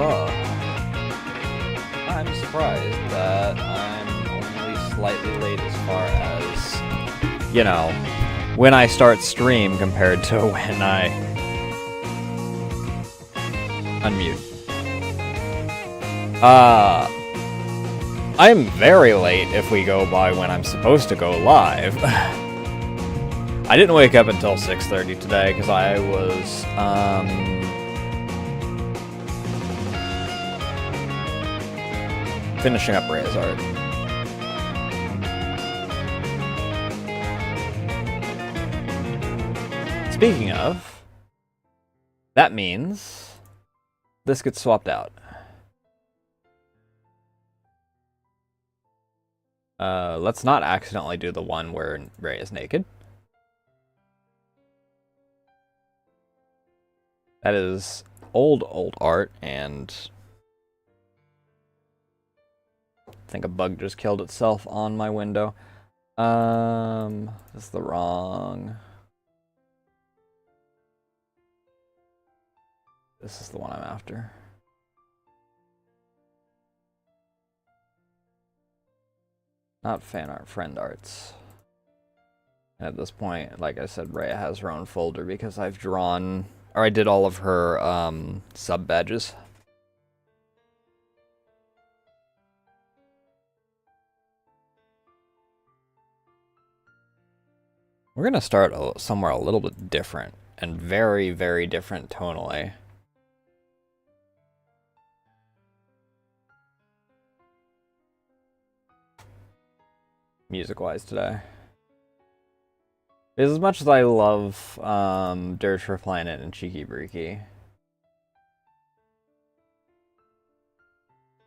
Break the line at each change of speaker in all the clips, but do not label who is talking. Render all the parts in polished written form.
I'm surprised that I'm only slightly late as far as, you know, when I start stream compared to when I unmute. I'm very late if we go by when I'm supposed to go live. I didn't wake up until 6:30 today because I was, finishing up Ray's art. Speaking of, that means this gets swapped out. Let's not accidentally do the one where Ray is naked. That is old art, and I think a bug just killed itself on my window. This is the wrong. This is the one I'm after. Not fan art, friend arts. And at this point, like I said, Rhea has her own folder because I've drawn, or I did all of her sub badges. We're gonna start somewhere a little bit different and very, very different tonally. Music-wise today. As much as I love Dirge for Planet and Cheeky Breaky,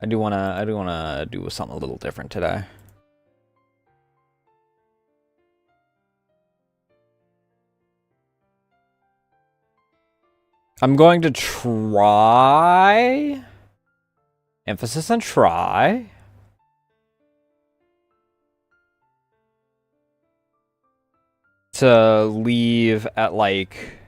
I do wanna do something a little different today. I'm going to try, emphasis on try, to leave at like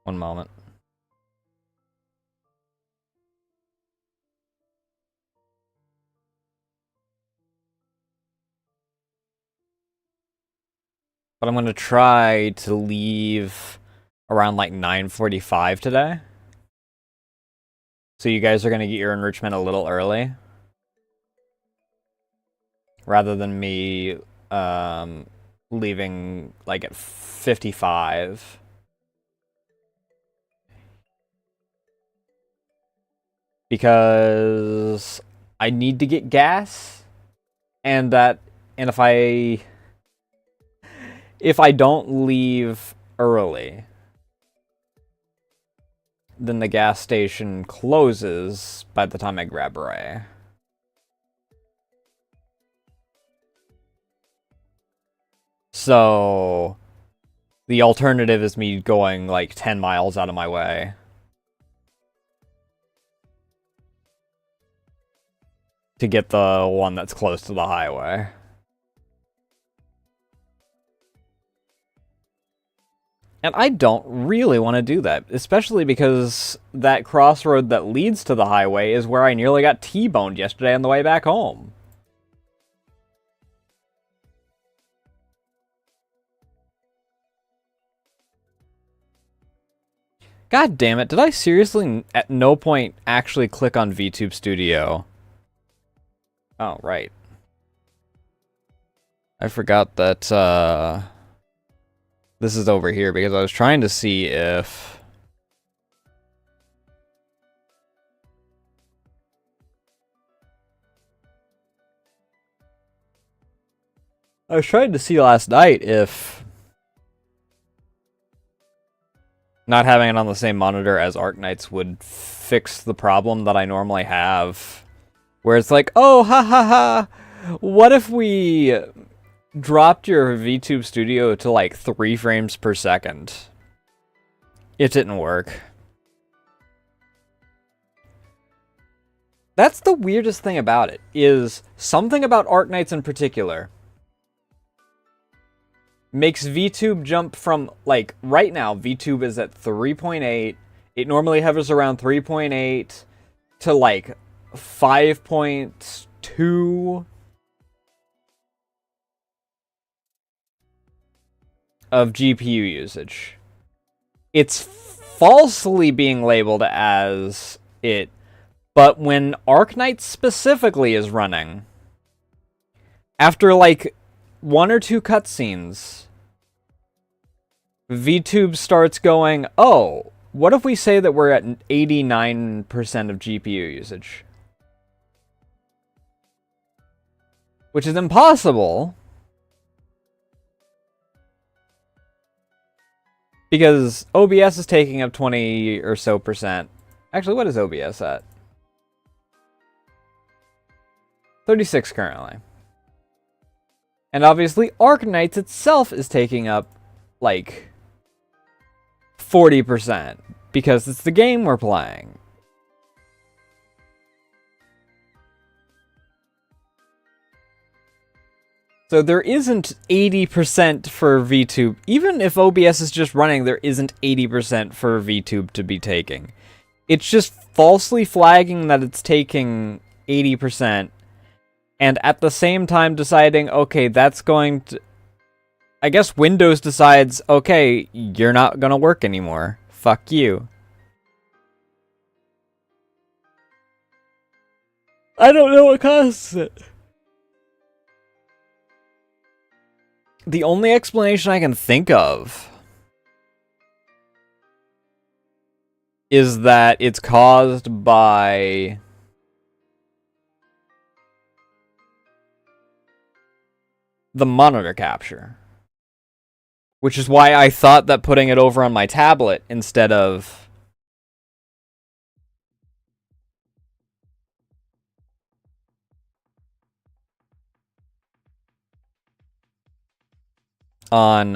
one moment. But I'm going to try to leave around like 9:45 today. So you guys are going to get your enrichment a little early. Rather than me leaving like at 55. Because I need to get gas, and if I don't leave early, then the gas station closes by the time I grab Ray. So the alternative is me going like 10 miles out of my way to get the one that's close to the highway. And I don't really want to do that, especially because that crossroad that leads to the highway is where I nearly got T-boned yesterday on the way back home. God damn it, did I seriously at no point actually click on VTube Studio? Oh, right. I forgot that, this is over here because I was trying to see if... I was trying to see last night if not having it on the same monitor as Arknights would fix the problem that I normally have. Where it's like, oh, ha ha ha, what if we dropped your VTube Studio to like 3 frames per second? It didn't work. That's the weirdest thing about it, is something about Arknights in particular makes VTube jump from, like, right now, VTube is at 3.8. It normally hovers around 3.8 to, like, 5.2 of GPU usage. It's falsely being labeled as it, but when Arknight specifically is running, after, like, 1 or 2 cutscenes, VTube starts going, oh, what if we say that we're at 89% of GPU usage? Which is impossible, because OBS is taking up 20 or so percent. Actually, what is OBS at? 36 currently. And obviously, Arknights itself is taking up, like, 40%, because it's the game we're playing. So there isn't 80% for VTube. Even if OBS is just running, there isn't 80% for VTube to be taking. It's just falsely flagging that it's taking 80%, and at the same time deciding, okay, that's going to... I guess Windows decides, okay, you're not gonna work anymore. Fuck you. I don't know what causes it. The only explanation I can think of is that it's caused by the monitor capture. Which is why I thought that putting it over on my tablet instead of on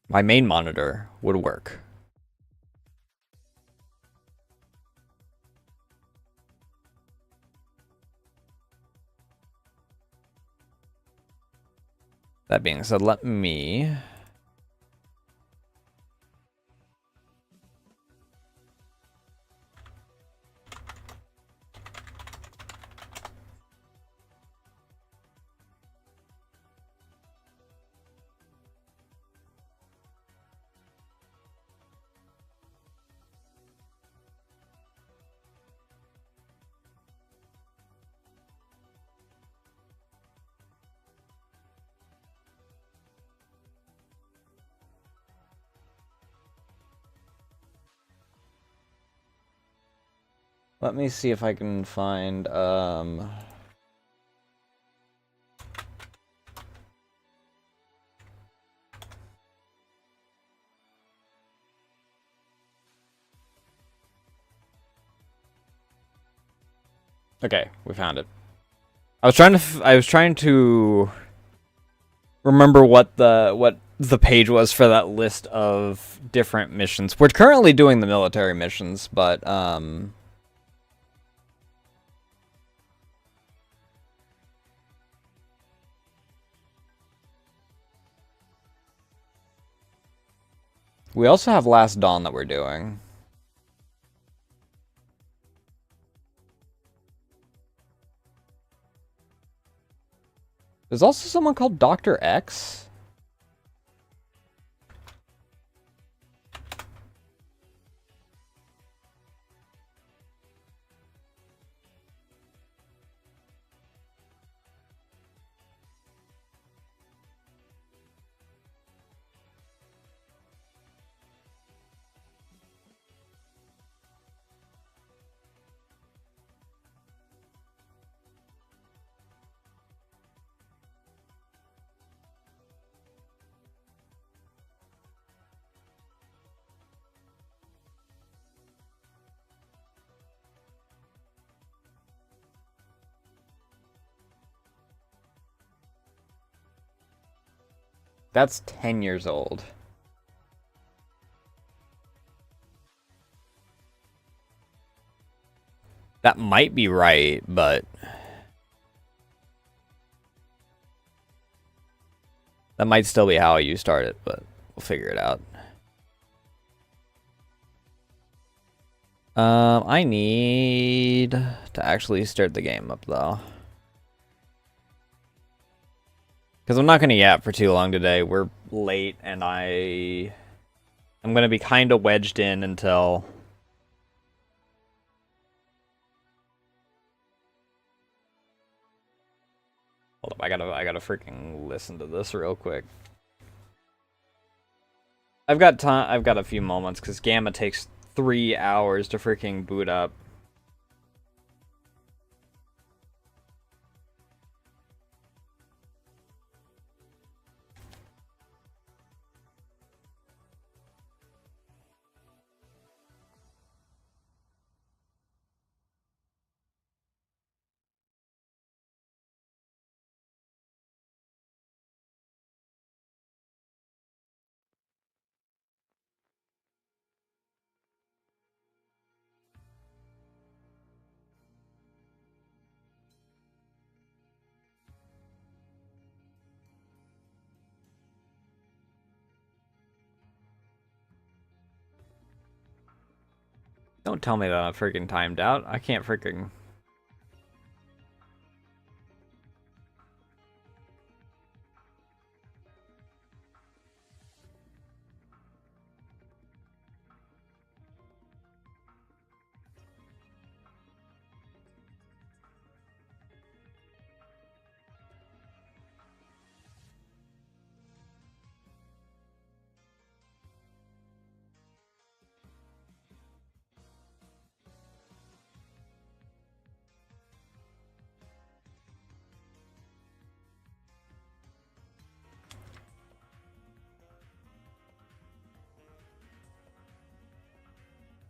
my main monitor would work. That being said, let me... Let me see if I can find, Okay, we found it. I was trying to remember what the page was for that list of different missions. We're currently doing the military missions, but we also have Last Dawn that we're doing. There's also someone called Dr. X. That's 10 years old. That might be right, but that might still be how you start it, but we'll figure it out. I need to actually start the game up, though. Because I'm not going to yap for too long today. We're late, and I'm going to be kind of wedged in until... Hold up, I gotta freaking listen to this real quick. I've got time. I've got a few moments, because Gamma takes 3 hours to freaking boot up. Don't tell me that I'm freaking timed out. I can't freaking...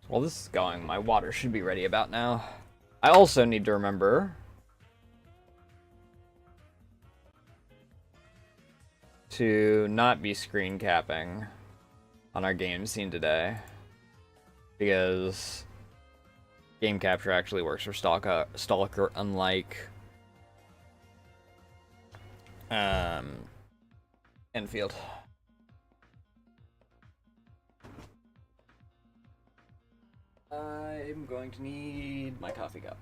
Well, this is going. My water should be ready about now. I also need to remember to not be screen capping on our game scene today, because game capture actually works for Stalker, unlike Enfield. I'm going to need my coffee cup.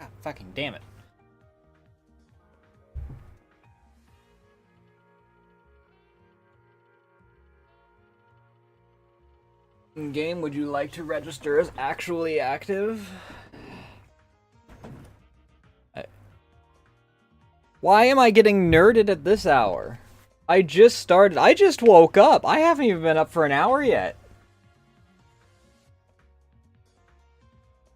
God, fucking damn it. In game, would you like to register as actually active? Why am I getting nerded at this hour? I just woke up. I haven't even been up for an hour yet.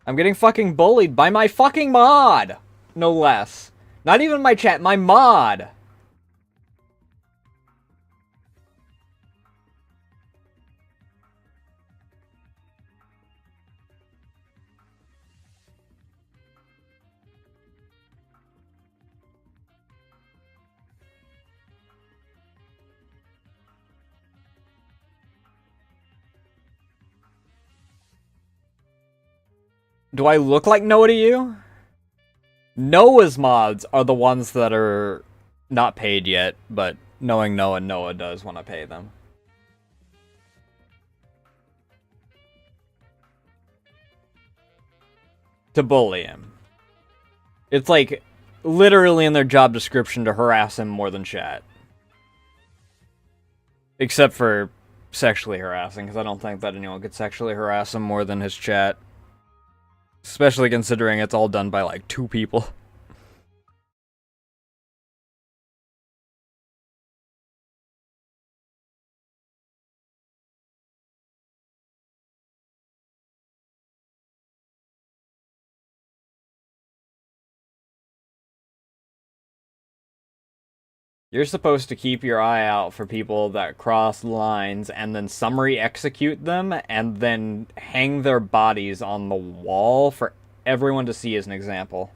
I'm getting fucking bullied by my fucking mod! No less. Not even my chat, my mod! Do I look like Noah to you? Noah's mods are the ones that are not paid yet, but knowing Noah, Noah does want to pay them. To bully him. It's like literally in their job description to harass him more than chat. Except for sexually harassing, because I don't think that anyone could sexually harass him more than his chat. Especially considering it's all done by like 2 people. You're supposed to keep your eye out for people that cross lines and then summary execute them and then hang their bodies on the wall for everyone to see as an example.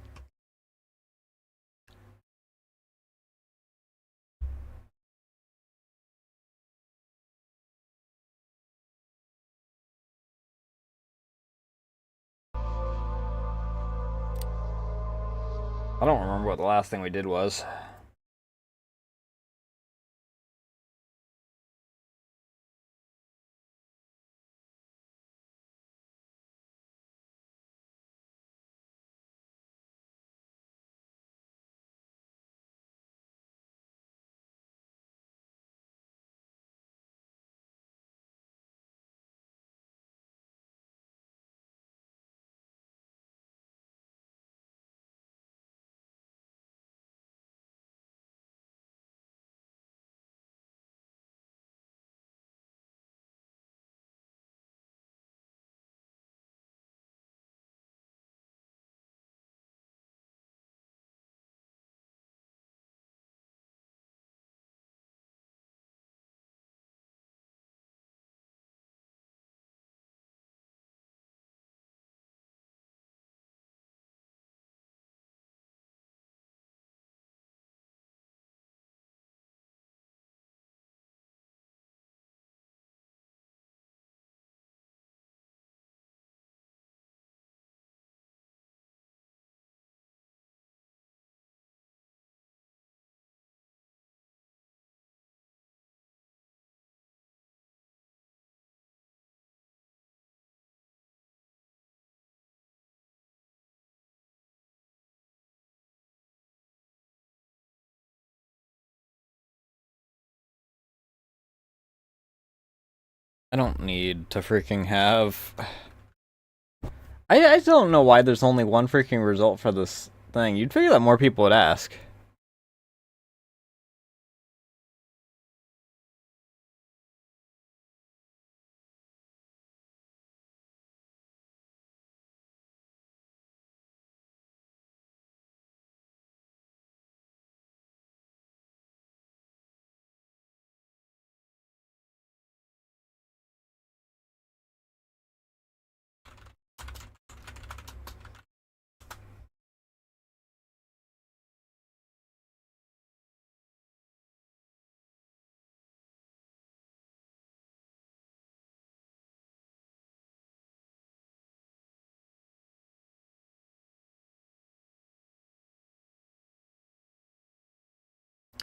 I don't remember what the last thing we did was. I don't need to freaking have... I don't know why there's only one freaking result for this thing. You'd figure that more people would ask.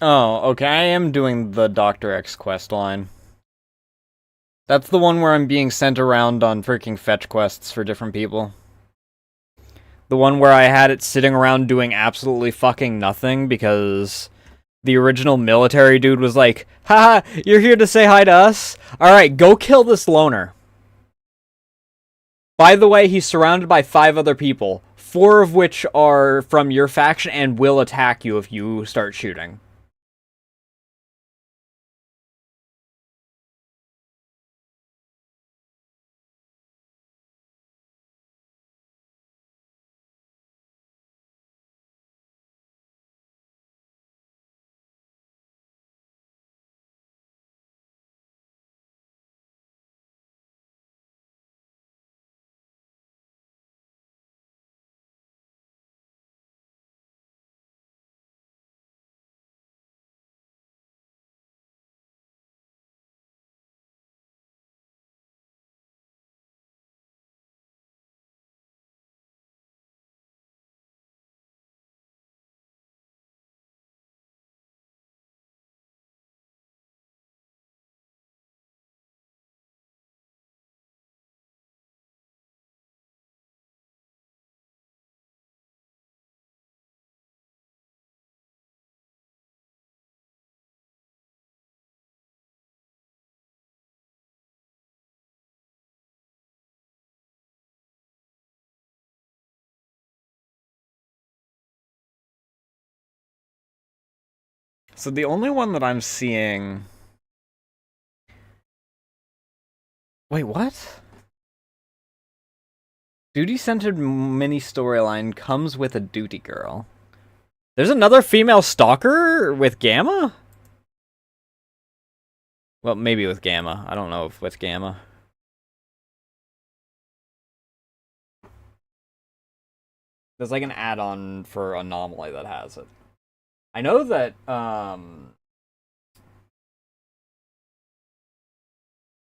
Oh, okay, I am doing the Dr. X quest line. That's the one where I'm being sent around on freaking fetch quests for different people. The one where I had it sitting around doing absolutely fucking nothing because the original military dude was like, haha, you're here to say hi to us? Alright, go kill this loner. By the way, he's surrounded by 5 other people, 4 of which are from your faction and will attack you if you start shooting. So the only one that I'm seeing... Wait, what? Duty-centered mini storyline comes with a duty girl. There's another female stalker with Gamma? Well, maybe with Gamma. I don't know if with Gamma. There's like an add-on for Anomaly that has it. I know that,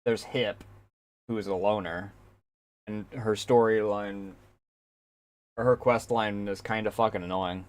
there's Hip, who is a loner, and her storyline, or her quest line is kind of fucking annoying.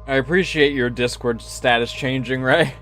I appreciate your Discord status changing, Ray.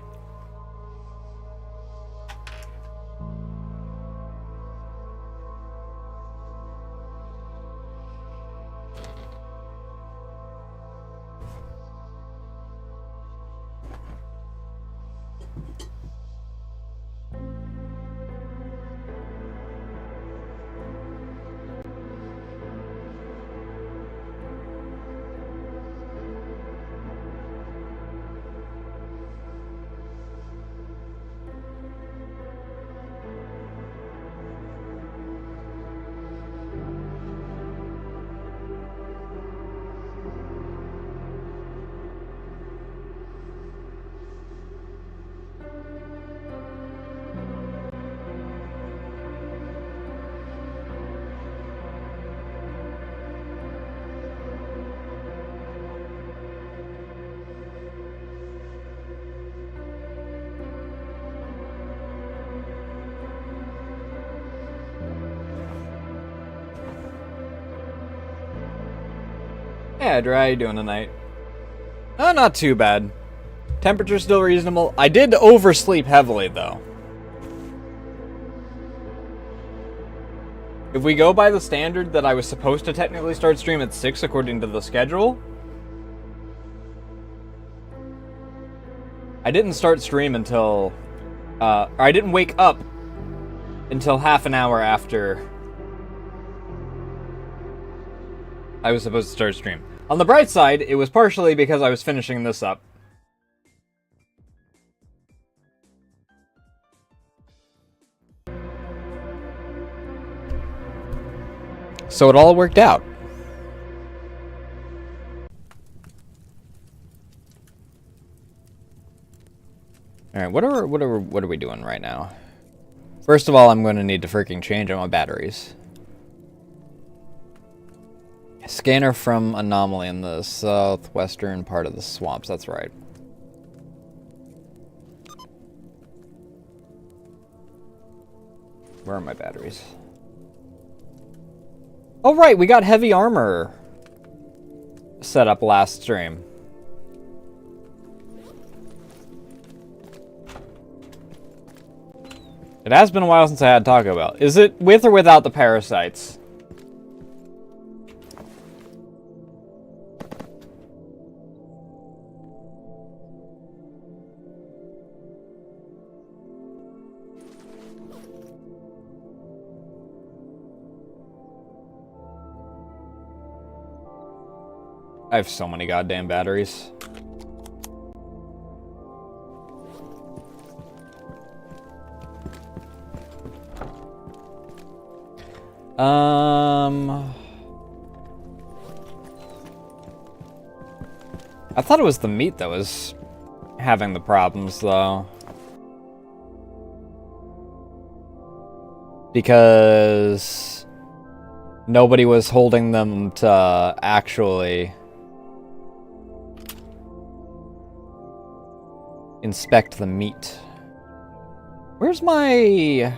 Yeah, Dre, how you doing tonight? Oh, not too bad. Temperature's still reasonable. I did oversleep heavily, though. If we go by the standard that I was supposed to technically start stream at 6 according to the schedule, I didn't start stream until... or I didn't wake up until half an hour after I was supposed to start stream. On the bright side, it was partially because I was finishing this up. So it all worked out. Alright, what are we doing right now? First of all, I'm going to need to freaking change out my batteries. Scanner from Anomaly in the southwestern part of the swamps, that's right. Where are my batteries? Oh right, we got heavy armor set up last stream. It has been a while since I had Taco Bell. Is it with or without the parasites? I have so many goddamn batteries. I thought it was the meat that was having the problems, though. Because nobody was holding them to actually Inspect the meat. Where's my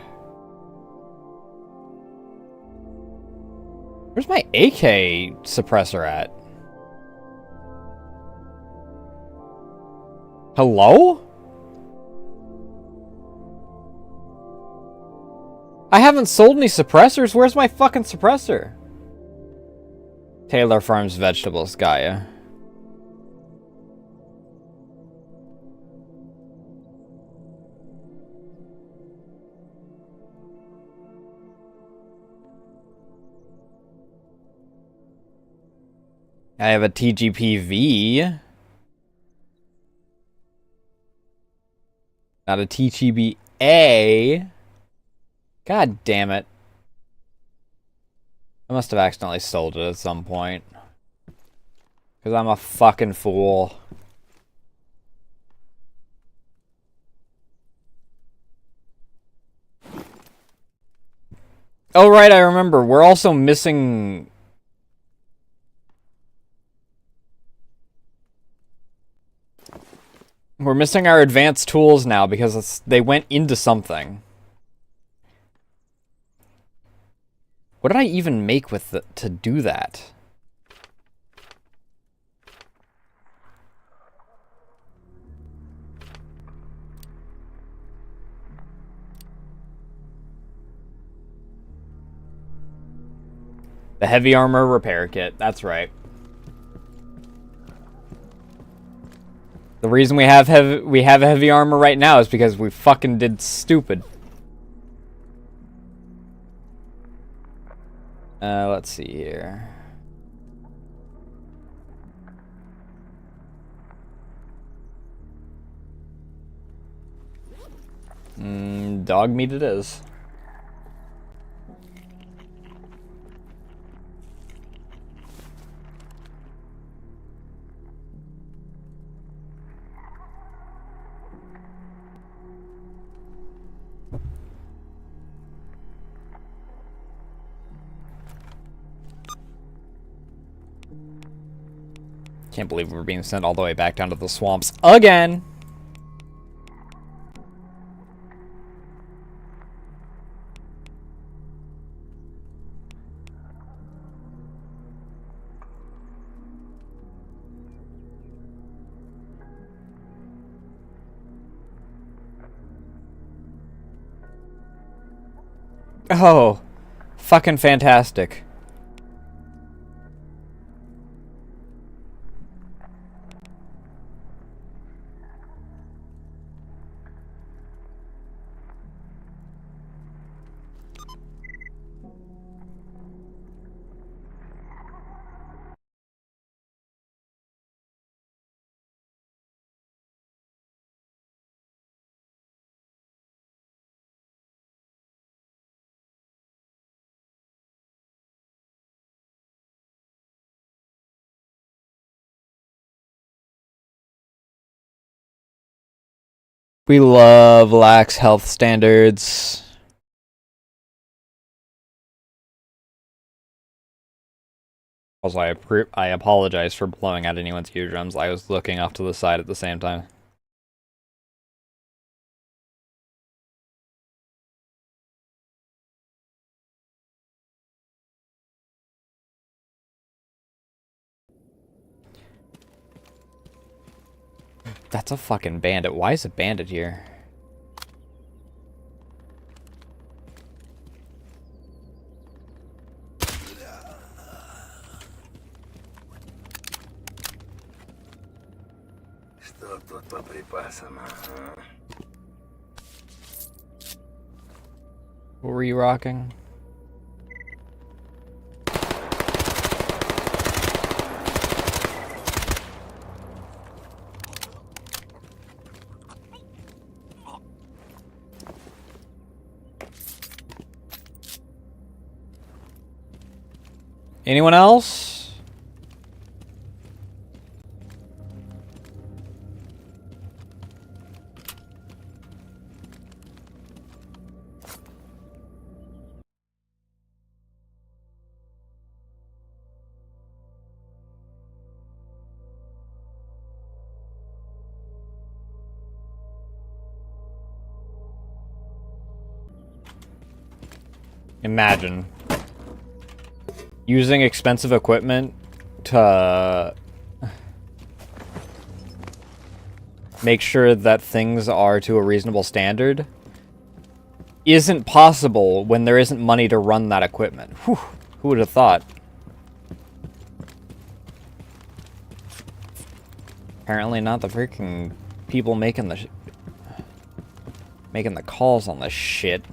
AK suppressor at? Hello? I haven't sold any suppressors. Where's my fucking suppressor? Taylor Farms Vegetables, Gaia. I have a TGPV. Not a TGBA. God damn it. I must have accidentally sold it at some point. Because I'm a fucking fool. Oh, right, I remember. We're also missing... We're missing our advanced tools now because they went into something. What did I even make with to do that? The heavy armor repair kit. That's right. The reason we have heavy armor right now is because we fucking did stupid. Let's see here. Dog meat it is. Can't believe we're being sent all the way back down to the swamps again. Oh, fucking fantastic. We love lax health standards. Also, I apologize for blowing out anyone's eardrums. I was looking off to the side at the same time. That's a fucking bandit. Why is a bandit here? What were you rocking? Anyone else? Imagine using expensive equipment to make sure that things are to a reasonable standard isn't possible when there isn't money to run that equipment. Whew, who would have thought? Apparently not the freaking people making the calls on this shit.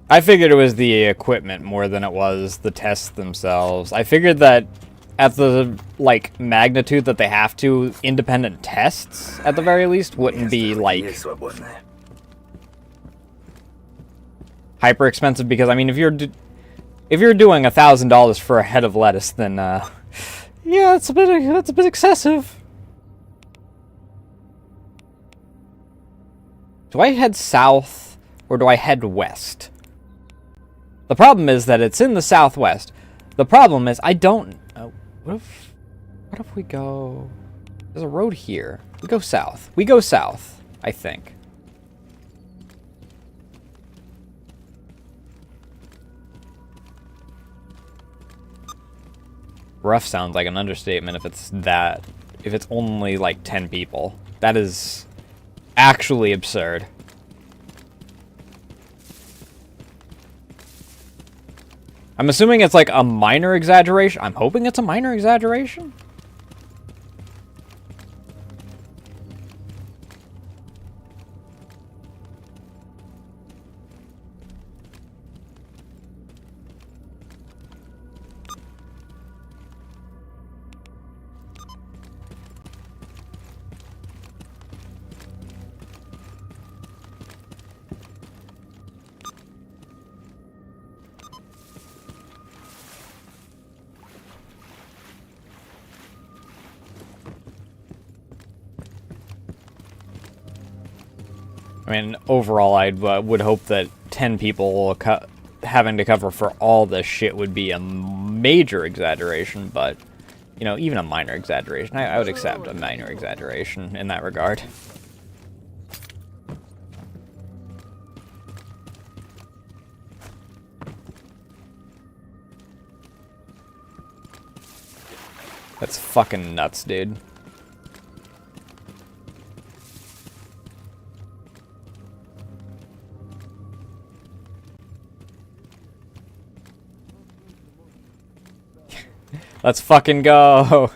I figured it was the equipment more than it was the tests themselves. I figured that at the, like, magnitude that they have to, independent tests, at the very least, wouldn't be, like, hyper expensive, because, I mean, if you're doing $1,000 for a head of lettuce, then, yeah, that's a bit excessive. Do I head south, or do I head west? The problem is that it's in the southwest. The problem is I don't... what if we go... There's a road here. We go south. We go south, I think. Rough sounds like an understatement if it's that... If it's only like 10 people. That is actually absurd. I'm assuming it's like a minor exaggeration. I'm hoping it's a minor exaggeration. I mean, overall, I would hope that 10 people having to cover for all this shit would be a major exaggeration, but, you know, even a minor exaggeration. I would accept a minor exaggeration in that regard. That's fucking nuts, dude. Let's fucking go!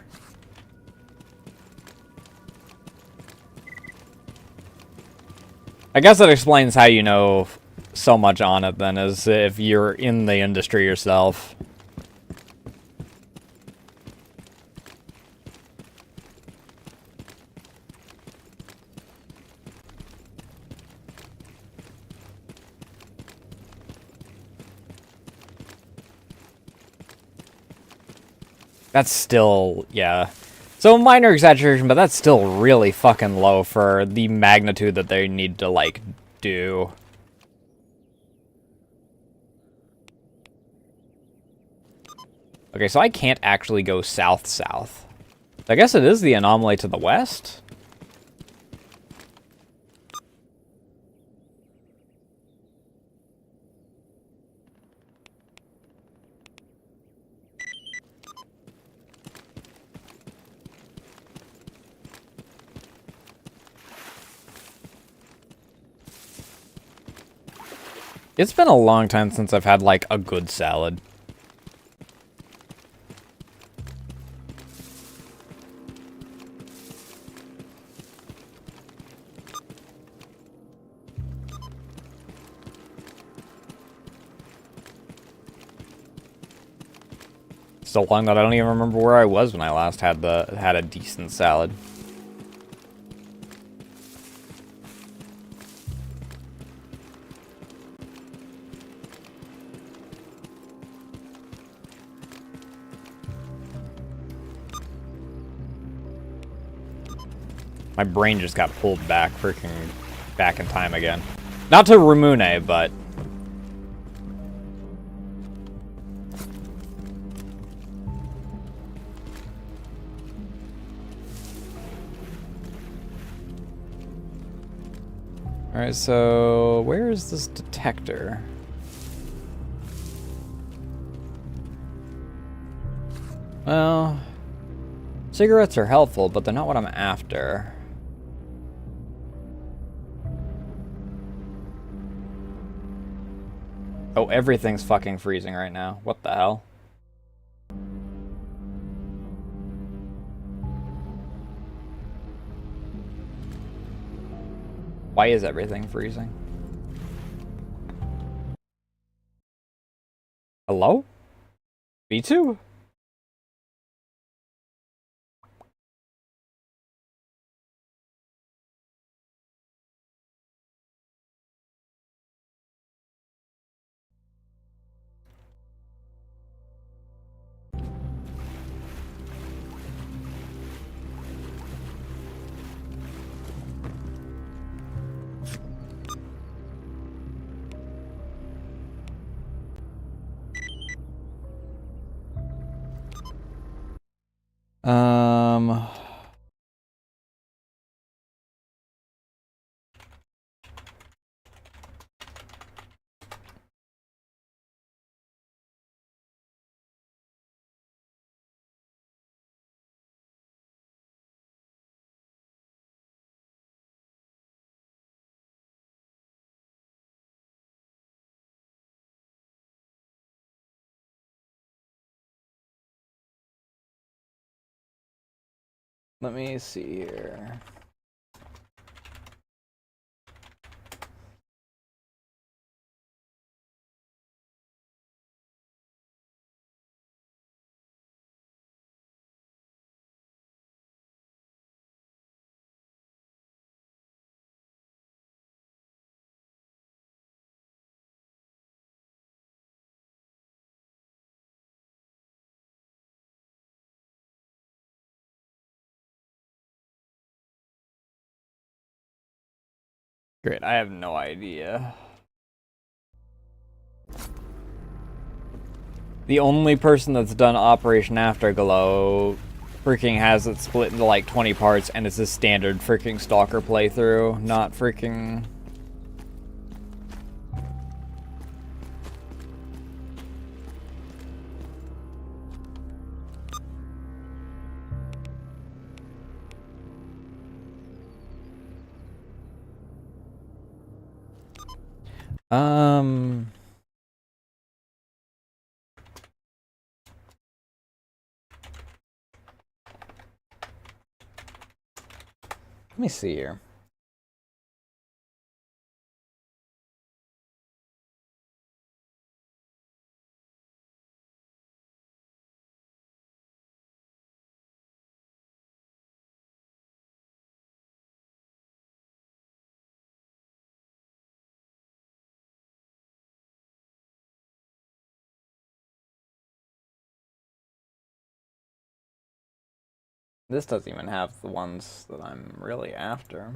I guess that explains how you know so much on it, then, as if you're in the industry yourself. That's still, yeah. So, minor exaggeration, but that's still really fucking low for the magnitude that they need to, like, do. Okay, so I can't actually go south-south. I guess it is the anomaly to the west? It's been a long time since I've had, like, a good salad. So long that I don't even remember where I was when I last had a decent salad. My brain just got pulled back, freaking back in time again. Not to Ramune, but... Alright, so... where is this detector? Well... cigarettes are helpful, but they're not what I'm after. Oh, everything's fucking freezing right now. What the hell? Why is everything freezing? Hello? B2? Let me see here. Great, I have no idea. The only person that's done Operation Afterglow freaking has it split into like 20 parts, and it's a standard freaking Stalker playthrough, not freaking... Let me see here. This doesn't even have the ones that I'm really after.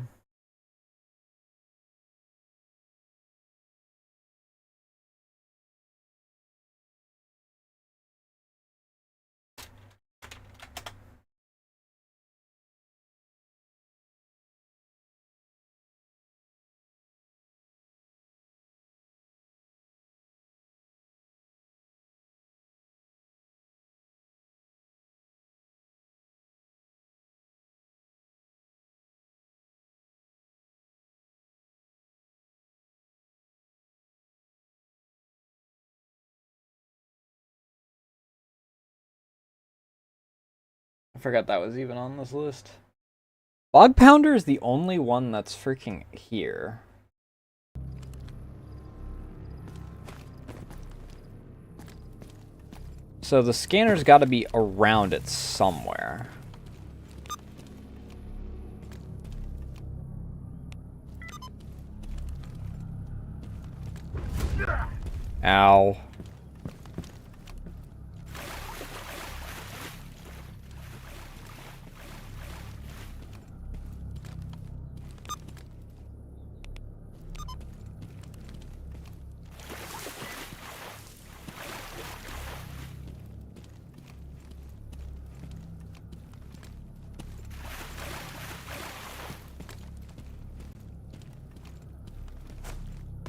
I forgot that was even on this list. Bog Pounder is the only one that's freaking here. So the scanner's got to be around it somewhere. Ow.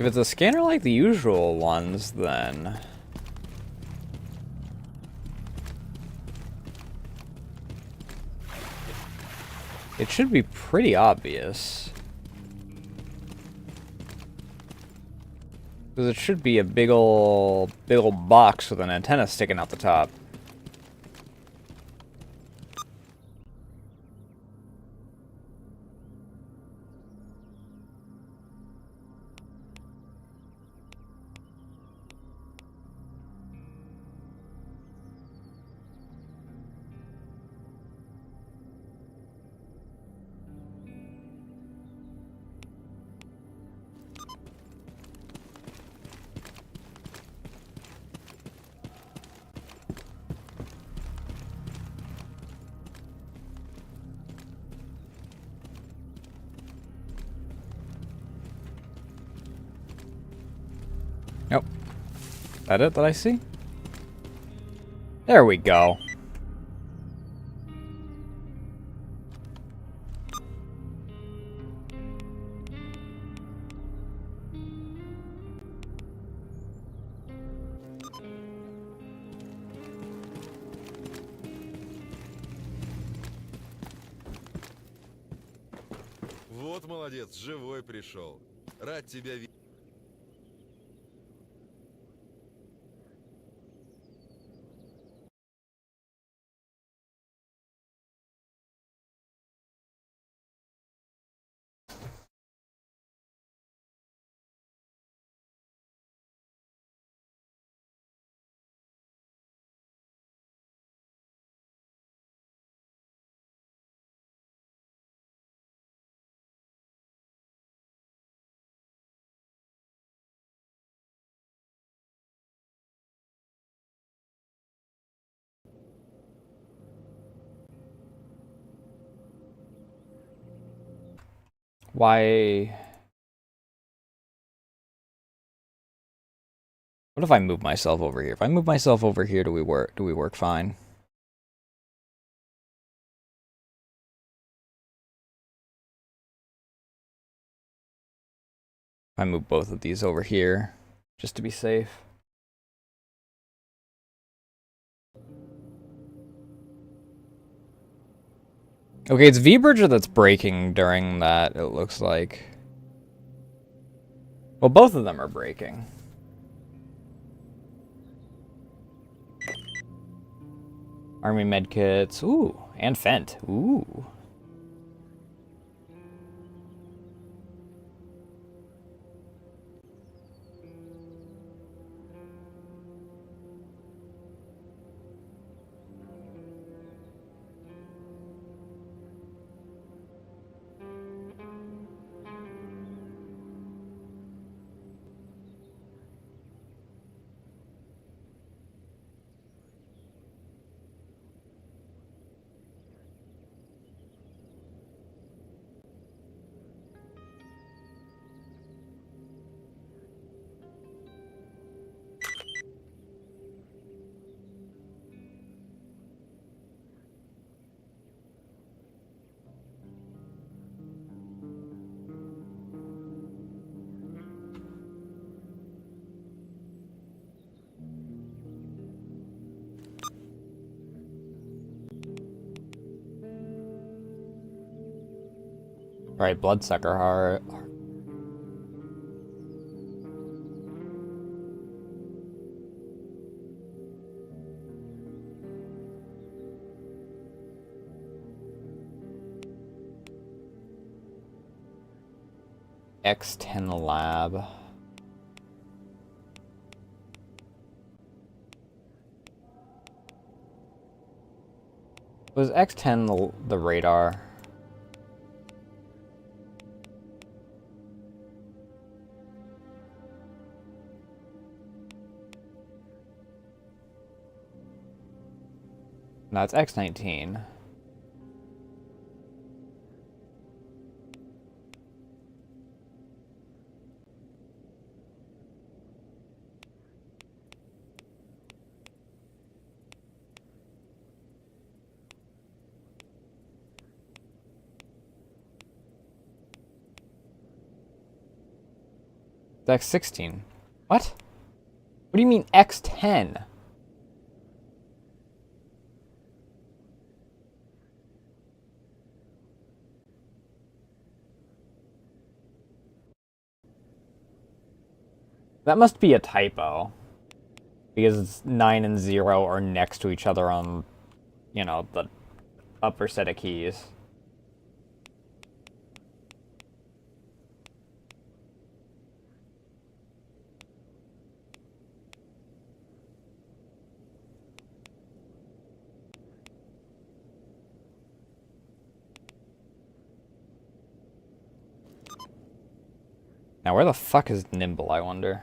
If it's a scanner like the usual ones, then... it should be pretty obvious. Because it should be a big ol' box with an antenna sticking out the top. Nope. That it that I see? There we go.
Вот молодец, живой пришел. Рад тебя видеть.
Why... what if I move myself over here? If I move myself over here, do we work fine? I move both of these over here, just to be safe. Okay, it's V-Bridger that's breaking during that, it looks like. Well, both of them are breaking. Army medkits. Ooh, and Fent. Ooh. Right, bloodsucker heart. X10 lab. Was X10 the radar? No, it's X19. X16. What? What do you mean X10? That must be a typo. Because 9 and 0 are next to each other on, you know, the upper set of keys. Now, where the fuck is Nimble, I wonder?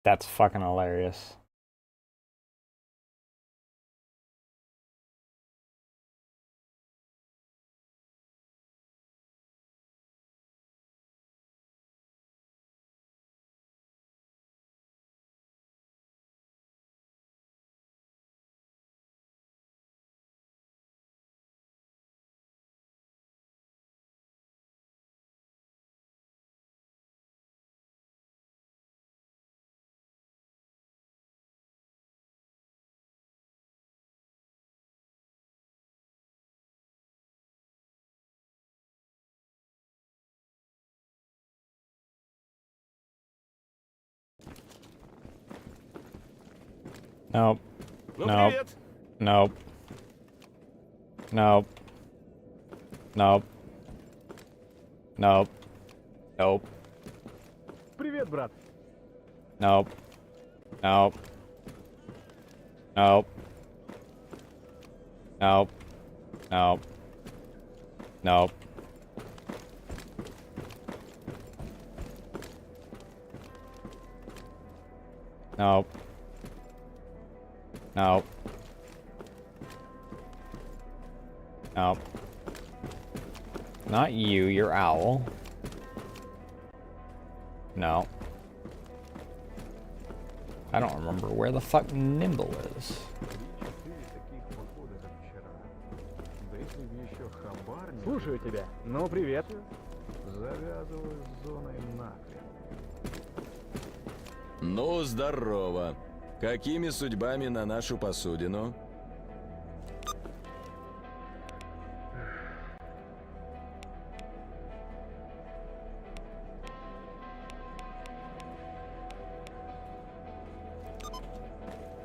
That's fucking hilarious. Nope. Nope. Nope. Nope. Nope. Nope. Nope.
Привет, брат.
Nope. Nope. Nope. Nope. Nope. Nope. Nope. Nope. Nope. Not you, you're Owl. No. I don't remember where the fuck Nimble is.
Слушаю тебя. Ну, привет. Завязываю с зоной нахрен.
Ну, здорово. Какими судьбами на нашу посудину?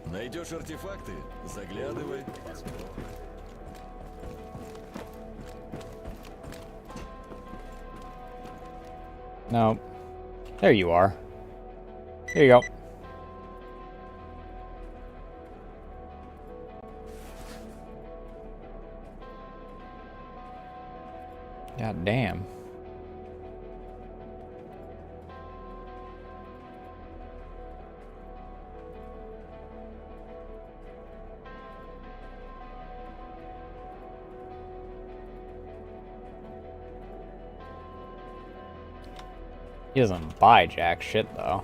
Найдешь артефакты? Заглядывай.
No. There you are. Here you go. God damn. He doesn't buy jack shit though.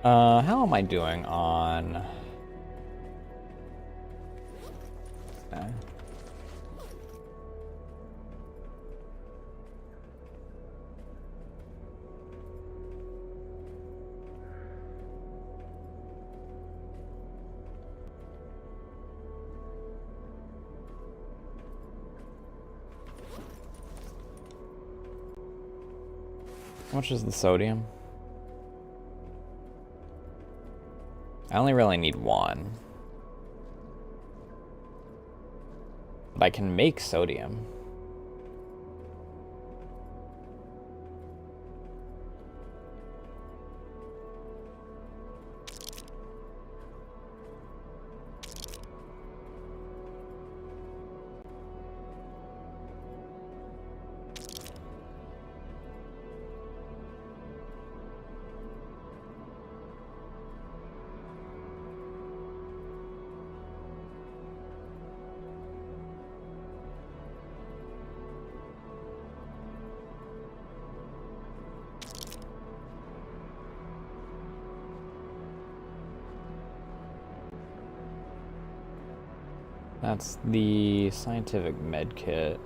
How am I doing on... Okay. How much is the sodium? I only really need one. But I can make sodium. That's the scientific med kit.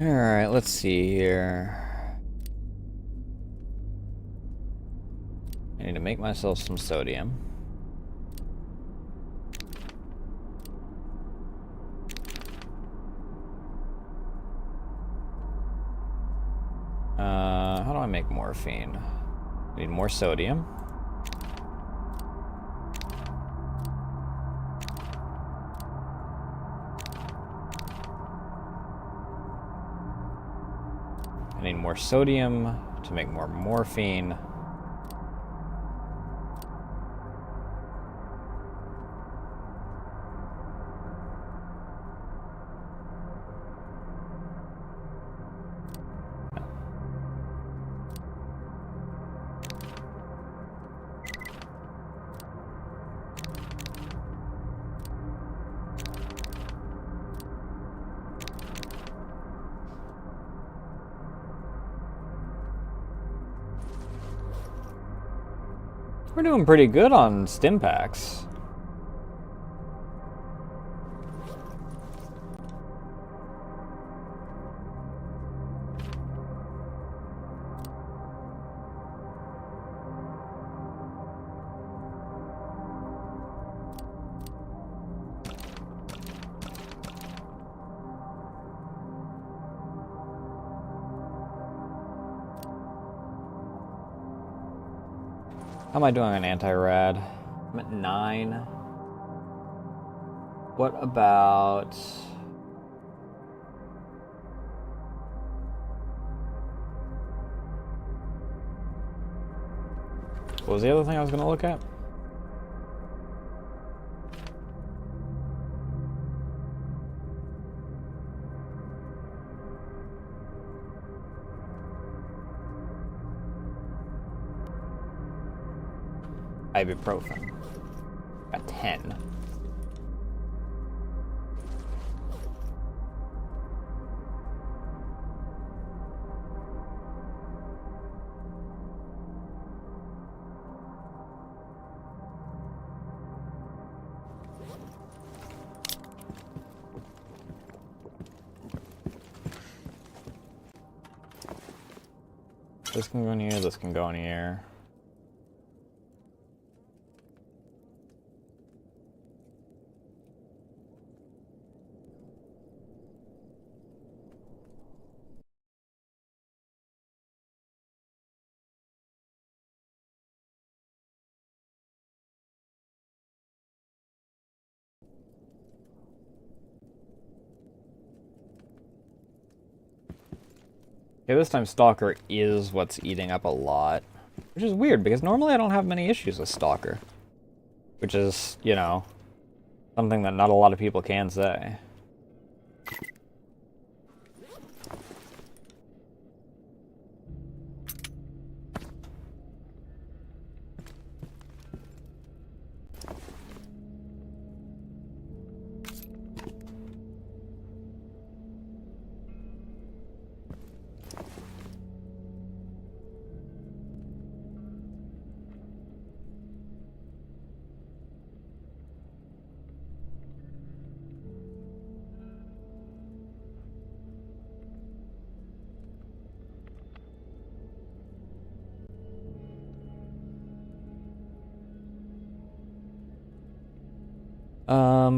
Alright, let's see here. I need to make myself some sodium. How do I make morphine? I need more sodium. I need more sodium to make more morphine. We're doing pretty good on stim packs. How am I doing on anti-rad? I'm at 9. What about... What was the other thing I was going to look at? Ibuprofen. At 10. This can go in here, this can go in here. Okay, this time Stalker is what's eating up a lot. Which is weird, because normally I don't have many issues with Stalker. Which is, you know, something that not a lot of people can say.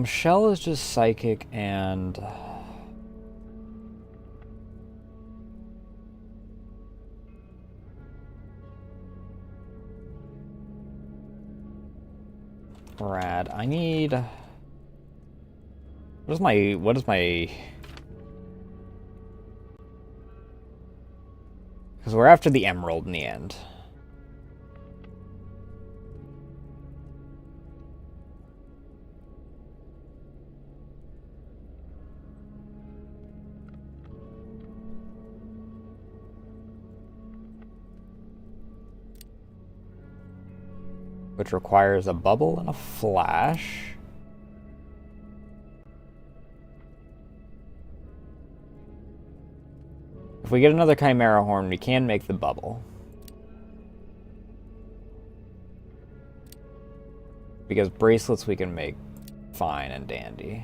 Shell is just psychic and... Rad. I need... What is my... Because we're after the emerald in the end. Which requires a bubble and a flash. If we get another Chimera Horn, we can make the bubble. Because bracelets we can make fine and dandy.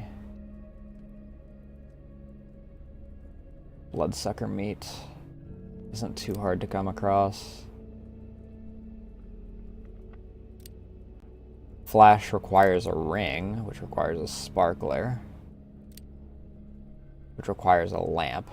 Bloodsucker meat isn't too hard to come across. Flash requires a ring, which requires a sparkler, which requires a lamp.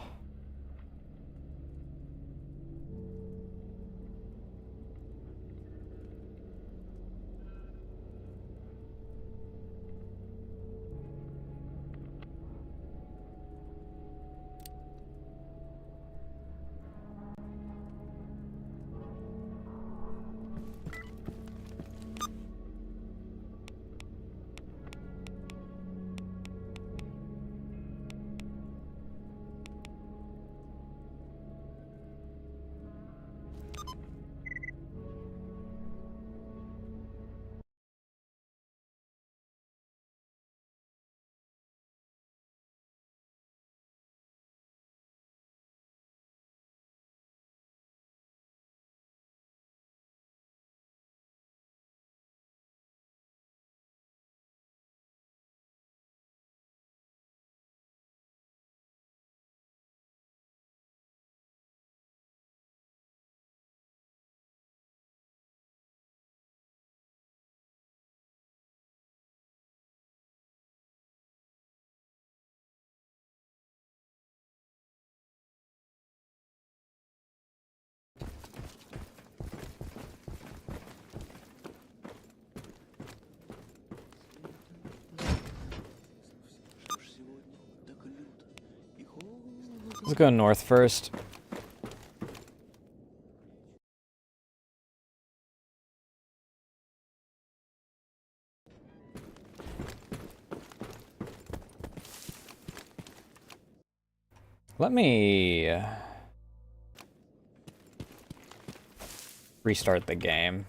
Let's go north first. Let me restart the game.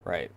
Right.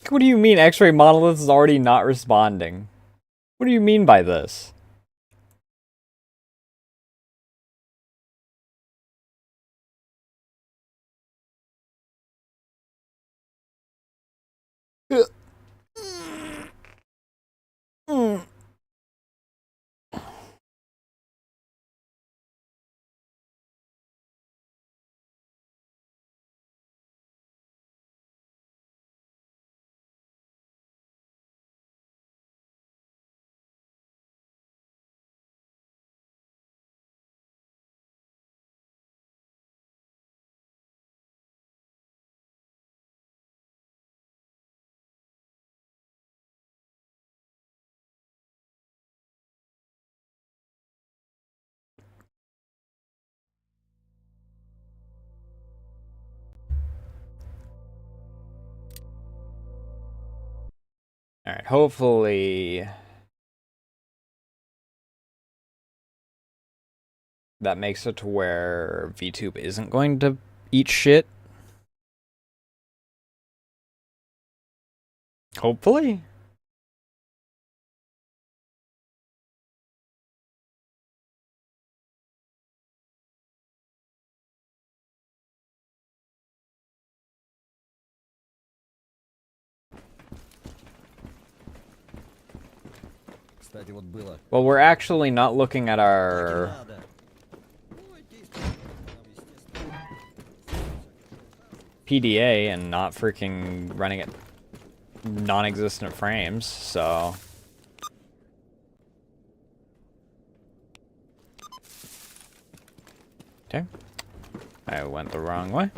What do you mean X-ray monolith is already not responding? What do you mean by this? Alright, hopefully that makes it to where VTube isn't going to eat shit. Hopefully.
Кстати, вот было.
Well, we're actually not looking at our
Надо. Ну, действительно, естественно.
PDA and not freaking running at non-existent frames, so... Okay. I went the wrong way.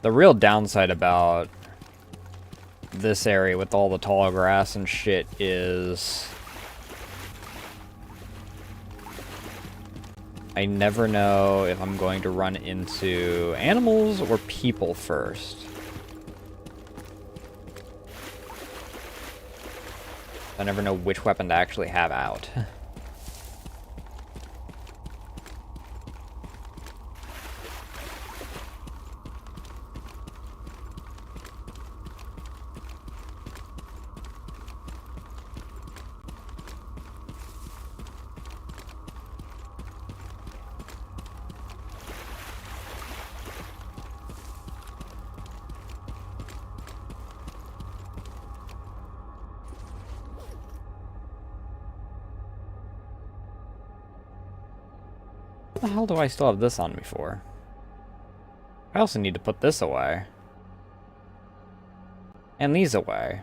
The real downside about this area with all the tall grass and shit is I never know if I'm going to run into animals or people first. I never know which weapon to actually have out. What the hell do I still have this on me for? I also need to put this away. And these away.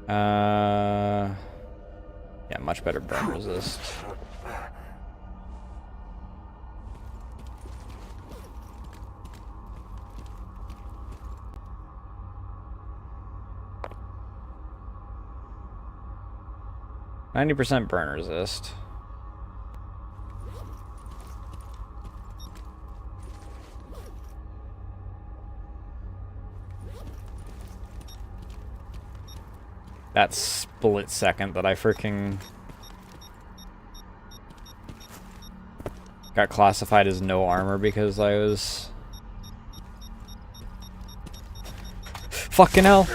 Yeah, much better burn resist. %90 burn resist. That split second that I freaking got classified as no armor because I was... Fucking hell!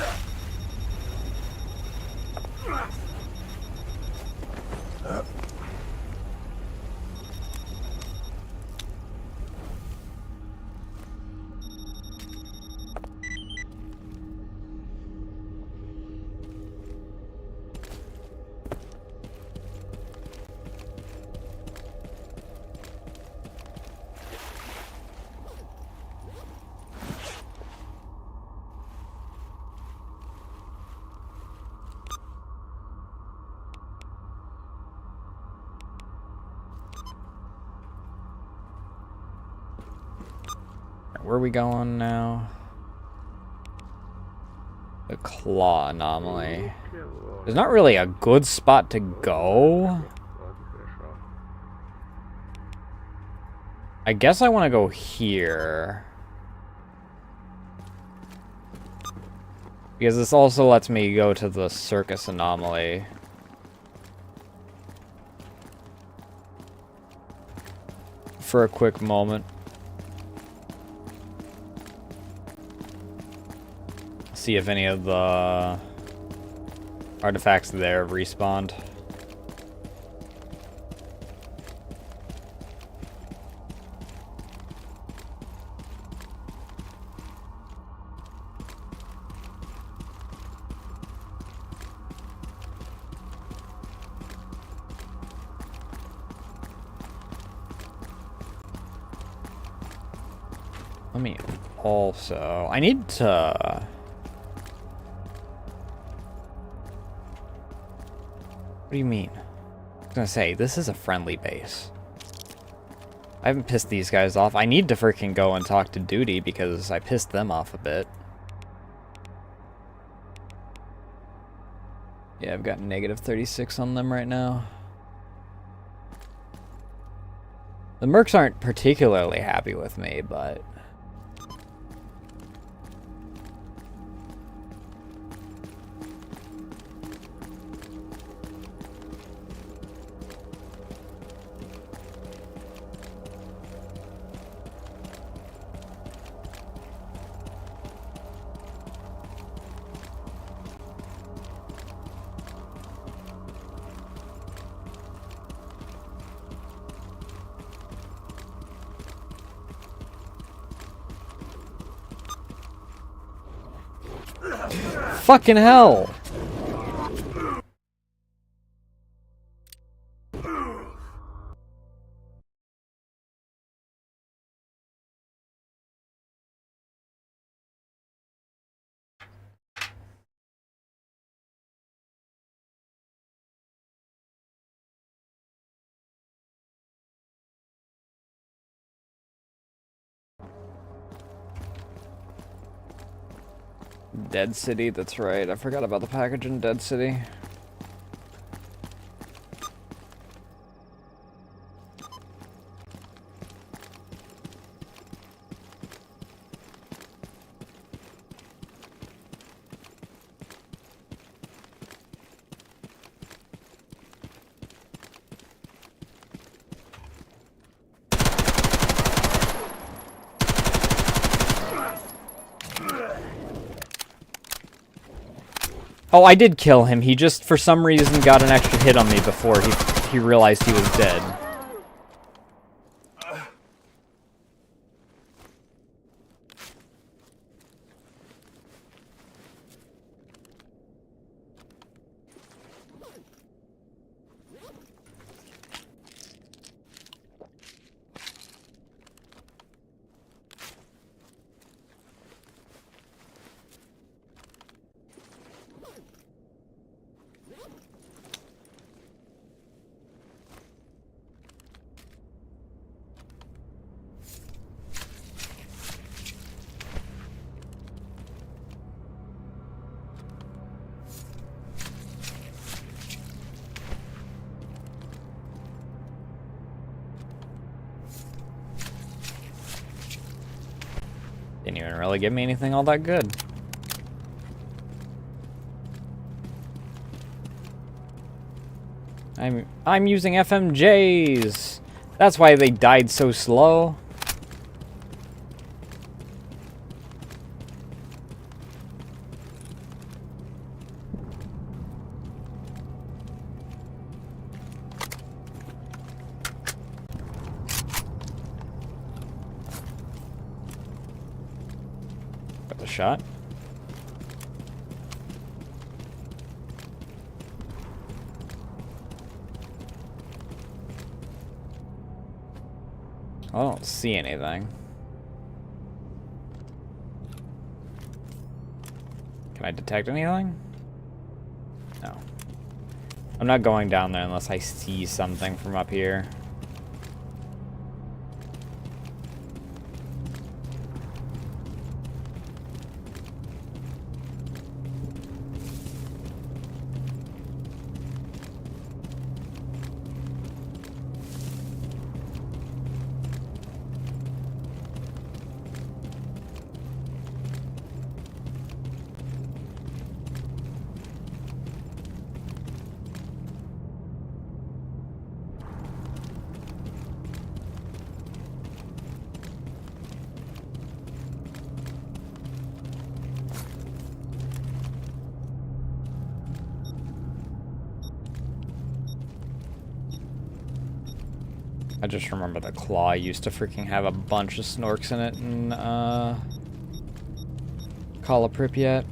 Where are we going now? The claw anomaly. There's not really a good spot to go.
Ладно, хорошо.
I guess I want to go here. Because this also lets me go to the circus anomaly. For a quick moment. See if any of the artifacts there respawned. Let me also... I need to... What do you mean? I was gonna say, this is a friendly base. I haven't pissed these guys off. I need to freaking go and talk to Duty because I pissed them off a bit. Yeah, I've got negative 36 on them right now. The mercs aren't particularly happy with me, but... Fucking hell! Dead City, that's right. I forgot about the package in Dead City. Oh, I did kill him. He just, for some reason, got an extra hit on me before he realized he was dead. Didn't even really give me anything all that good. I'm using FMJs. That's why they died so slow. Got the shot. I don't see anything. Can I detect anything? No. I'm not going down there unless I see something from up here. I just remember the claw used to freaking have a bunch of snorks in it in Call of Pripyat.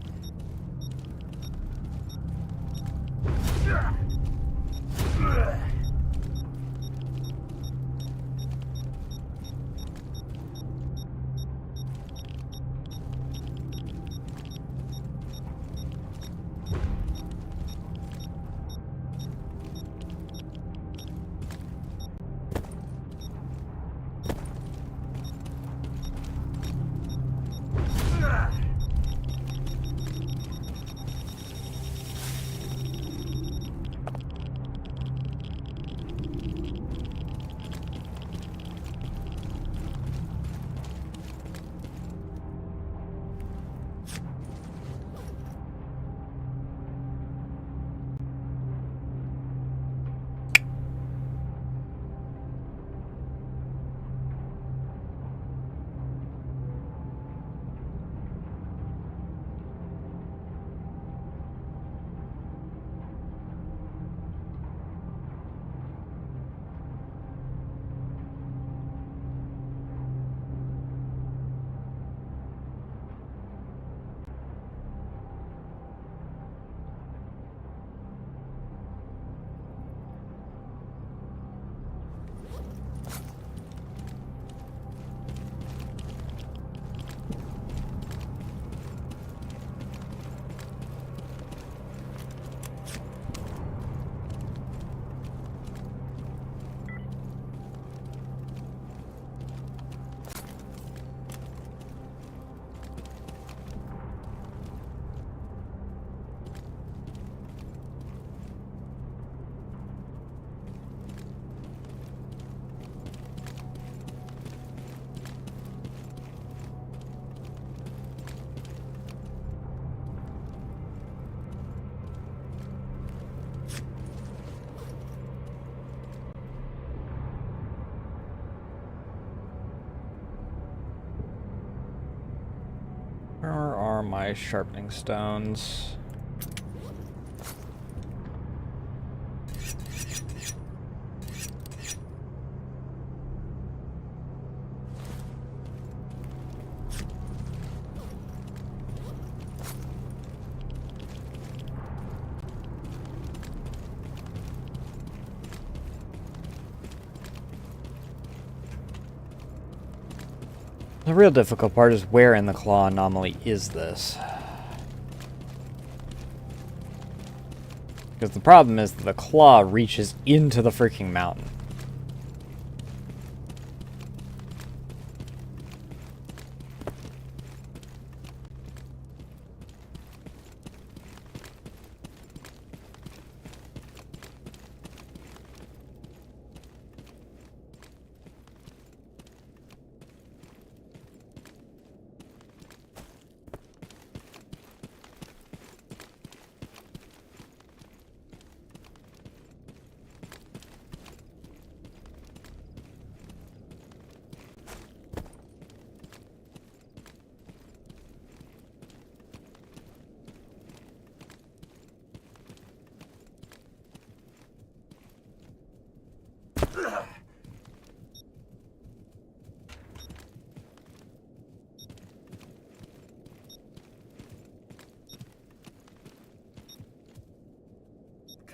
Where are my sharpening stones? The real difficult part is where in the claw anomaly is this? Because the problem is that the claw reaches into the freaking mountain.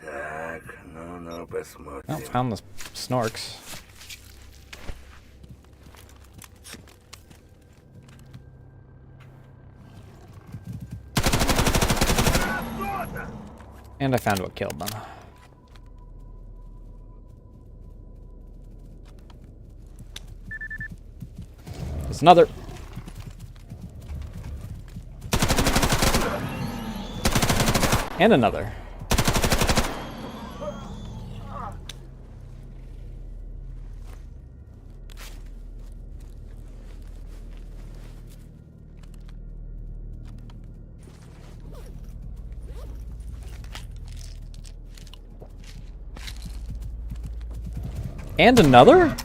Так, ну-ну, посмотрим.
Oh, found the snorks. And I found what killed them. There's another. And another. And another?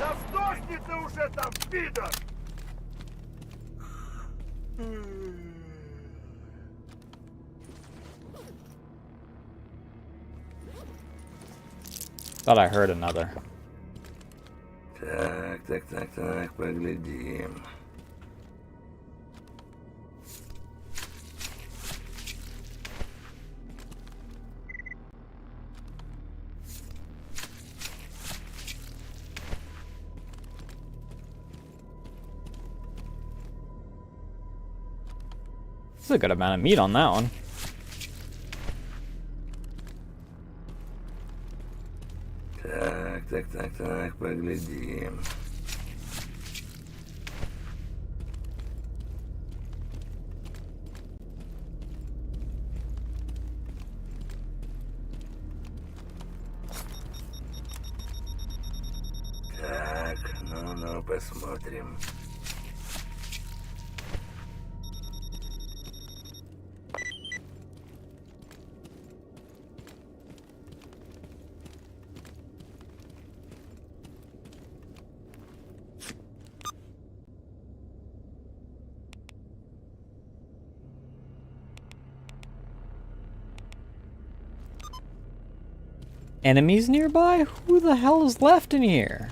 Да сдохни ты уже там, пидор!
Thought I heard another.
Так, поглядим.
There's a good amount of meat on that one.
Так, поглядим. Так, ну-ну, посмотрим.
Enemies nearby? Who the hell is left in here?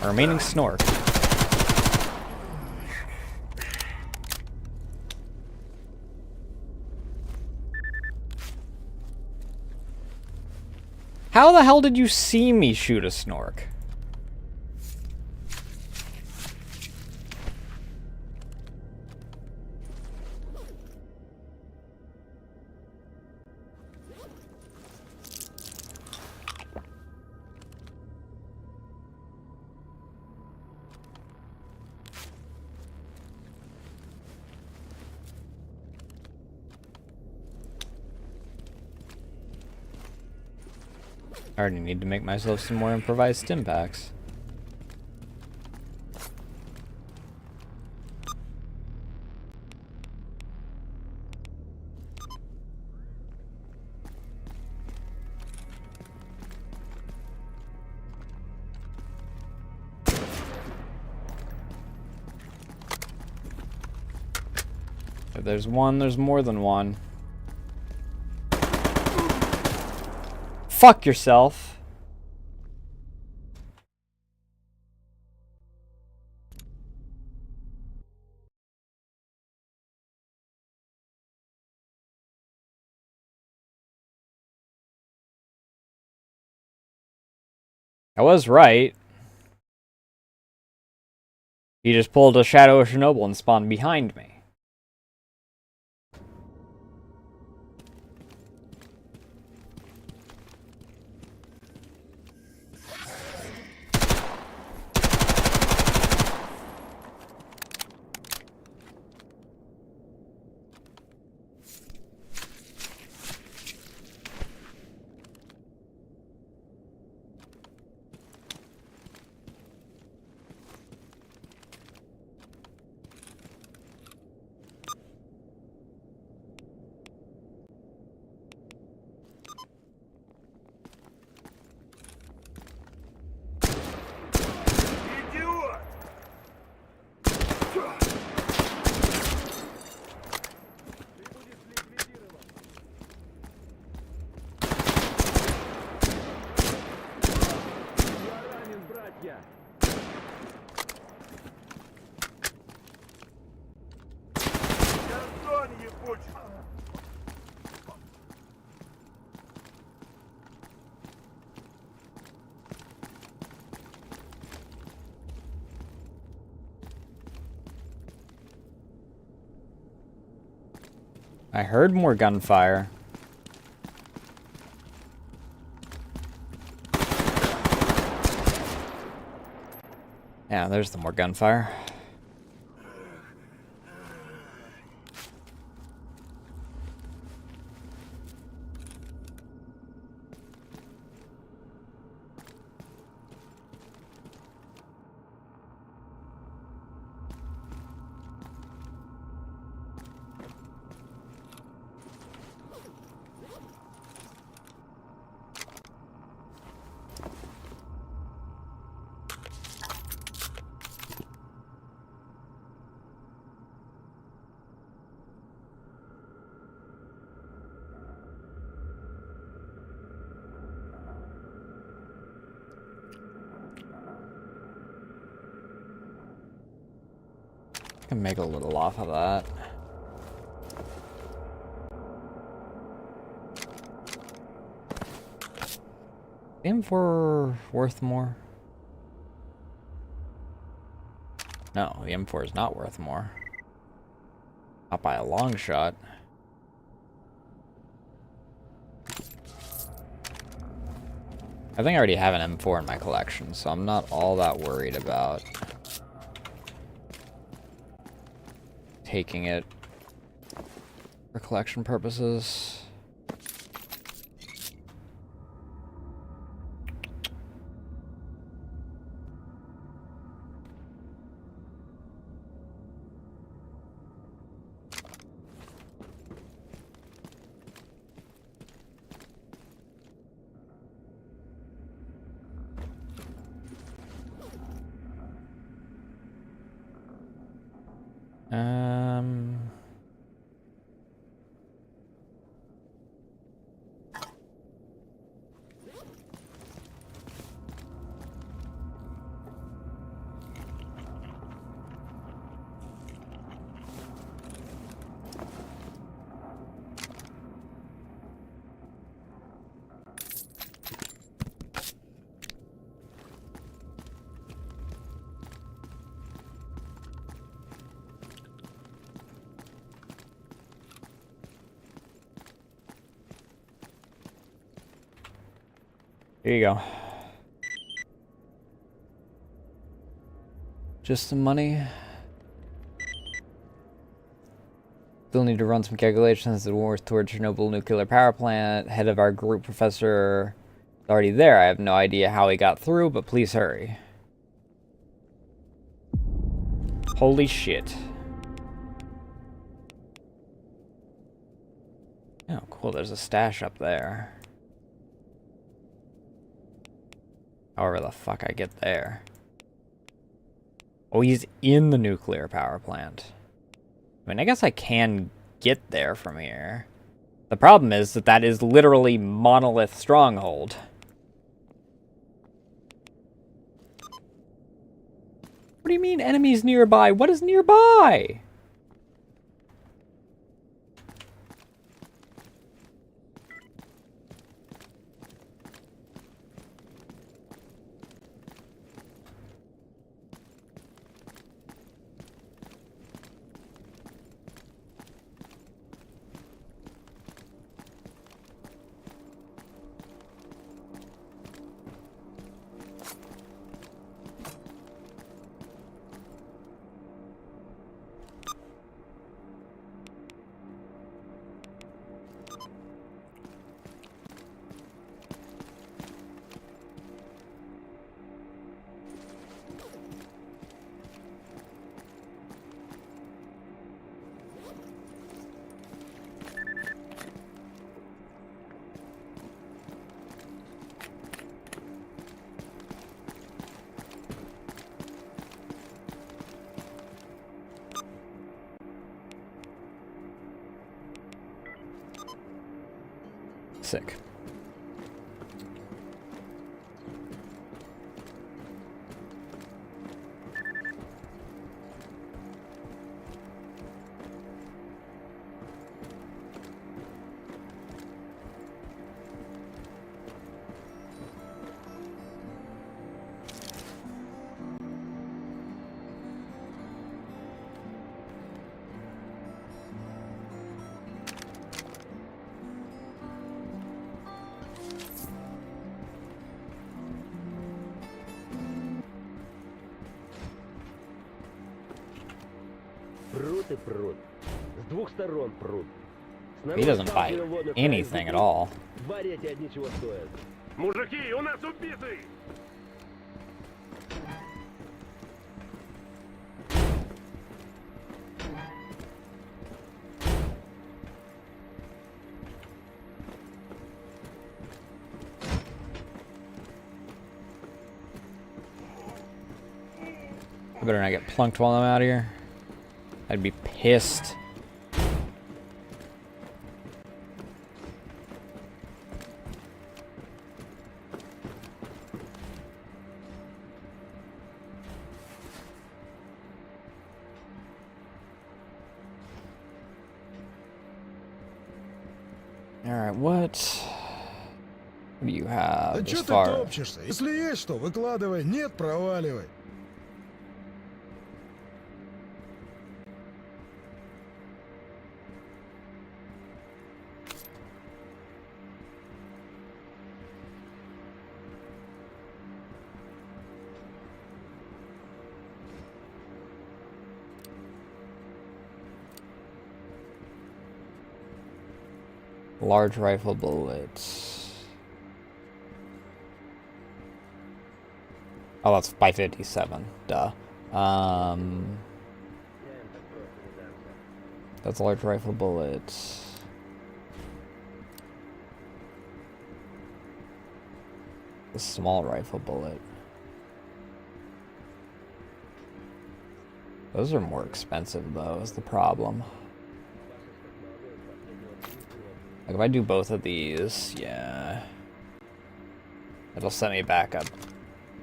A remaining snork. How the hell did you see me shoot a snork? I already need to make myself some more improvised stim packs. If there's one, there's more than one. Fuck yourself. I was right. He just pulled a Shadow of Chernobyl and spawned behind me.
я.
Гордон ебучий!
I heard more gunfire. Yeah, there's the more gunfire. Can make a little off of that. M4 worth more? No, the M4 is not worth more. Not by a long shot. I think I already have an M4 in my collection, so I'm not all that worried about taking it for collection purposes. Here you go. Just some money. Still need to run some calculations. The wars towards Chernobyl nuclear power plant. Head of our group professor is already there. I have no idea how he got through, but please hurry. Holy shit. Oh, cool. There's a stash up there. However the fuck I get there. Oh, he's in the nuclear power plant. I mean, I guess I can get there from here. The problem is that that is literally Monolith Stronghold. What do you mean enemies nearby? What is nearby? Sick.
Прут и прут. С двух сторон прут.
He doesn't fight anything at all.
Два реки одни чего стоят.
Мужики, у нас убитый!
I better not get plunked while I'm out here. I'd be pissed. Alright, what do you have
Да
as
чё ты
far...
топчешься? Если есть что, выкладывай. Нет, проваливай.
Large rifle bullets. Oh, that's by 57. Duh. That's a large rifle bullets. A small rifle bullet. Those are more expensive, though, is the problem. Like, if I do both of these, yeah. It'll set me back a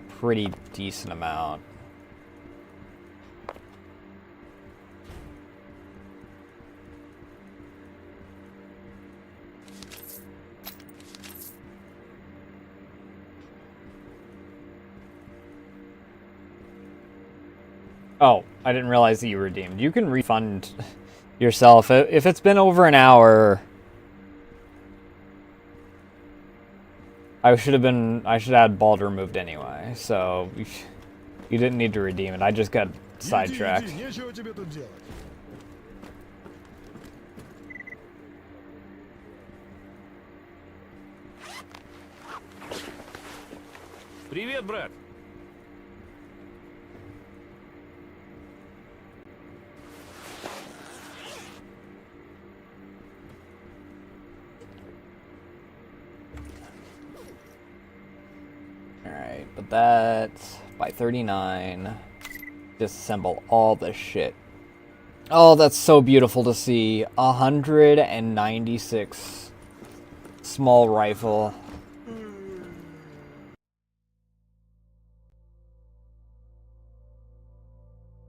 pretty decent amount. Oh, I didn't realize that you redeemed. You can refund yourself. If it's been over an hour... I should have had Bald removed anyway, so you didn't need to redeem it. I just got sidetracked.
Иди, нечего тебе тут делать.
Привет, брат!
Alright, but that's by 39. Disassemble all this shit. Oh, that's so beautiful to see. 196 small rifle.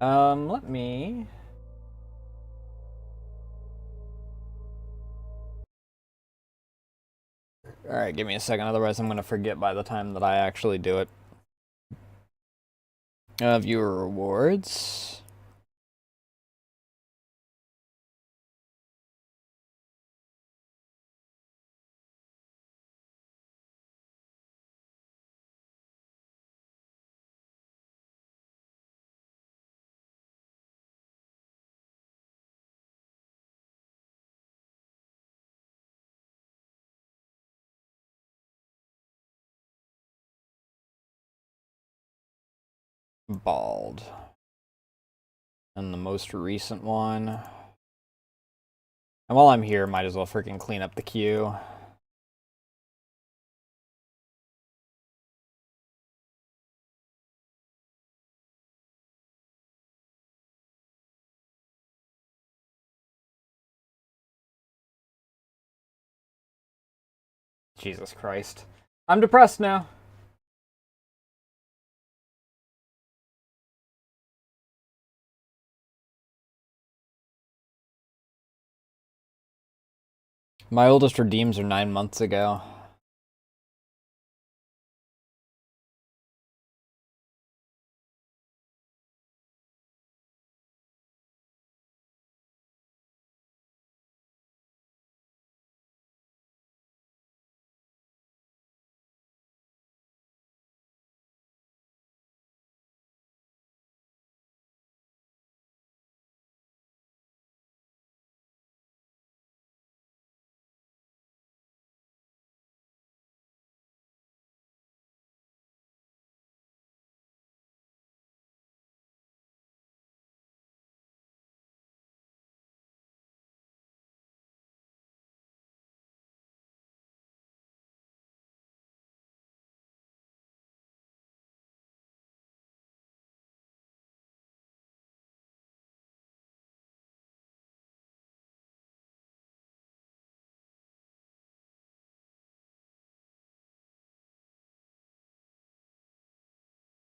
Let me... Alright, give me a second, otherwise I'm gonna forget by the time that I actually do it. Viewer rewards. Bald. And the most recent one. And while I'm here, might as well freaking clean up the queue. Jesus Christ. I'm depressed now. My oldest redeems are 9 months ago.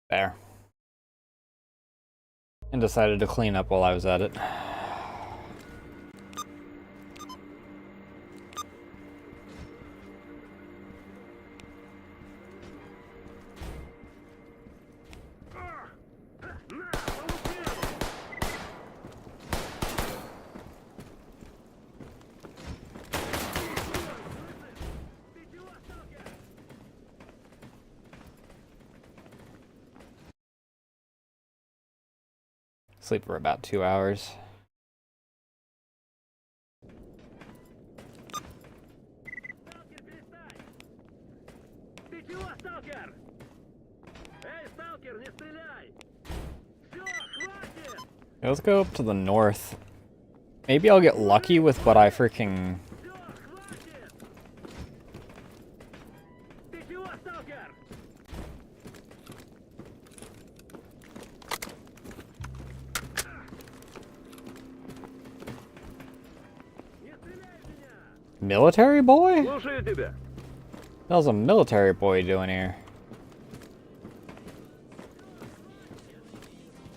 There. And decided to clean up while I was at it. Sleep for about 2 hours.
Ты чего, сталкер? Эй, сталкер, не стреляй! Все, хватит!
Yeah, let's go up to the north. Maybe I'll get lucky with what I freaking...
Все, хватит! Ты чего, сталкер? Не стреляй в меня!
Military boy?
Слушаю тебя.
How's a military boy doing here?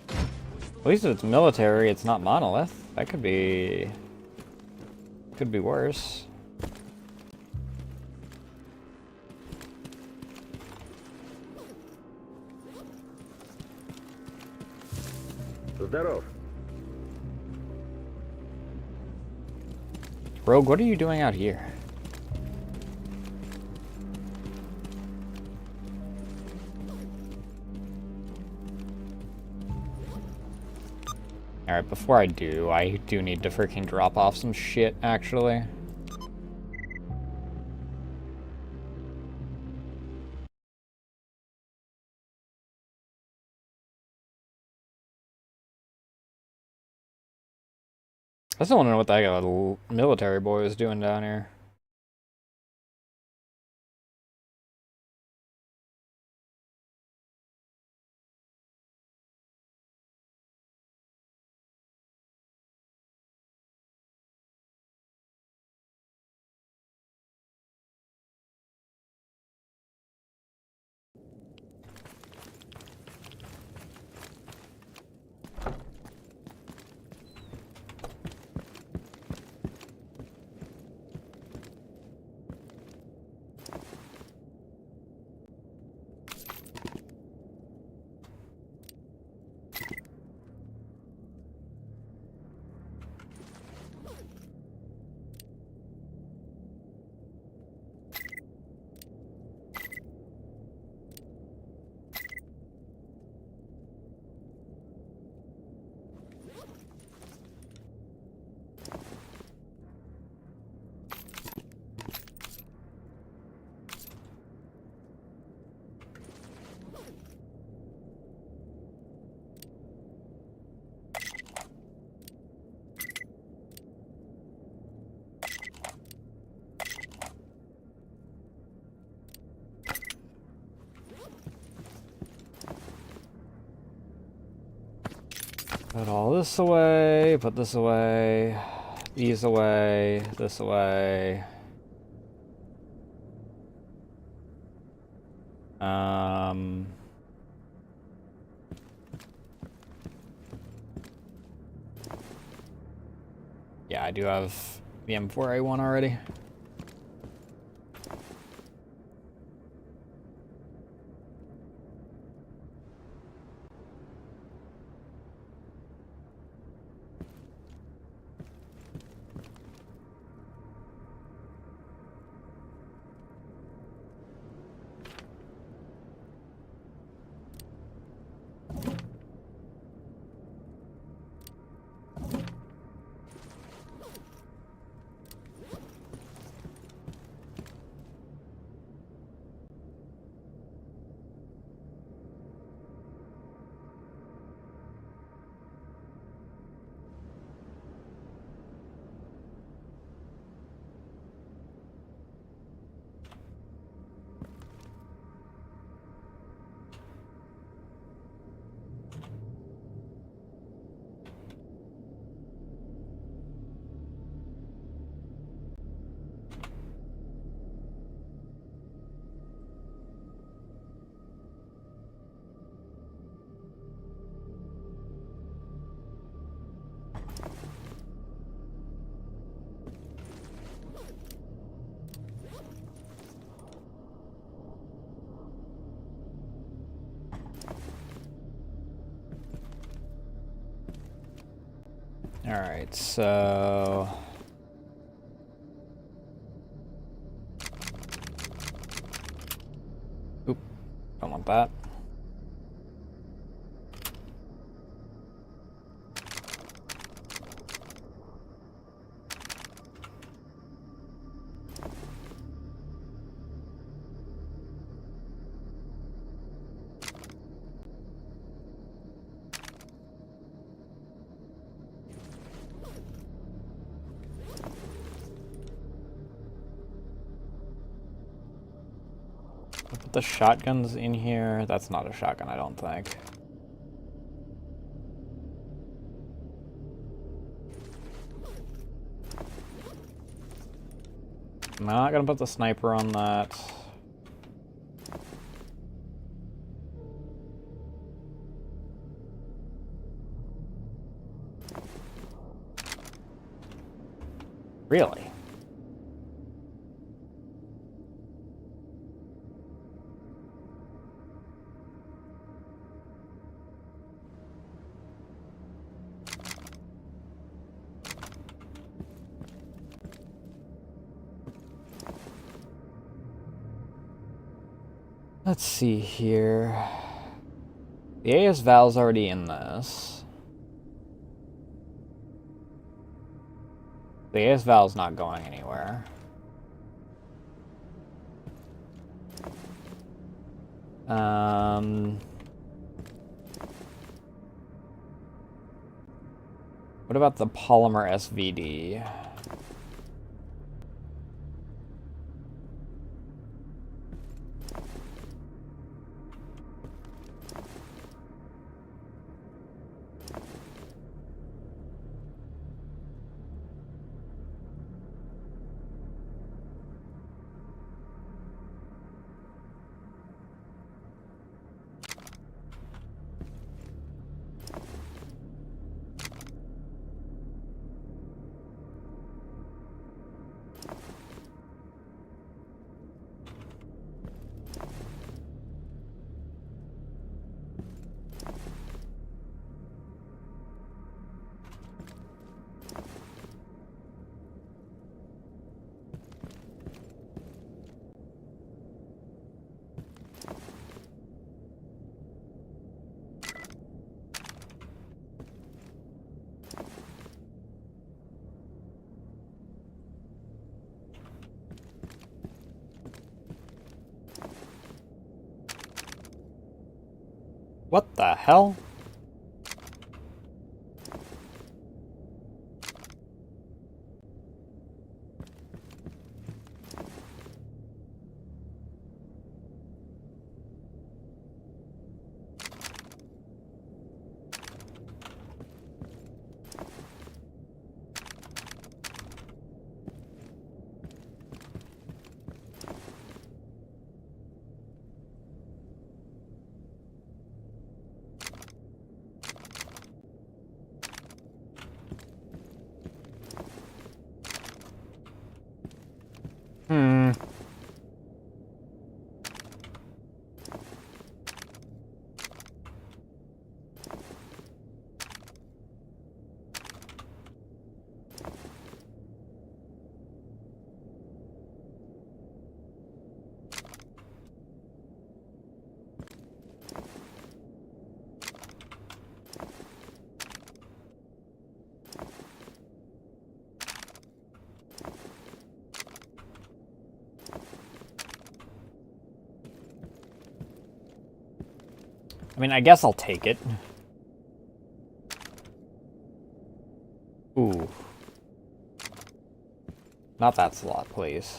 At least if it's military, it's not monolith. That could be worse.
Здоров.
Rogue, what are you doing out here? Alright, before I do need to freaking drop off some shit, actually. I still want to know what that little military boy was doing down here. Put all this away, put this away, these away, this away. Yeah, I do have the M4A1 already. Alright, so... Oop, don't want that. Put the shotguns in here. That's not a shotgun, I don't think. I'm not gonna put the sniper on that. Really? Let's see here. The AS Val's already in this. The AS Val's not going anywhere. What about the polymer SVD? What the hell? I mean, I guess I'll take it. Ooh. Not that slot, please.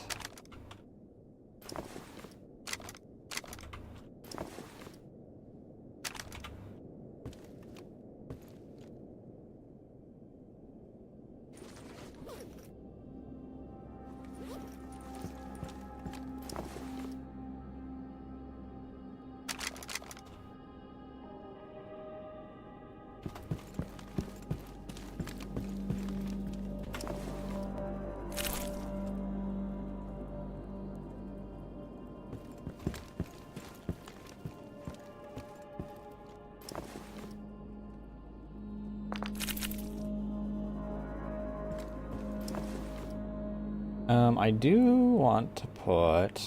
I do want to put...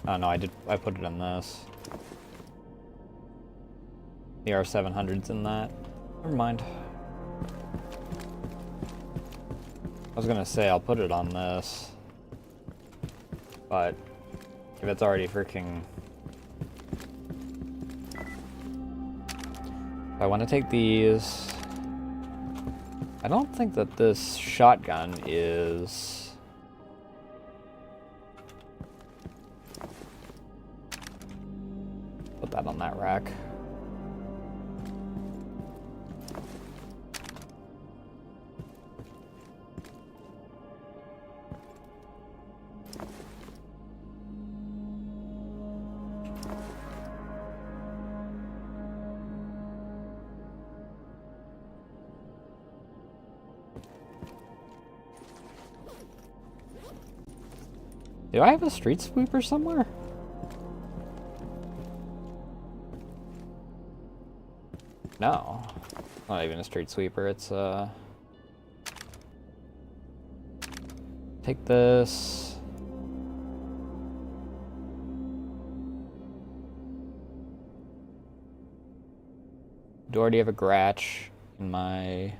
Oh no, I put it in this. The R700's in that. Never mind. I was gonna say I'll put it on this. But if it's already freaking... I want to take these. I don't think that this shotgun is... Put that on that rack. Do I have a street sweeper somewhere? No. Not even a street sweeper, it's take this. Do I already have a Gratch in my...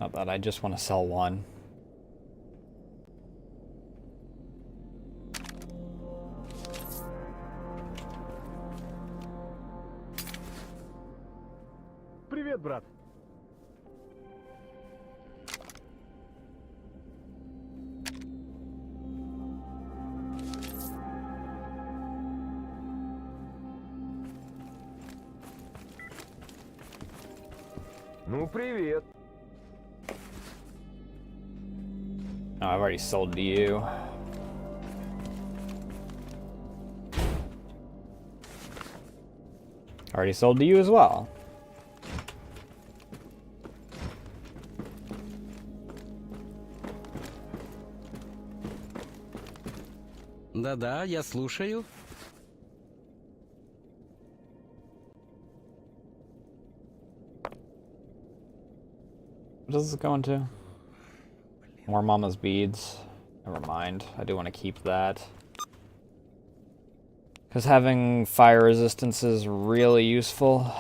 Not that I just want to sell one.
Привет, брат. Ну, привет.
Oh, I've already sold to you. Already sold to you as well.
Да-да, я слушаю.
What does this go into? More Mama's beads. Never mind. I do want to keep that. Because having fire resistance is really useful.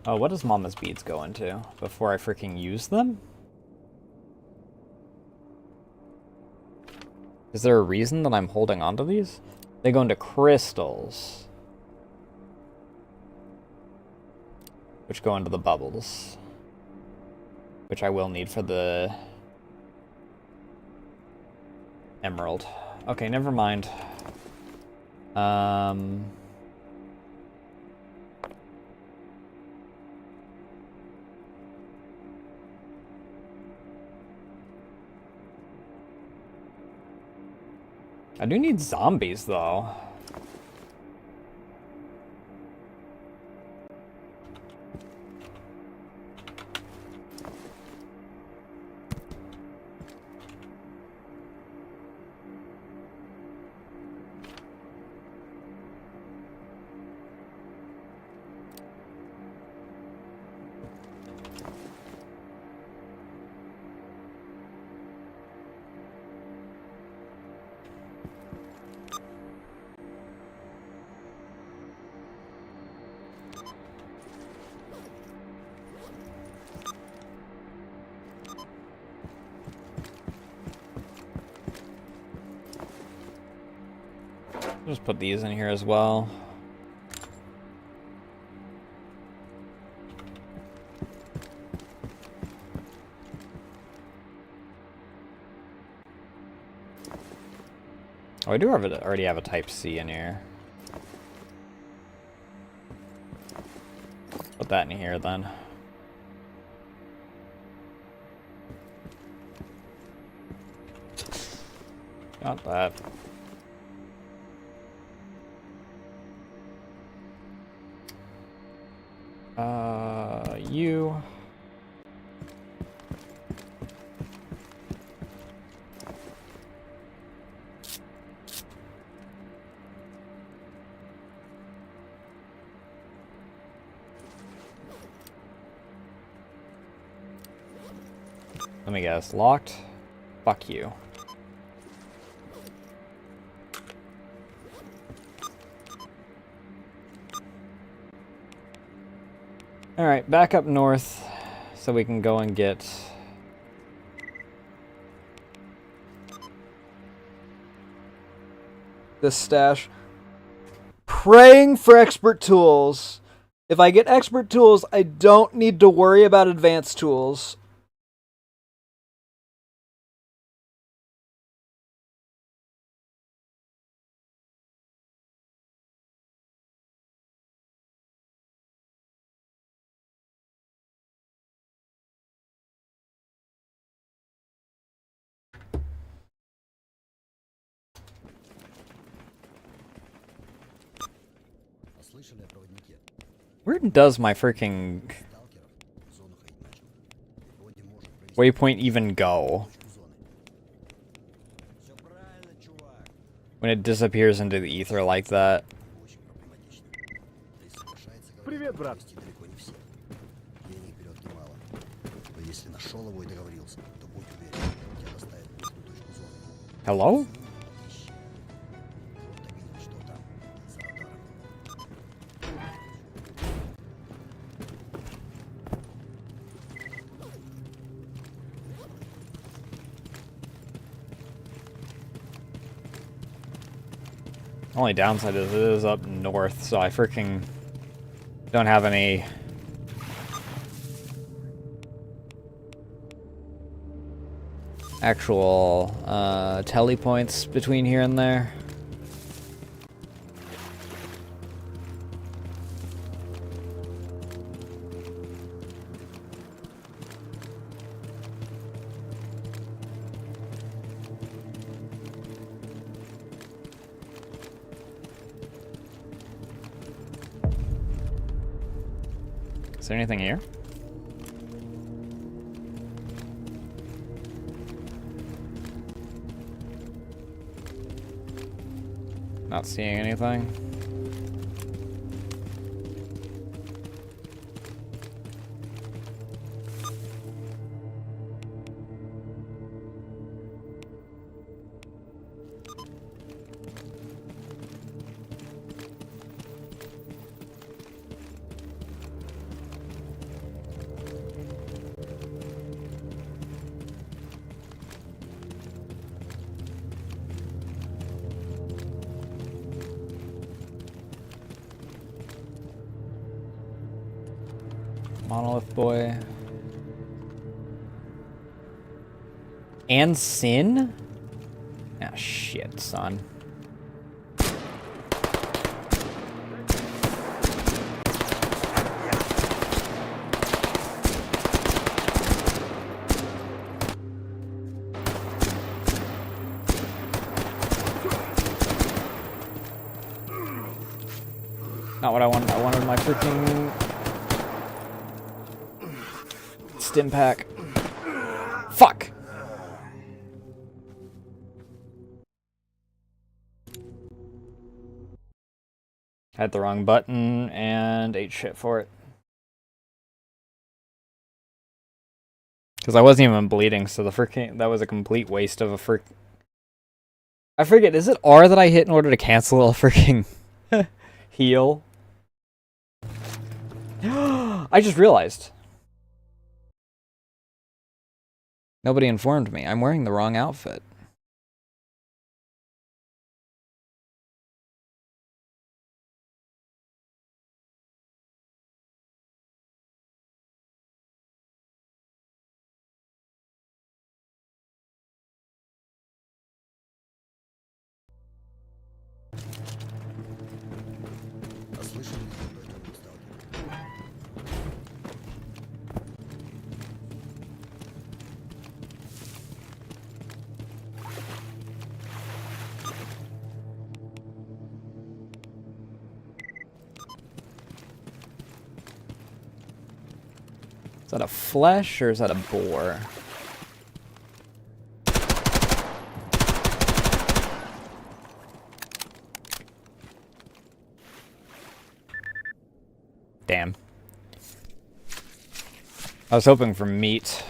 Oh, what does Mama's beads go into before I freaking use them? Is there a reason that I'm holding on to these? They go into crystals, which go into the bubbles, which I will need for the emerald. Okay, never mind. I do need zombies, though. Just put these in here as well. Oh, I do already have a Type C in here. Put that in here then. Got that. You. Let me guess. Locked? Fuck you. Alright, back up north so we can go and get this stash. Praying for expert tools. If I get expert tools, I don't need to worry about advanced tools. Where does my freaking waypoint even go? When it disappears into the ether like that.
Привет, брат.
Hello? Only downside is it is up north, so I freaking don't have any actual tele points between here and there. Is there anything here? Not seeing anything. Monolith boy. And Sin? Ah, shit, son. Not what I wanted. I wanted my freaking stim pack. Fuck. Had the wrong button and ate shit for it. Because I wasn't even bleeding, so the freaking that was a complete waste of a frick. I forget, is it R that I hit in order to cancel a freaking heal? I just realized. Nobody informed me. I'm wearing the wrong outfit. that a flesh or is that a boar? Damn. I was hoping for meat.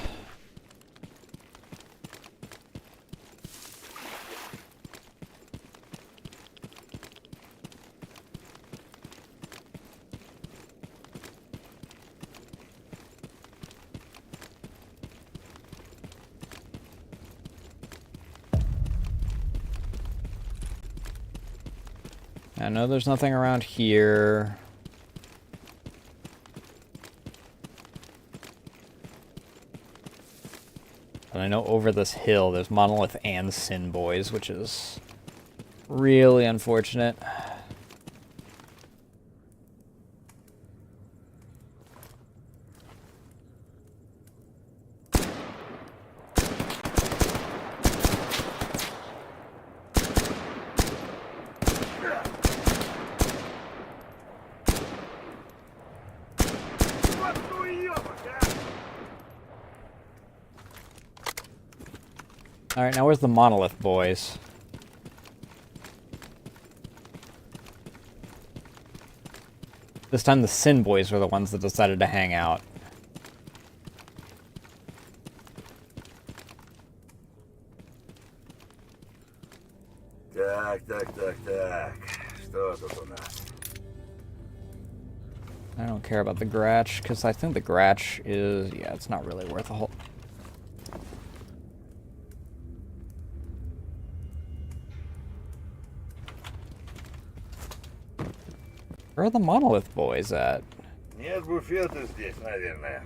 I know there's nothing around here. And I know over this hill there's Monolith and Sin Boys, which is really unfortunate.
Вот уёбок, а!
Alright, now where's the Monolith Boys? This time the Sin Boys were the ones that decided to hang out.
Так. Что тут у нас?
I don't care about the Gratch, because I think the Gratch is... yeah, it's not really worth a whole... Where are the Monolith Boys at?
Нет буфета здесь, наверное.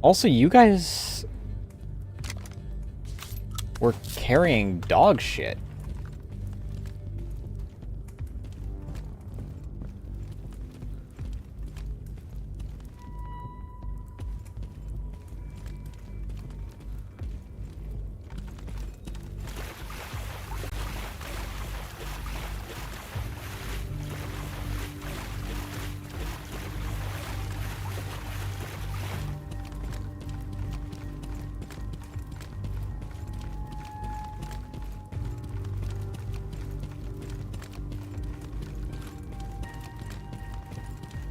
Also, you guys... were carrying dog shit.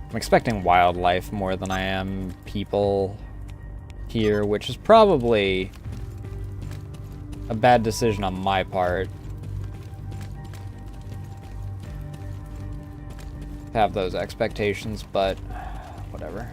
I'm expecting wildlife more than I am people here, which is probably a bad decision on my part. To have those expectations, but whatever.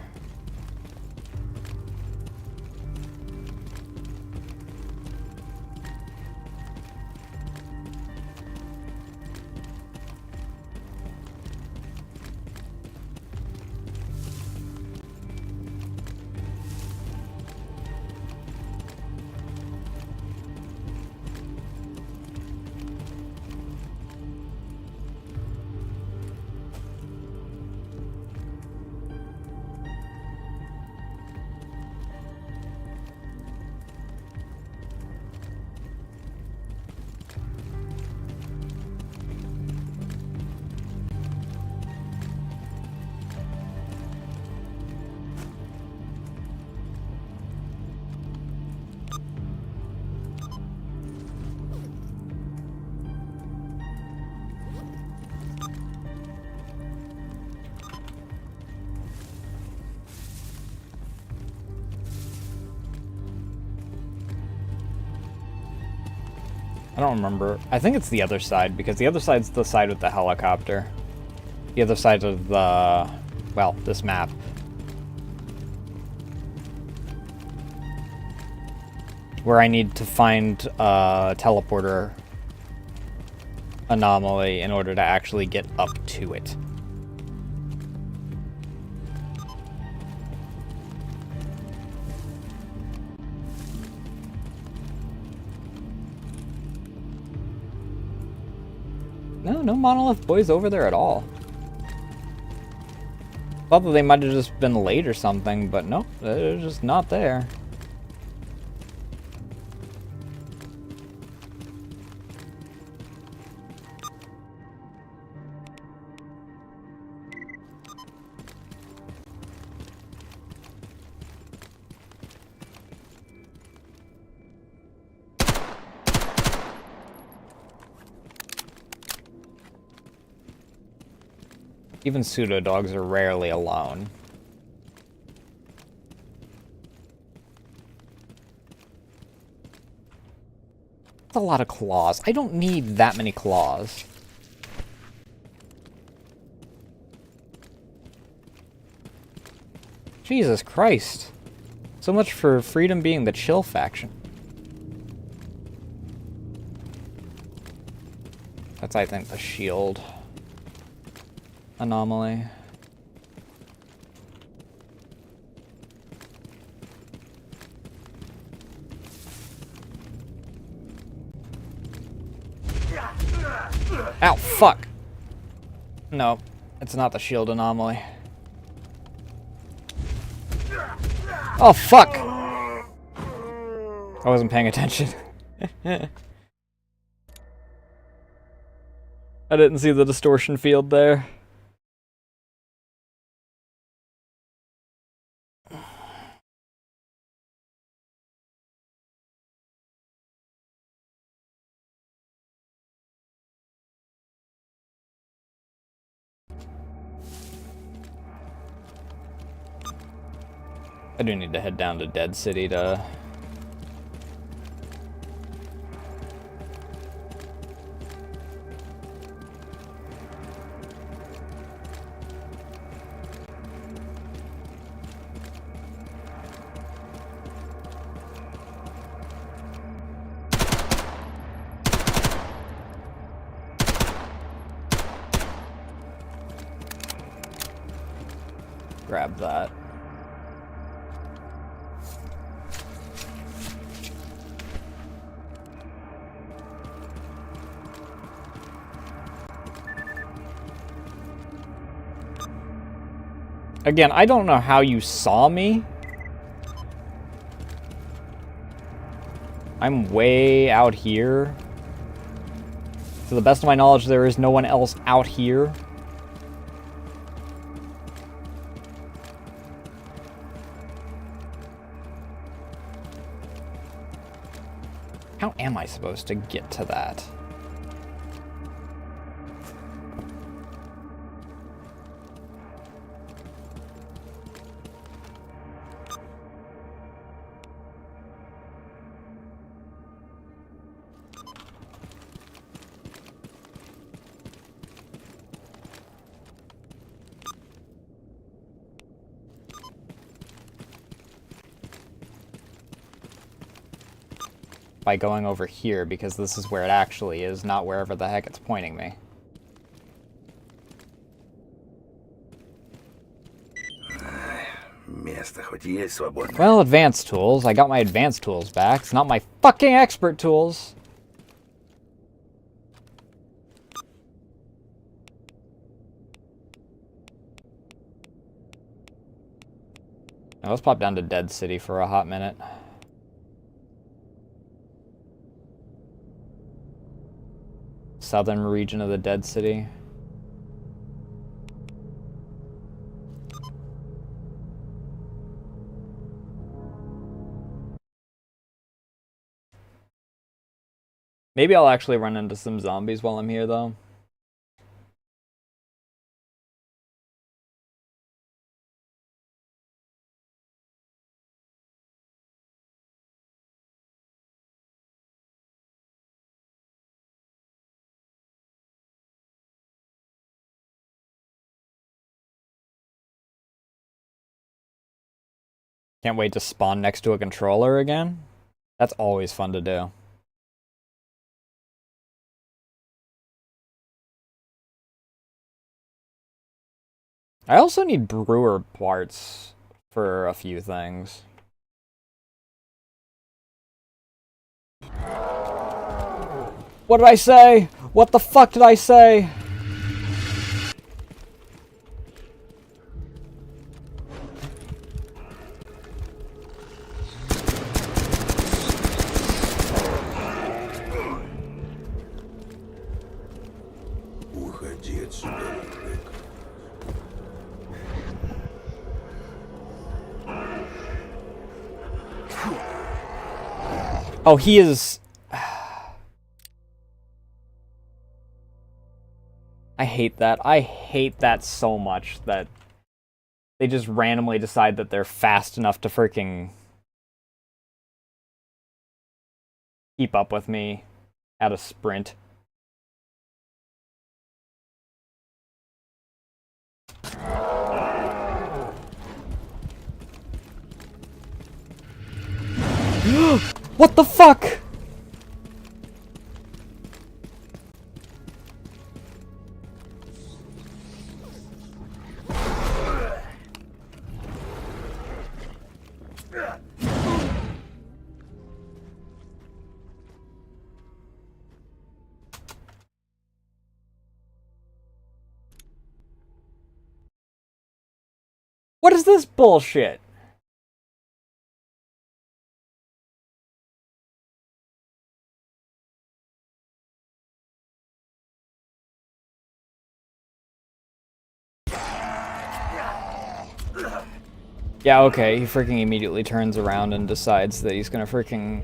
I don't remember. I think it's the other side, because the other side's the side with the helicopter. The other side of the... well, this map. Where I need to find a teleporter anomaly in order to actually get up to it. No Monolith Boys over there at all. Thought that they might have just been late or something, but no, they're just not there. Even pseudo dogs are rarely alone. That's a lot of claws. I don't need that many claws. Jesus Christ. So much for freedom being the chill faction. That's, I think, the shield anomaly. Ow, fuck! No, it's not the shield anomaly. Oh, fuck! I wasn't paying attention. I didn't see the distortion field there. I do need to head down to Dead City to... grab that. Again, I don't know how you saw me. I'm way out here. To the best of my knowledge, there is no one else out here. How am I supposed to get to that? By going over here, because this is where it actually is, not wherever the heck it's pointing me. Well, advanced tools. I got my advanced tools back. It's not my fucking expert tools. Now let's pop down to Dead City for a hot minute. Southern region of the Dead City. Maybe I'll actually run into some zombies while I'm here, though. Can't wait to spawn next to a controller again. That's always fun to do. I also need brewer parts for a few things. What did I say? What the fuck did I say? Oh, he is... I hate that. I hate that so much that they just randomly decide that they're fast enough to freaking keep up with me at a sprint. What the fuck? What is this bullshit? Yeah, okay, he freaking immediately turns around and decides that he's gonna freaking...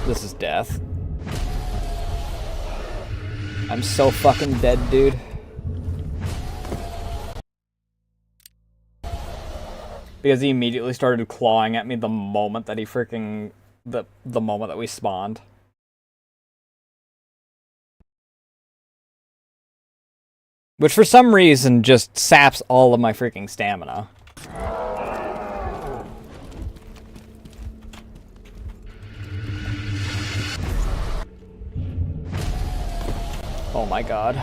This is death. I'm so fucking dead, dude. Because he immediately started clawing at me the moment that he freaking... The moment that we spawned. Which for some reason just saps all of my freaking stamina. Oh my god.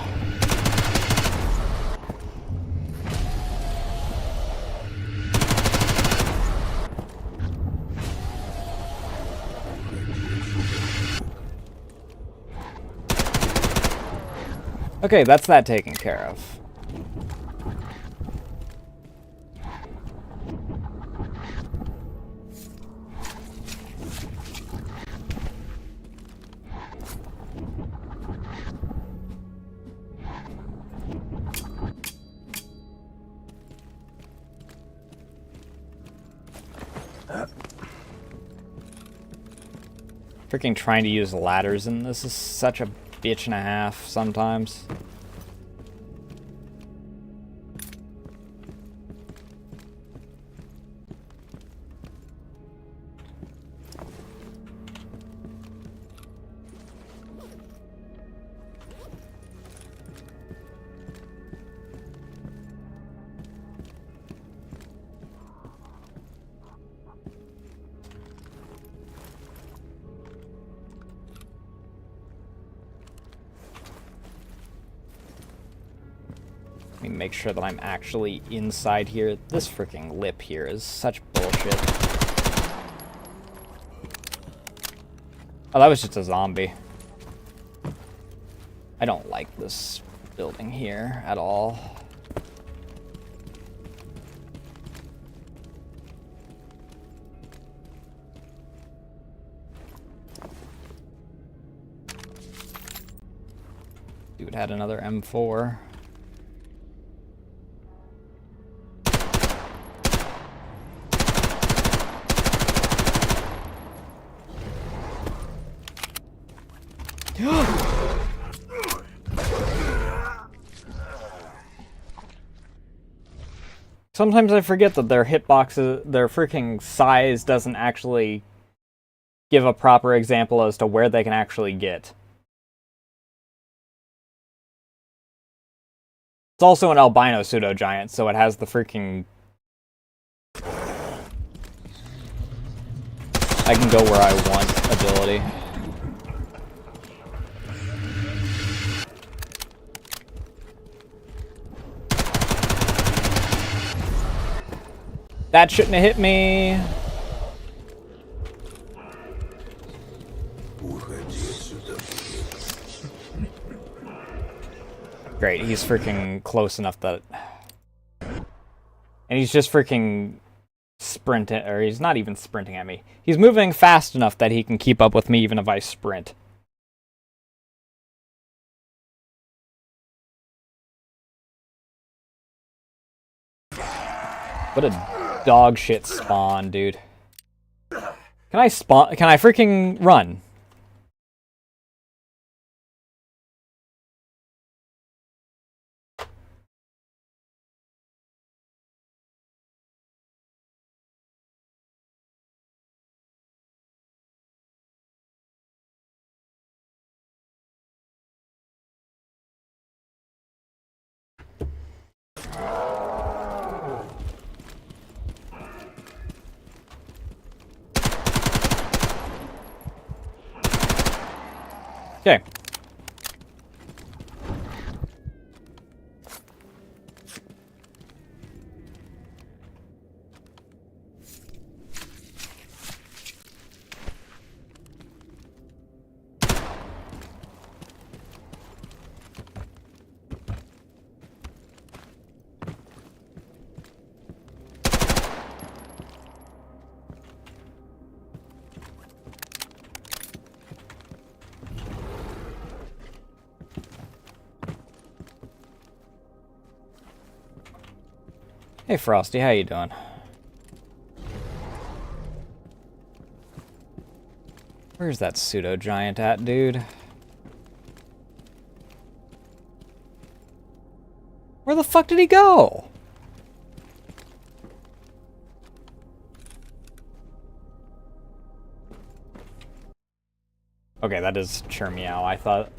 Okay, that's that taken care of. Freaking trying to use ladders in this is such a bitch and a half sometimes. Let me make sure that I'm actually inside here. This freaking lip here is such bullshit. Oh, that was just a zombie. I don't like this building here at all. Dude had another M4. Sometimes I forget that their hitboxes, their freaking size doesn't actually give a proper example as to where they can actually get. It's also an albino pseudo-giant, so it has the freaking... I can go where I want ability. That shouldn't have hit me. Great, he's freaking close enough that... And he's just freaking sprinting, or he's not even sprinting at me. He's moving fast enough that he can keep up with me even if I sprint. What a dog shit spawn, dude. Can I spawn? Can I freaking run? Okay. Hey Frosty, how you doing? Where's that pseudo giant at, dude? Where the fuck did he go? Okay, that is Chirmeow. I thought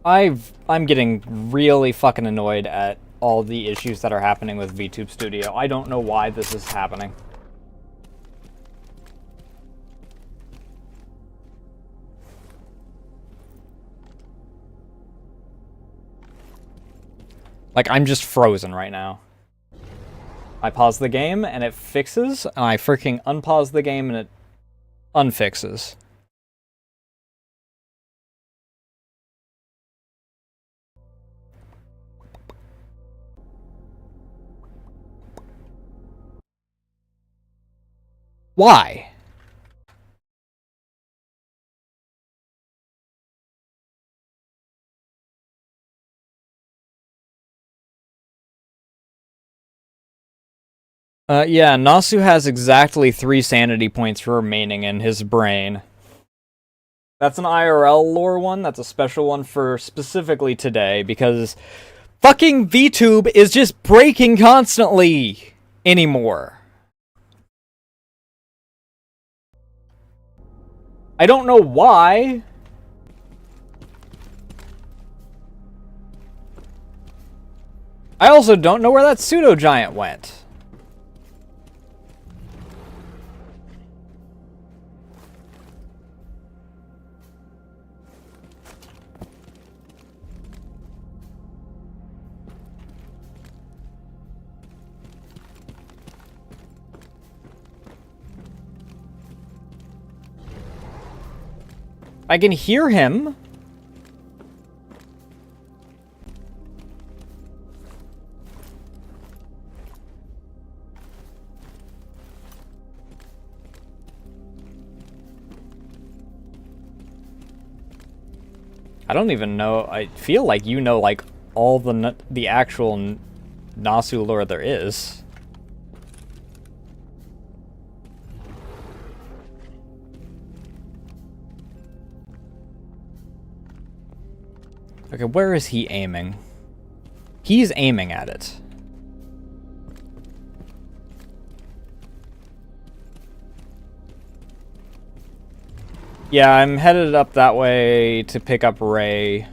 I'm getting really fucking annoyed at all the issues that are happening with VTube Studio. I don't know why this is happening. Like, I'm just frozen right now. I pause the game and it fixes, and I freaking unpause the game and it unfixes. Why? Yeah, Nasu has exactly 3 sanity points remaining in his brain. That's an IRL lore one, that's a special one for specifically today, because fucking VTube is just breaking constantly anymore. I don't know why. I also don't know where that pseudo giant went. I can hear him. I don't even know. I feel like you know, like, all the actual Nasu lore there is. Okay, where is he aiming? He's aiming at it. Yeah, I'm headed up that way to pick up Ray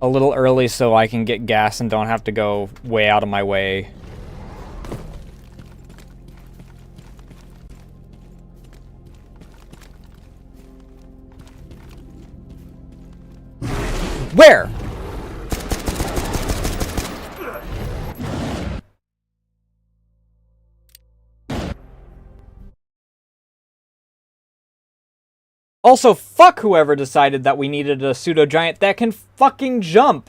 a little early so I can get gas and don't have to go way out of my way. Where? Also, fuck whoever decided that we needed a pseudo giant that can fucking jump.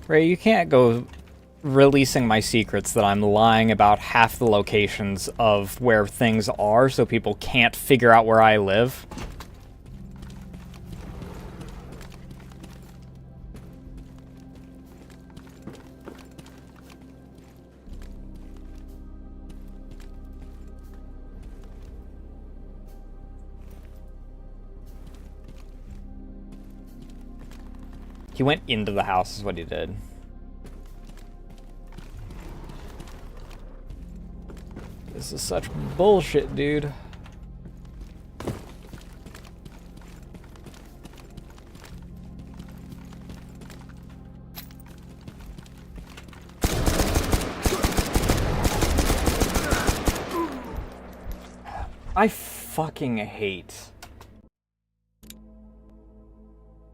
Ray, you can't go releasing my secrets that I'm lying about half the locations of where things are so people can't figure out where I live. He went into the house is what he did. This is such bullshit, dude. I fucking hate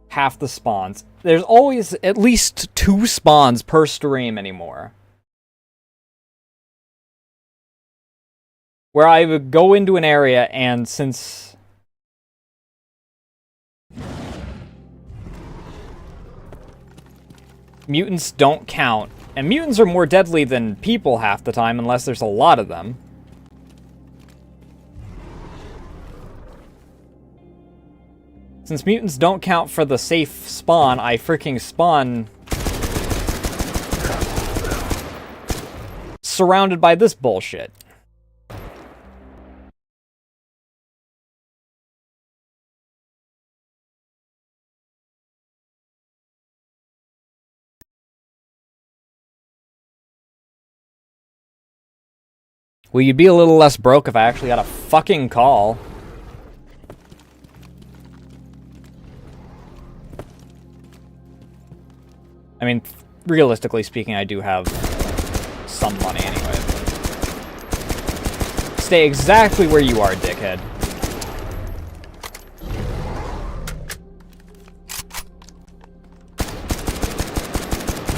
half the spawns. There's always at least 2 spawns per stream anymore. Where I would go into an area and since mutants don't count, and mutants are more deadly than people half the time unless there's a lot of them. Since mutants don't count for the safe spawn, I freaking spawn surrounded by this bullshit. Well, you'd be a little less broke if I actually got a fucking call. I mean, realistically speaking, I do have some money anyway. Stay exactly where you are, dickhead.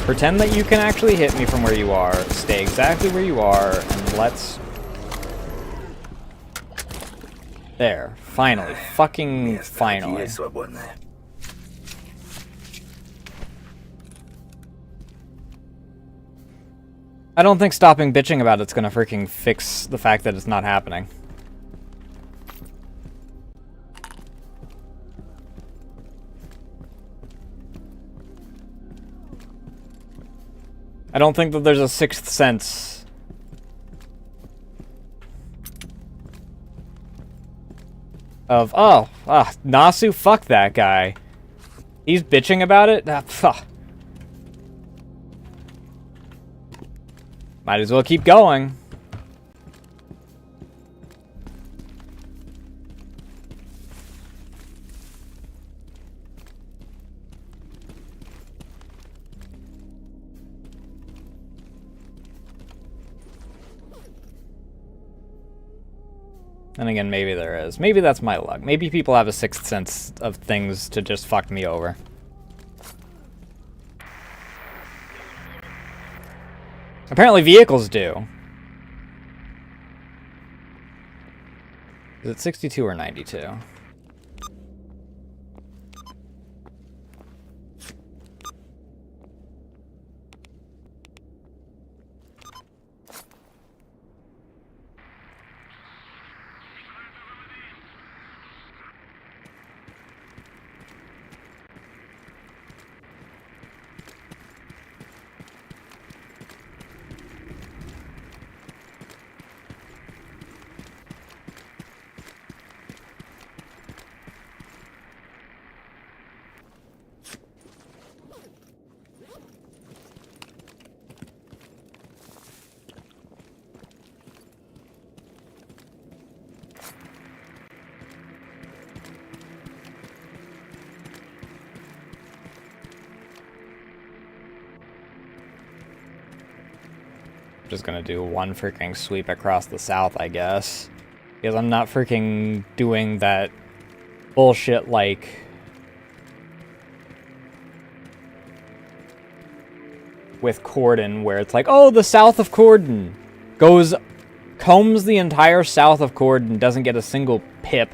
Pretend that you can actually hit me from where you are. Stay exactly where you are, and let's... There. Finally. Fucking finally. I don't think stopping bitching about it's gonna freaking fix the fact that it's not happening. I don't think that there's a sixth sense. Of, Nasu, fuck that guy. He's bitching about it? Might as well keep going. And again, maybe there is. Maybe that's my luck. Maybe people have a sixth sense of things to just fuck me over. Apparently vehicles do. Is it 62 or 92? Just gonna do one freaking sweep across the south, I guess. Because I'm not freaking doing that bullshit like... with Corden, where it's like, oh, the south of Corden combs the entire south of Corden, doesn't get a single pip.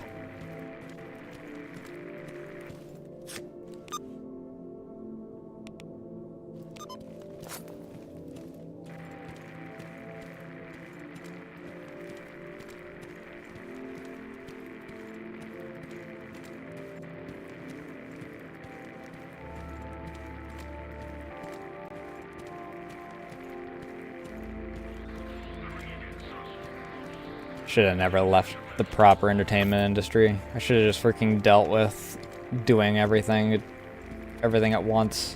Should have never left the proper entertainment industry. I should have just freaking dealt with doing everything. everything at once.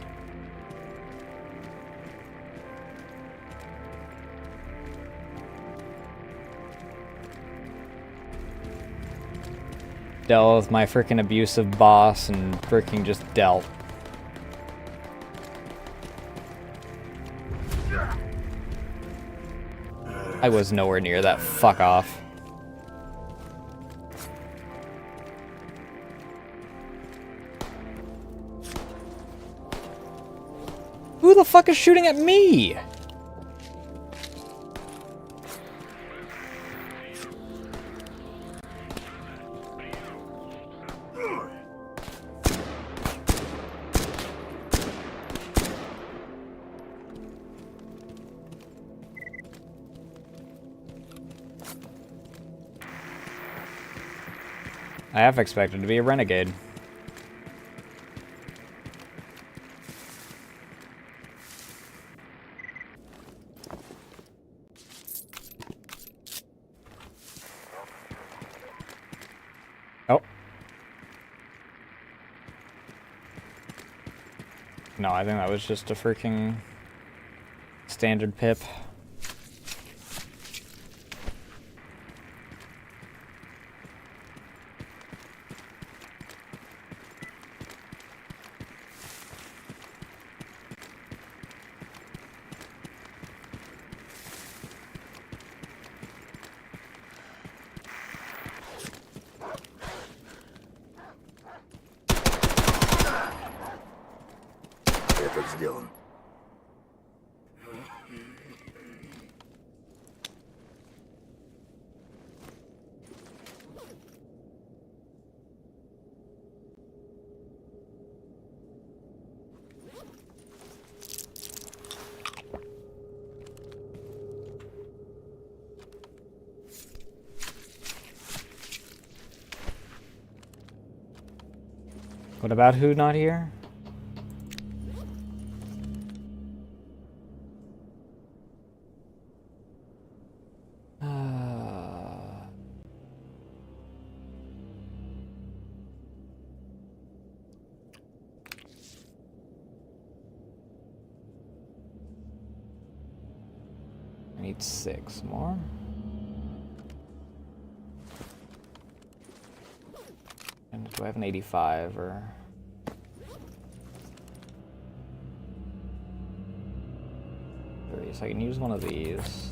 Dealt with my freaking abusive boss and freaking just dealt. I was nowhere near that. Fuck off. Who the fuck is shooting at me? I half expected to be a renegade. Oh. No, I think that was just a freaking standard pip.
Это сделан.
What about who not here? I need 6 more. And do I have an 85 or? So I can use one of these.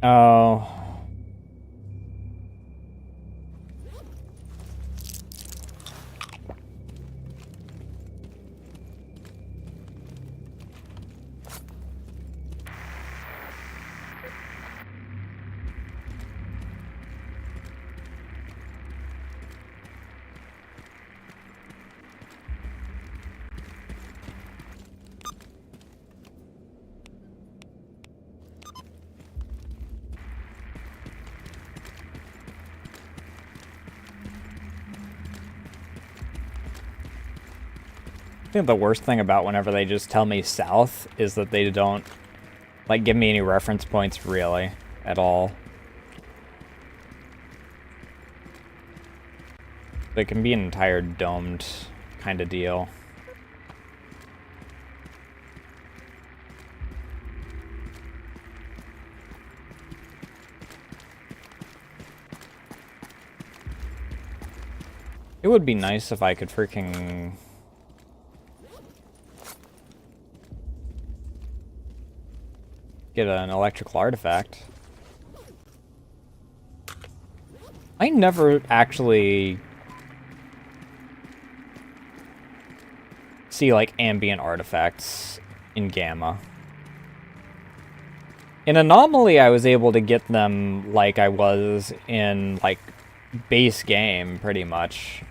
Oh. I think the worst thing about whenever they just tell me south is that they don't, like, give me any reference points, really, at all. It can be an entire domed kind of deal. It would be nice if I could freaking get an electrical artifact. I never actually see, like, ambient artifacts in Gamma. In Anomaly, I was able to get them like I was in, like, base game, pretty much.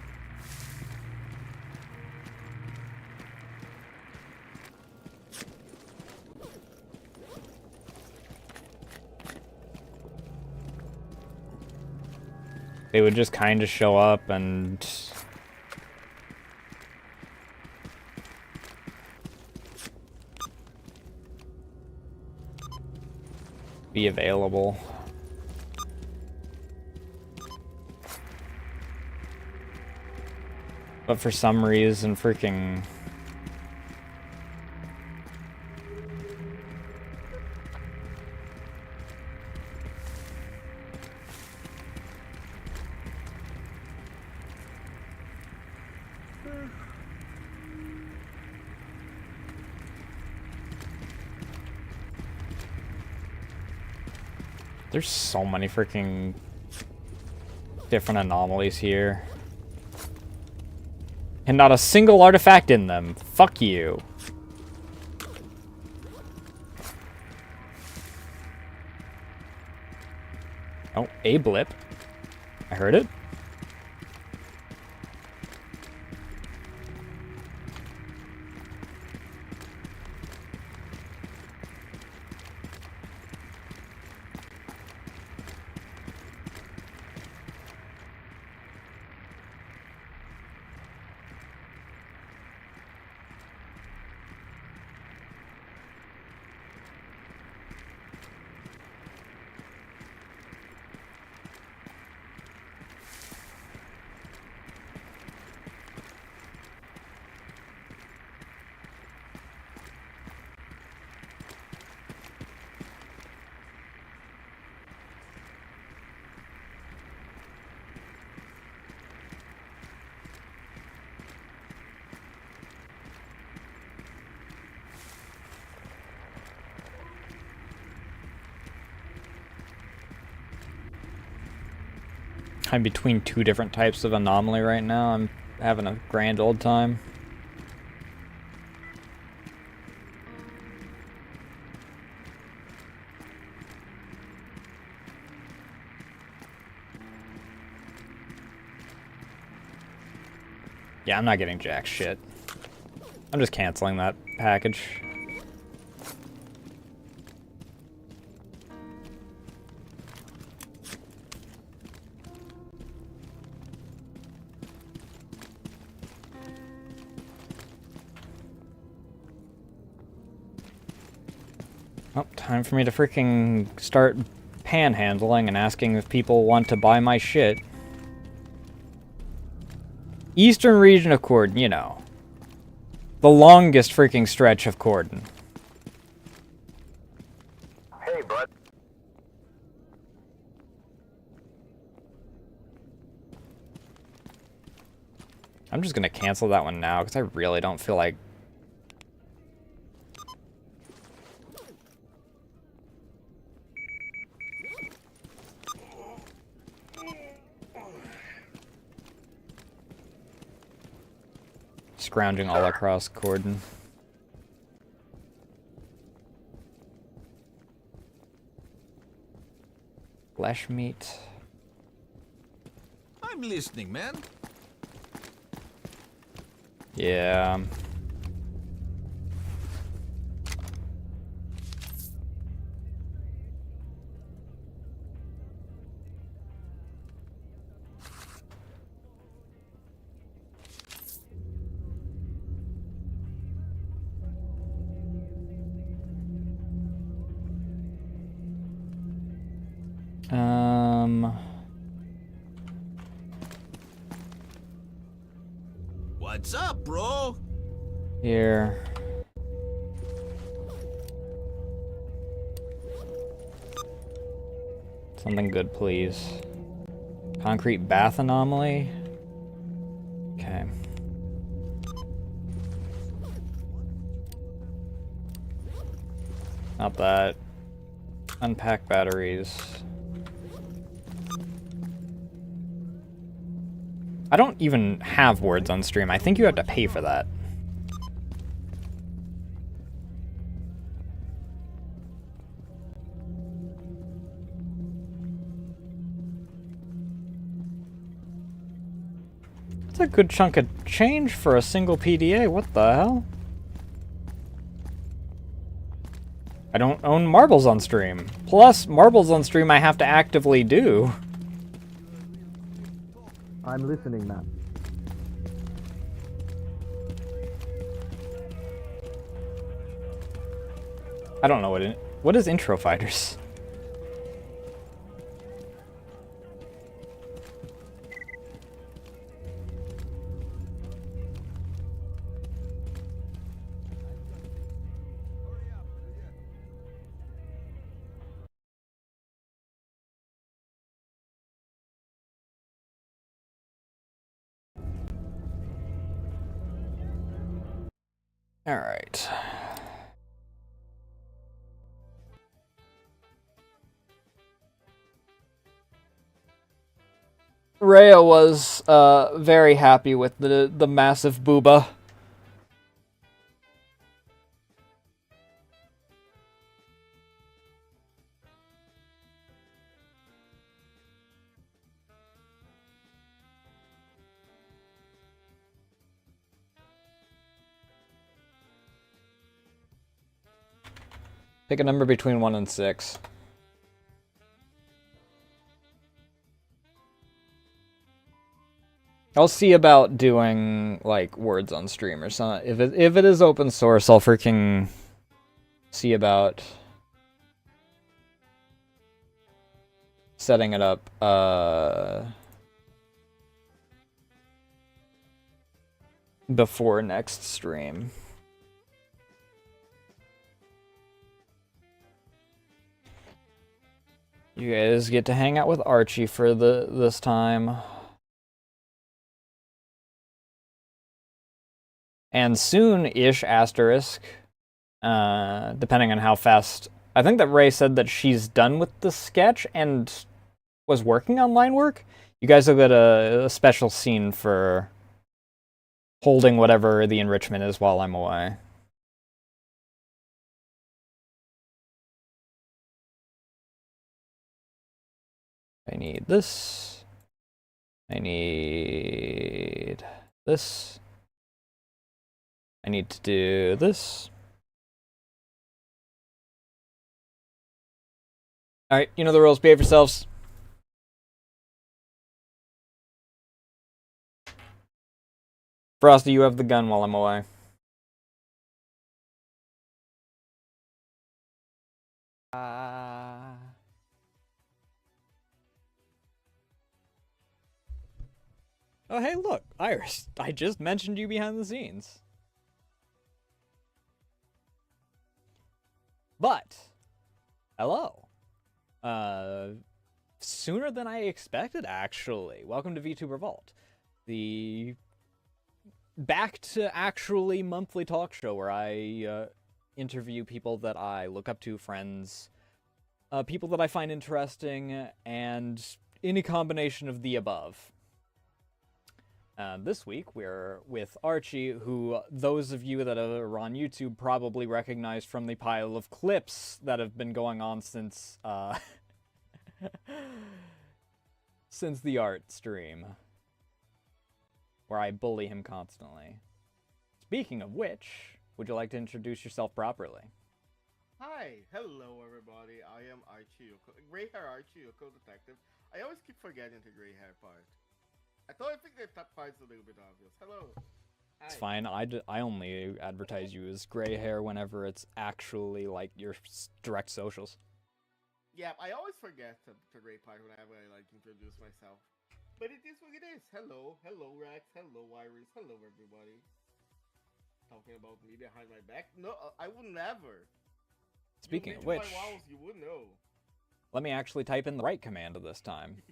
they would just kind of show up and be available. But for some reason, freaking... There's so many freaking different anomalies here. And not a single artifact in them. Fuck you. Oh, a blip. I heard it. I'm between two different types of anomaly right now. I'm having a grand old time. Yeah, I'm not getting jack shit. I'm just canceling that package. Oh, time for me to freaking start panhandling and asking if people want to buy my shit. Eastern region of Corden, you know. The longest freaking stretch of Corden.
Hey, bud.
I'm just gonna cancel that one now, because I really don't feel like... scrounging all across Corden. Flesh meat.
I'm listening, man.
Yeah.
What's up, bro?
Here. Something good, please. Concrete bath anomaly? Okay. Not that. Unpack batteries. I don't even have words on stream. I think you have to pay for that. That's a good chunk of change for a single PDA. What the hell? I don't own marbles on stream. Plus, marbles on stream I have to actively do.
I'm listening, ma'am.
I don't know what is intro fighters. All right. Rhea was very happy with the massive booba. Pick a number between 1 and 6. I'll see about doing like words on stream or something. If it is open source, I'll freaking see about setting it up. Before next stream. You guys get to hang out with Archie for this time. And soon-ish, asterisk, depending on how fast... I think that Ray said that she's done with the sketch and was working on line work. You guys will get a special scene for holding whatever the enrichment is while I'm away. I need this. I need this. I need to do this. Alright, you know the rules. Behave yourselves. Frosty, you have the gun while I'm away. Oh, hey, look, Iris. I just mentioned you behind the scenes. But, hello. Sooner than I expected, actually. Welcome to VTuber Vault. The back to actually monthly talk show where I interview people that I look up to, friends, people that I find interesting, and any combination of the above. This week, we're with Archie, who those of you that are on YouTube probably recognize from the pile of clips that have been going on since, since the art stream, where I bully him constantly. Speaking of which, would you like to introduce yourself properly?
Hi, hello everybody, I am Archie, gray hair Archie, your co-detective. I always keep forgetting the gray hair part. I think that part's a little bit obvious. Hello. Hi.
It's fine. I only advertise you as gray hair whenever it's actually like your direct socials.
Yeah, I always forget the gray part whenever I like introduce myself. But it is what it is. Hello, hello Rex, hello Iris, hello everybody. Talking about me behind my back? No, I would never.
Speaking of which,
my walls, you would know.
Let me actually type in the right command this time.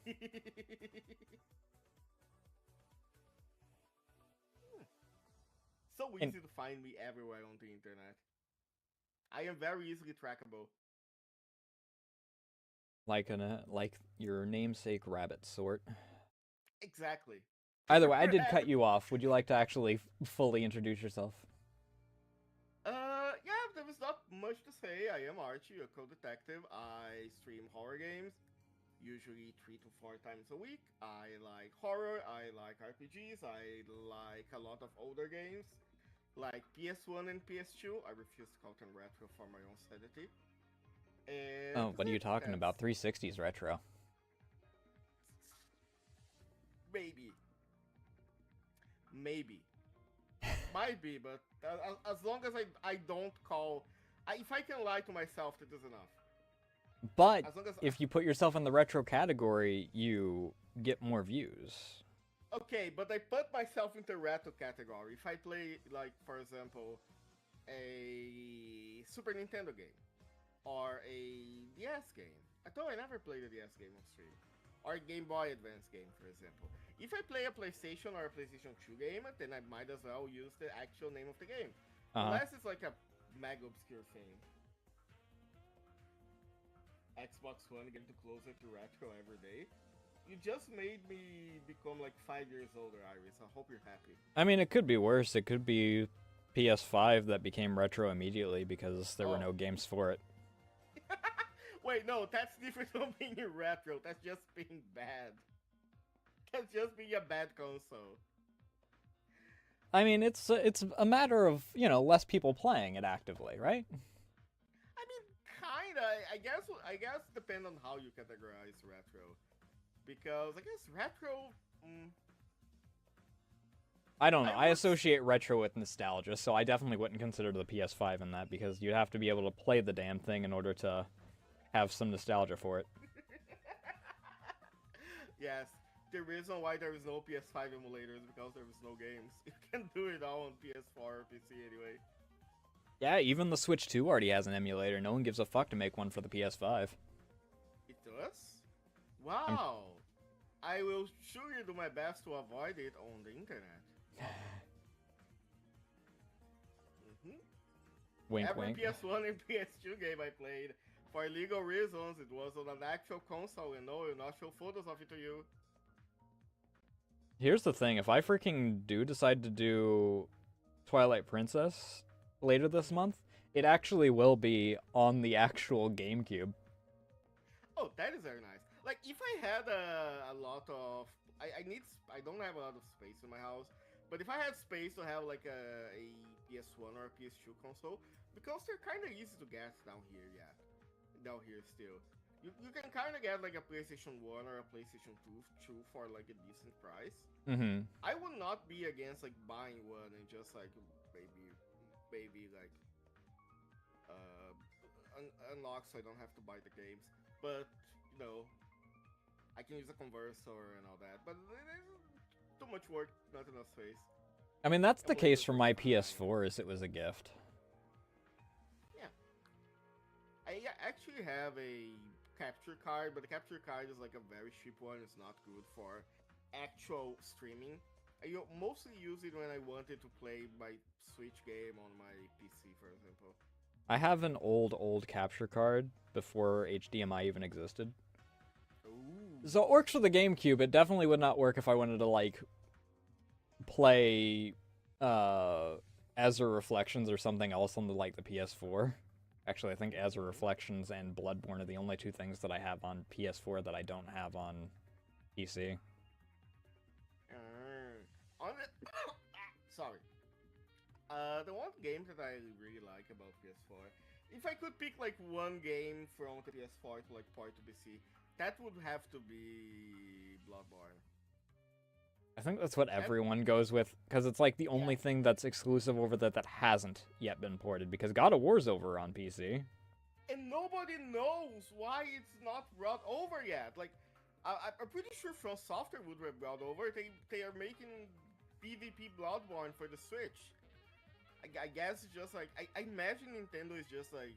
So easy to find me everywhere on the internet. I am very easily trackable.
Like your namesake rabbit sort.
Exactly.
Either way, I did cut you off. Would you like to actually fully introduce yourself?
Yeah, there was not much to say. I am Archie, a co-detective. I stream horror games, usually 3 to 4 times a week. I like horror, I like RPGs, I like a lot of older games, like PS1 and PS2. I refuse to call them retro for my own sanity. And
oh, what are you talking about? 360's retro.
Maybe. maybe. Might be, but as long as I don't call... if I can lie to myself, that is enough.
But
As long as
if you put yourself in the retro category, you get more views.
Okay, but I put myself into retro category. If I play, like, for example, a Super Nintendo game, or a DS game. I thought I never played a DS game on stream. Or a Game Boy Advance game, for example. If I play a PlayStation or a PlayStation 2 game, then I might as well use the actual name of the game. Unless it's like a mega obscure thing. Xbox One getting closer to retro every day. You just made me become like 5 years older, Iris. I hope you're happy.
I mean, it could be worse. It could be PS5 that became retro immediately because there were no games for it.
Wait, no, that's different from being retro. That's just being bad. That's just being a bad console.
I mean, it's a matter of, less people playing it actively, right?
I mean, kinda. I guess depend on how you categorize retro. Because I guess retro...
I don't know. I associate retro with nostalgia, so I definitely wouldn't consider the PS5 in that because you'd have to be able to play the damn thing in order to have some nostalgia for it.
Yes. The reason why there is no PS5 emulator is because there is no games. You can do it all on PS4 or PC anyway.
Yeah, even the Switch 2 already has an emulator. No one gives a fuck to make one for the PS5.
It does? Wow. I will surely do my best to avoid it on the internet.
Wink,
Every
wink.
PS1 and PS2 game I played, for legal reasons, it was on an actual console, and no, I will not show photos of it to you.
Here's the thing, if I freaking do decide to do Twilight Princess later this month, it actually will be on the actual GameCube.
Oh, that is very nice. Like, if I had a lot of... I don't have a lot of space in my house, but if I had space to have, like, a PS1 or a PS2 console, because they're kind of easy to get down here, down here still. You can kind of get, like, a PlayStation 1 or a PlayStation 2 for, like, a decent price.
Mm-hmm.
I would not be against, like, buying one and just, like, maybe like, unlock so I don't have to buy the games. But, I can use a converter and all that. But too much work, not enough space.
I mean, that's the case for my PS4, as it was a gift.
Yeah. I actually have a capture card, but the capture card is like a very cheap one. It's not good for actual streaming. I mostly use it when I wanted to play my Switch game on my PC, for example.
I have an old capture card before HDMI even existed.
Ooh.
So it works for the GameCube. It definitely would not work if I wanted to, like, play Azure Reflections or something else on the PS4. Actually, I think Azure Reflections and Bloodborne are the only two things that I have on PS4 that I don't have on PC.
Sorry. The one game that I really like about PS4, if I could pick like one game from the PS4 to like port to PC, that would have to be Bloodborne.
I think that's what everyone goes with, because it's like the only thing that's exclusive over there that hasn't yet been ported, because God of War's over on PC.
And nobody knows why it's not brought over yet. Like, I'm pretty sure From Software would have brought over. They are making PvP Bloodborne for the Switch. I guess it's just like, I imagine Nintendo is just like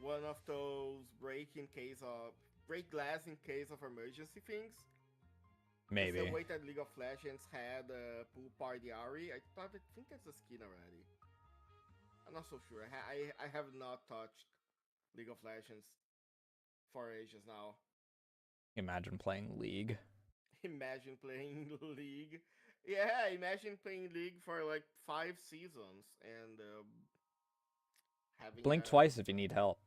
one of those break glass in case of emergency things.
Maybe.
It's the way that League of Legends had Pool Party Ari. I think that's a skin already. I'm not so sure. I have not touched League of Legends for ages now.
Imagine playing League.
Imagine playing League. Yeah, imagine playing League for like 5 seasons and having
Blink twice if you need help.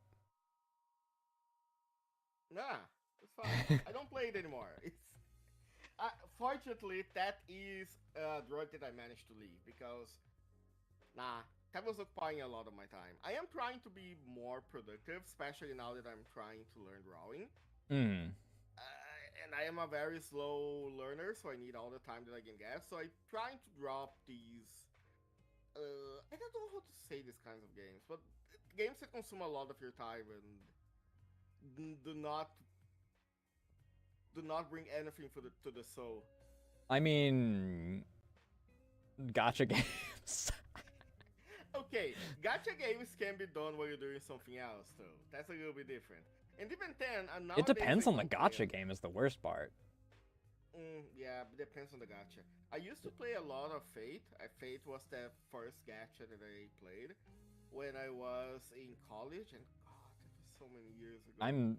Nah, it's fine. I don't play it anymore. It's fortunately that is a drug that I managed to leave because that was occupying a lot of my time. I am trying to be more productive, especially now that I'm trying to learn drawing.
Mm.
And I am a very slow learner, so I need all the time that I can get. So I trying to drop these. I don't know how to say these kinds of games, but games that consume a lot of your time and do not bring anything to the soul.
I mean, gotcha games.
Okay, gacha games can be done while you're doing something else, though. That's a little bit different. And even then,
It depends on the gotcha game is the worst part.
Yeah, it depends on the gacha. I used to play a lot of Fate. Fate was the first gacha that I played when I was in college, and God, that was so many years ago.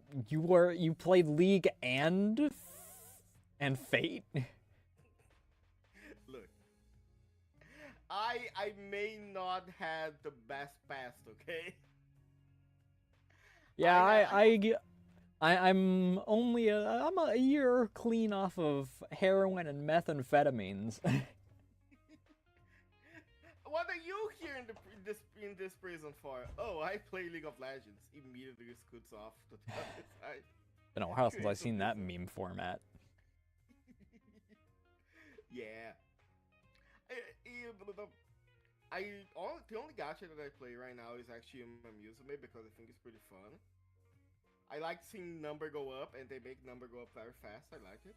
You played League and Fate?
Look, I may not have the best past, okay?
Yeah, I'm only I'm a year clean off of heroin and methamphetamines.
What are you here in this prison for? Oh, I play League of Legends. Immediately scoots off to the other side.
Been a while since I've seen that meme format.
Yeah. The only gacha that I play right now is actually Amusement because I think it's pretty fun. I like seeing number go up, and they make number go up very fast. I like it.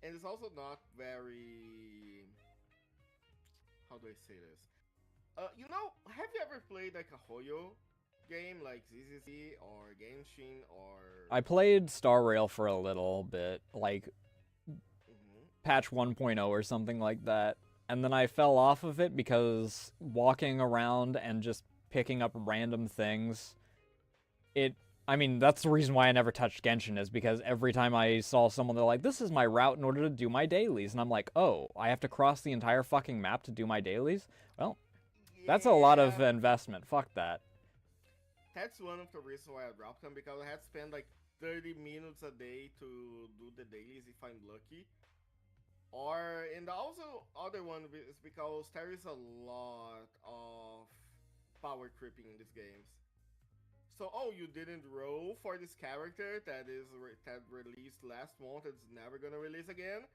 And it's also not very... How do I say this? You know, have you ever played like a Hoyo game like ZZZ or Genshin or...
I played Star Rail for a little bit, like patch 1.0 or something like that. And then I fell off of it because walking around and just picking up random things, I mean, that's the reason why I never touched Genshin, is because every time I saw someone, they're like, this is my route in order to do my dailies. And I'm like, oh, I have to cross the entire fucking map to do my dailies? Well, that's a lot of investment. Fuck that.
That's one of the reasons why I dropped them, because I had to spend like 30 minutes a day to do the dailies if I'm lucky. And also other one is because there is a lot of power creeping in these games. So, oh, you didn't roll for this character that released last month, it's never gonna release again?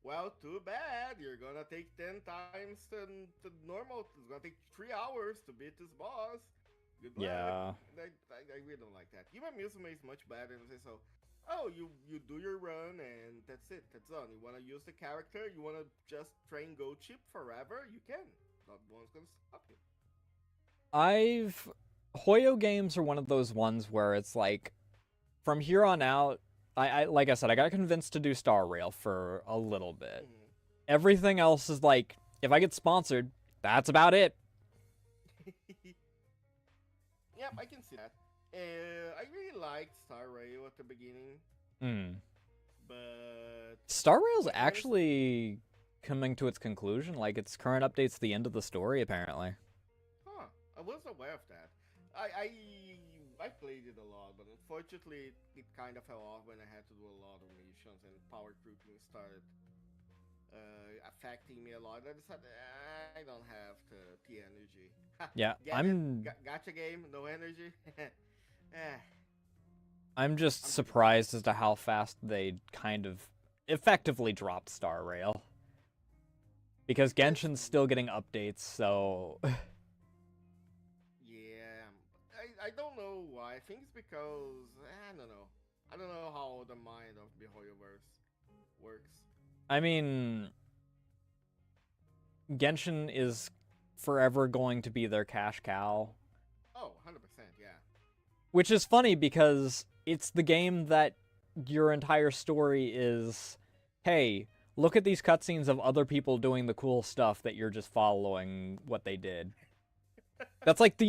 Well, too bad. You're gonna take 10 times the normal. It's gonna take 3 hours to beat this boss. Good luck.
Yeah.
I really don't like that. Even Musume is much better and say so. Oh, you do your run and that's it. That's done. You wanna use the character? You wanna just train Go Chip forever? You can. Not one's gonna stop you.
Hoyo games are one of those ones where it's like, from here on out, I like I said, I got convinced to do Star Rail for a little bit. Everything else is like, if I get sponsored, that's about it.
Yep, I can see that. I really liked Star Rail at the beginning. But
Star Rail's actually coming to its conclusion. Like, its current update's the end of the story, apparently.
Huh, I wasn't aware of that. I played it a lot, but unfortunately it kind of fell off when I had to do a lot of missions and power creeping started affecting me a lot. I decided I don't have the energy.
Yeah,
Gotcha game, no energy.
I'm just surprised as to how fast they kind of effectively dropped Star Rail. Because Genshin's still getting updates, so...
Yeah, I don't know why. I think it's because, I don't know. I don't know how the mind of MiHoYoverse works.
I mean... Genshin is forever going to be their cash cow.
Oh, 100%, yeah.
Which is funny because it's the game that your entire story is, hey, look at these cutscenes of other people doing the cool stuff that you're just following what they did. That's like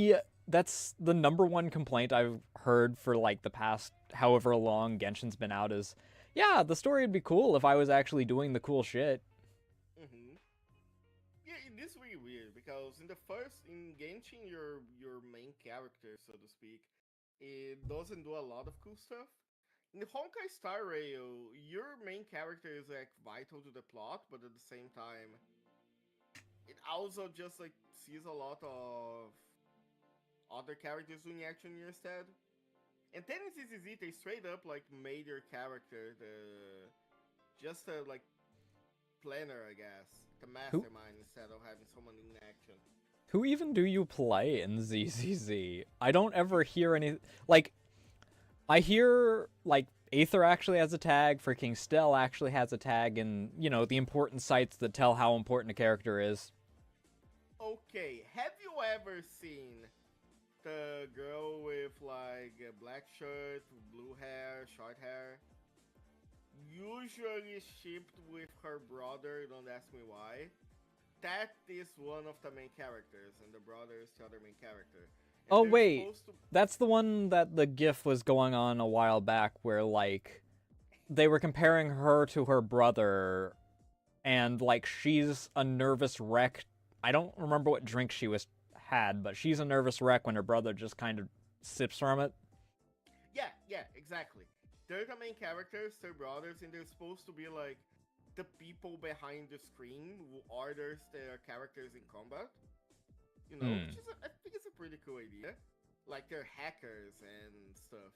that's the number one complaint I've heard for like the past however long Genshin's been out is, yeah, the story would be cool if I was actually doing the cool shit.
Yeah, it is really weird because in Genshin, your main character, so to speak, it doesn't do a lot of cool stuff. In the Honkai Star Rail, your main character is like vital to the plot, but at the same time, it also just like sees a lot of other characters doing action instead. And then in ZZZ, they straight up like made your character just a like planner, I guess, the mastermind instead of having someone in action.
Who even do you play in ZZZ? I don't ever hear any... Like, I hear, like, Aether actually has a tag, freaking Stell actually has a tag, and, you know, the important sites that tell how important a character is.
Okay, have you ever seen the girl with, like, a black shirt, blue hair, short hair? Usually shipped with her brother, don't ask me why. That is one of the main characters, and the brother is the other main character. And
Oh,
they're
wait.
supposed to-
That's the one that the GIF was going on a while back where, like, they were comparing her to her brother, and, like, she's a nervous wreck. I don't remember what drink she had, but she's a nervous wreck when her brother just kind of sips from it.
Yeah, exactly. They're the main characters, they're brothers, and they're supposed to be, like, the people behind the screen who orders their characters in combat. You know, which is I think it's a pretty cool idea. Like, they're hackers and stuff.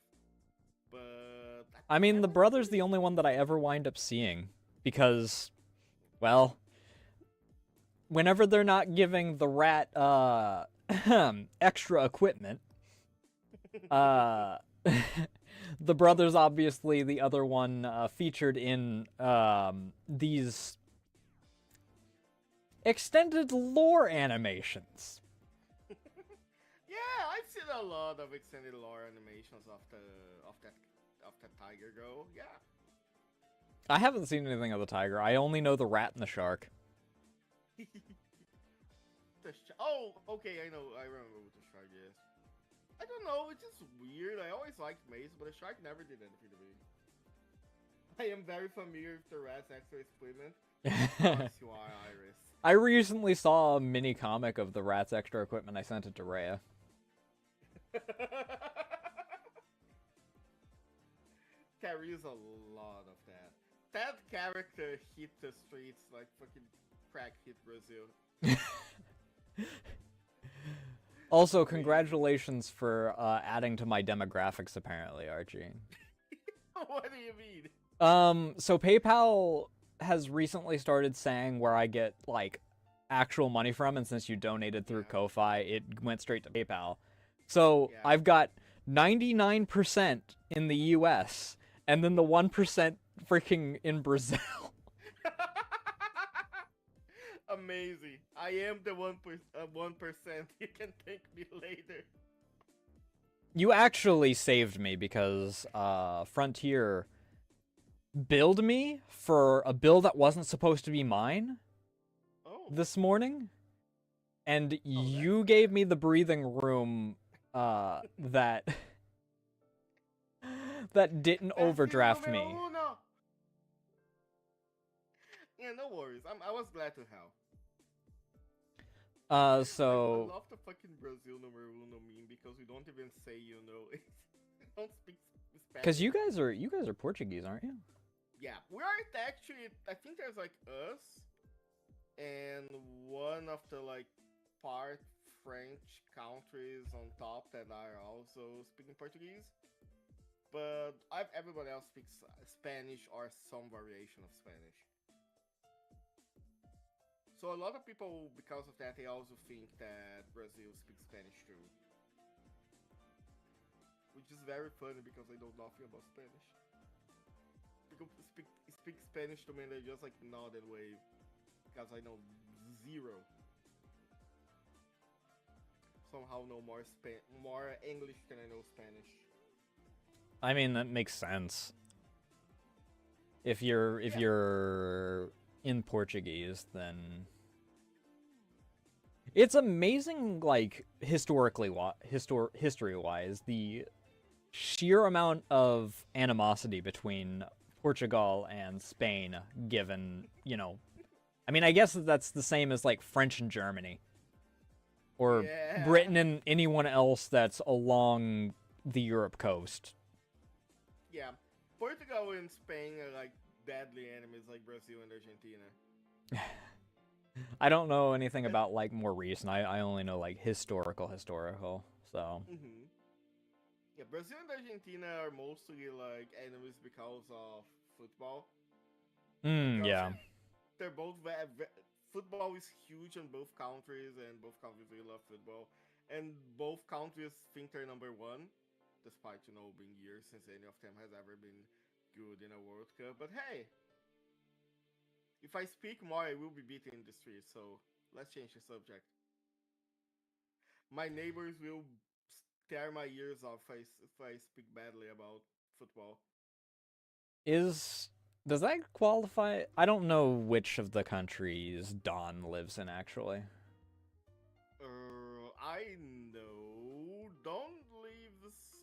But...
I mean, the brother's the only one that I ever wind up seeing. Because, well, whenever they're not giving the rat, extra equipment, the brother's obviously the other one featured in these extended lore animations.
Yeah, I've seen a lot of extended lore animations of that tiger girl. Yeah.
I haven't seen anything of the tiger. I only know the rat and the shark.
Oh, okay, I know. I remember what the shark is. I don't know, it's just weird. I always liked Mace, but the shark never did anything to me. I am very familiar with the rat's extra equipment. Yes, you are, Iris.
I recently saw a mini comic of the rat's extra equipment. I sent it to Rhea.
Carries a lot of that. That character hit the streets like fucking crack hit Brazil.
Also, congratulations for adding to my demographics, apparently, Archie.
What do you mean?
So PayPal has recently started saying where I get, like, actual money from, and since you donated through Ko-Fi, it went straight to PayPal. So, I've got 99% in the US, and then the 1% freaking in Brazil.
Amazing. I am the 1%. You can thank me later.
You actually saved me because Frontier billed me for a bill that wasn't supposed to be mine this morning. And you gave me the breathing room that didn't overdraft me.
Yeah, no worries. I was glad to help.
So...
I love the fucking Brazil numero uno meme because we don't even say you know. We don't speak Spanish.
Because you guys are Portuguese, aren't you?
Yeah, we aren't actually. I think there's like us and one of the like part French countries on top that are also speaking Portuguese. But everybody else speaks Spanish or some variation of Spanish. So a lot of people, because of that, they also think that Brazil speaks Spanish too. Which is very funny because I know nothing about Spanish. People speak Spanish to me and they just like nod and wave. Because I know zero. Somehow know more English than I know Spanish.
I mean, that makes sense. If you're in Portuguese, then it's amazing, like history-wise, the sheer amount of animosity between Portugal and Spain. Given, you know, I mean, I guess that's the same as like French and Germany, or Britain and anyone else that's along the Europe coast.
Yeah, Portugal and Spain are like deadly enemies like Brazil and Argentina.
I don't know anything about like more recent. I only know like historical. So.
Yeah, Brazil and Argentina are mostly like enemies because of football.
Mm, yeah.
They're both football is huge in both countries, and both countries really love football, and both countries think they're number one, despite being years since any of them has ever been good in a World Cup. But hey, if I speak more, I will be beaten in the street. So let's change the subject. My neighbors will tear my ears off if I speak badly about football.
Does that qualify? I don't know which of the countries Don lives in actually.
I know. Don't leave this.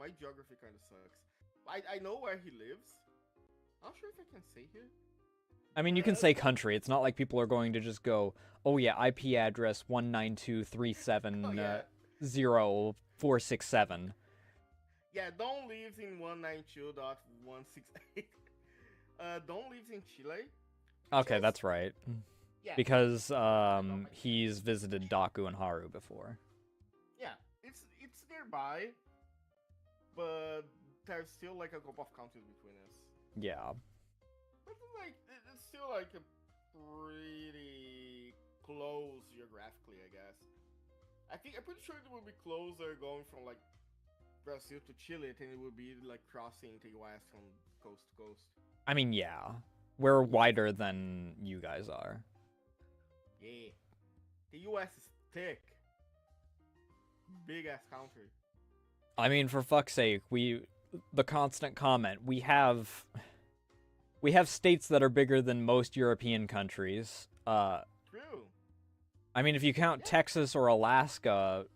My geography kind of sucks. I know where he lives. I'm not sure if I can say here.
I mean, you can say country. It's not like people are going to just go, "Oh yeah, IP address 192.370.467."
Yeah, Don lives in 192.168. Don lives in Chile.
Okay, that's right.
Yeah.
Because he's visited Daku and Haru before.
Yeah, it's nearby, but there's still like a couple of countries between us.
Yeah.
But it's still like a pretty close geographically, I guess. I'm pretty sure it would be closer going from like Brazil to Chile than it would be like crossing the US from coast to coast.
I mean, yeah. We're wider than you guys are.
Yeah. The US is thick. Big ass country.
I mean, for fuck's sake, the constant comment, we have states that are bigger than most European countries.
True.
I mean, if you count Texas or Alaska,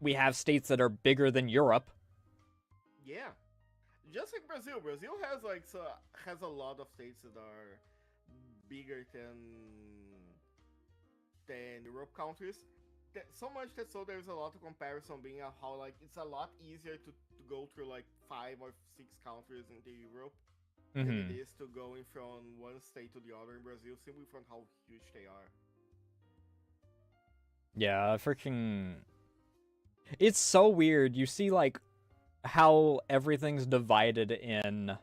we have states that are bigger than Europe.
Yeah. Just like Brazil. Brazil has has a lot of states that are bigger than Europe countries. So much that there's a lot of comparison being how it's a lot easier to go through like 5 or 6 countries in Europe than it is to going from one state to the other in Brazil, simply from how huge they are.
Yeah, freaking... It's so weird. You see, like, how everything's divided in,
In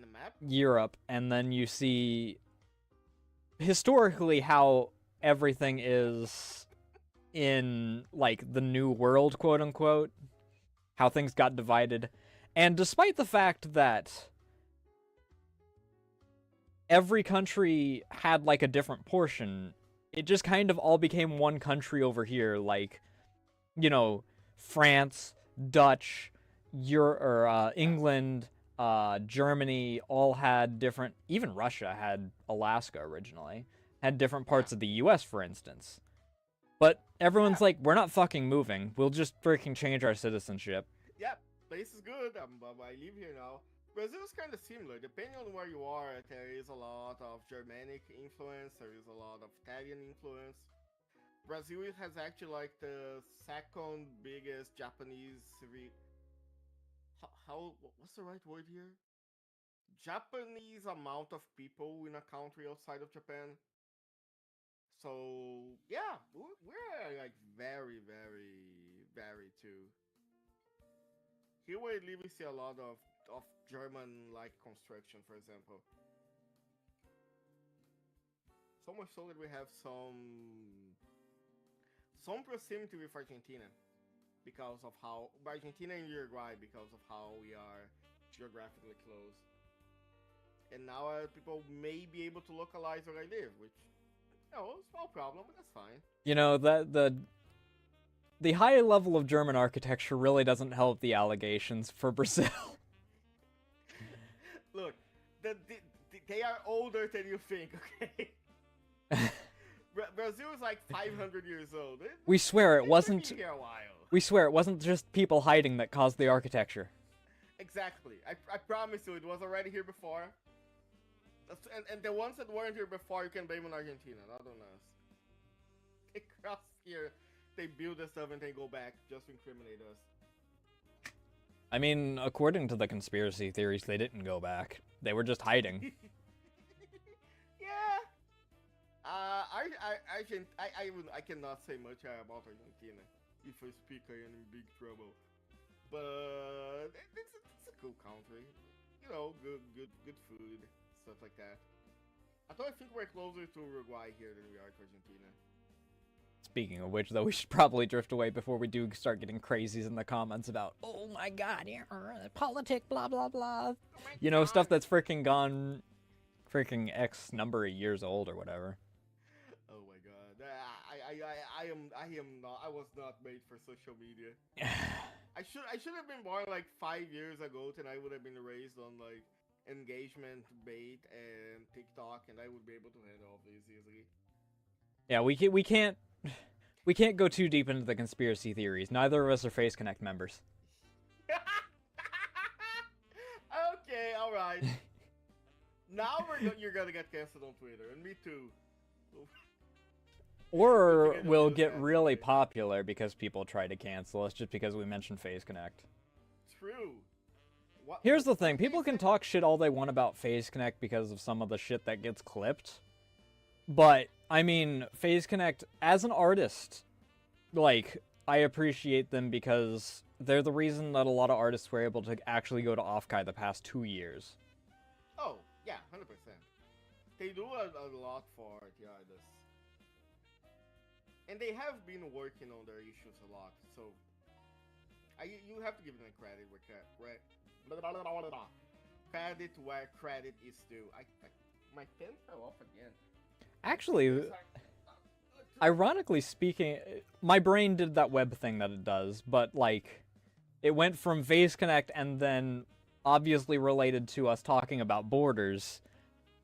the map?
Europe, and then you see historically how everything is in, like, the New World, quote-unquote. How things got divided. And despite the fact that every country had, like, a different portion, it just kind of all became one country over here, like, France, Dutch, England, Germany all had different, even Russia had Alaska originally, had different parts of the US, for instance. But everyone's like, we're not fucking moving, we'll just freaking change our citizenship.
Yeah, place is good, I live here now. Brazil is kind of similar. Depending on where you are, there is a lot of Germanic influence, there is a lot of Italian influence. Brazil has actually like the second biggest Japanese what's the right word here? Japanese amount of people in a country outside of Japan. So yeah, we're like very, very, very too. Here where I live, we see a lot of German-like construction, for example. So much so that we have some proximity with Argentina because of how Argentina and Uruguay because of how we are geographically close. And now people may be able to localize where I live, which small problem, but that's fine.
The high level of German architecture really doesn't help the allegations for Brazil.
Look, they are older than you think, okay? Brazil is like 500 years old.
We swear it wasn't.
Here a while.
We swear it wasn't just people hiding that caused the architecture.
Exactly. I promise you, it was already here before. And the ones that weren't here before, you can blame on Argentina, not on us. They cross here, they build this stuff, and they go back just to incriminate us.
I mean, according to the conspiracy theories, they didn't go back. They were just hiding.
Yeah. I cannot say much about Argentina. If I speak, I am in big trouble. but it's a cool country. You know, good food, stuff like that. I think we're closer to Uruguay here than we are to Argentina.
Speaking of which, though, we should probably drift away before we do start getting crazies in the comments about, oh my god, politic, blah, blah, blah. You know, stuff that's freaking gone freaking X number of years old or whatever.
Oh my god. I was not made for social media. I should have been born like 5 years ago, and I would have been raised on like engagement bait and TikTok, and I would be able to handle all these easily.
Yeah, we can't go too deep into the conspiracy theories. Neither of us are Face Connect members.
Okay, all right. Now you're gonna get canceled on Twitter, and me too.
Or we'll get really popular because people try to cancel us just because we mentioned Face Connect.
True.
Here's the thing, people can talk shit all they want about Phase Connect because of some of the shit that gets clipped. But, I mean, Phase Connect, as an artist, like, I appreciate them because they're the reason that a lot of artists were able to actually go to Offkai the past 2 years.
Oh, yeah, 100%. They do a lot for the artists. And they have been working on their issues a lot, so you have to give them credit where credit is due. My pen fell off again.
Actually, ironically speaking, my brain did that web thing that it does, but, like, it went from Phase Connect and then, obviously related to us talking about borders,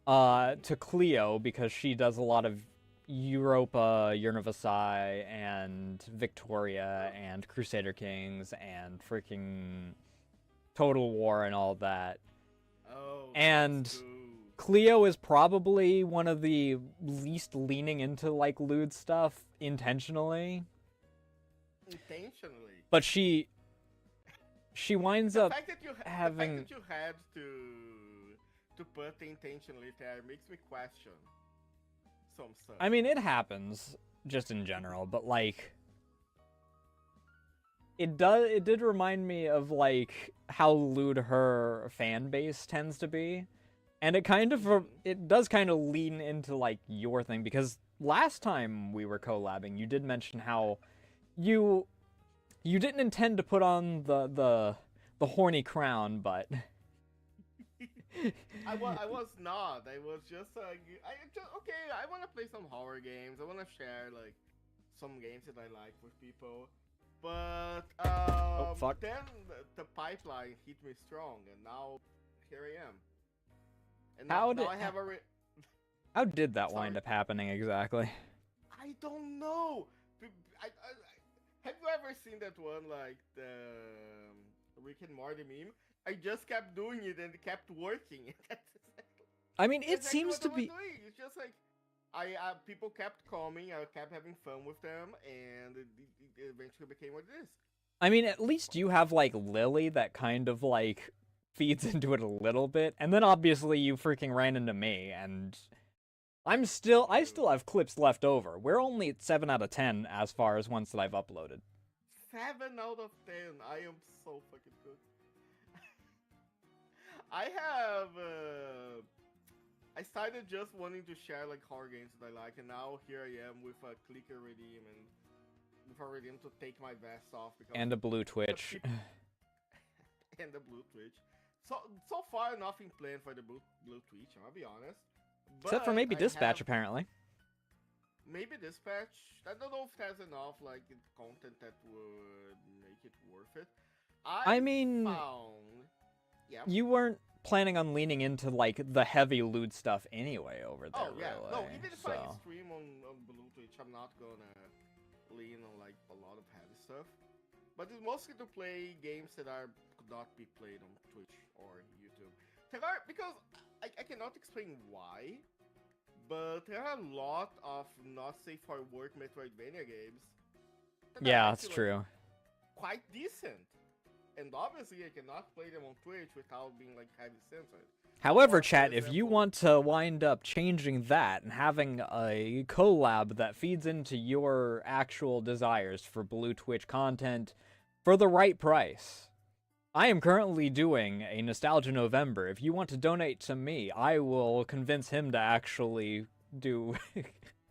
to Cleo, because she does a lot of Europa, Universae, and Victoria, and Crusader Kings, and freaking Total War, and all that.
Oh,
and Cleo is probably one of the least leaning into, like, lewd stuff intentionally.
Intentionally?
But she winds up
having... The fact that you had to put the intentionally there makes me question some stuff.
I mean, it happens, just in general, but, like, it did remind me of, like, how lewd her fan base tends to be. And it kind of, it does kind of lean into, like, your thing, because last time we were collabing, you did mention how you didn't intend to put on the horny crown, but...
I was not. I was just like, okay, I want to play some horror games. I want to share, like, some games that I like with people. But,
oh, fuck.
Then the pipeline hit me strong, and now here I am. And now I have a...
How did that wind up happening exactly?
I don't know. Have you ever seen that one, like, the Rick and Morty meme? I just kept doing it and it kept working.
I mean, it seems to be...
It's just like, people kept coming, I kept having fun with them, and it eventually became what it is.
I mean, at least you have, like, Lily that kind of, like, feeds into it a little bit, and then obviously you freaking ran into me, and I still have clips left over. We're only at 7 out of 10 as far as ones that I've uploaded.
7 out of 10. I am so fucking good. I started just wanting to share, like, horror games that I like, and now here I am with a clicker redeem and with a redeem to take my vest off.
And a blue Twitch.
And the blue Twitch. So far, nothing planned for the blue Twitch, I'll be honest. But
except for maybe Dispatch, apparently.
Maybe Dispatch. I don't know if there's enough, like, content that would make it worth it.
I mean...
Yeah.
You weren't planning on leaning into, like, the heavy lewd stuff anyway over there,
yeah.
really.
No, even if I stream on blue Twitch, I'm not gonna lean on, like, a lot of heavy stuff. But it's mostly to play games that could not be played on Twitch or YouTube. Because I cannot explain why, but there are a lot of not safe for work Metroidvania games.
Yeah, that's true.
Quite decent. And obviously I cannot play them on Twitch without being, like, heavy censored.
However, chat, if you want to wind up changing that and having a collab that feeds into your actual desires for blue Twitch content for the right price, I am currently doing a Nostalgia November. If you want to donate to me, I will convince him to actually do...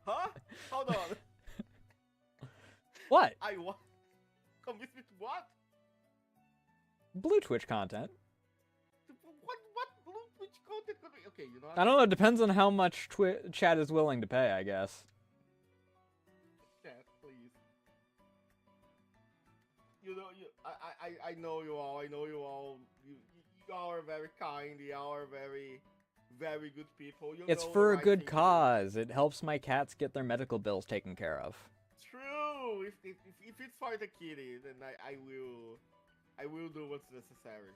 Huh? Hold on.
What?
I what? Convince me to what?
Blue Twitch content.
What blue Twitch content could be? Okay, you know what?
I don't know, it depends on how much chat is willing to pay, I guess.
Chat, please. You know, I know you all. I know you all. You all are very kind. You all are very, very good people. You
It's
know
for
the
a
right
good
thing to do.
cause. It helps my cats get their medical bills taken care of.
True. If it's for the kitty, then I will do what's necessary.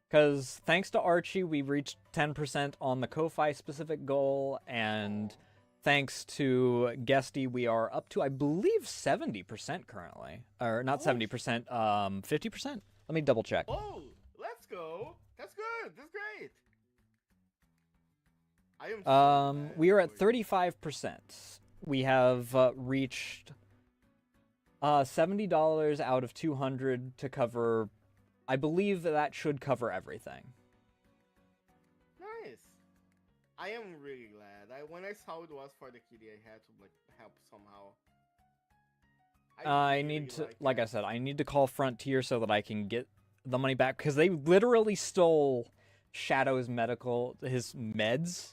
Because thanks to Archie, we reached 10% on the Ko-Fi specific goal, and thanks to Guesty, we are up to, I believe, 70% currently. Or not 70%, 50%? Let me double check.
Oh, let's go. That's good. That's great. I am. So glad
We are at
for you.
35%. We have reached $70 out of 200 to cover. I believe that should cover everything.
Nice. I am really glad. When I saw it was for the kitty, I had to like help somehow.
I
really
need to, like I
it.
said, I need to call Frontier so that I can get the money back, because they literally stole Shadow's his meds,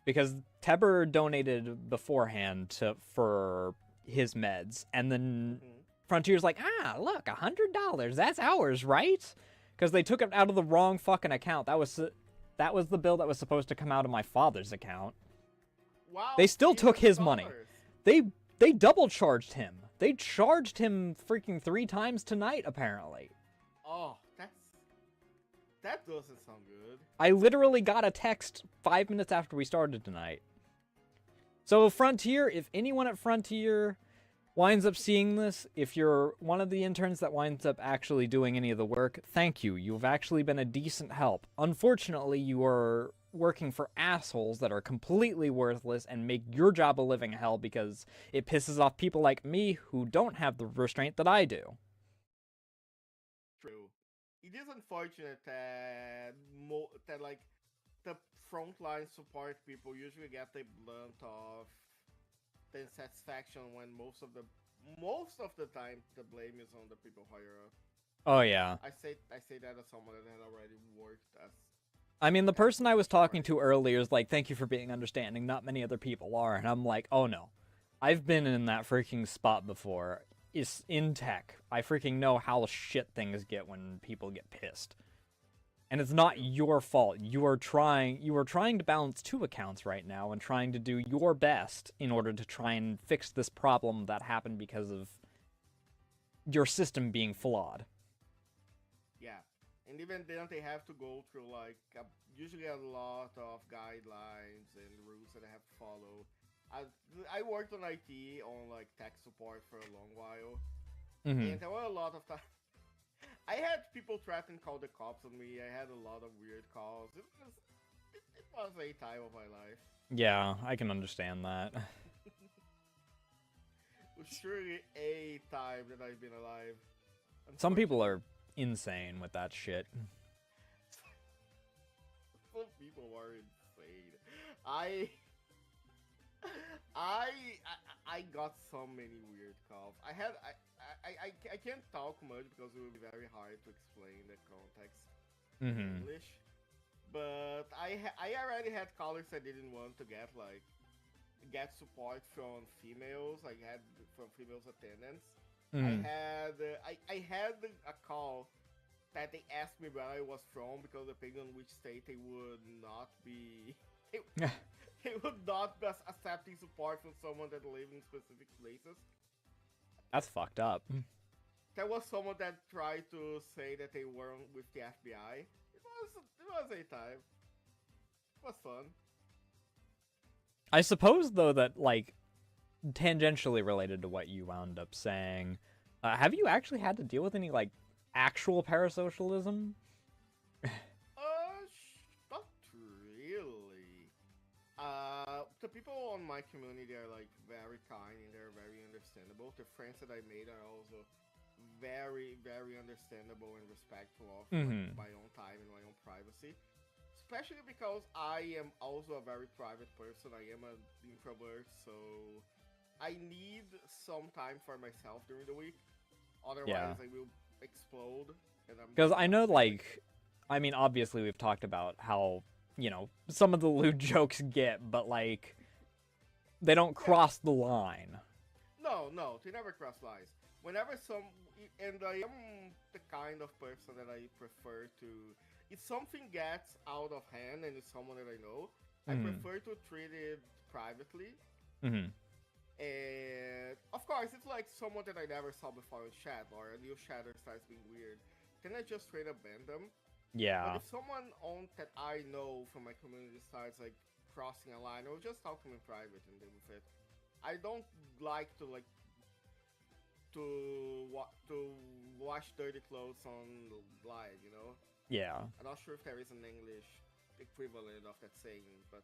because Teber donated beforehand for his meds, and then Frontier's like, look, $100, that's ours, right? Because they took it out of the wrong fucking account. That was the bill that was supposed to come out of my father's account.
Wow.
They still took his money.
$300.
They double charged him. They charged him freaking 3 times tonight, apparently.
Oh, that doesn't sound good.
I literally got a text 5 minutes after we started tonight. So Frontier, if anyone at Frontier winds up seeing this, if you're one of the interns that winds up actually doing any of the work, thank you. You've actually been a decent help. Unfortunately, you are working for assholes that are completely worthless and make your job a living hell because it pisses off people like me who don't have the restraint that I do.
True. It is unfortunate that like the frontline support people usually get the blunt of the insatisfaction when most of the time the blame is on the people higher up.
Oh yeah.
I say that as someone that had already worked as.
I mean, the person I was talking to earlier is like, thank you for being understanding, not many other people are, and I'm like, oh no. I've been in that freaking spot before. It's in tech. I freaking know how shit things get when people get pissed. And it's not your fault. You are trying to balance 2 accounts right now and trying to do your best in order to try and fix this problem that happened because of your system being flawed.
Yeah. And even then, they have to go through like usually a lot of guidelines and rules that they have to follow. I worked on IT on like tech support for a long while, and there were a lot of times I had people threaten call the cops on me. I had a lot of weird calls. It was a time of my life.
Yeah, I can understand that.
It was surely a time that I've been alive.
Some people are insane with that shit.
Some people are insane. I got so many weird calls. I can't talk much because it would be very hard to explain the context in English. But I already had callers that didn't want to get support from females. I had from females attendants. I had a call that they asked me where I was from because depending on which state they would not be. They would not be accepting support from someone that lives in specific places.
That's fucked up.
There was someone that tried to say that they weren't with the FBI. It was a time. It was fun.
I suppose, though, that, like, tangentially related to what you wound up saying, have you actually had to deal with any, like, actual parasocialism?
Not really. The people on my community are like very kind and they're very understandable. The friends that I made are also very, very understandable and respectful of
Mhm.
my own time and my own privacy. Especially because I am also a very private person. I am an introvert, so I need some time for myself during the week. Otherwise, I will explode.
Because I know, like, I mean, obviously we've talked about how, you know, some of the lewd jokes get, but, like, they don't cross the line.
No, they never cross lines. Whenever and I am the kind of person that I prefer to, if something gets out of hand and it's someone that I know, I prefer to treat it privately.
Mm-hmm.
And of course, it's like someone that I never saw before in chat, or a new chatter starts being weird. Can I just straight up ban them?
Yeah.
But if someone on that I know from my community starts like crossing a line, I'll just talk to them in private and deal with it. I don't like to wash dirty clothes on live, you know?
Yeah.
I'm not sure if there is an English equivalent of that saying, but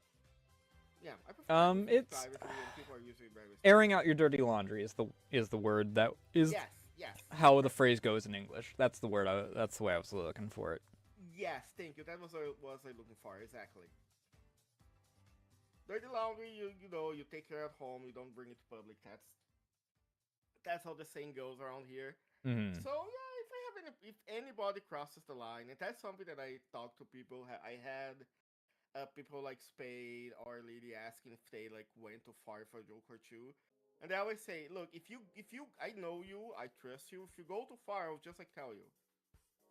yeah, I prefer
it's
privately and people are usually very respectful.
Airing out your dirty laundry is the word that is
Yes.
how the phrase goes in English. That's the word. That's the way I was looking for it.
Yes, thank you. That was what I was looking for, exactly. Dirty laundry, you know, you take care at home, you don't bring it to public. That's how the saying goes around here.
Mm-hmm.
So yeah, if anybody crosses the line, and that's something that I talk to people. I had people like Spade or Lady asking if they like went too far for a joke or two, and I always say, look, if you, I know you, I trust you. If you go too far, I'll just like tell you.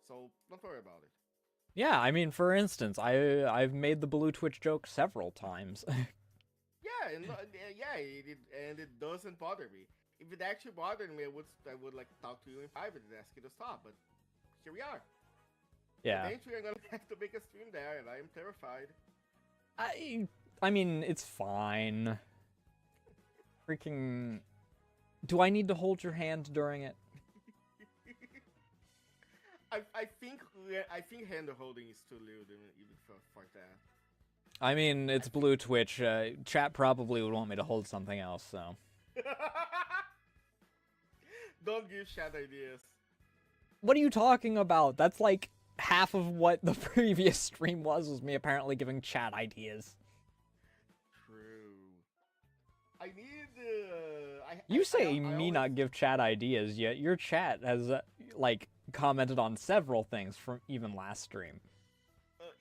So don't worry about it.
Yeah, I mean, for instance, I've made the blue Twitch joke several times.
Yeah, and it doesn't bother me. If it actually bothered me, I would like talk to you in private and ask you to stop. But here we are.
Yeah.
Eventually, I'm gonna have to make a stream there, and I am terrified.
I mean, it's fine. Freaking. Do I need to hold your hand during it?
I think hand holding is too lewd even for that.
I mean, it's blue Twitch. Chat probably would want me to hold something else, so.
Don't give chat ideas.
What are you talking about? That's like half of what the previous stream was me apparently giving chat ideas.
True. I need.
You say me not give chat ideas, yet your chat has like commented on several things from even last stream.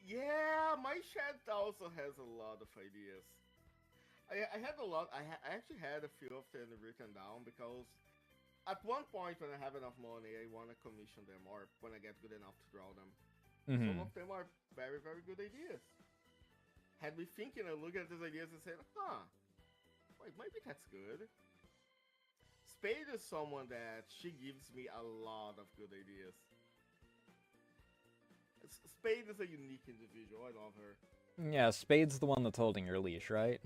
Yeah, my chat also has a lot of ideas. I had a lot. I actually had a few of them written down because at one point when I have enough money, I want to commission them, or when I get good enough to draw them.
Mm-hmm.
Some of them are very, very good ideas. Had me thinking and looking at these ideas and saying, wait, maybe that's good. Spade is someone that she gives me a lot of good ideas. Spade is a unique individual. I love her.
Yeah, Spade's the one that's holding your leash, right?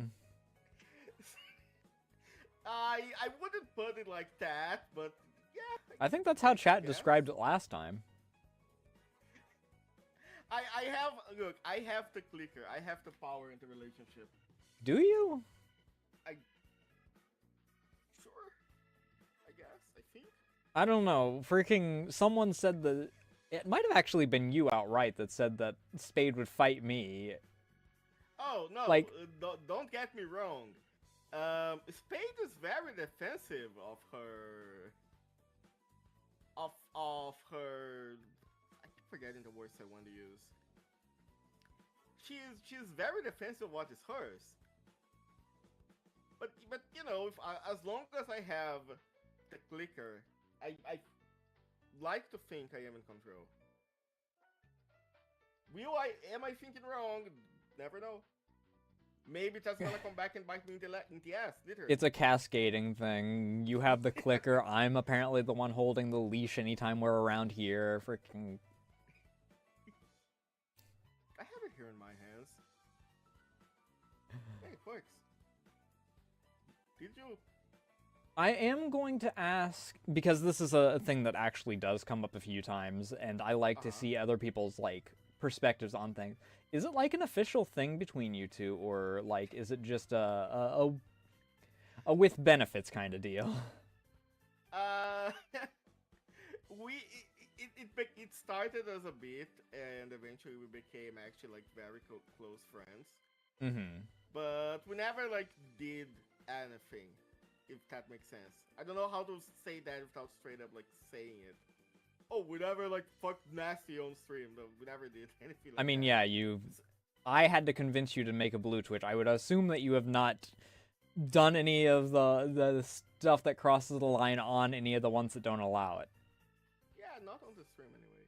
I wouldn't put it like that, but yeah.
I think that's how chat described it last time.
I have the clicker. I have the power in the relationship.
Do you?
Sure. I guess. I think.
I don't know. Freaking someone said that it might have actually been you outright that said that Spade would fight me.
Oh no!
Like,
don't get me wrong. Spade is very defensive of her. Of her. I keep forgetting the words I want to use. She's very defensive of what is hers. But you know, as long as I have the clicker, I like to think I am in control. Am I thinking wrong? Never know. Maybe that's gonna come back and bite me in the ass, literally.
It's a cascading thing. You have the clicker. I'm apparently the one holding the leash anytime we're around here. Freaking.
I have it here in my hands. Hey, it works. Did you?
I am going to ask, because this is a thing that actually does come up a few times, and I like to see other people's, like, perspectives on things. Is it, like, an official thing between you two, or, like, is it just a with benefits kind of deal?
it started as a bit, and eventually we became actually like very close friends.
Mm-hmm.
But we never like did anything, if that makes sense. I don't know how to say that without straight up like saying it. Oh, we never like fucked nasty on stream. No, we never did anything like
I mean,
that.
yeah, I had to convince you to make a blue Twitch. I would assume that you have not done any of the stuff that crosses the line on any of the ones that don't allow it.
Yeah, not on the stream anyway.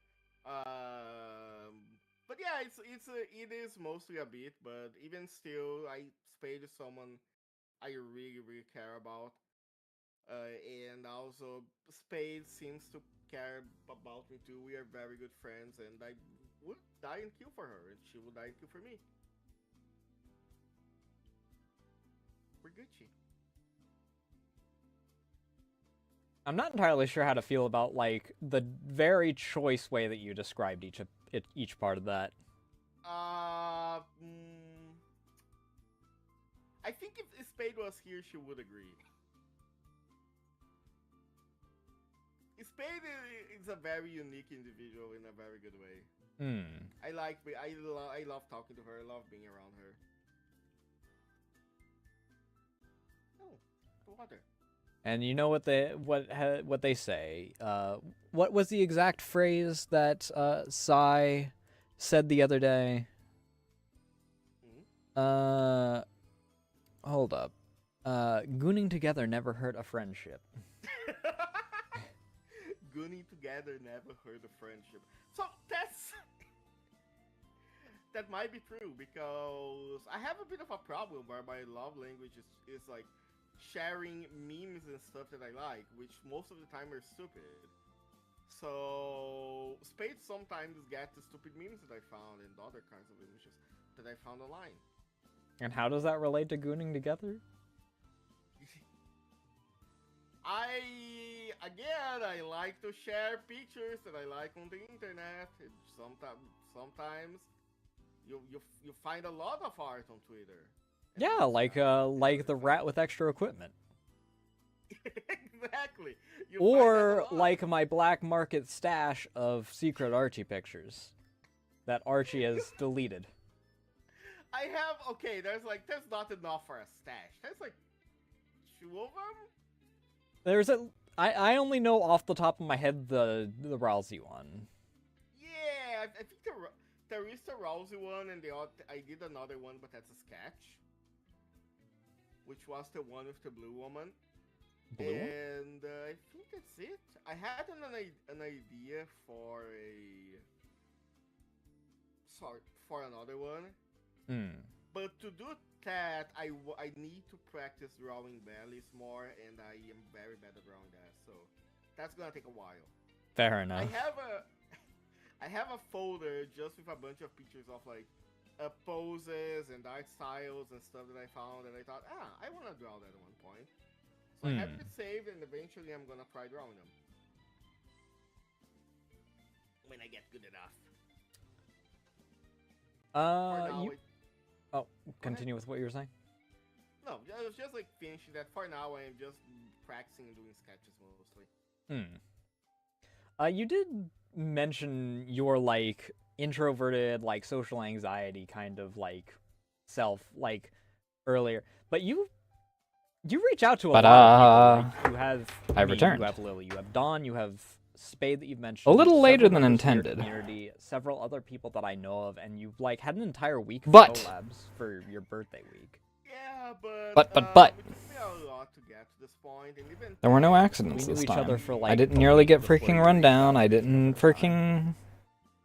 But yeah, it is mostly a bit, but even still, Spade is someone I really care about. And also Spade seems to care about me too. We are very good friends, and I would die and kill for her, and she would die and kill for me. We're Gucci.
I'm not entirely sure how to feel about like the very choice way that you described each part of that.
I think if Spade was here, she would agree. Spade is a very unique individual in a very good way. I love talking to her. I love being around her. Oh, the water.
And you know what they say. What was the exact phrase that Sai said the other day? Hold up. Gooning together never hurt a friendship.
Gooning together never hurt a friendship. So that might be true, because I have a bit of a problem where my love language is like sharing memes and stuff that I like, which most of the time are stupid. So Spade sometimes get the stupid memes that I found and other kinds of images that I found online.
And how does that relate to gooning together?
I like to share pictures that I like on the internet. Sometimes you find a lot of art on Twitter.
Yeah, like the rat with extra equipment.
Exactly.
Or like my black market stash of secret Archie pictures that Archie has deleted.
There's not enough for a stash. There's like 2 of them.
I only know off the top of my head the Rousey one.
Yeah, I think there is the Rousey one, and I did another one, but that's a sketch, which was the one with the blue woman. And I think that's it. I had an idea for another one. But to do that, I need to practice drawing bellies more, and I am very bad at drawing that, so that's gonna take a while.
Fair enough.
I have a folder just with a bunch of pictures of like poses and art styles and stuff that I found, and I thought, I wanna draw that at one point. So I have it saved, and eventually I'm gonna try drawing them when I get good enough.
Continue with what you were saying.
No, I was just like finishing that. For now, I am just practicing and doing sketches mostly.
You did mention your like introverted, like social anxiety kind of like self like earlier, but you reach out to a lot of people. Like, you have
I've returned.
You have Lily, you have Dawn, you have Spade that you've mentioned.
A little later
several
than
members of your
intended.
Community, several other people that I know of, and you've like had an entire week of
But-
collabs for your birthday week.
Yeah,
But-
it took me a lot to get to this point, and even
There were no
We
accidents
knew
this
each
time.
other for like
I didn't
a
nearly
week
get
before
freaking
you
run
reached
down.
out
I
to me
didn't
the first time.
freaking...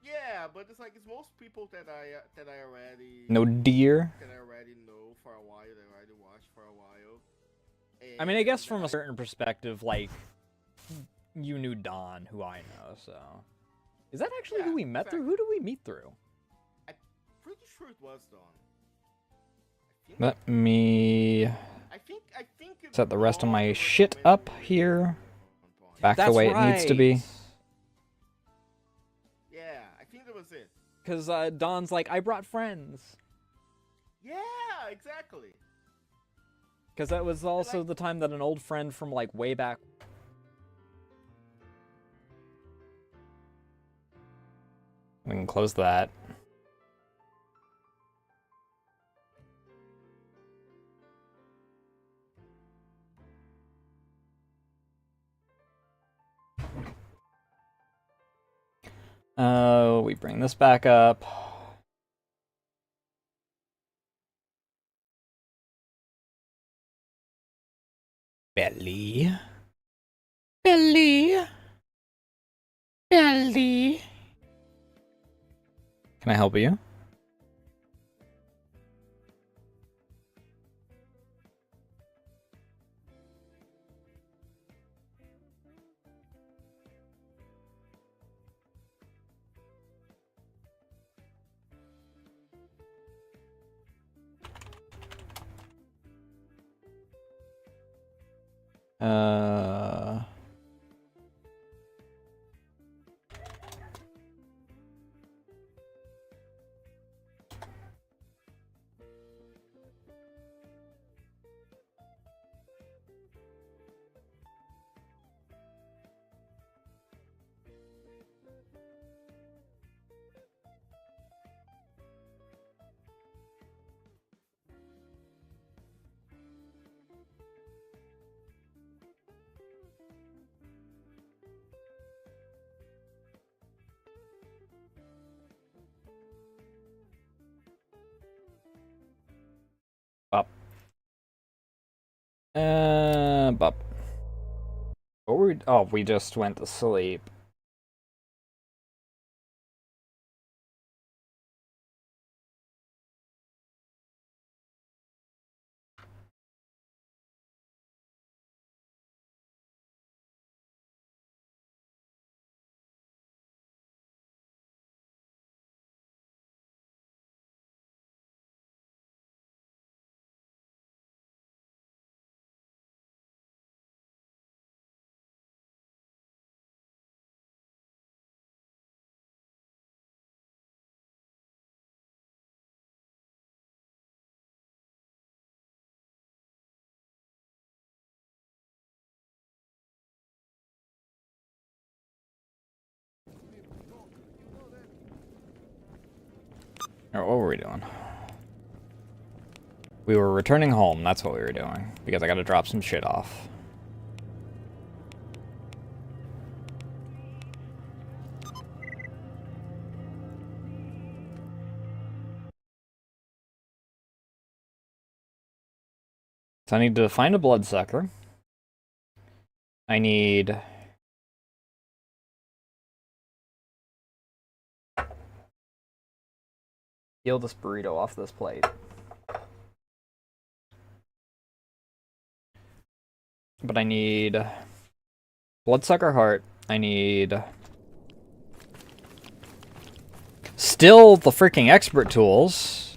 Yeah, but it's like it's most people that I already
No deer.
that I already know for a while, that I already watched for a while.
I mean, I guess from a certain perspective, like, you knew Don, who I know, so... Is that actually who we met through? Who did we meet through?
I'm pretty sure it was Dawn.
Let me
I think it
set the rest of my
was
shit
recommended
up
me
here.
at one point.
Back the way it needs to be.
Yeah, I think that was it.
Because Don's like, I brought friends.
Yeah, exactly.
Because that was also the time that an old friend from, like, way back... We can close that. We bring this back up. Belly. Belly. Belly. Can I help you? Uh... Bop. Bop. What were we... Oh, we just went to sleep. Or what were we doing? We were returning home, that's what we were doing. Because I gotta drop some shit off. So I need to find a bloodsucker. I need... Peel this burrito off this plate. But I need... Bloodsucker heart. I need... Still the freaking expert tools.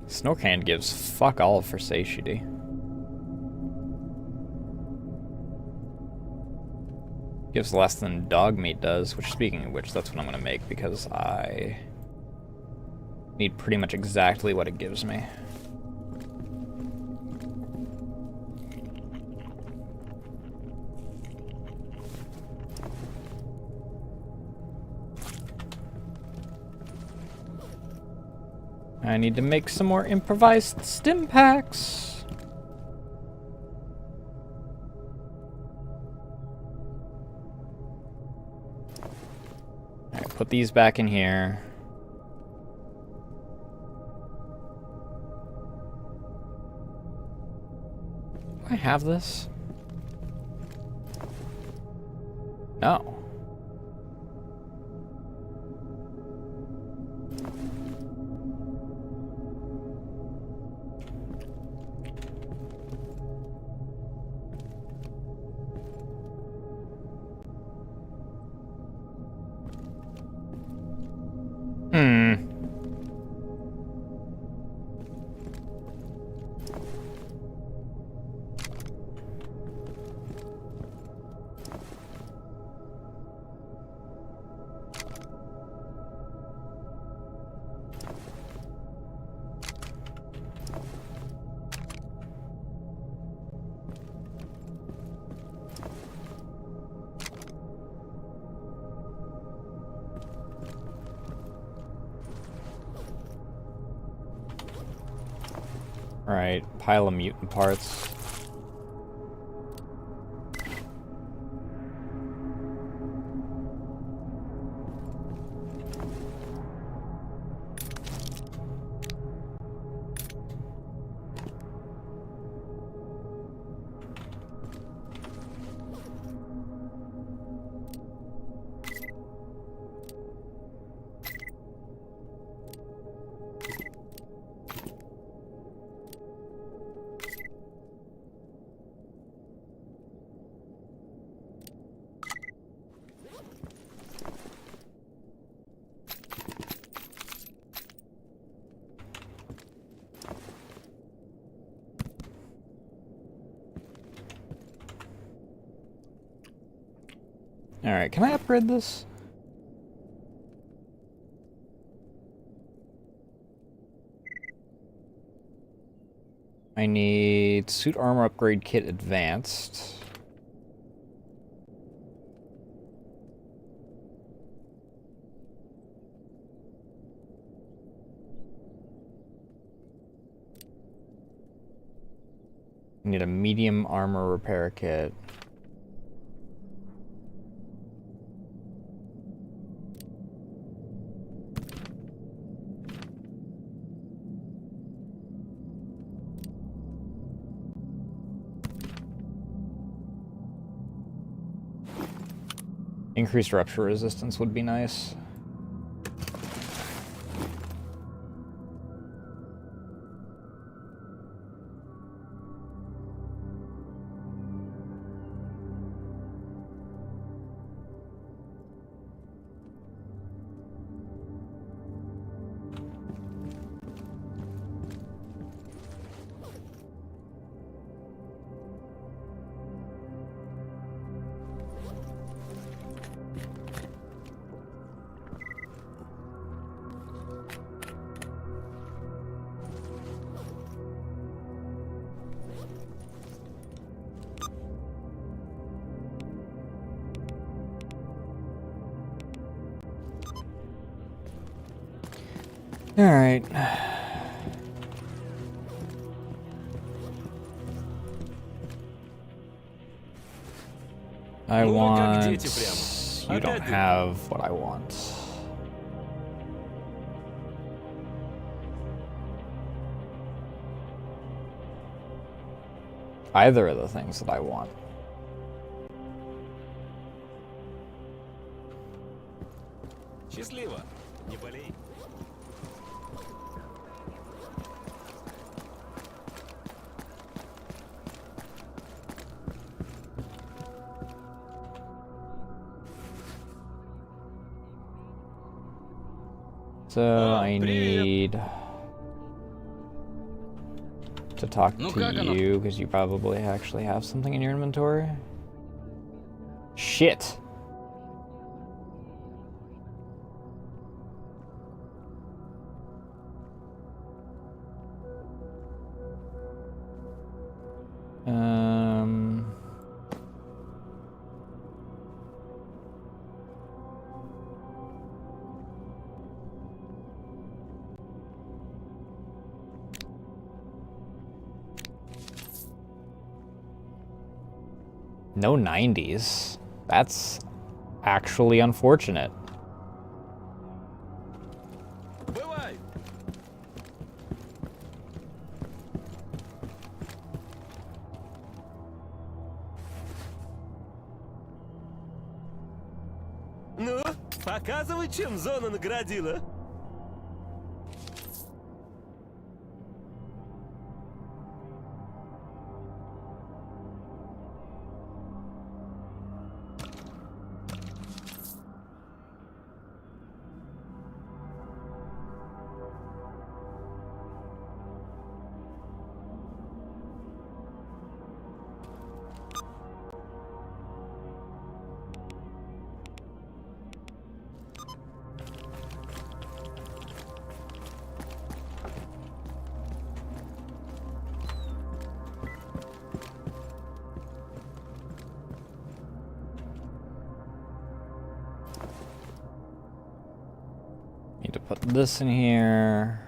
Snowcan gives fuck all for satiety. Gives less than dog meat does, which, speaking of which, that's what I'm gonna make because I need pretty much exactly what it gives me. I need to make some more improvised stim packs. Alright, put these back in here. Do I have this? No. Right, pile of mutant parts. Alright, can I upgrade this? I need suit armor upgrade kit advanced. I need a medium armor repair kit. Increased rupture resistance would be nice. Alright. I want... You don't have what I want. Either of the things that I want.
Счастливо. Не болей.
So I need to talk to you because you probably actually have something in your inventory. Shit. No 90s. That's actually unfortunate.
Бывай. Ну, показывай, чем зона наградила.
Need to put this in here.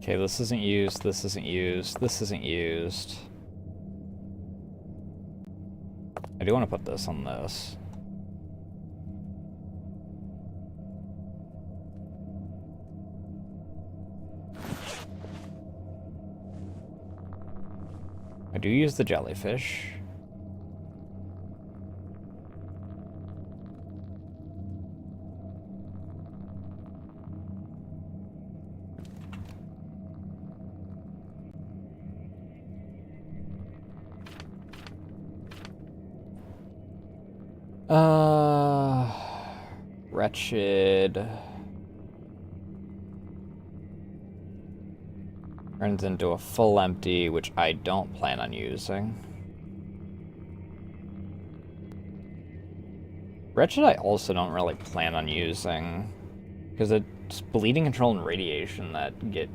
Okay, this isn't used, this isn't used, this isn't used. I do want to put this on this. I do use the jellyfish. Wretched. Turns into a full empty, which I don't plan on using. Wretched I also don't really plan on using, because it's bleeding control and radiation that get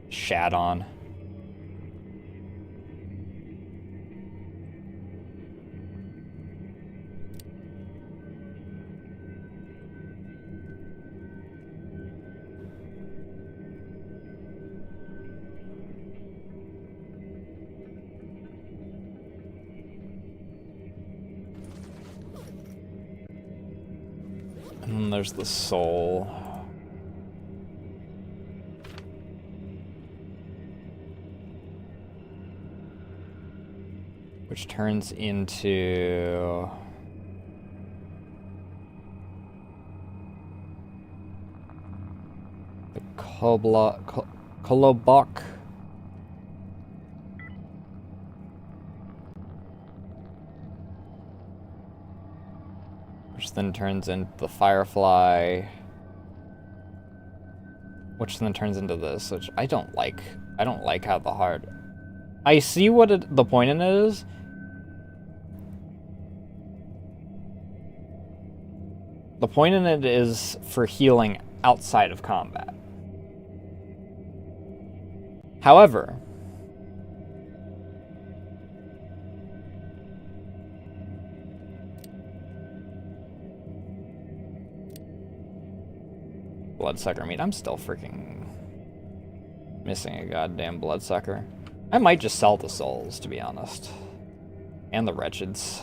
shat on. And then there's the soul. Which turns into... the Kolobok. Which then turns into the Firefly. Which then turns into this, which I don't like. I don't like how the heart... I see what the point in it is. The point in it is for healing outside of combat. However, bloodsucker meat. I'm still freaking missing a goddamn bloodsucker. I might just sell the souls, to be honest. And the wretcheds.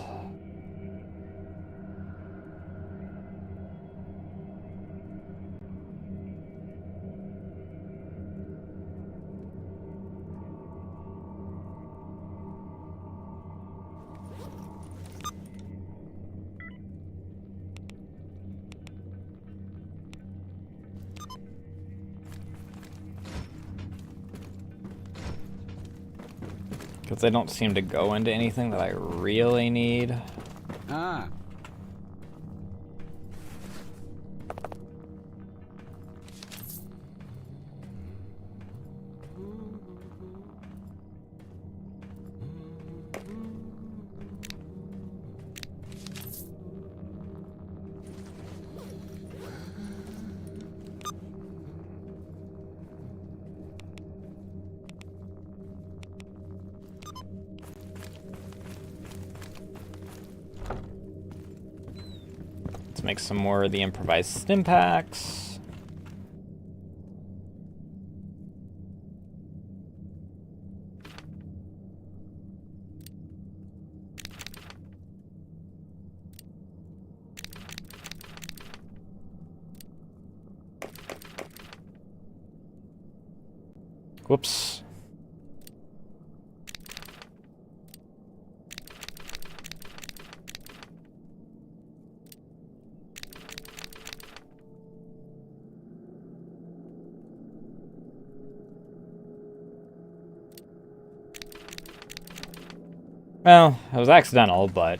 Because they don't seem to go into anything that I really need.
Ah,
Let's make some more of the improvised stim packs. Whoops. Well, it was accidental, but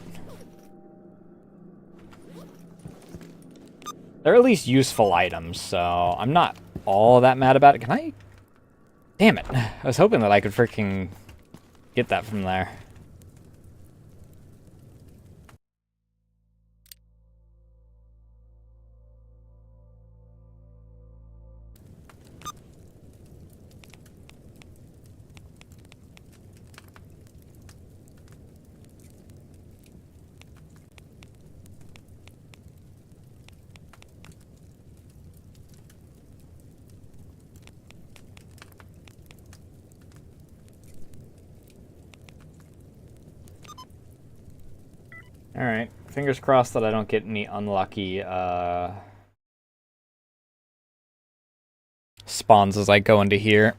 they're at least useful items, so I'm not all that mad about it. Can I? Damn it. I was hoping that I could freaking get that from there. Alright, fingers crossed that I don't get any unlucky spawns as I go into here.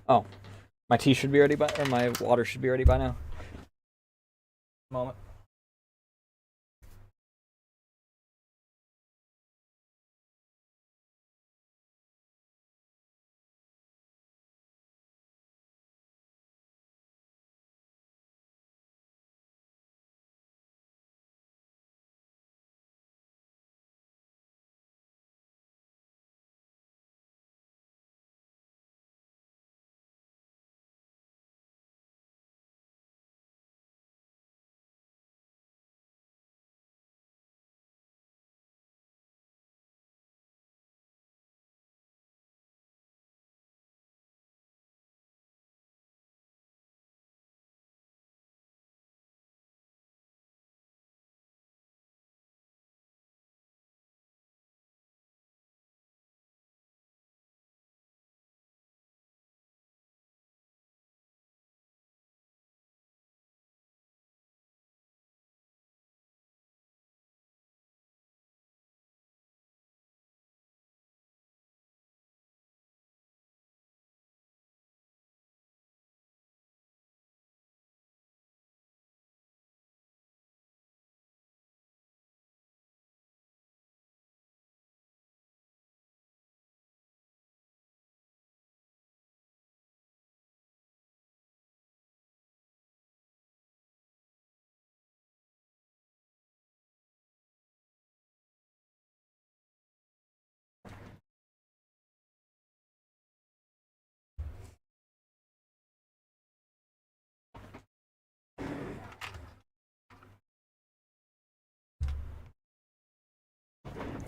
Oh, my tea should be ready by, or my water should be ready by now. Moment.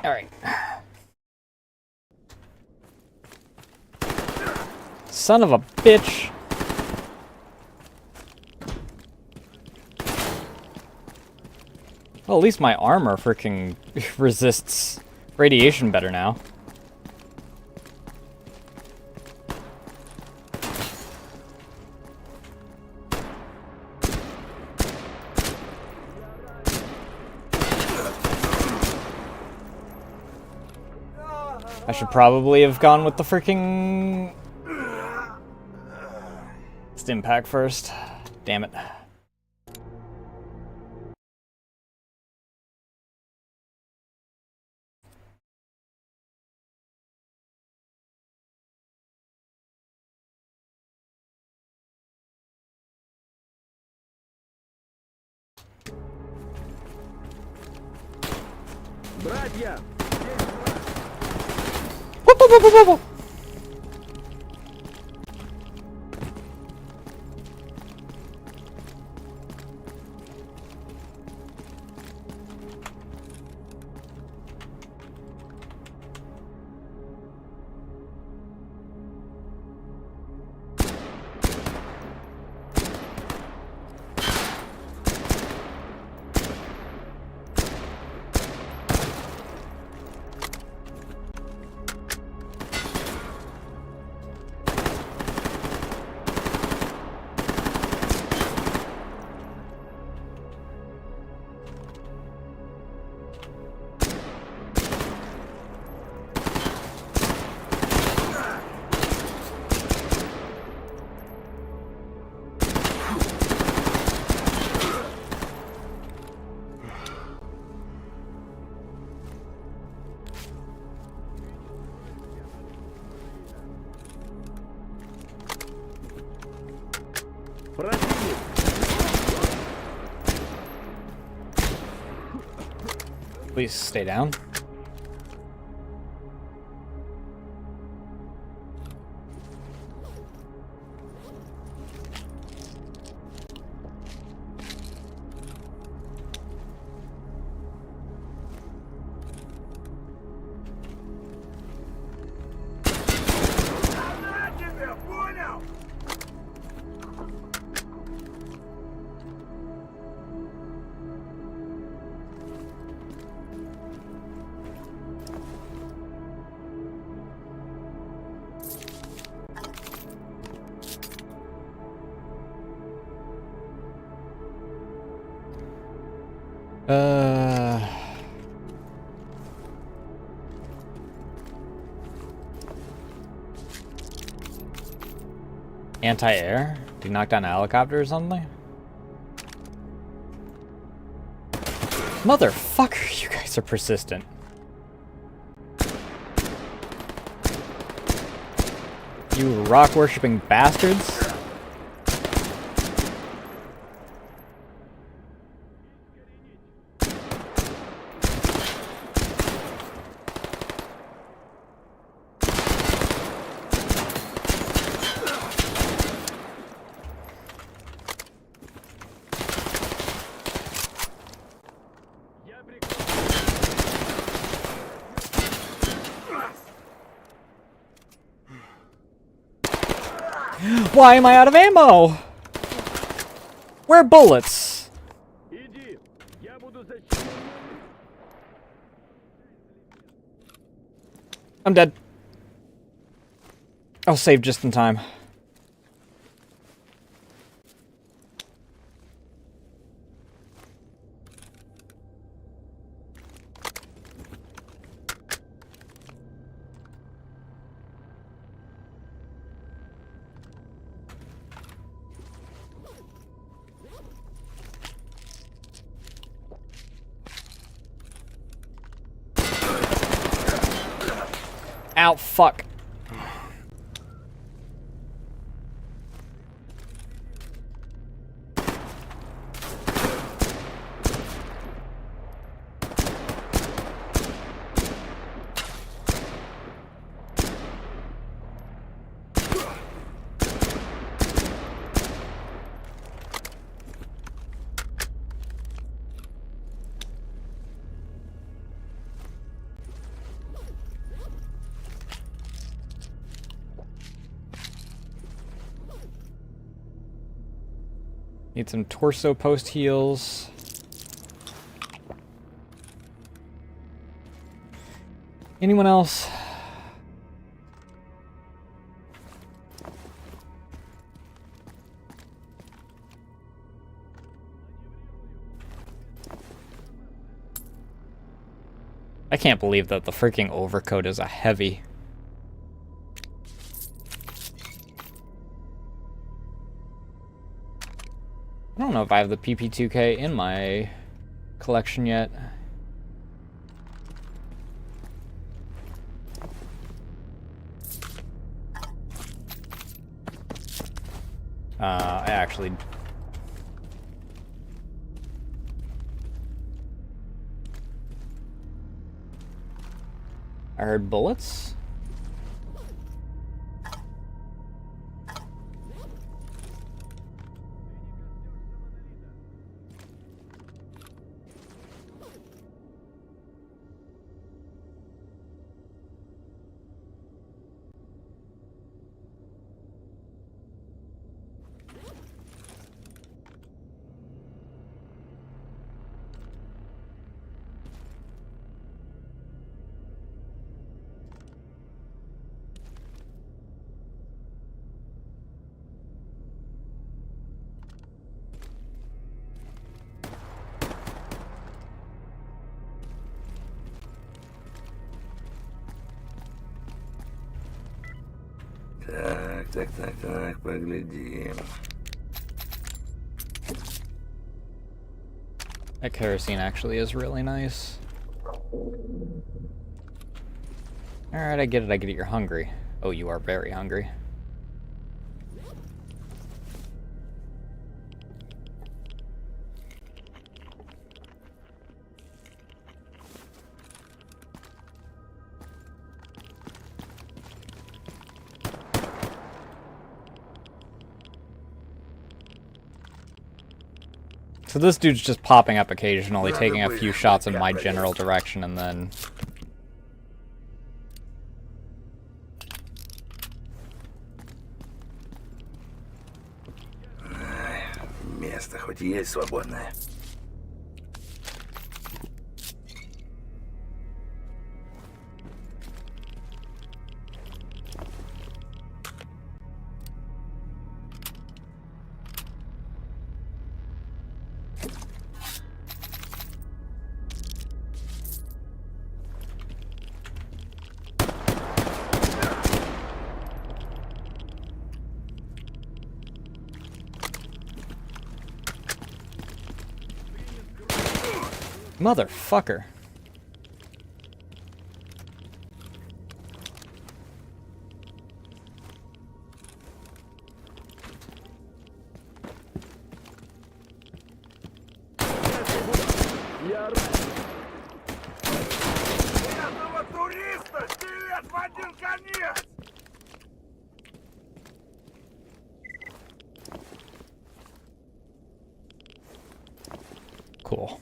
Alright. Son of a bitch! Well, at least my armor freaking resists radiation better now. I should probably have gone with the freaking stim pack first. Damn it.
Братья! Противник!
Please stay down.
На тебе, понял?
Anti-air? Do you knock down a helicopter or something? Motherfucker, you guys are persistent. You rock-worshipping bastards. Why am I out of ammo? Where are bullets?
Иди, я буду защищен.
I'm dead. I'll save just in time. Ow, fuck. Need some torso post heals. Anyone else? I can't believe that the freaking overcoat is a heavy. I don't know if I have the PP2K in my collection yet. I actually... I heard bullets?
Так, поглядим.
That kerosene actually is really nice. Alright, I get it, you're hungry. Oh, you are very hungry. So this dude's just popping up occasionally, taking a few shots in my general direction, and then...
Место хоть есть свободное.
Motherfucker.
Этого туриста билет в один конец!
Cool.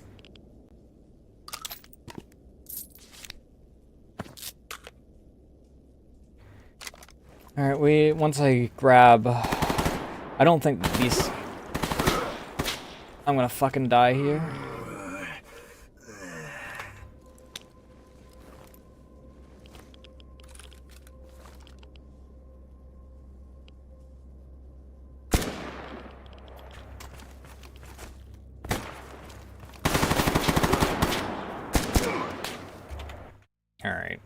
Alright, once I grab... I don't think these... I'm gonna fucking die here. Alright.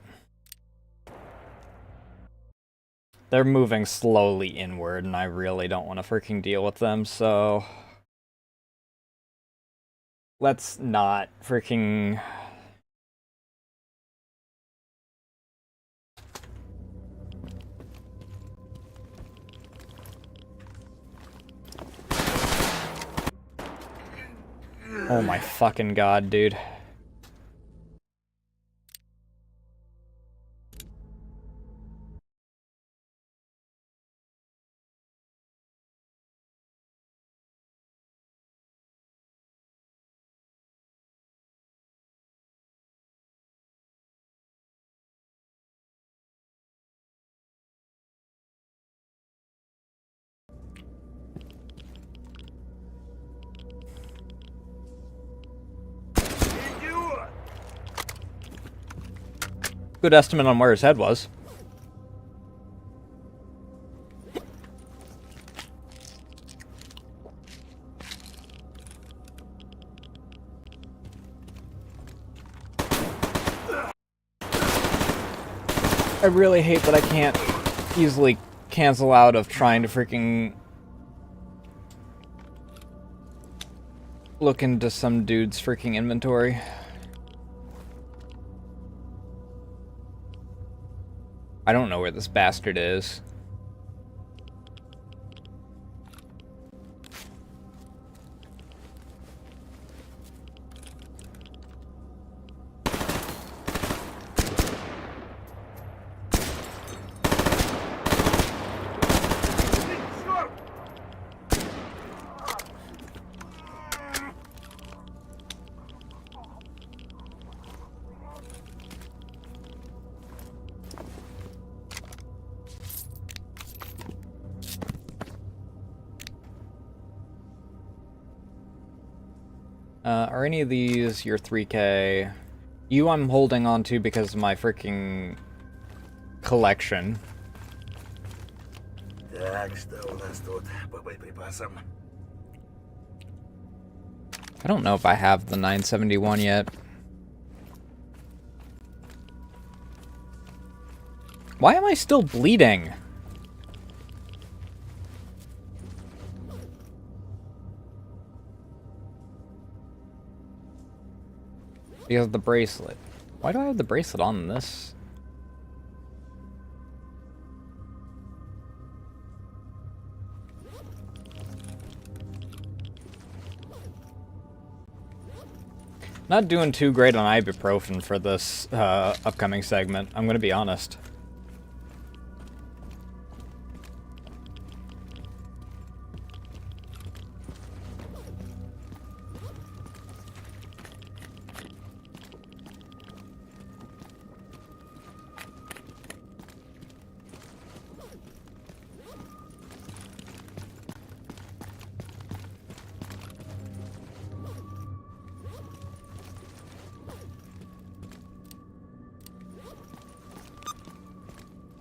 They're moving slowly inward, and I really don't want to freaking deal with them, so... Let's not freaking... Oh my fucking god, dude.
Идиот!
Good estimate on where his head was. I really hate that I can't easily cancel out of trying to freaking look into some dude's freaking inventory. I don't know where this bastard is. Are any of these your 3K? You I'm holding on to because of my freaking collection.
Так, что у нас тут по боеприпасам?
I don't know if I have the 971 yet. Why am I still bleeding? Because of the bracelet. Why do I have the bracelet on this? Not doing too great on ibuprofen for this upcoming segment, I'm gonna be honest.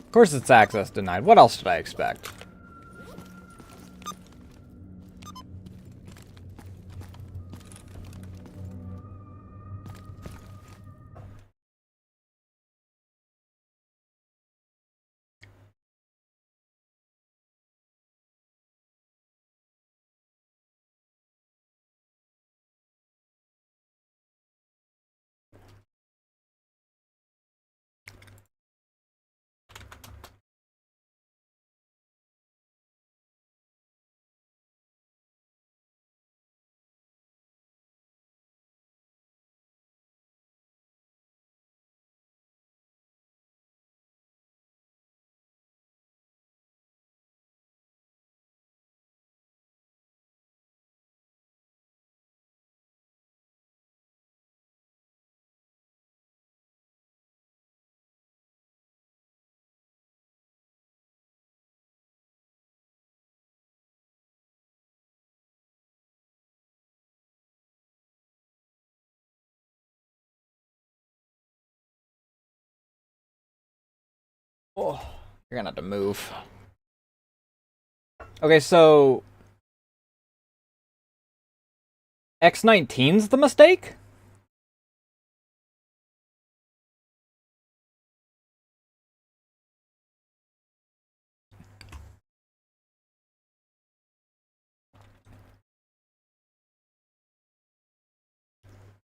Of course it's access denied. What else did I expect? Oh, you're gonna have to move. Okay, so X19's the mistake?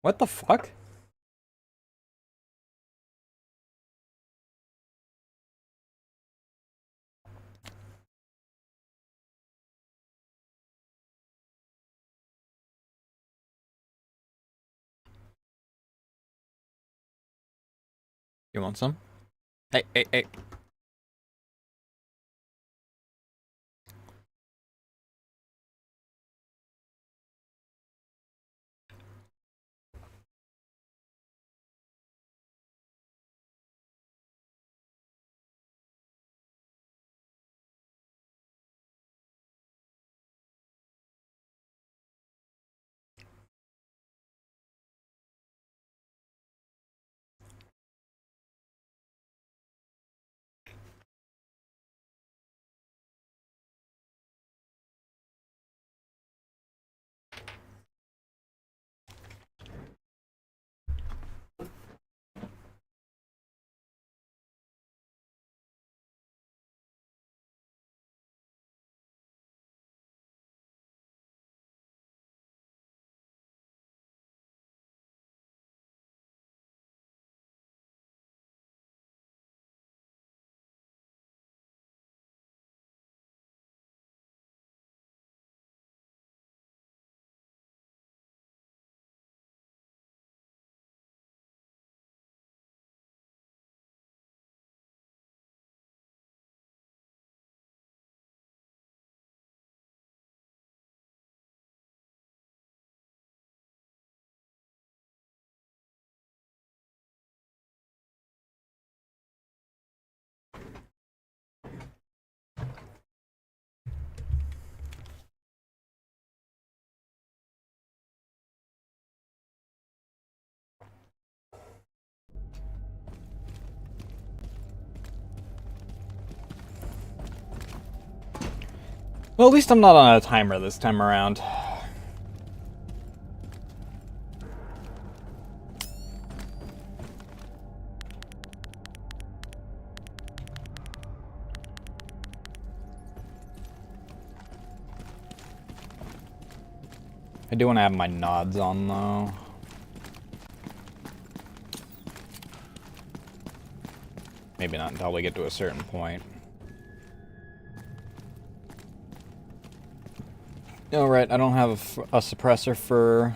What the fuck? You want some? Hey, hey, hey. Well, at least I'm not on a timer this time around. I do want to have my nods on, though. Maybe not until we get to a certain point. Oh, right, I don't have a suppressor for...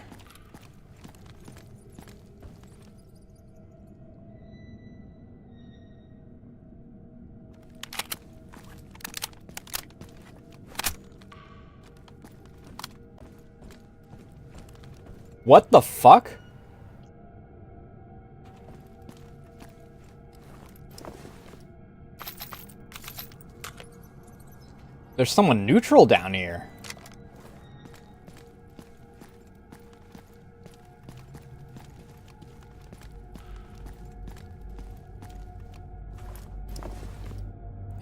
What the fuck? There's someone neutral down here.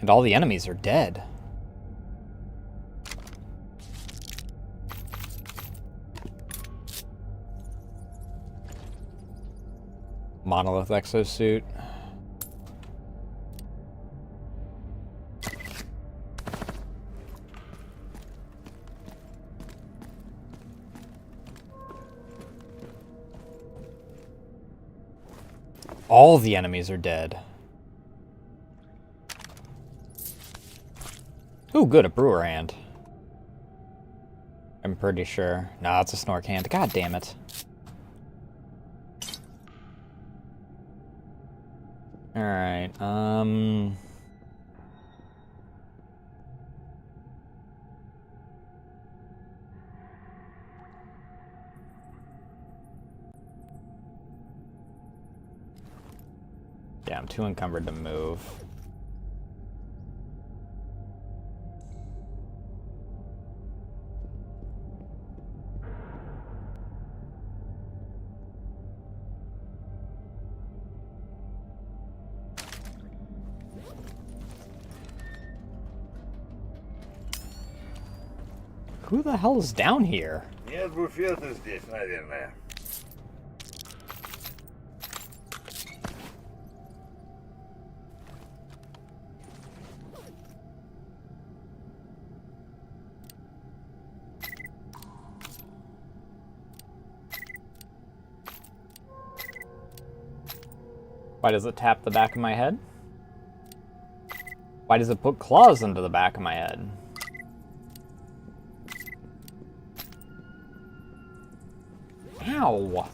And all the enemies are dead. Monolith exosuit. All the enemies are dead. Ooh, good, a brewer hand. I'm pretty sure. Nah, it's a snork hand. God damn it. Alright, yeah, I'm too encumbered to move. Who the hell is down here?
Нет буфета здесь, наверное.
Why does it tap the back of my head? Why does it put claws into the back of my head? Ow!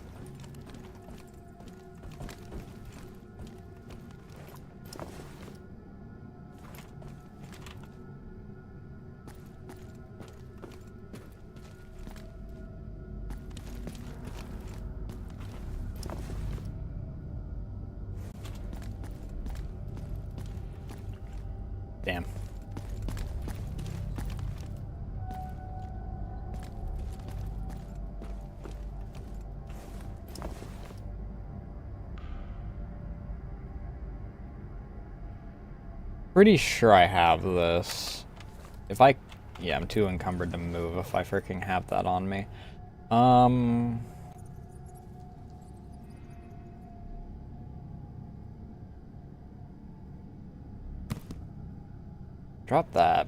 Damn. Pretty sure I have this. If I... Yeah, I'm too encumbered to move if I freaking have that on me. Drop that.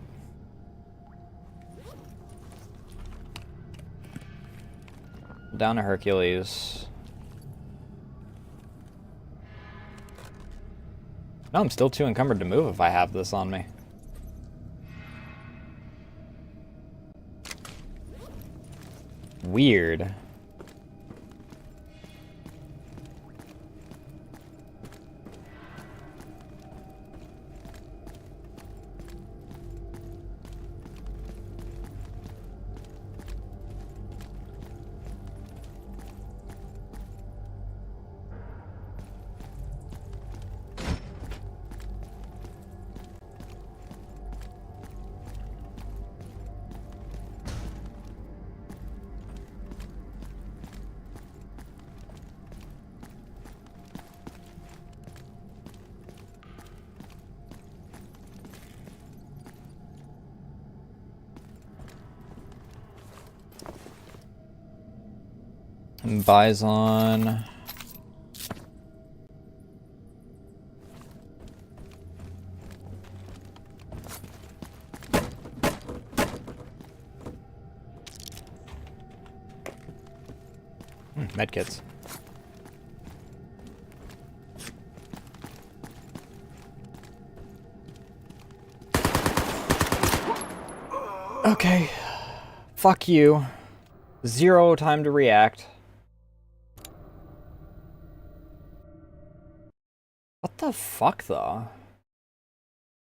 Down to Hercules. No, I'm still too encumbered to move if I have this on me. Weird. Bison. Medkits. Okay. Fuck you. 0 time to react. What the fuck, though?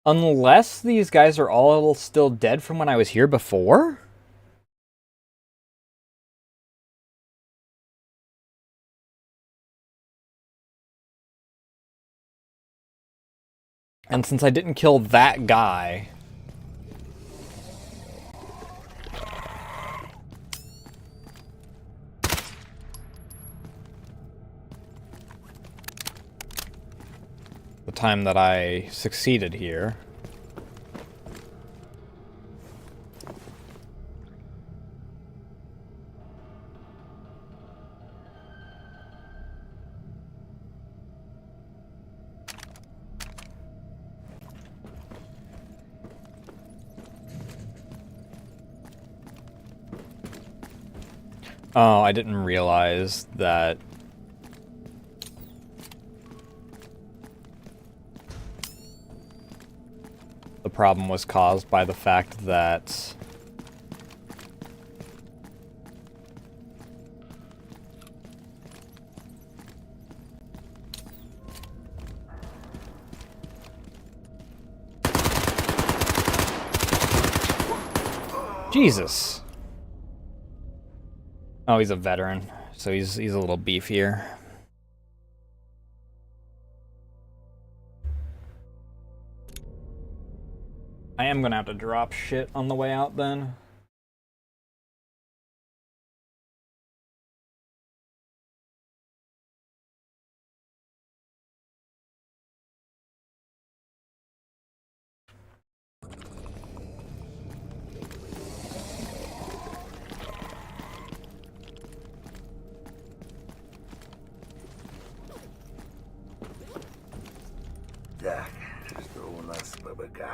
Unless these guys are all still dead from when I was here before? And since I didn't kill that guy... the time that I succeeded here... Oh, I didn't realize that... the problem was caused by the fact that... Jesus! Oh, he's a veteran, so he's a little beefier. I am gonna have to drop shit on the way out then.
у нас ПБК.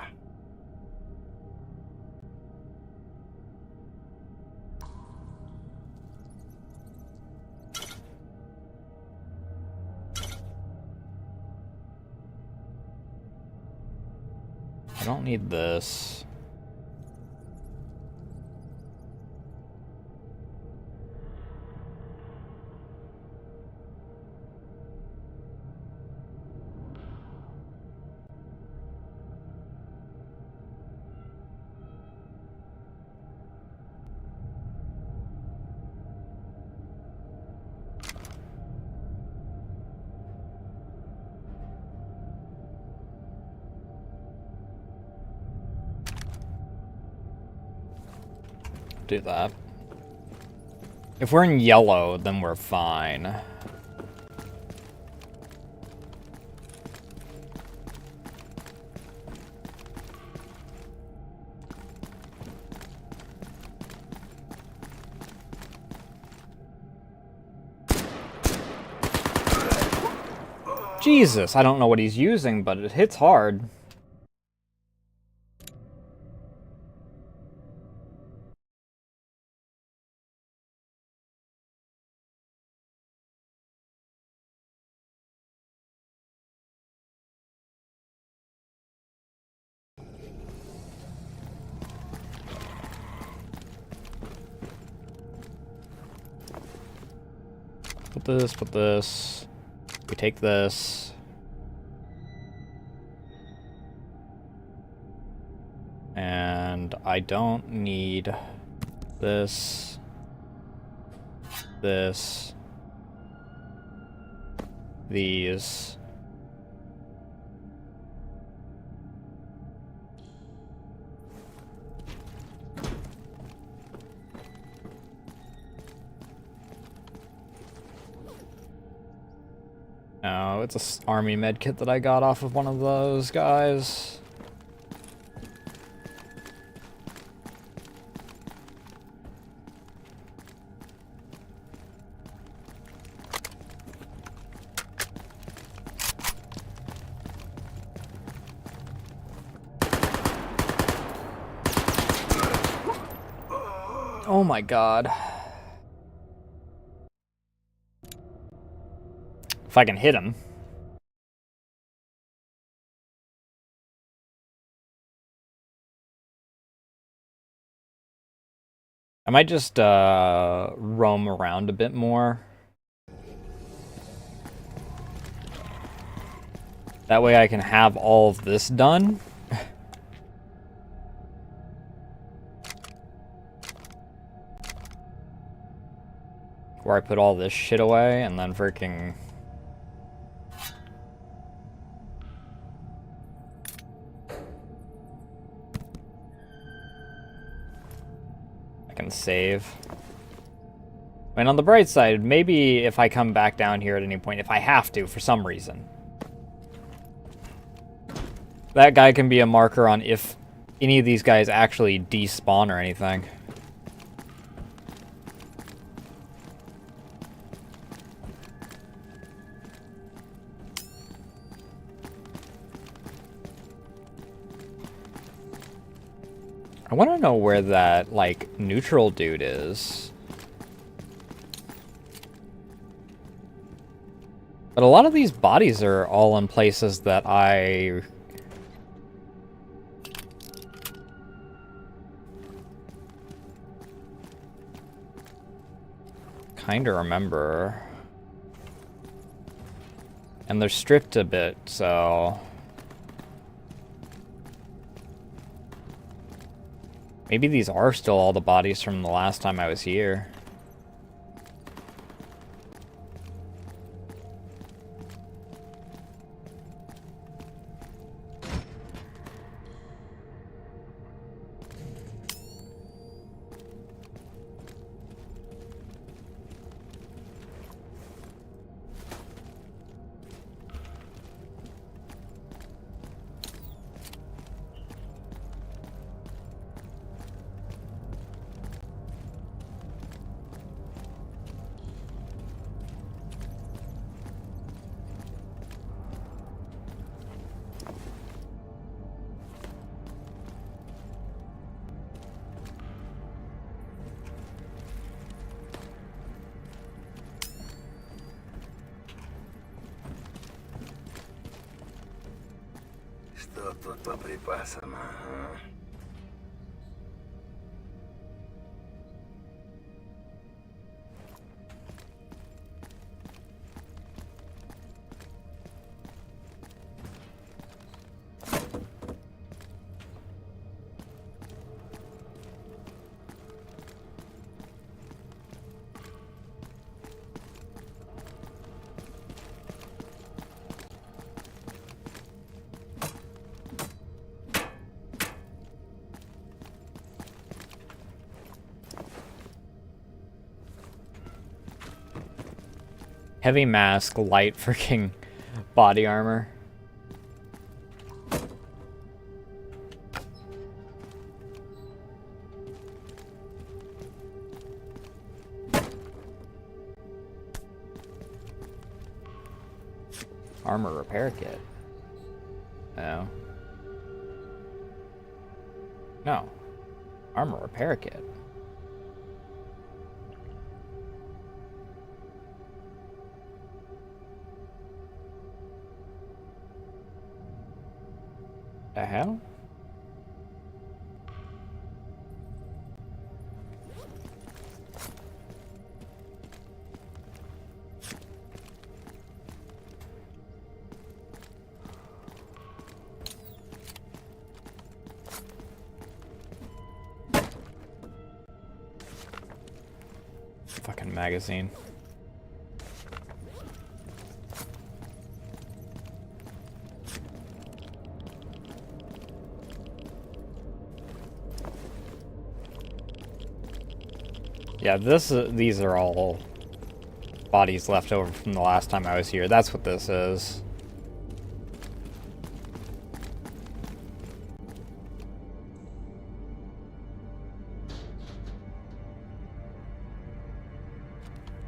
I don't need this. Do that. If we're in yellow, then we're fine. Jesus, I don't know what he's using, but it hits hard. Put this. We take this. And I don't need this. This. These. No, it's a army med kit that I got off of one of those guys. Oh my god. If I can hit him. I might just roam around a bit more. That way I can have all of this done. Where I put all this shit away and then freaking... I can save. I mean, on the bright side, maybe if I come back down here at any point, if I have to, for some reason. That guy can be a marker on if any of these guys actually despawn or anything. I want to know where that, like, neutral dude is. But a lot of these bodies are all in places that I... kinda remember. And they're stripped a bit, so... maybe these are still all the bodies from the last time I was here.
Вот тут по припасам, ага.
Heavy mask, light freaking body armor. Armor repair kit. No. No. Armor repair kit. The hell? Fucking magazine. Yeah, these are all bodies left over from the last time I was here. That's what this is.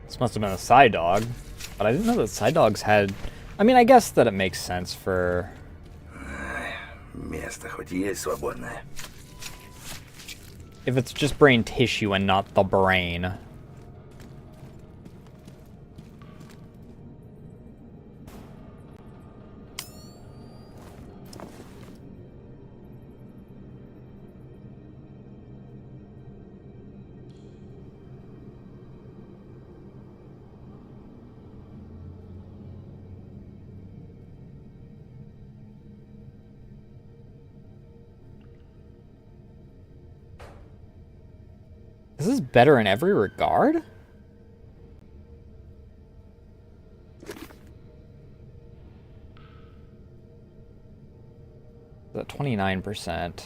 This must have been a side dog, but I didn't know that side dogs had... I mean, I guess that it makes sense for...
Место хоть есть свободное.
If it's just brain tissue and not the brain. This is better in every regard? At 29%.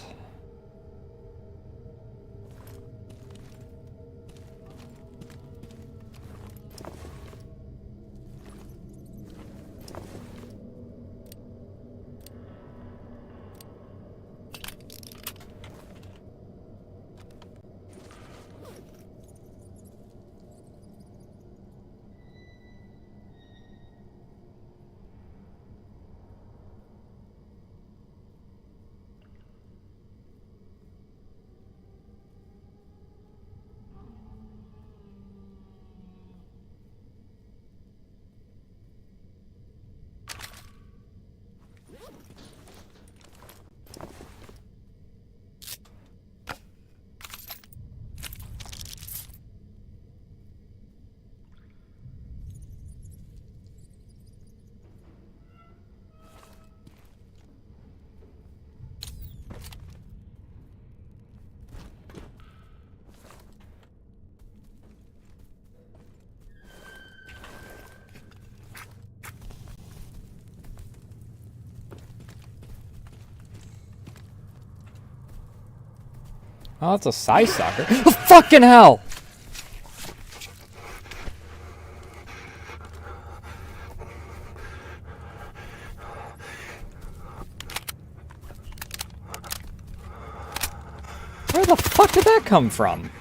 Oh, that's a size sucker. Oh, fucking hell! Where the fuck did that come from?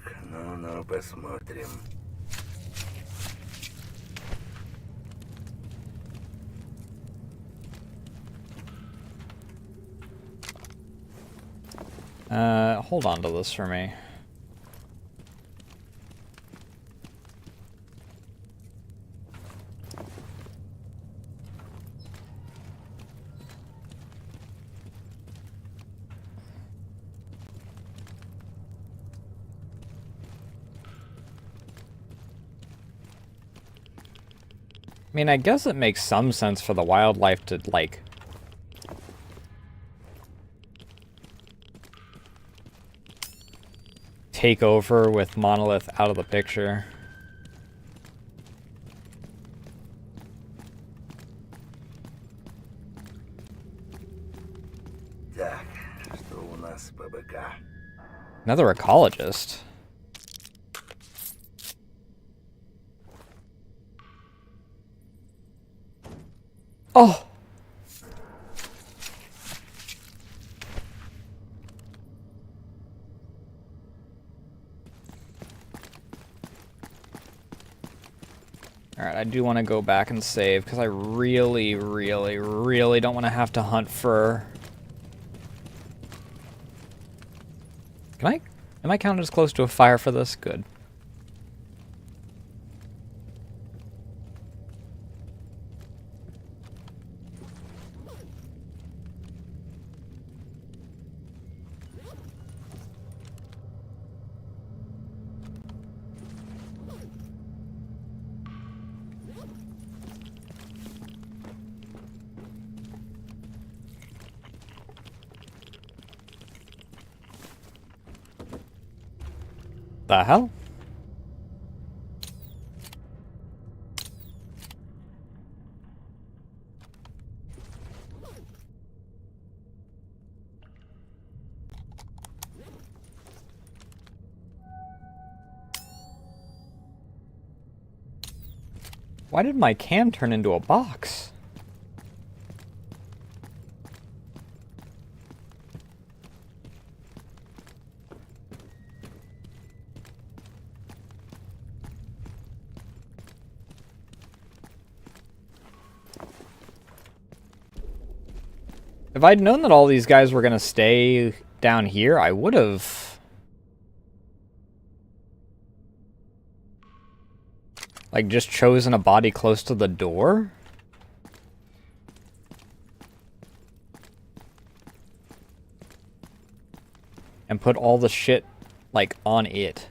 Так, ну, посмотрим.
Hold on to this for me. I mean, I guess it makes some sense for the wildlife to, like, take over with Monolith out of the picture.
Так, что у нас по БК?
Another ecologist. Oh! Alright, I do want to go back and save, because I really, really, really don't want to have to hunt for... Am I counted as close to a fire for this? Good. The hell? Why did my can turn into a box? If I'd known that all these guys were gonna stay down here, I would have... like, just chosen a body close to the door? And put all the shit, like, on it.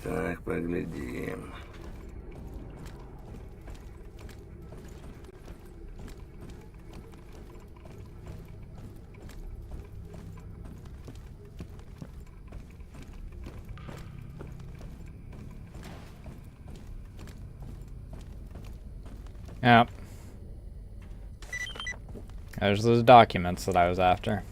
Так, поглядим.
Yep. There's those documents that I was after.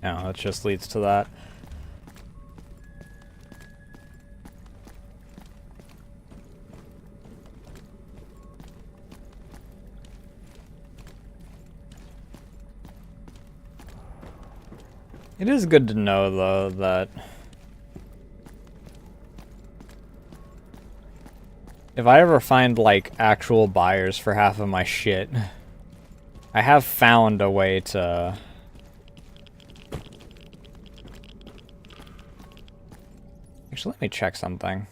No, it just leads to that. It is good to know, though, that if I ever find, like, actual buyers for half of my shit, I have found a way to... Actually, let me check something.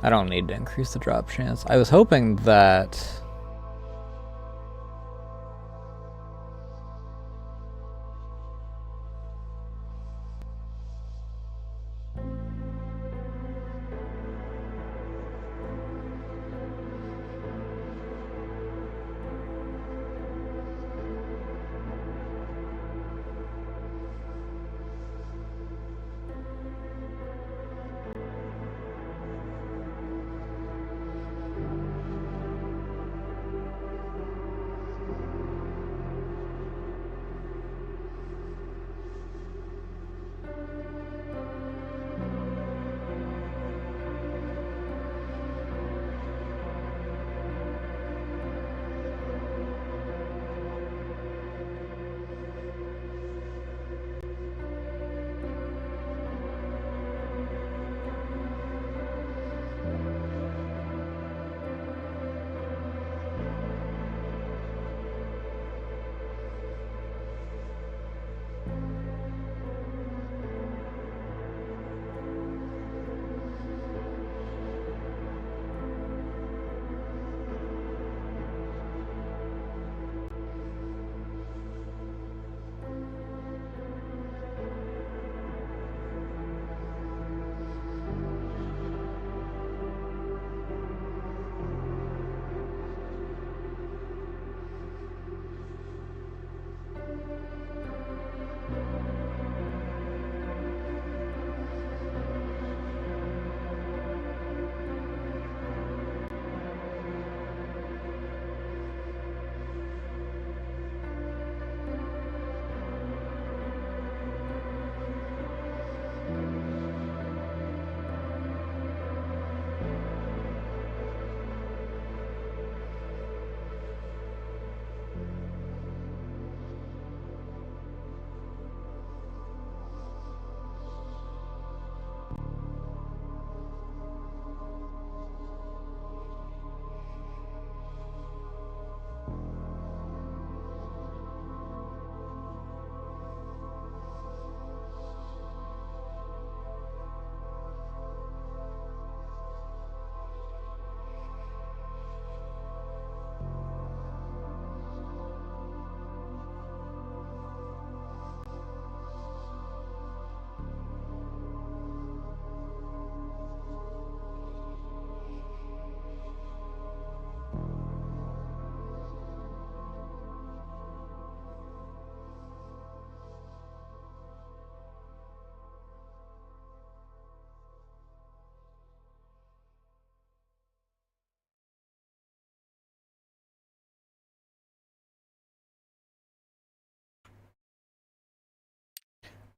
I don't need to increase the drop chance. I was hoping that...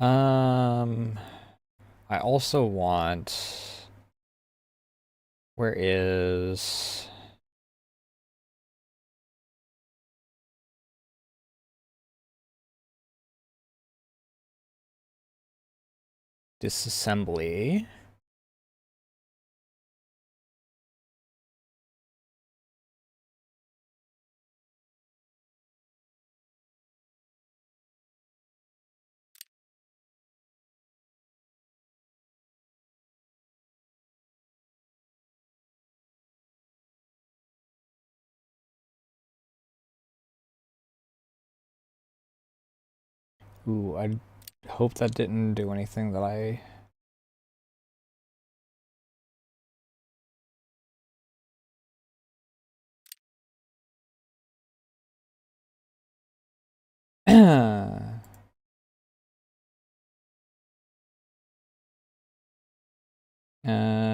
I also want... Where is... disassembly?
Ooh, I hope that didn't do anything that I... uh...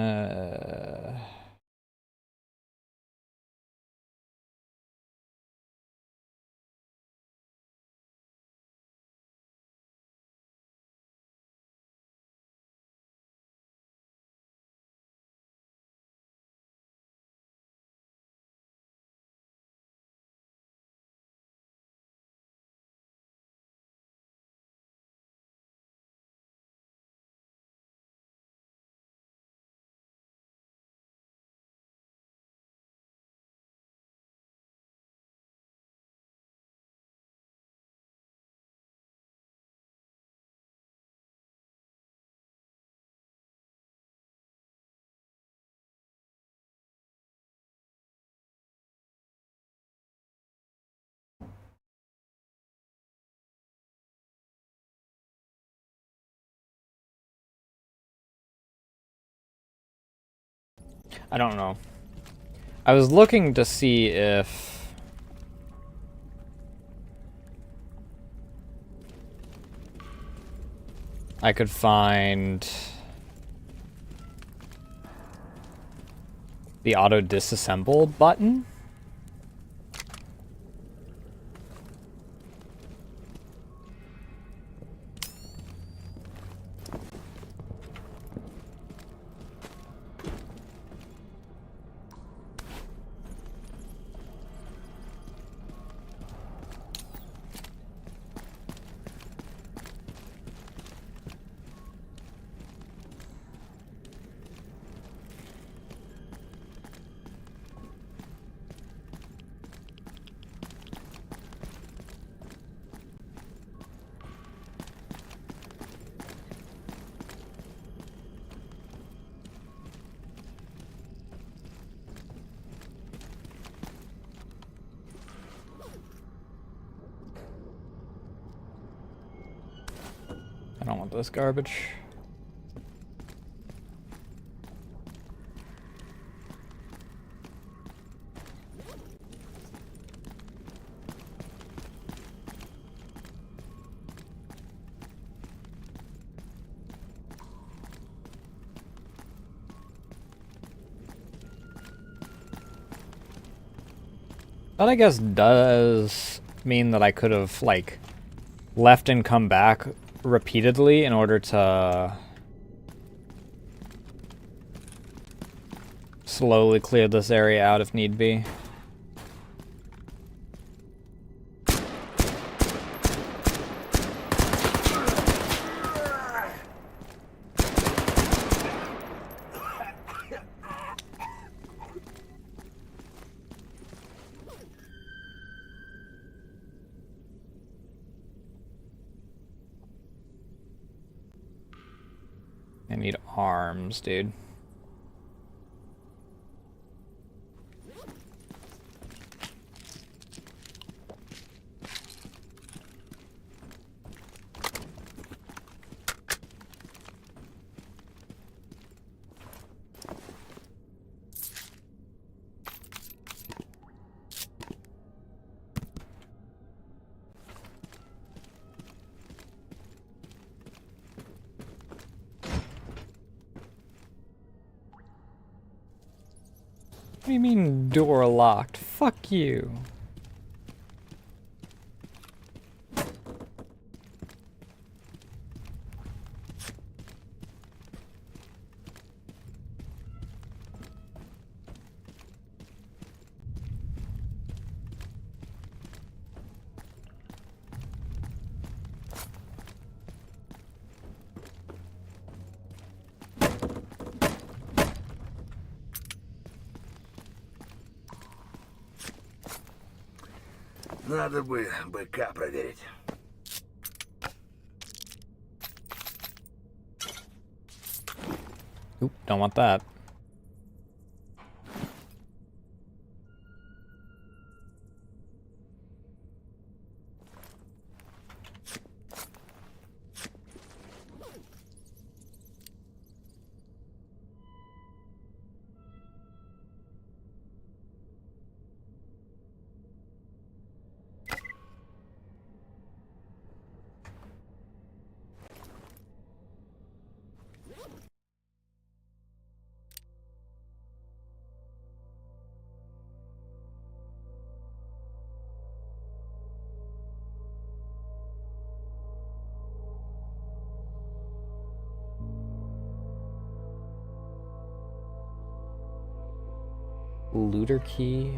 I don't know. I was looking to see if I could find the auto disassemble button. I don't want this garbage. That I guess does mean that I could have, like, left and come back repeatedly in order to slowly clear this area out if need be. I need arms, dude. What do you mean door locked? Fuck you.
Надо бы быка проверить.
Oop, don't want that. Looter key.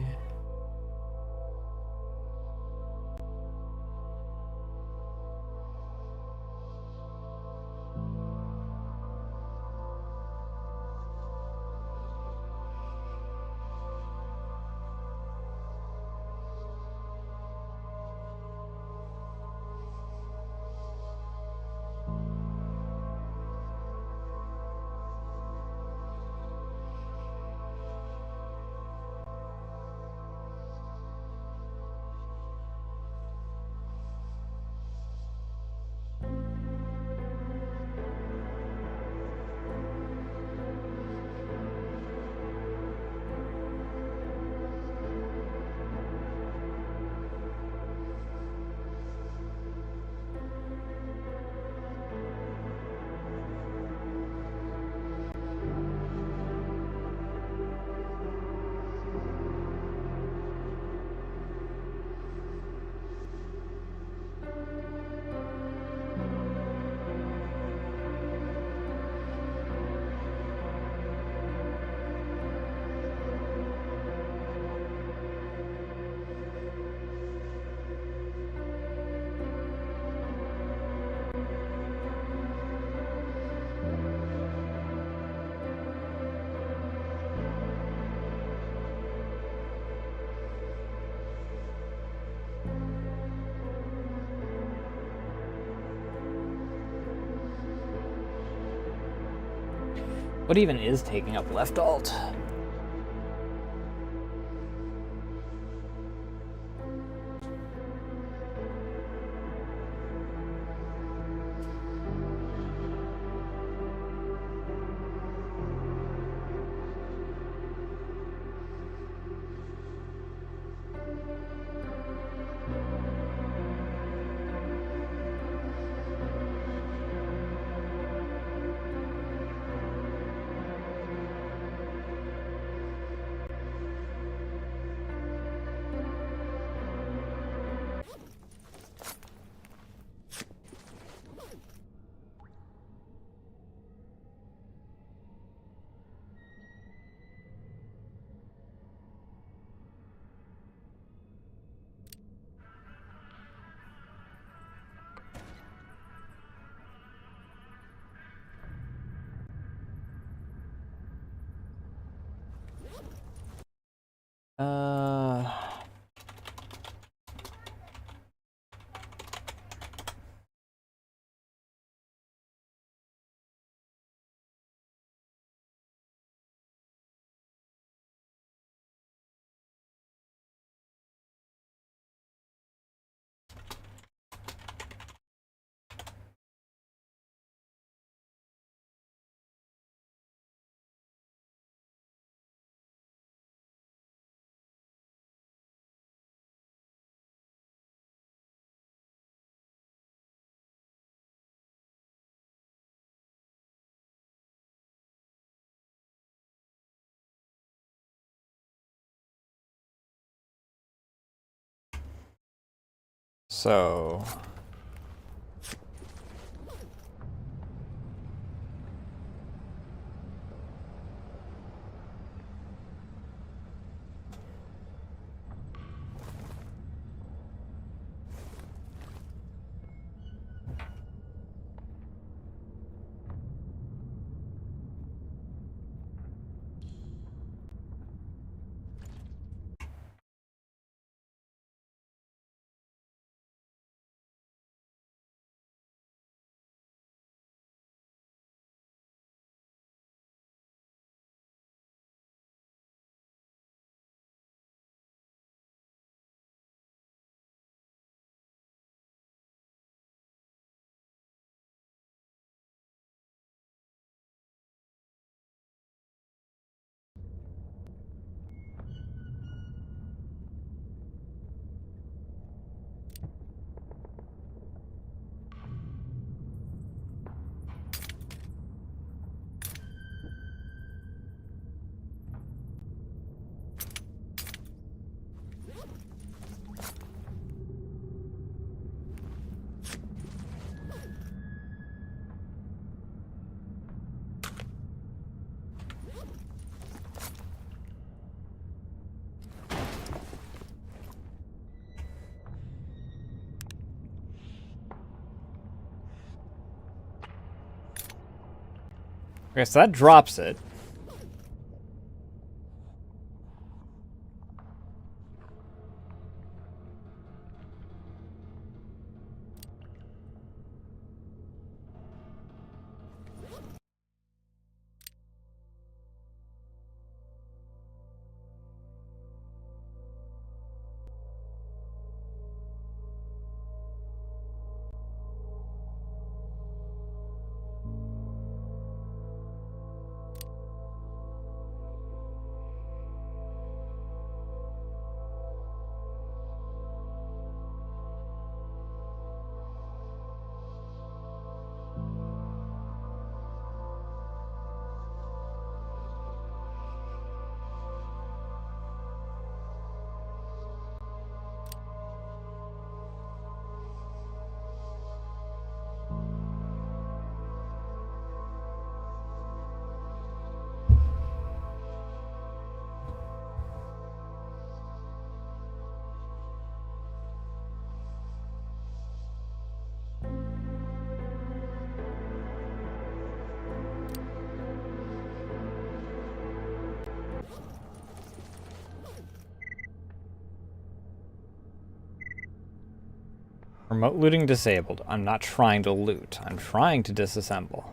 What even is taking up left alt? So Okay, so that drops it. Remote looting disabled. I'm not trying to loot. I'm trying to disassemble.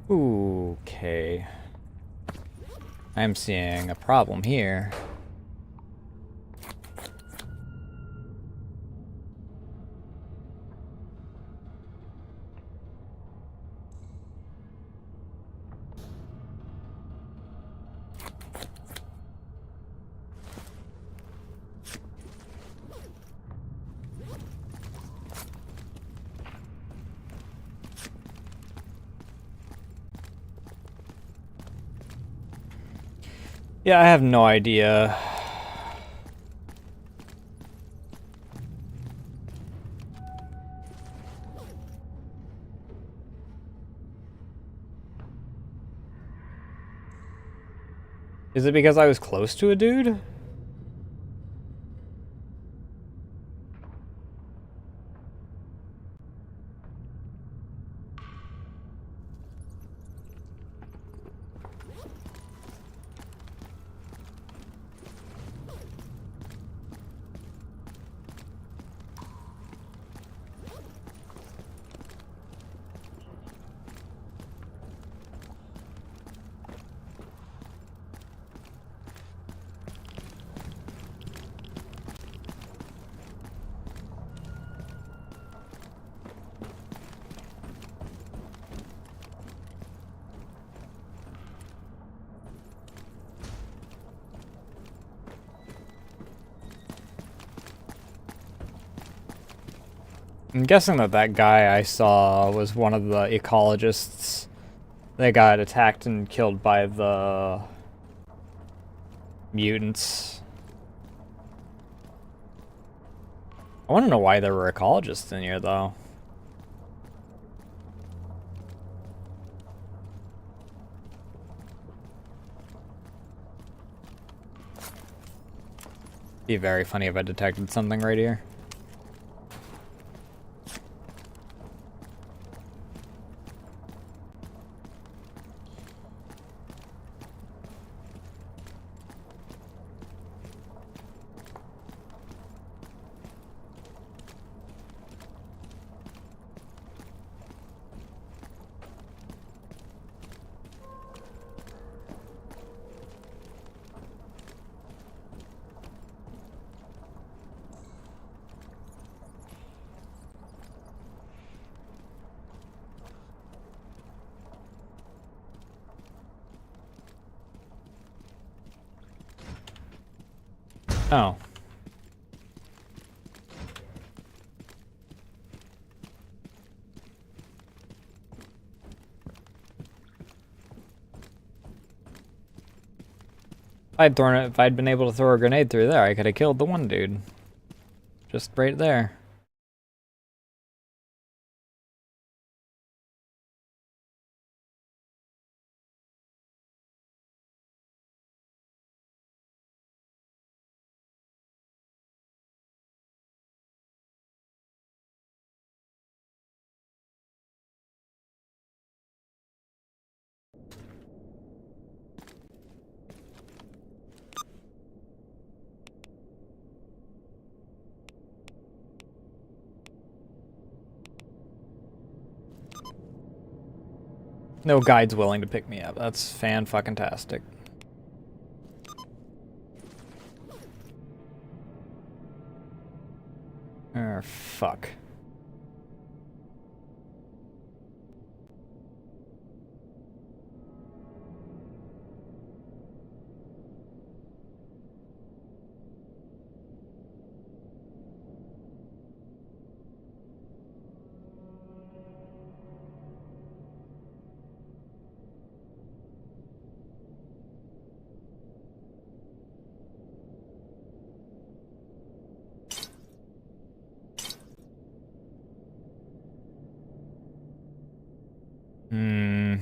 Okay. I'm seeing a problem here. Yeah, I have no idea. Is it because I was close to a dude? I'm guessing that that guy I saw was one of the ecologists that got attacked and killed by the mutants. I want to know why there were ecologists in here, though. Be very funny if I detected something right here. Oh. If I'd been able to throw a grenade through there, I could have killed the one dude. Just right there. No guide's willing to pick me up. That's fan-fucking-tastic. Fuck. Hmm.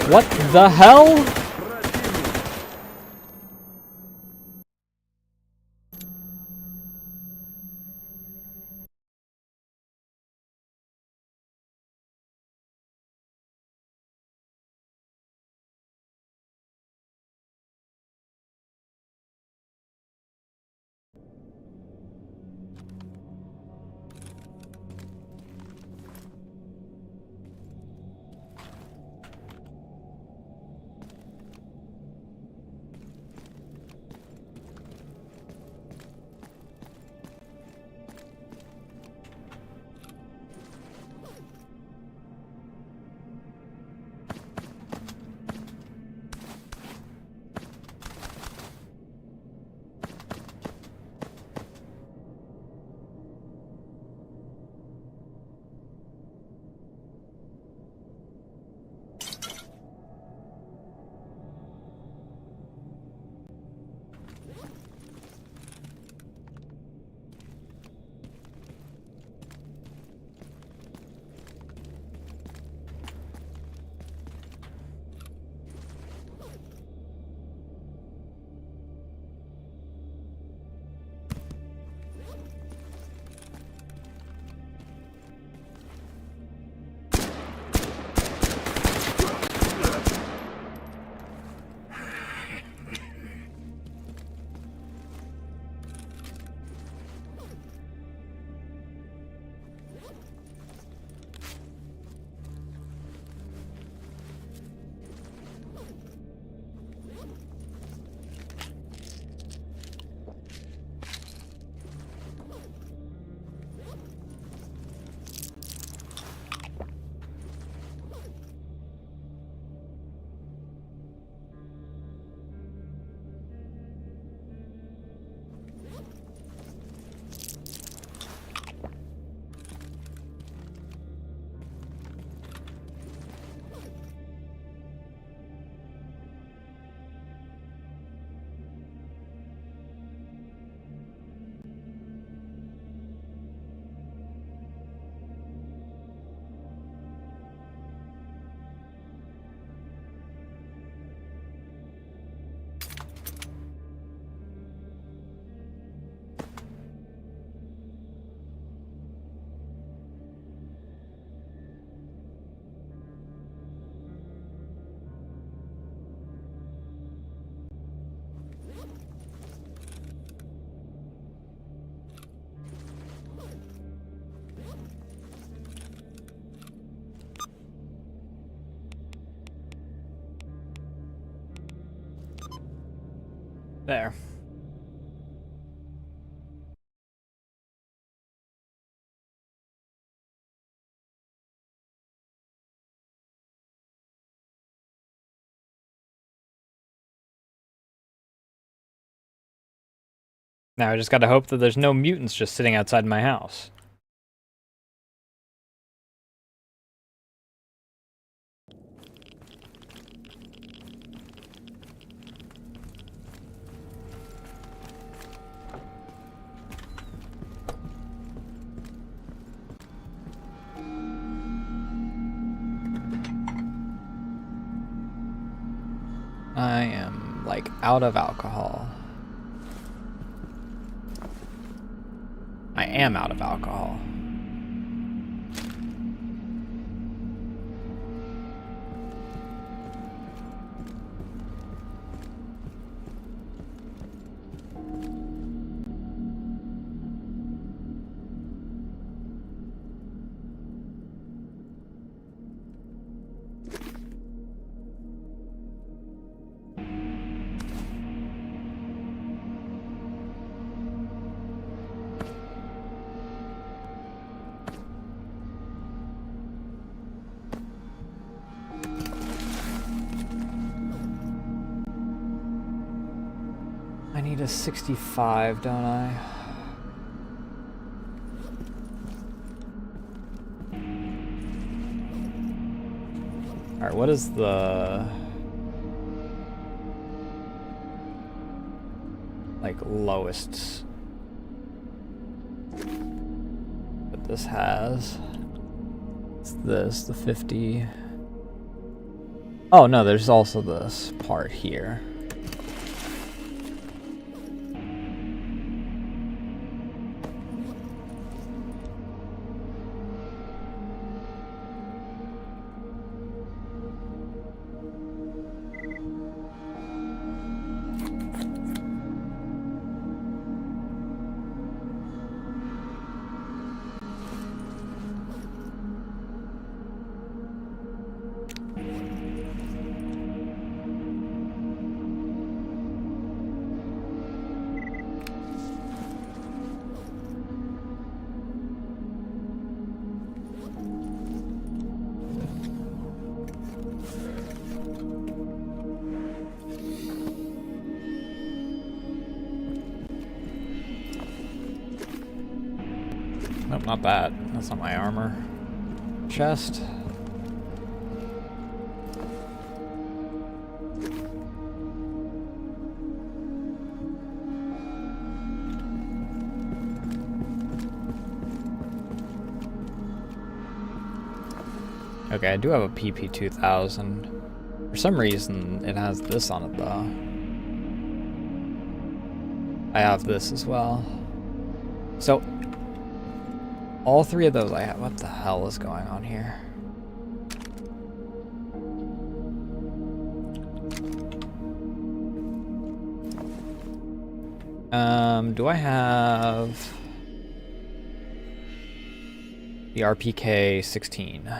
What the hell? There. Now I just gotta hope that there's no mutants just sitting outside my house. I am, like, out of alcohol. I am out of alcohol. I need a 65, don't I? Alright, what is the... like, lowest that this has? It's this, the 50... Oh, no, there's also this part here. Nope, not that. That's not my armor. Chest. Okay, I do have a PP2000. For some reason, it has this on it, though. I have this as well. So, all three of those I have. What the hell is going on here? Do I have the RPK 16?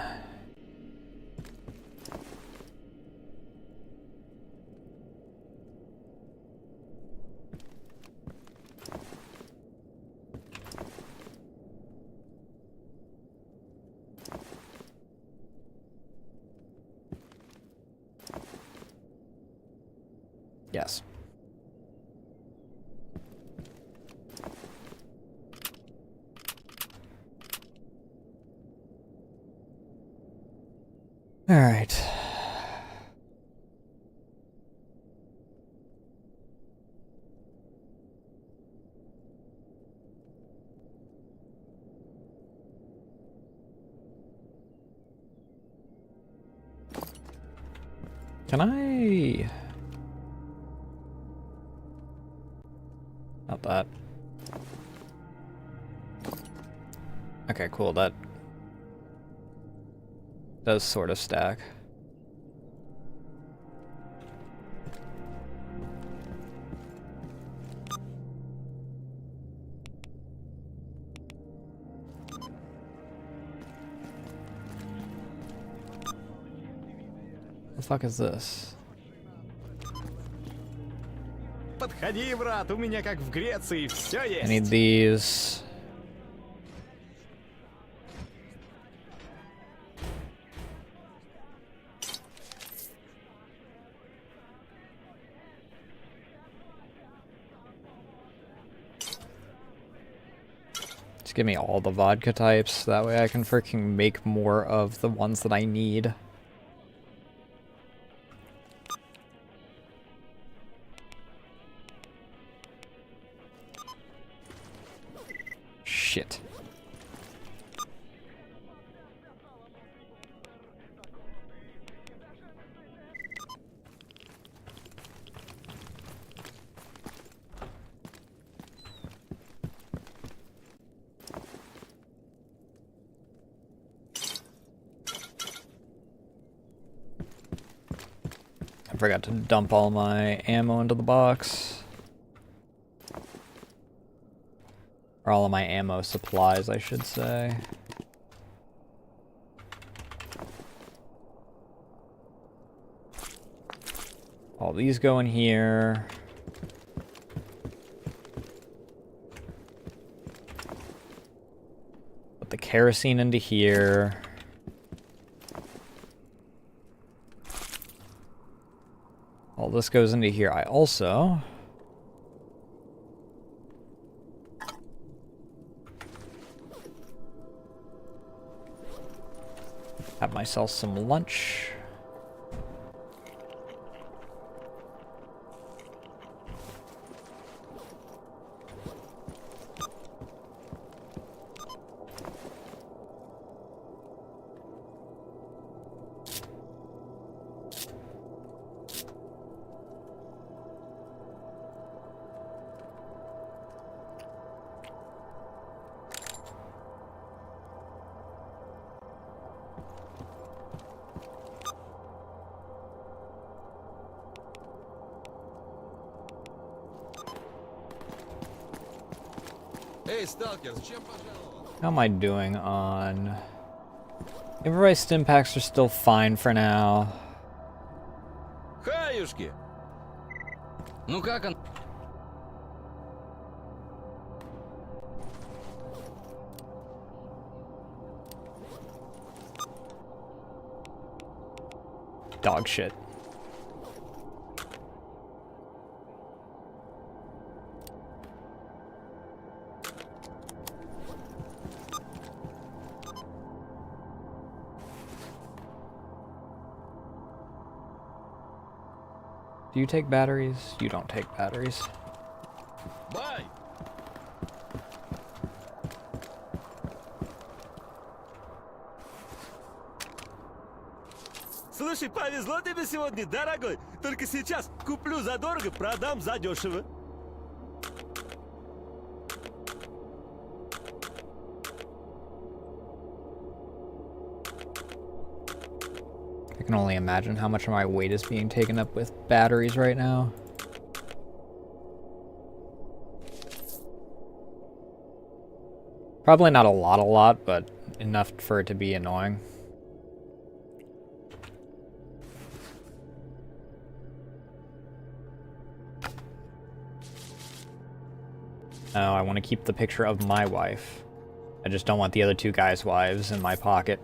Yes. All right. Can I... Not that. Okay, cool. That does sort of stack. The fuck is this?
Подходи, брат, у меня как в Греции все
I
есть.
need these. Just give me all the vodka types, that way I can freaking make more of the ones that I need. Shit. I forgot to dump all my ammo into the box. Or all of my ammo supplies, I should say. All these go in here. Put the kerosene into here. All this goes into here. I also have myself some lunch.
Эй, сталкер, зачем пожаловал?
How am I doing on... Improvised stim packs are still fine for now.
Хаюшки!
Ну как он?
Dog shit. Do you take batteries? You don't take batteries.
Бай!
Слушай, повезло тебе сегодня, дорогой. Только сейчас куплю задорого, продам задешево.
I can only imagine how much of my weight is being taken up with batteries right now. Probably not a lot, but enough for it to be annoying. No, I want to keep the picture of my wife. I just don't want the other two guys' wives in my pocket.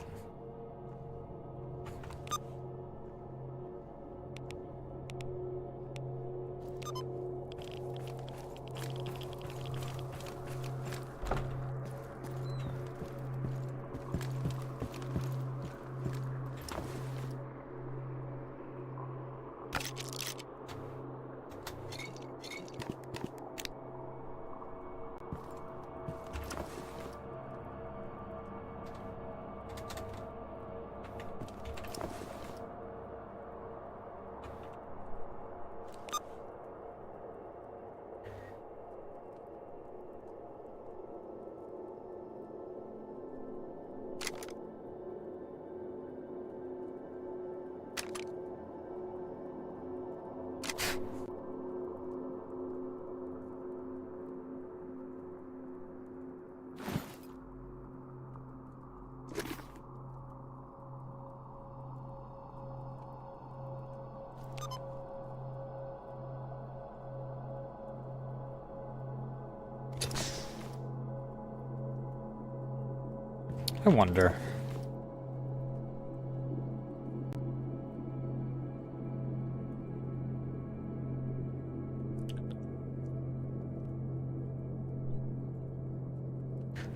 I wonder.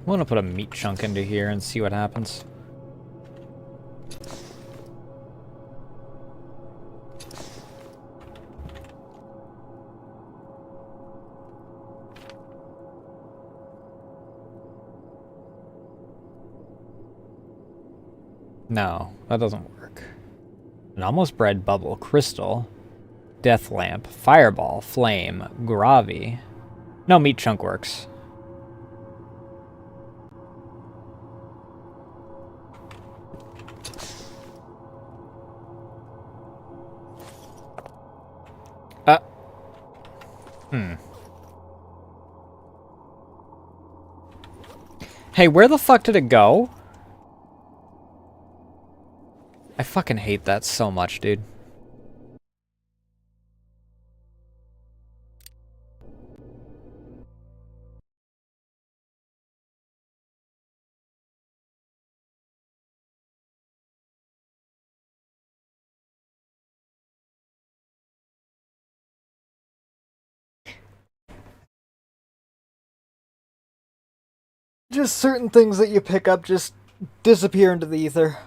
I want to put a meat chunk into here and see what happens. No, that doesn't work. An almost bred bubble, crystal, death lamp, fireball, flame, gravi. No, meat chunk works. Hey, where the fuck did it go? I fucking hate that so much, dude. Just certain things that you pick up just disappear into the ether.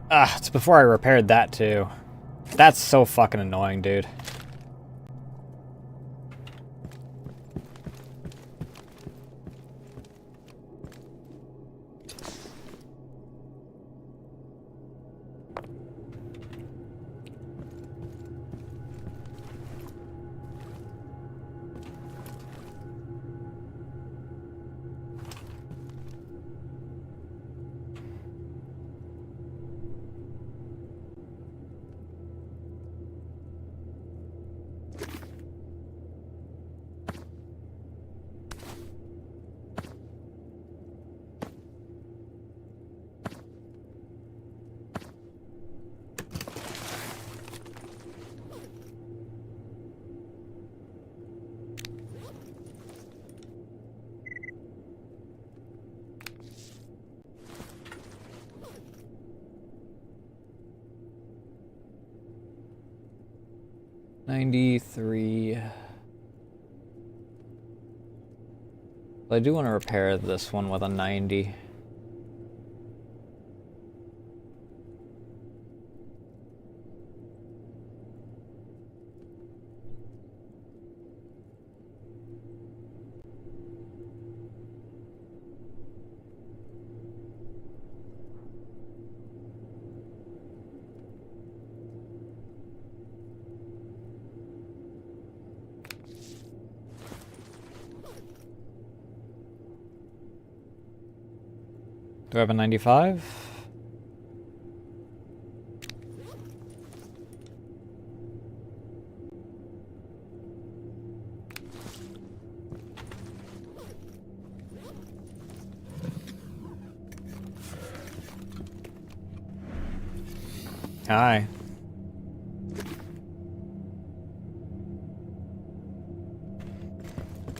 Ah, it's before I repaired that too. That's so fucking annoying, dude. $93. I do want to repair this one with a 90. Do I have a 95?
Hi.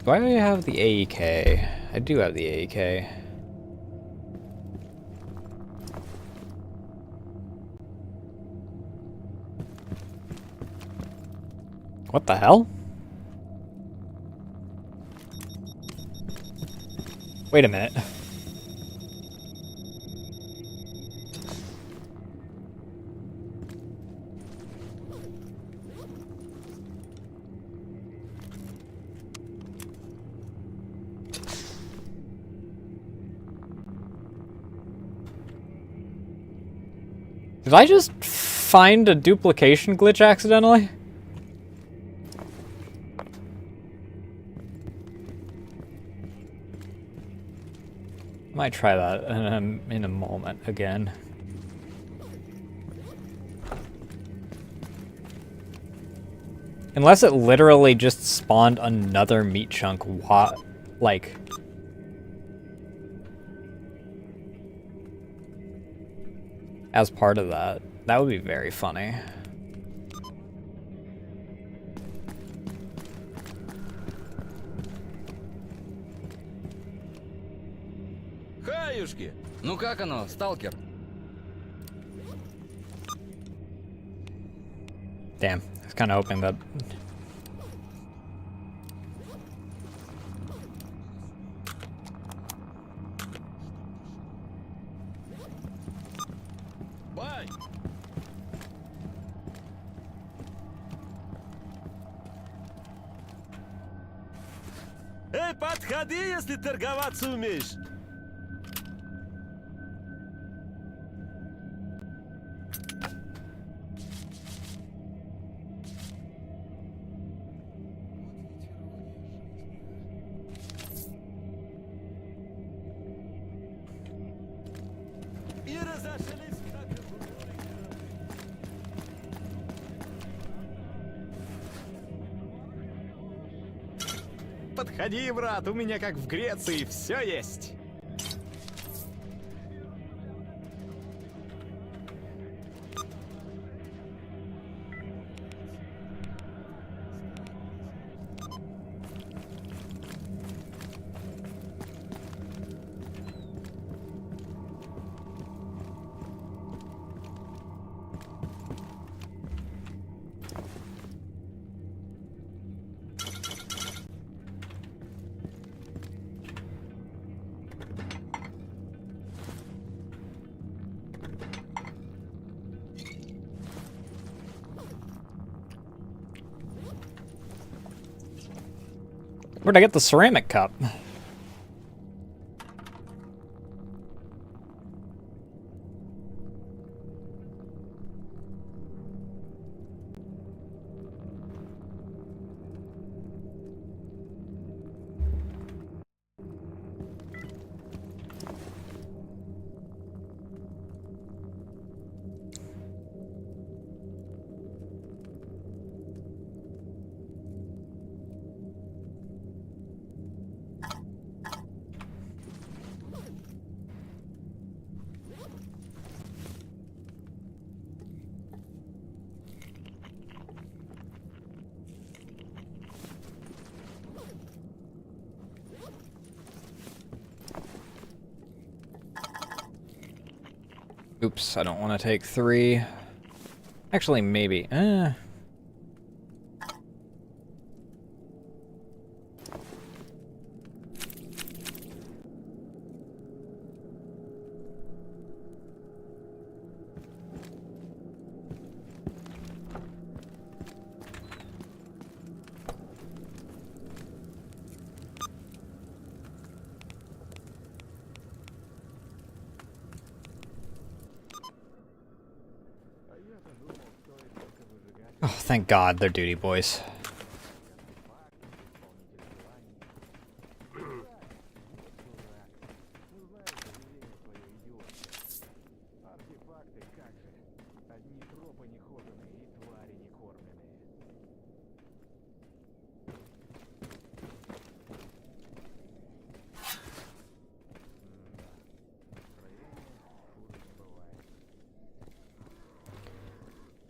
Do I have the AEK? I do have the AEK. What the hell? Wait a minute. Did I just find a duplication glitch accidentally? Might try that in a moment again. Unless it literally just spawned another meat chunk, like... as part of that. That would be very funny.
Хаюшки!
Ну как оно, сталкер?
Damn, I was kind of hoping that...
Бай!
Эй, подходи, если торговаться умеешь. И разошлись так и в
Подходи, брат, у меня как в Греции все есть.
Where'd I get the ceramic cup? Oops, I don't want to take 3. Actually, maybe. Oh, thank God, they're duty boys.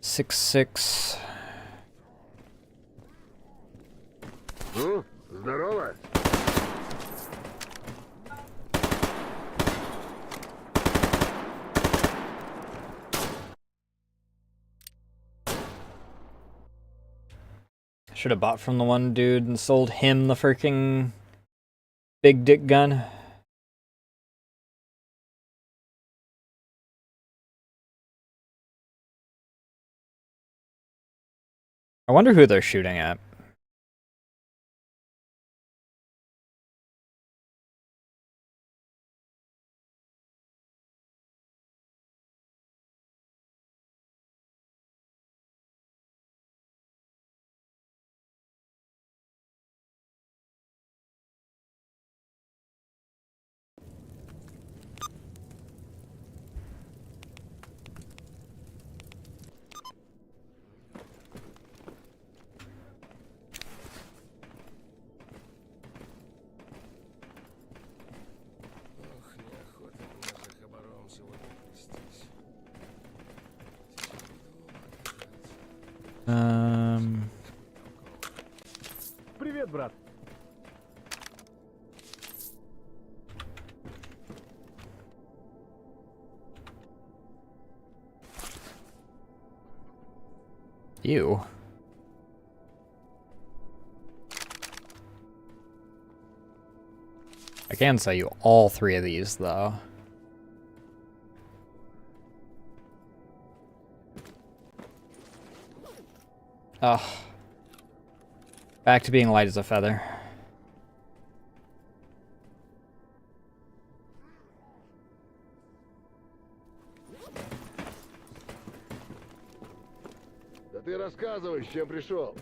6-6.
Ну, здорово.
Should have bought from the one dude and sold him the freaking big dick gun. I wonder who they're shooting at.
Привет, брат.
You. I can sell you all 3 of these, though. Ugh. Back to being light as a feather.
Да ты рассказывай, с чем пришел.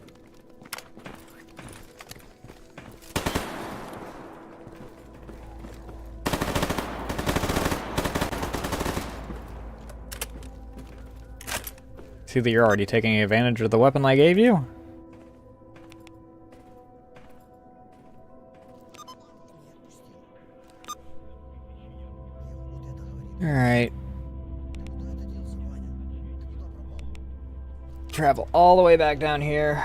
See that you're already taking advantage of the weapon I gave you? Alright. Travel all the way back down here.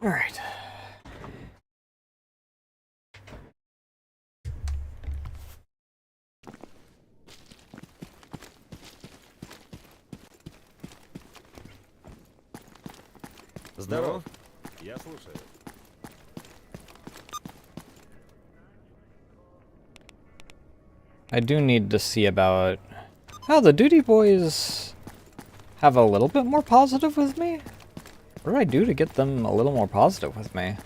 Alright.
Здоров. Я слушаю.
I do need to see about... Oh, the duty boys have a little bit more positive with me? What do I do to get them a little more positive with me?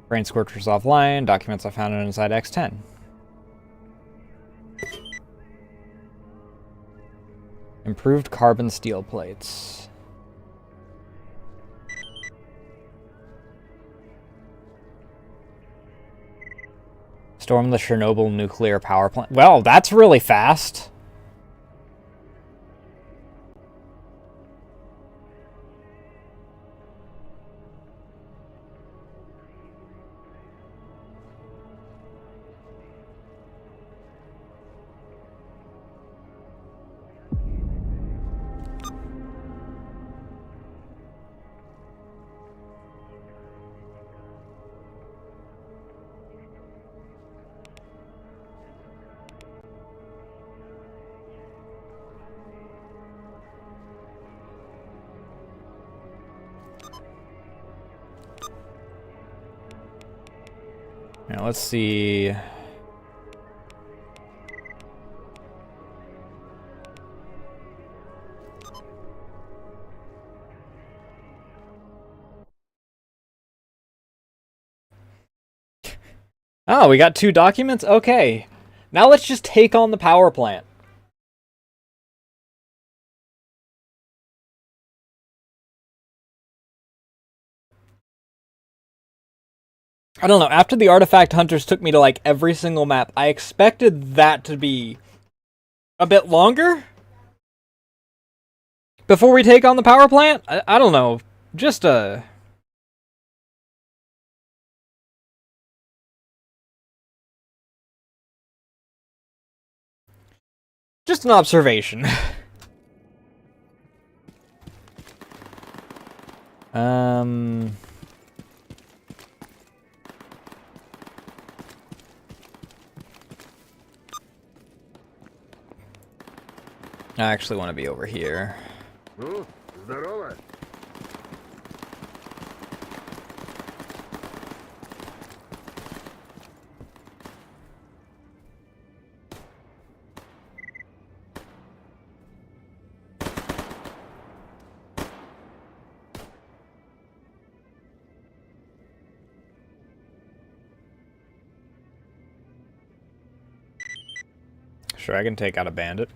Brain Scorchers offline, documents I found inside X10. Improved carbon steel plates.
Storm the Chernobyl nuclear power plant. Well, that's really fast. Now let's see. Oh, we got 2 documents? Okay. Now let's just take on the power plant. I don't know, after the artifact hunters took me to like every single map, I expected that to be a bit longer before we take on the power plant. I don't know, just just an observation. I actually want to be over here.
Ну, здорово.
Sure, I can take out a bandit.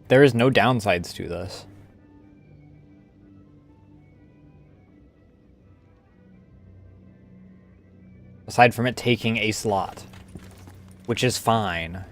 There is no downsides to this. Aside from it taking a slot, which is fine.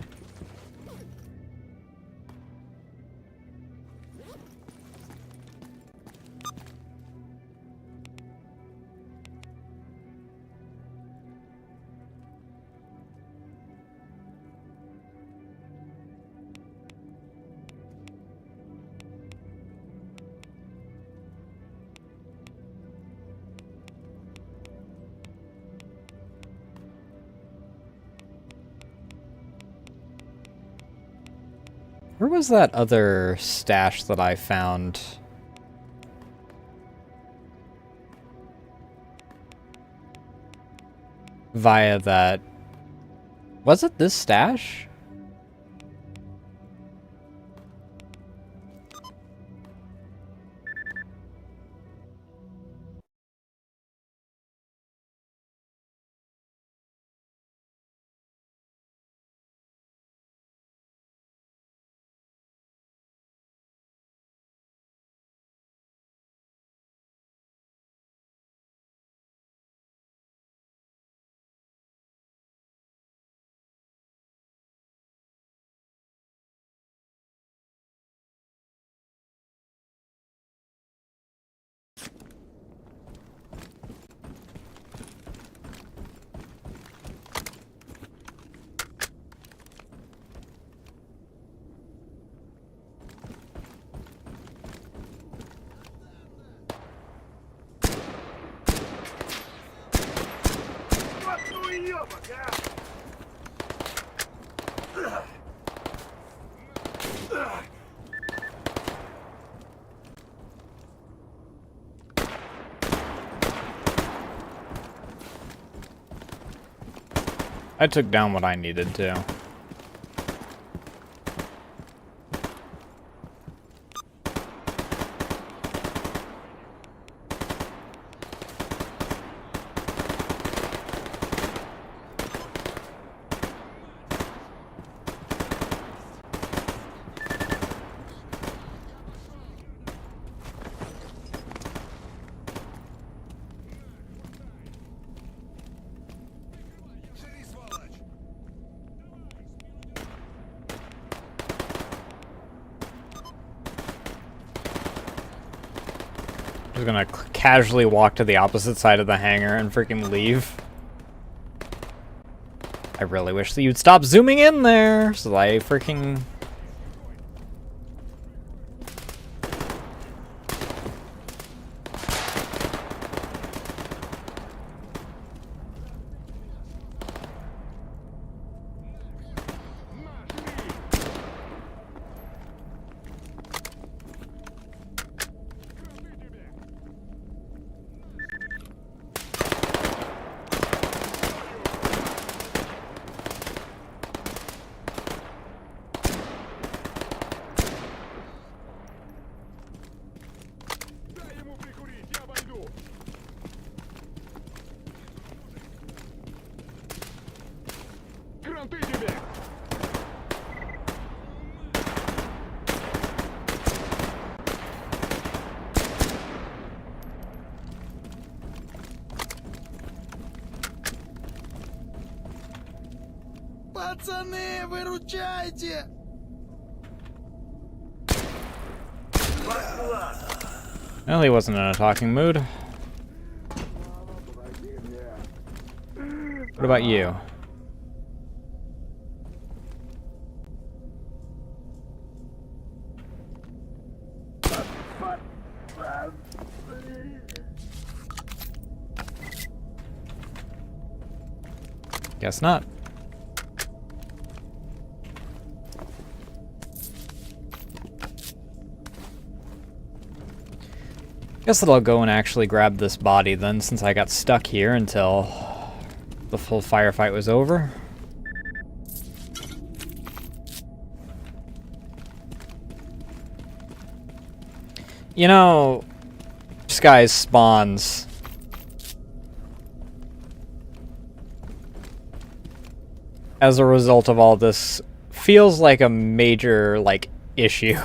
Where was that other stash that I found? Via that... Was it this stash?
Вот ну ёбок, а!
I took down what I needed to. Just gonna casually walk to the opposite side of the hangar and freaking leave. I really wish that you'd stop zooming in there so that I freaking...
Дай ему прикурить, я обойду. Кранты тебе!
Пацаны, выручайте!
Well, he wasn't in a talking mood. What about you? Guess not. Guess that I'll go and actually grab this body then, since I got stuck here until the full firefight was over. You know, this guy's spawns. As a result of all this, feels like a major, like, issue.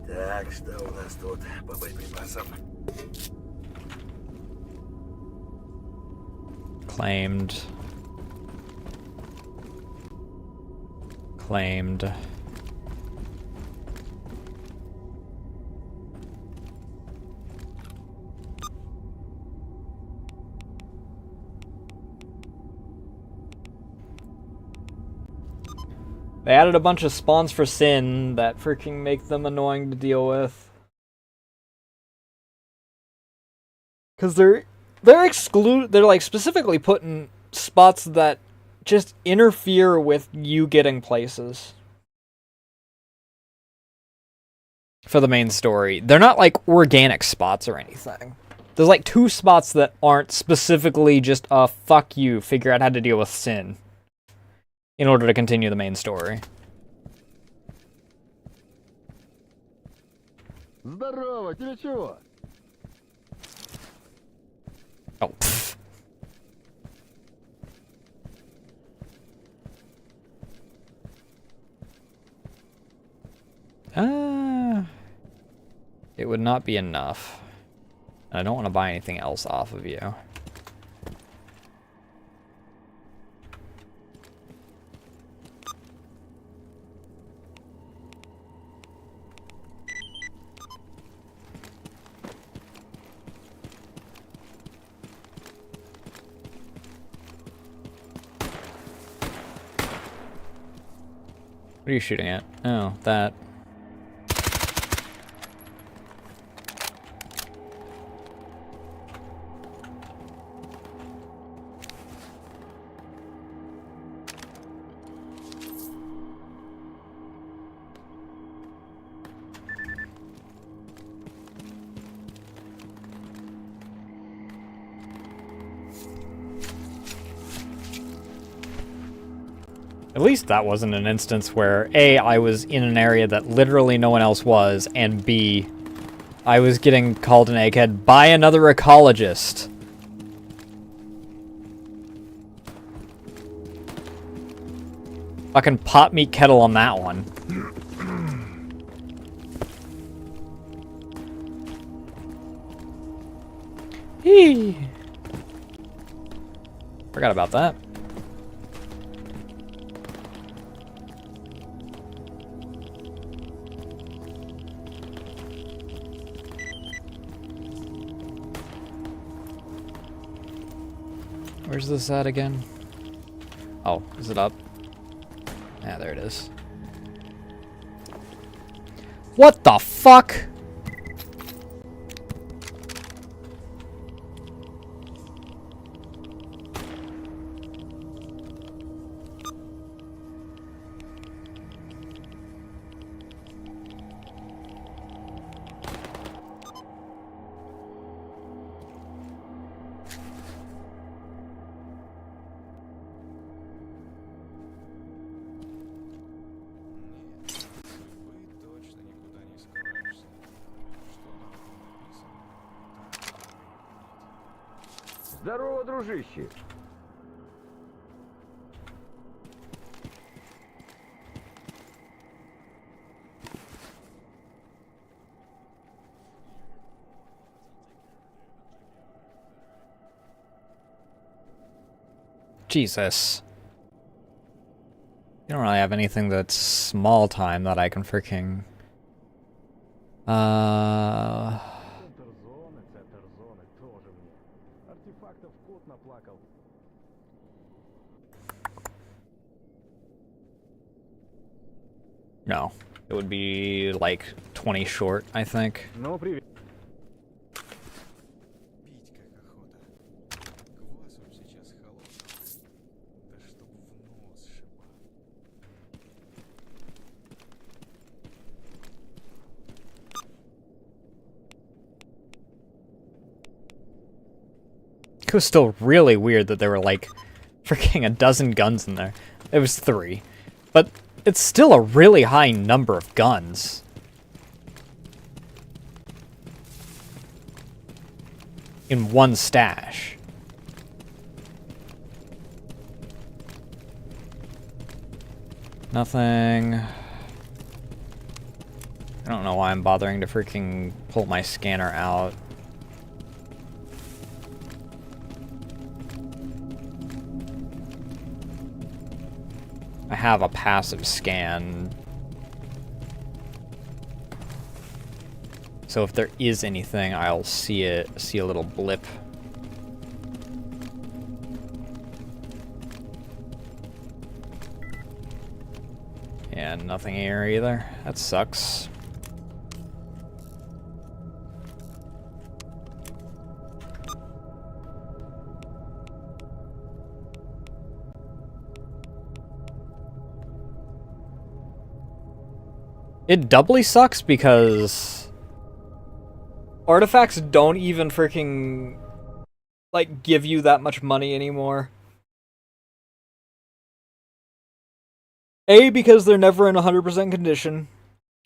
Так, что у нас тут по боеприпасам?
Claimed. Claimed. They added a bunch of spawns for Sin that freaking make them annoying to deal with. Cause they're like specifically putting spots that just interfere with you getting places. For the main story. They're not like organic spots or anything. There's like 2 spots that aren't specifically just fuck you, figure out how to deal with Sin. In order to continue the main story.
Здорово, тебе чего?
Oh, pfft. It would not be enough. And I don't want to buy anything else off of you. What are you shooting at? Oh, that. At least that wasn't an instance where A, I was in an area that literally no one else was, and B, I was getting called an egghead by another ecologist. Fucking pot meat kettle on that one. Eee. Forgot about that. Where's this at again? Oh, is it up? Yeah, there it is. What the fuck?
Здорово, дружище.
Jesus. You don't really have anything that's small time that I can freaking...
Центр зоны тоже мне. Артефактов кот наплакал.
No. It would be like 20 short, I think.
Ну, привет.
Пить как охота. Квас он сейчас холодный. Да чтоб в нос шибал.
It was still really weird that there were like freaking a dozen guns in there. It was 3. But it's still a really high number of guns. In one stash. Nothing. I don't know why I'm bothering to freaking pull my scanner out. I have a passive scan. So if there is anything, I'll see it, see a little blip. Yeah, nothing here either. That sucks. It doubly sucks because artifacts don't even freaking like give you that much money anymore. A, because they're never in 100% condition,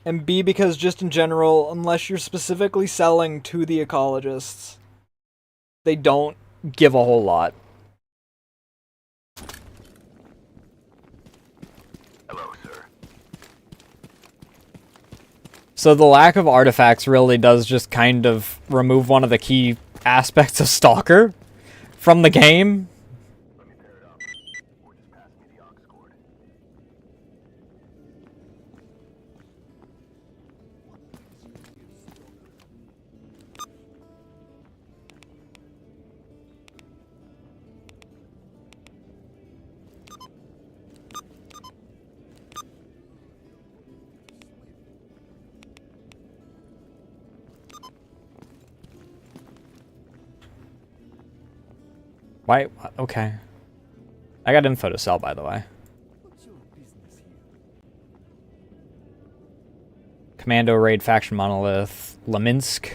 and B, because just in general, unless you're specifically selling to the ecologists, they don't give a whole lot. So the lack of artifacts really does just kind of remove one of the key aspects of Stalker from the game. Why? Okay. I got info to sell, by the way. Commando Raid Faction Monolith, Laminsk.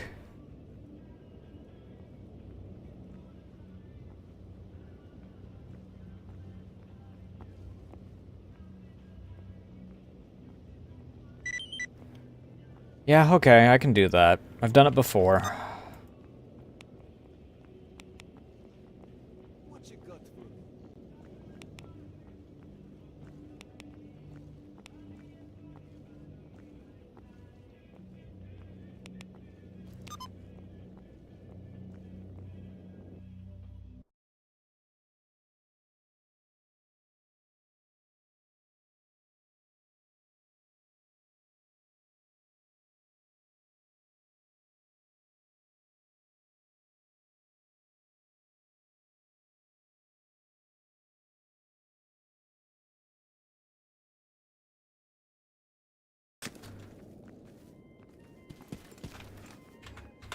Yeah, okay, I can do that. I've done it before.
What you got for me?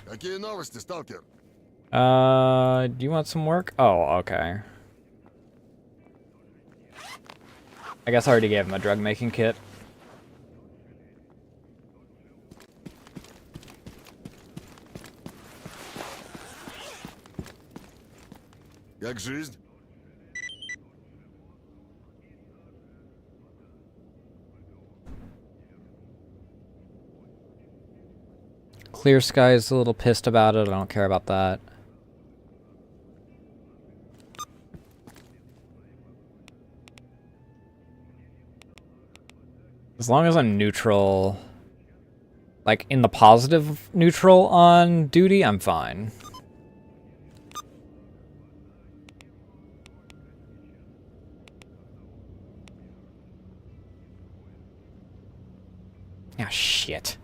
Какие новости, сталкер?
Do you want some work? Oh, okay. I guess I already gave him a drug making kit.
Как жизнь?
Clear Sky is a little pissed about it. I don't care about that. As long as I'm neutral, like in the positive neutral on duty, I'm fine. Ah, shit.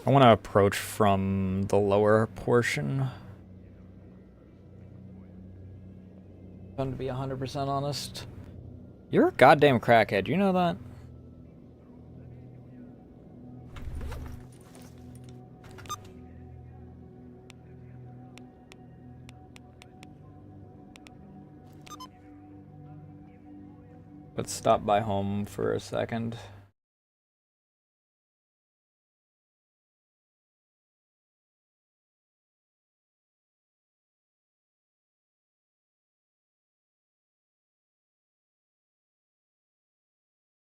I want to approach from the lower portion. If I'm to be 100% honest. You're a goddamn crackhead, you know that? Let's stop by home for a second.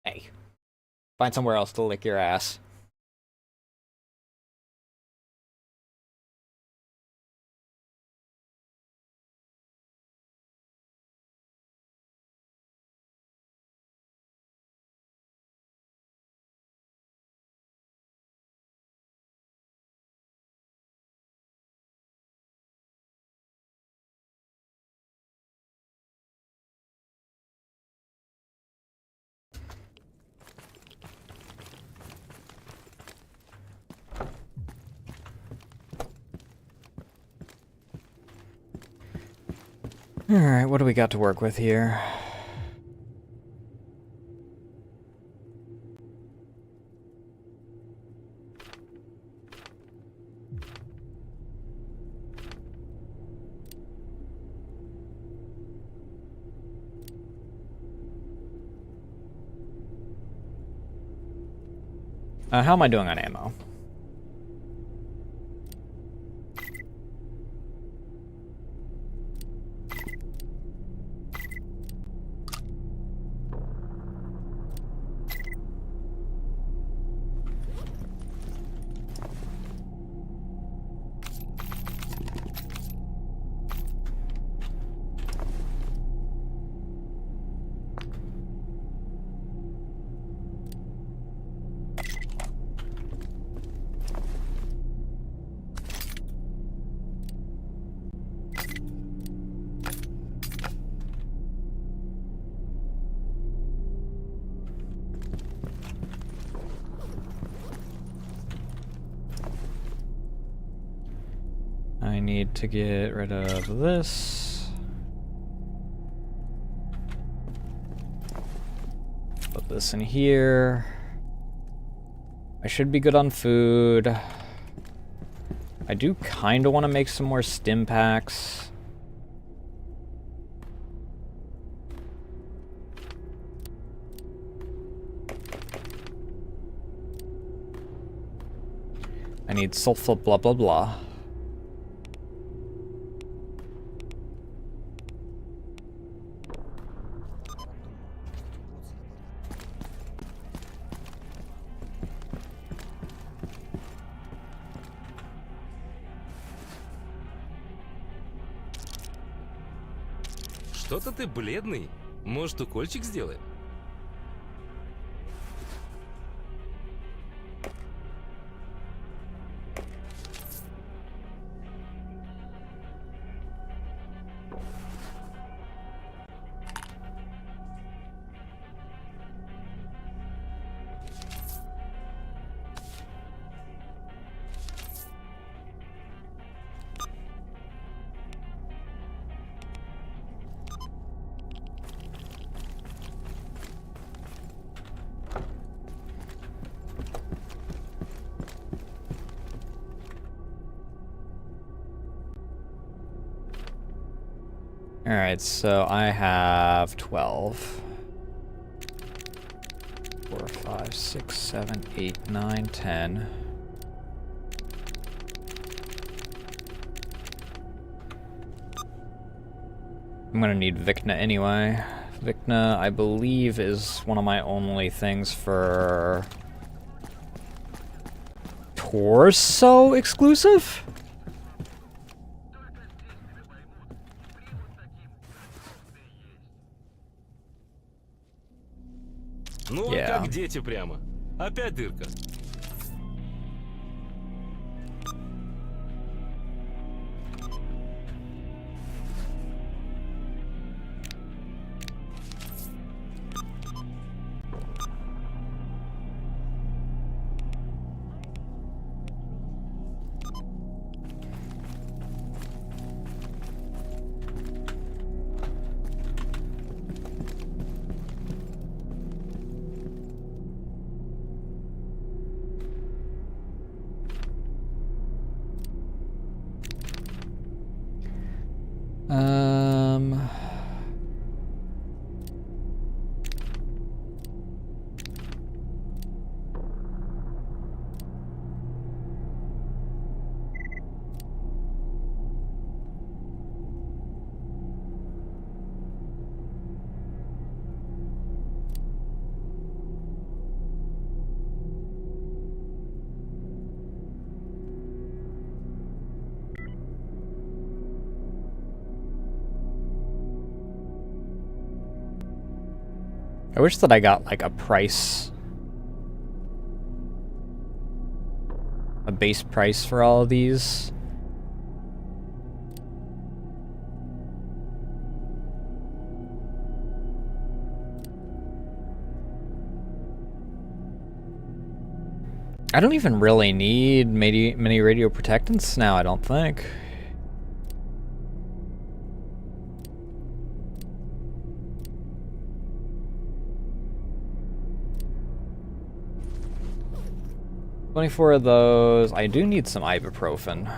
Hey. Find somewhere else to lick your ass. Alright, what do we got to work with here? How am I doing on ammo? I need to get rid of this. Put this in here. I should be good on food. I do kind of want to make some more stim packs.
I need sulfur blah blah blah.
Что-то ты бледный. Может, укольчик сделаем?
Alright, so I have 12. 4, 5, 6, 7, 8, 9, 10. I'm gonna need Vicna anyway. Vicna, I believe, is one of my only things for torso exclusive?
Ну,
Yeah.
как дети прямо. Опять дырка.
Um... I wish that I got like a base price for all of these. I don't even really need many radio protectants now, I don't think. "24 of those. I do need some ibuprofen.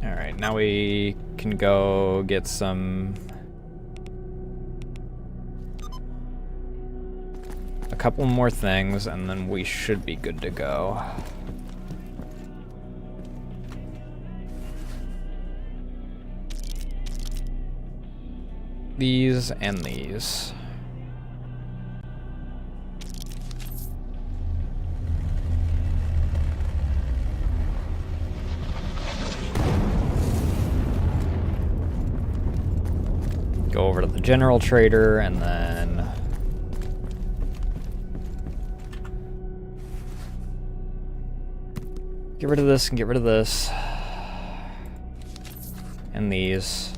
Alright, now we can go get some... a couple more things, and then we should be good to go. These and these. Go over to the general trader and then get rid of this and get rid of this. And these.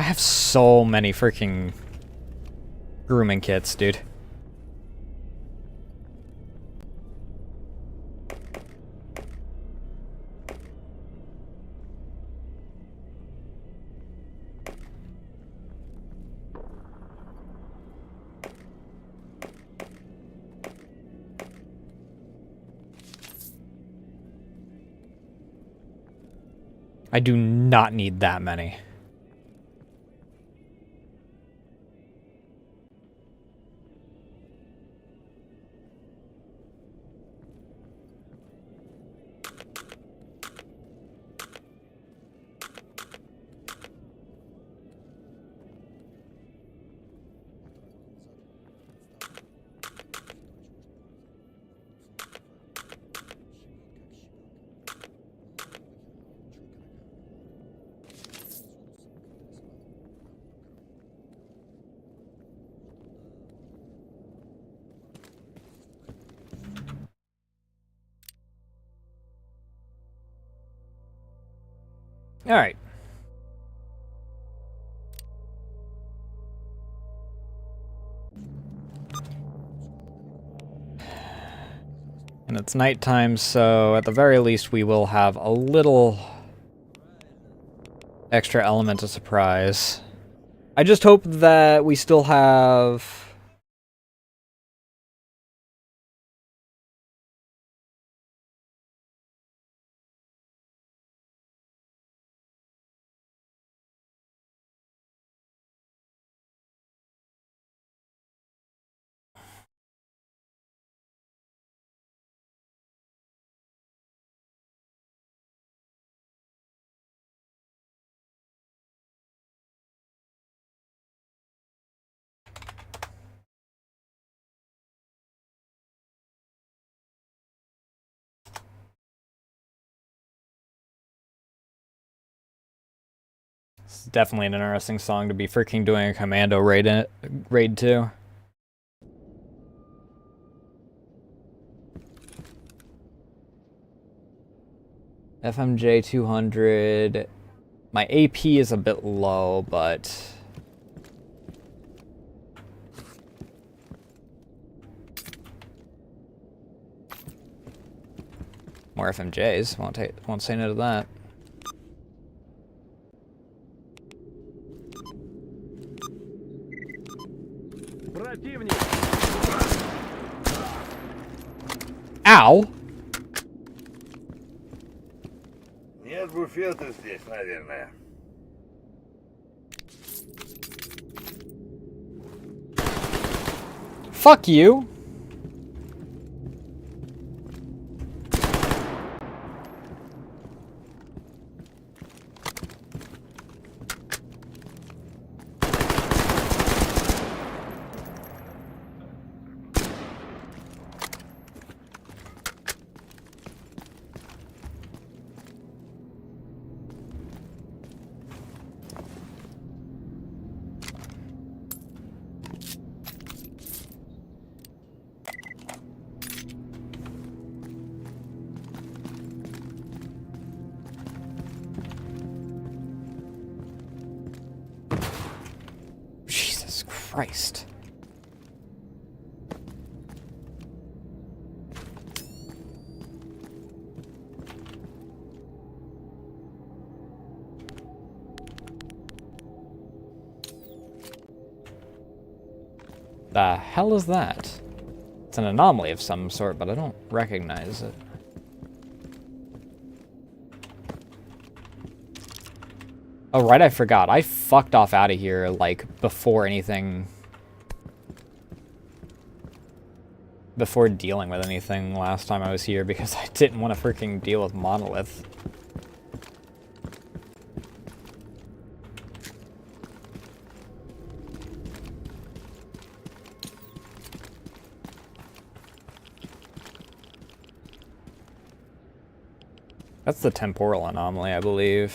I have so many freaking grooming kits, dude.
I do not need that many. All right. And it's nighttime, so at the very least we will have a little extra element of surprise. I just hope that we still have... It's definitely an interesting song to be freaking doing a commando raid to. FMJ 200. My AP is a bit low, but... more FMJs. Won't say no to that. Ow!
Нет буфета здесь, наверное.
Fuck you! Jesus Christ. The hell is that? It's an anomaly of some sort, but I don't recognize it. Oh, right, I forgot. I fucked off out of here, like, before anything... before dealing with anything last time I was here, because I didn't want to freaking deal with Monolith. That's the temporal anomaly, I believe.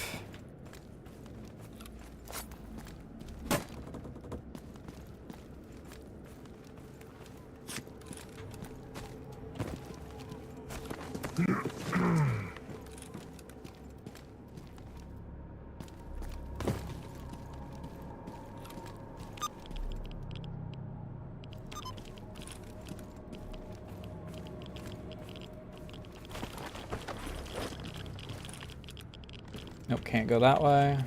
Nope, can't go that way.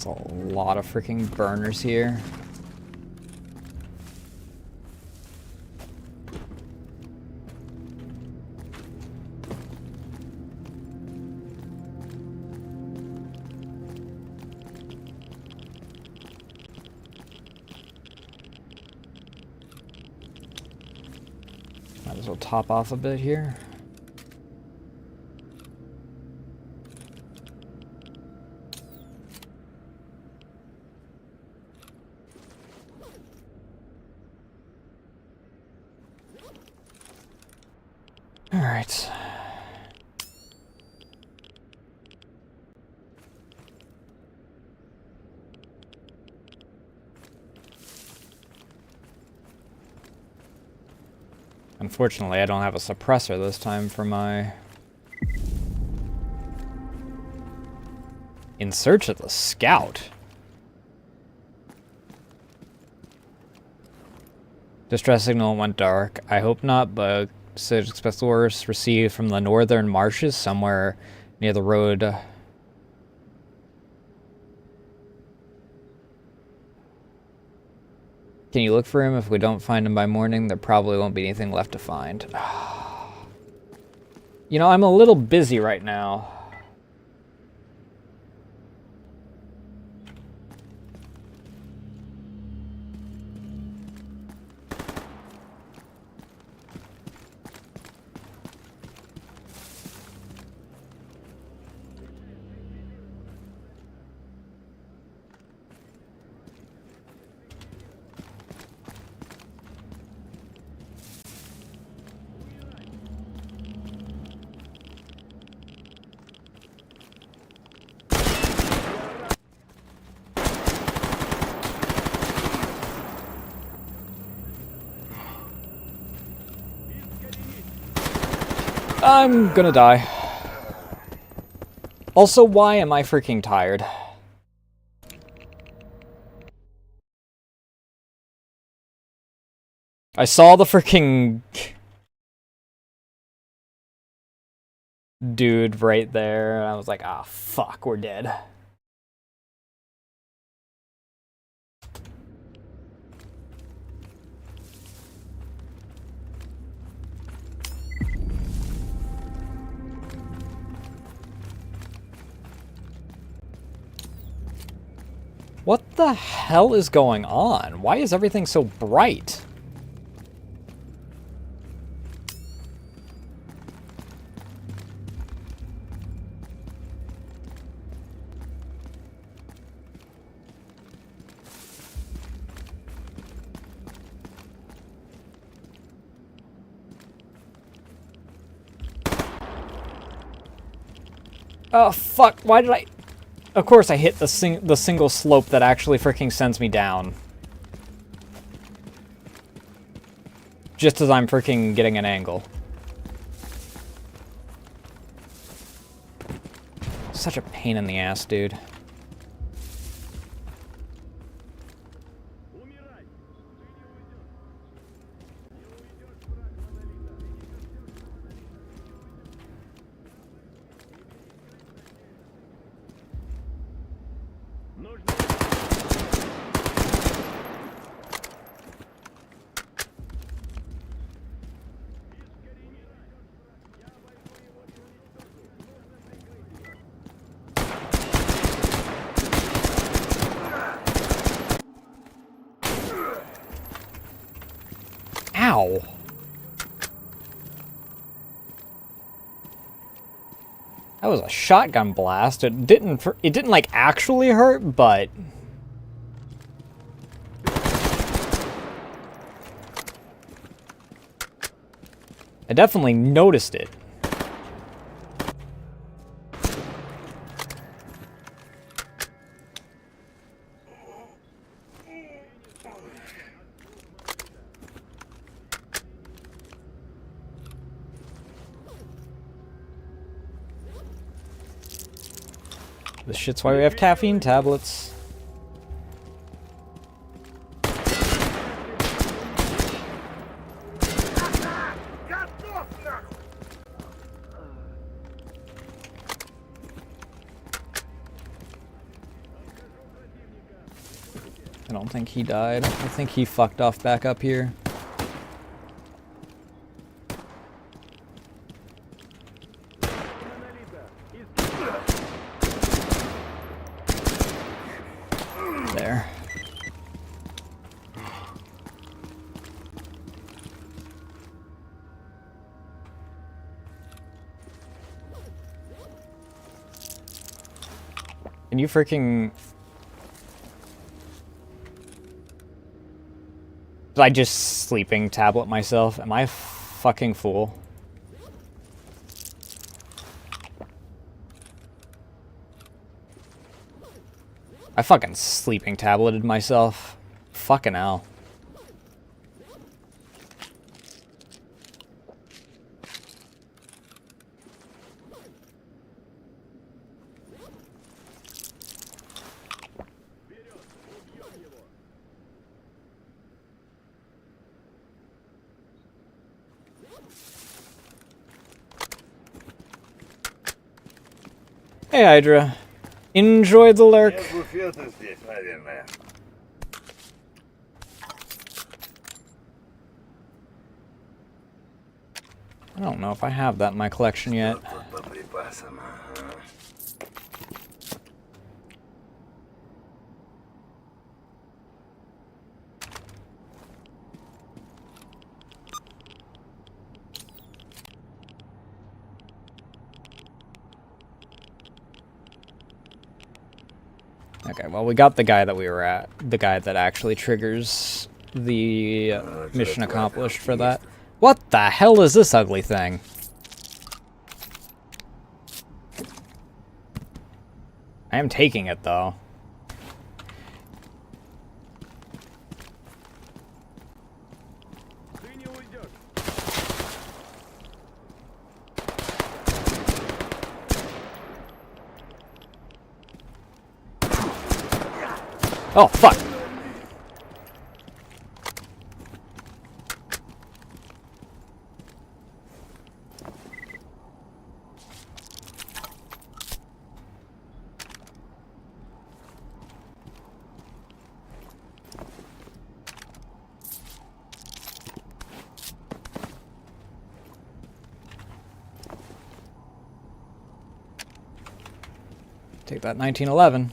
That's a lot of freaking burners here. Might as well top off a bit here. All right. Unfortunately, I don't have a suppressor this time for my... In search of the scout. Distress signal went dark. I hope not, but expect the worst received from the northern marshes somewhere near the road. Can you look for him? If we don't find him by morning, there probably won't be anything left to find. You know, I'm a little busy right now. I'm gonna die. Also, why am I freaking tired? I saw the freaking dude right there, and I was like, ah, fuck, we're dead. What the hell is going on? Why is everything so bright? Oh, fuck. Why did I... Of course I hit the single slope that actually freaking sends me down. Just as I'm freaking getting an angle. Such a pain in the ass, dude. Ow. That was a shotgun blast. It didn't like actually hurt, but I definitely noticed it. This shit's why we have caffeine tablets. don't think he died. I think he fucked off back up here. There. Can you freaking... Did I just sleeping tablet myself? Am I a fucking fool? I fucking sleeping tableted myself. Fucking hell. Hey, Hydra. Enjoy the lurk.
Буфеты здесь, наверное.
I don't know if I have that in my collection yet.
Тут по припасам, ага.
Okay, well, we got the guy that we were at. The guy that actually triggers the mission accomplished for that. What the hell is this ugly thing? I am taking it, though.
Ты не уйдешь.
Oh, fuck! Take that 1911.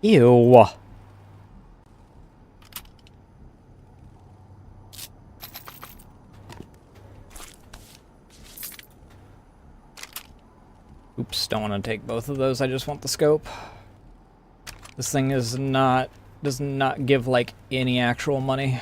Ew. Oops, don't want to take both of those. I just want the scope. This thing does not give like any actual money.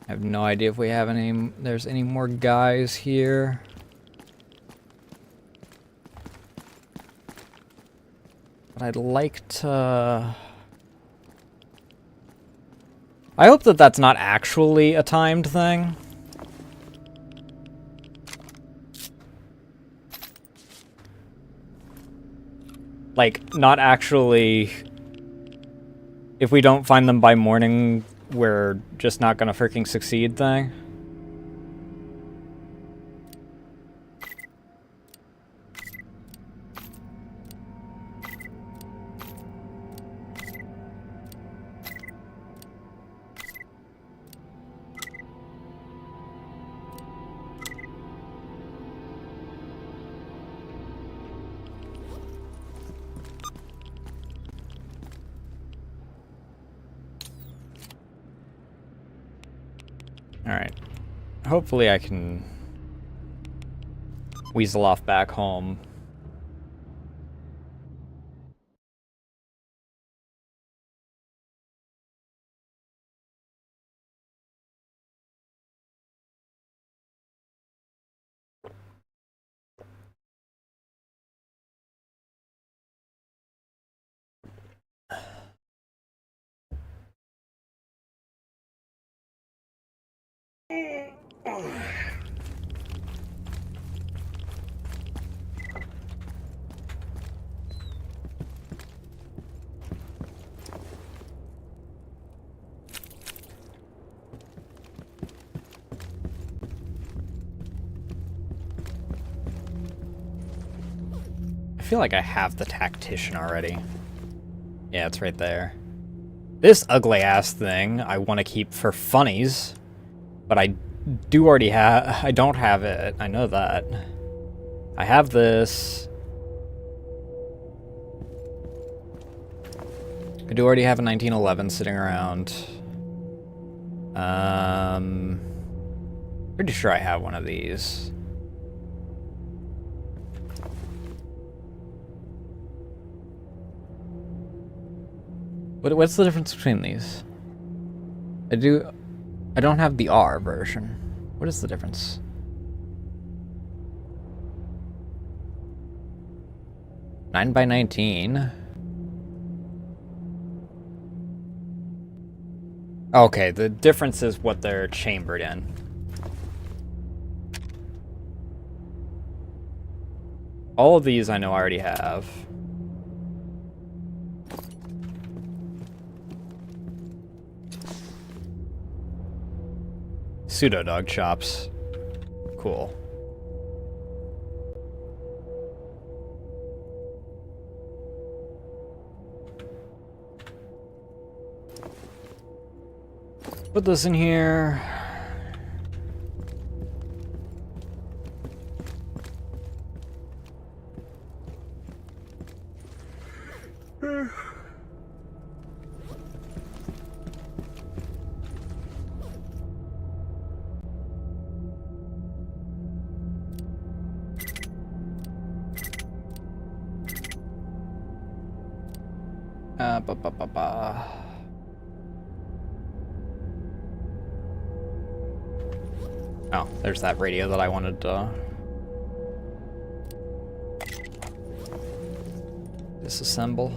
I have no idea if we have there's any more guys here. But I'd like to... I hope that that's not actually a timed thing. Like, not actually... If we don't find them by morning, we're just not gonna freaking succeed thing. Alright. Hopefully I can weasel off back home. I feel like I have the tactician already. Yeah, it's right there. This ugly ass thing I want to keep for funnies, but I do already have. I don't have it. I know that. I have this. I do already have a 1911 sitting around. Pretty sure I have one of these. What's the difference between these? I don't have the R version. What is the difference? Nine by 19. Okay, the difference is what they're chambered in. All of these I know I already have. Pseudo dog chops. Cool. Put this in here. Oh, there's that radio that I wanted to disassemble.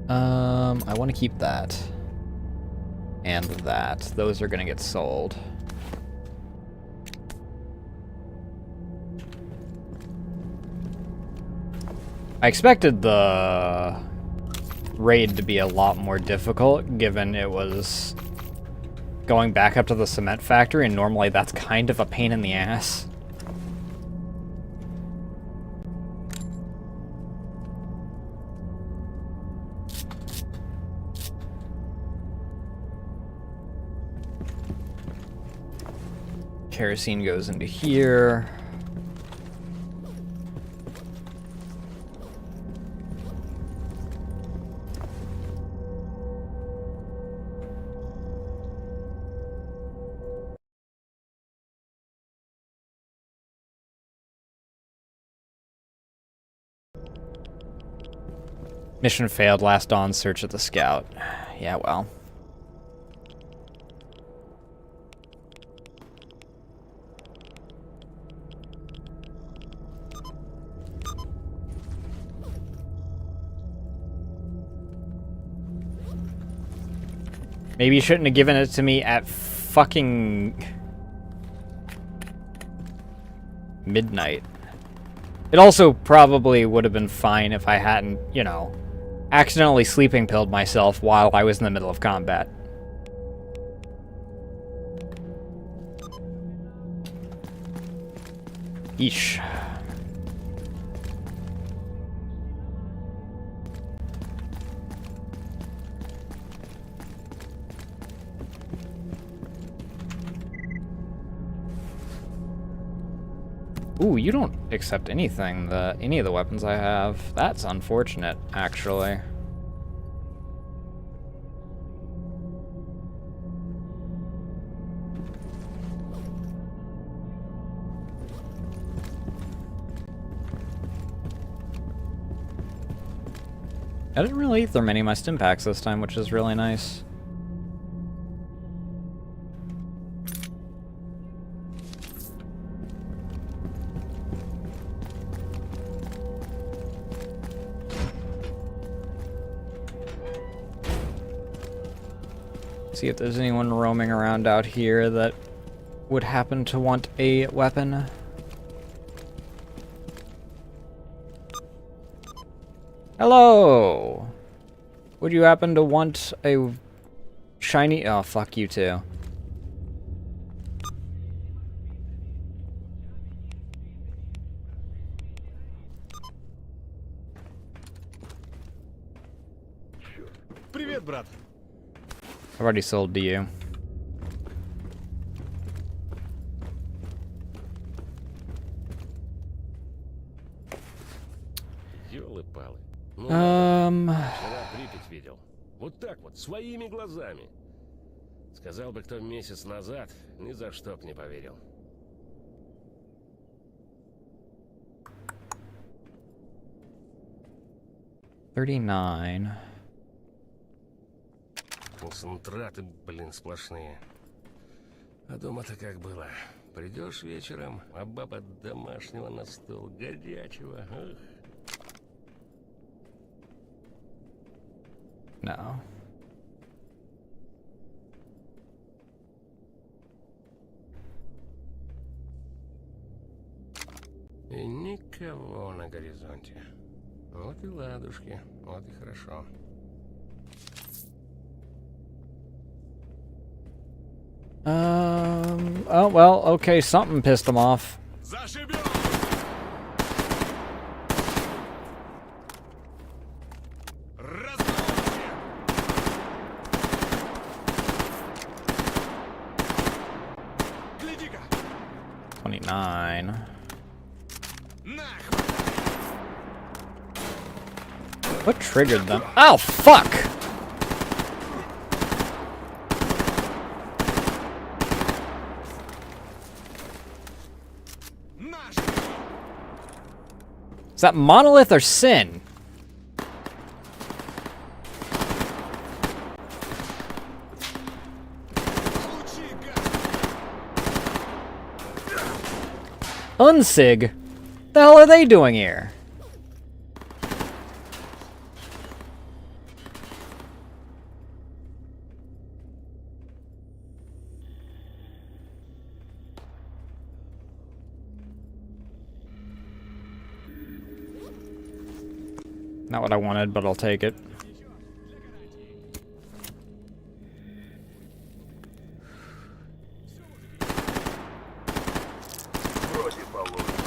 I want to keep that. And that. Those are gonna get sold. I expected the raid to be a lot more difficult, given it was going back up to the cement factory, and normally that's kind of a pain in the ass. Kerosene goes into here. Mission failed. Last dawn search of the scout. Yeah, well. Maybe you shouldn't have given it to me at fucking midnight. It also probably would have been fine if I hadn't, you know, accidentally sleeping pilled myself while I was in the middle of combat. Eesh. Ooh, you don't accept anything, any of the weapons I have. That's unfortunate, actually.
I didn't really eat through many of my stim packs this time, which is really nice. See if there's anyone roaming around out here that would happen to want a weapon. Hello! Would you happen to want a shiny... Oh, fuck you too.
Привет, брат.
I've already sold to you.
Ёлы-палы. Ну,
Um...
вчера Припять видел. Вот так вот, своими глазами. Сказал бы кто месяц назад, ни за что б не поверил.
$39.
Концентраты, блин, сплошные. А дома-то как было? Придешь вечером, а баба домашнего на стол, горячего. Эх.
No.
И никого на горизонте. Вот и ладушки, вот и хорошо.
Oh, well, okay, something pissed him off.
Зашибем! Размолвите! Гляди-ка!
29.
Нахуй!
What triggered them? Oh, fuck!
Наш!
Is that Monolith or Sin?
Получи, гад!
Unsig? The hell are they doing here? Not what I wanted, but I'll take it.
Вроде получится.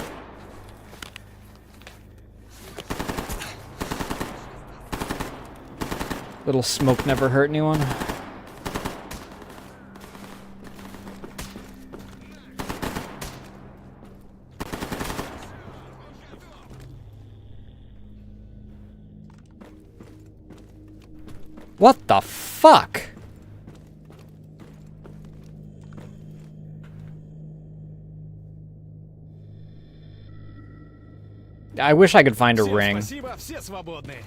Little smoke never hurt anyone. What the fuck? I wish I could find a
Всем
ring.
спасибо, все свободны.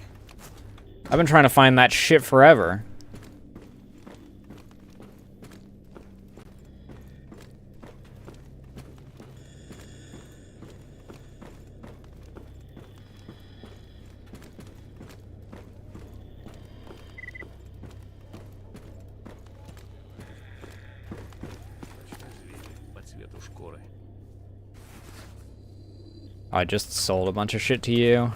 I've been trying to find that shit forever.
По цвету шкуры.
I just sold a bunch of shit to you.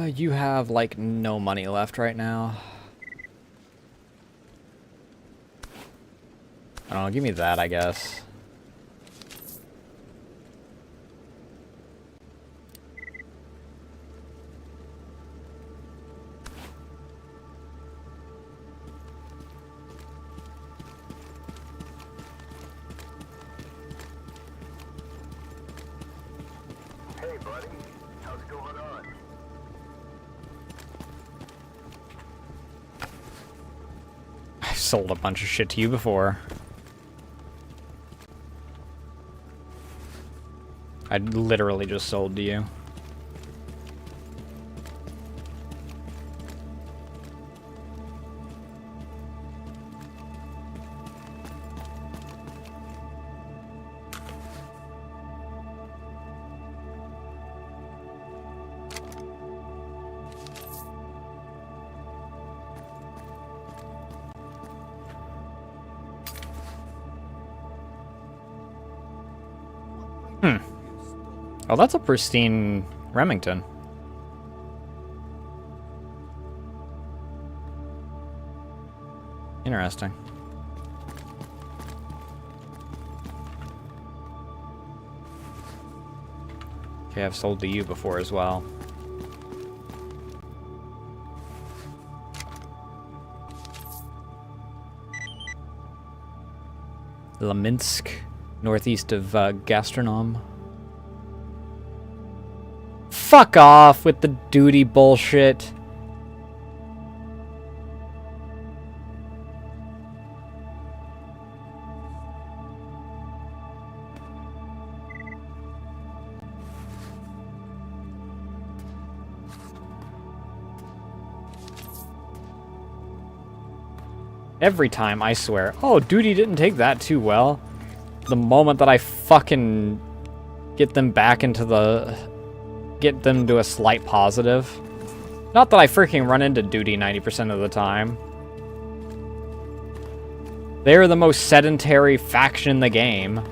You have, like, no money left right now. I don't know, give me that, I guess.
Hey, buddy. How's it going on?
I've sold a bunch of shit to you before. I literally just sold to you. Oh, that's a pristine Remington. Interesting. Okay, I've sold to you before as well. Laminsk, northeast of Gastronome. Fuck off with the duty bullshit. Every time, I swear. Oh, duty didn't take that too well. The moment that I fucking get them back into the... get them to a slight positive. Not that I freaking run into duty 90% of the time. They're the most sedentary faction in the game.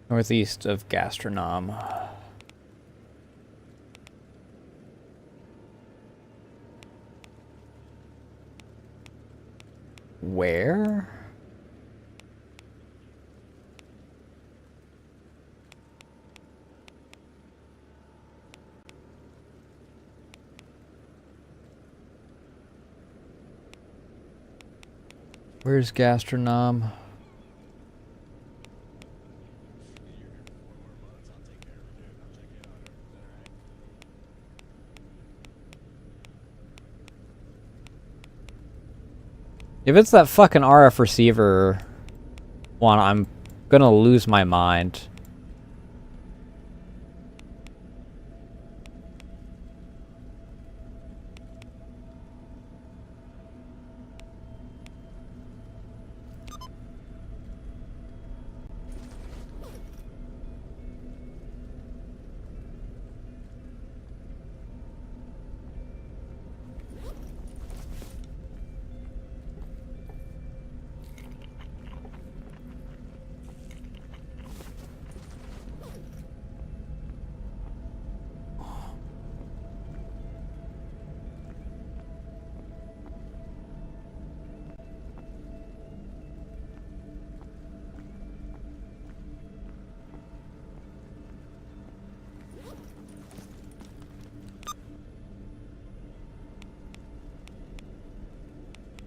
Northeast of Gastronome. Where? Where's Gastronome? If it's that fucking RF receiver one, I'm gonna lose my mind.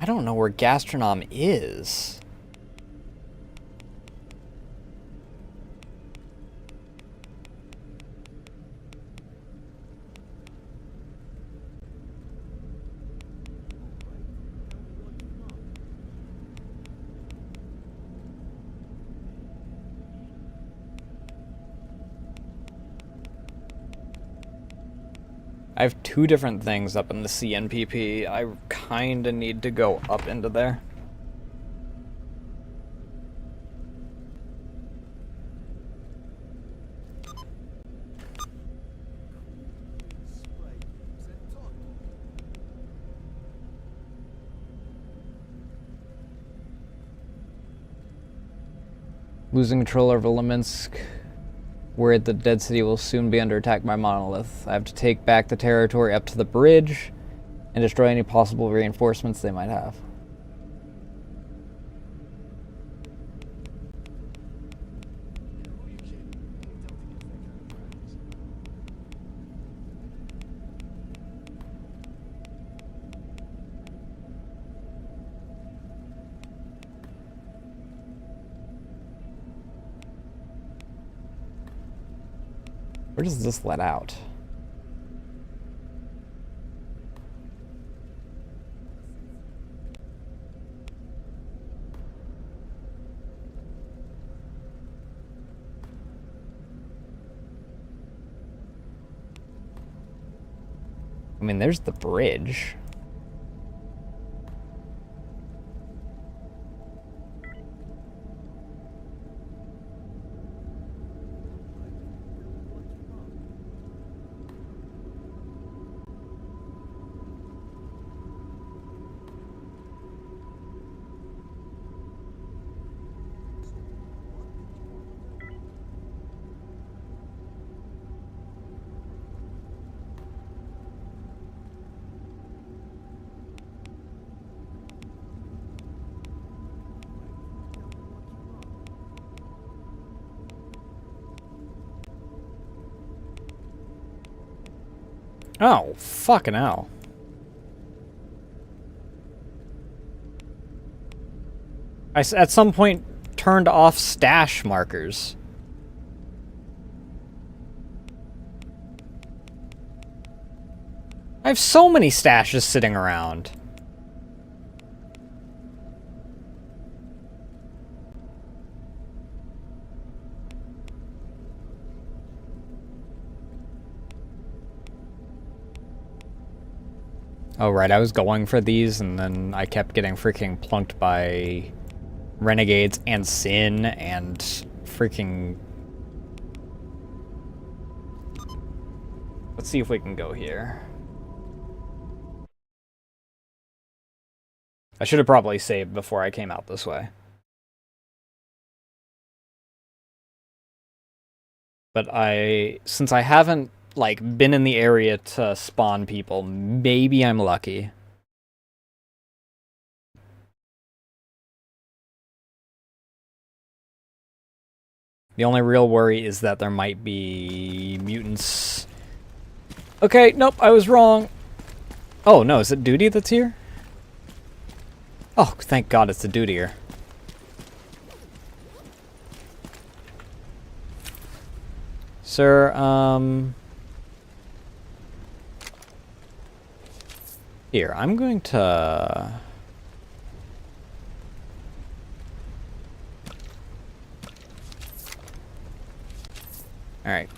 don't know where Gastronome is. I have 2 different things up in the CNPP. I kinda need to go up into there. Losing control over Leminsk. Worried the Dead City will soon be under attack by Monolith. I have to take back the territory up to the bridge and destroy any possible reinforcements they might have. Where does this let out? I mean, there's the bridge. Oh, fucking hell. At some point turned off stash markers. I have so many stashes sitting around. Oh, right, I was going for these, and then I kept getting freaking plunked by Renegades and Sin and freaking... Let's see if we can go here. I should have probably saved before I came out this way. But since I haven't like been in the area to spawn people, maybe I'm lucky. The only real worry is that there might be mutants. Okay, nope, I was wrong. Oh no, is it Duty that's here? Oh, thank God it's the Dutier. Sir, here, I'm going to... Alright.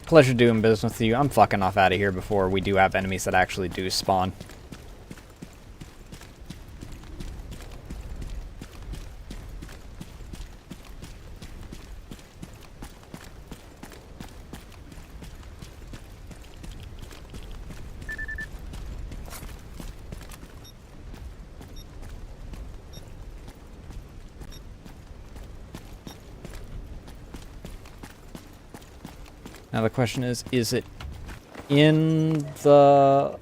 Pleasure doing business with you. I'm fucking off out of here before we do have enemies that actually do spawn. Now the question is it in the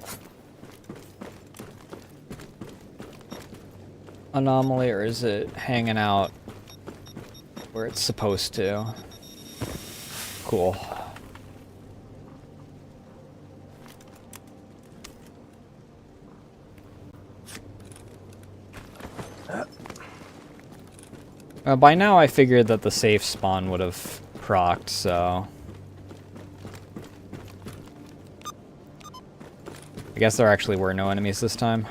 anomaly or is it hanging out where it's supposed to? Cool. By now I figured that the safe spawn would have procced, so... I guess there actually were no enemies this time.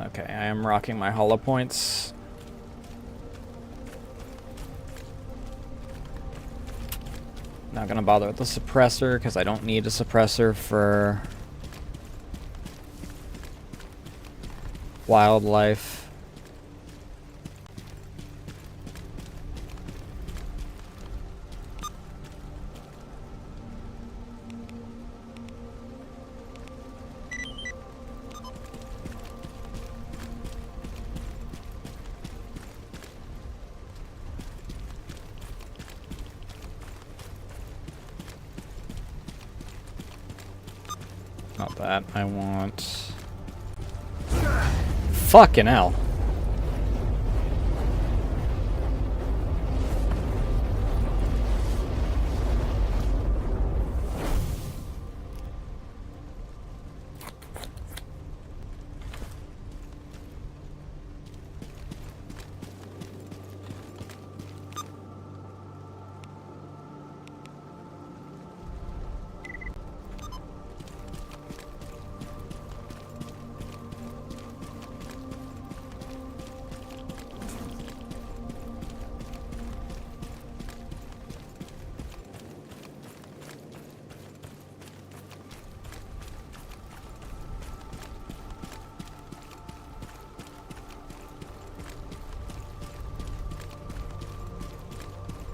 Okay, I am rocking my hollow points. Not gonna bother with the suppressor, because I don't need a suppressor for wildlife. Not that. I want... Fucking hell.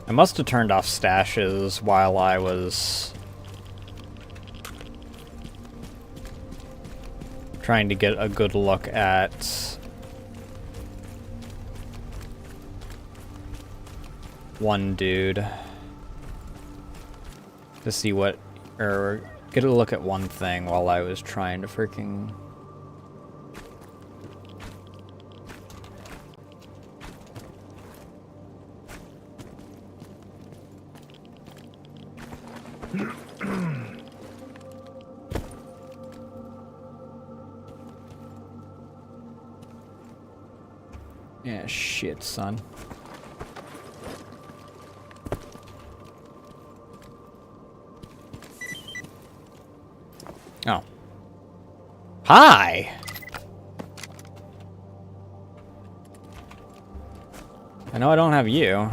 I must have turned off stashes while I was trying to get a good look at one dude to see what, or get a look at one thing while I was trying to freaking... Yeah, shit, son. Oh. Hi! I know I don't have you.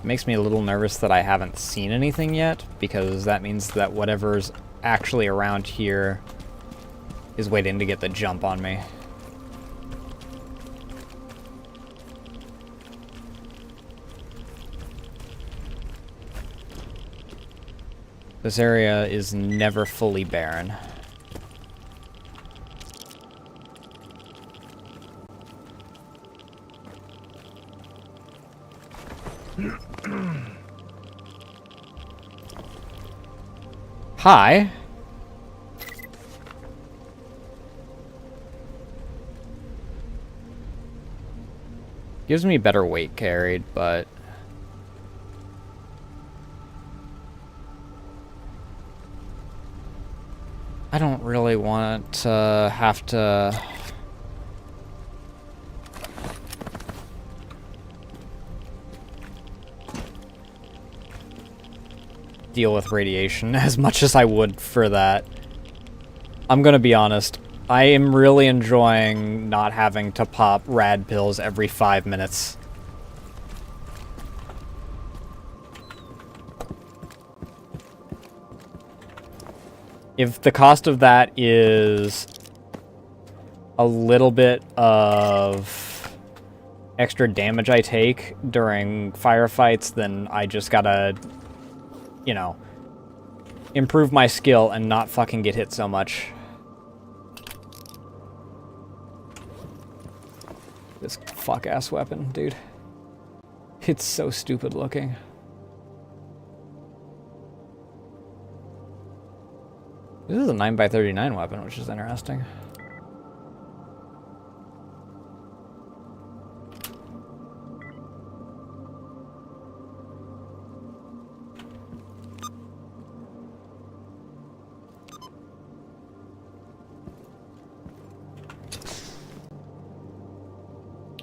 Makes me a little nervous that I haven't seen anything yet, because that means that whatever's actually around here is waiting to get the jump on me. This area is never fully barren. Hi. Gives me better weight carried, but... I don't really want to have to... deal with radiation as much as I would for that. I'm gonna be honest, I am really enjoying not having to pop rad pills every 5 minutes. If the cost of that is a little bit of extra damage I take during firefights, then I just gotta, you know, improve my skill and not fucking get hit so much. This fuck-ass weapon, dude. It's so stupid looking. This is a 9x39 weapon, which is interesting.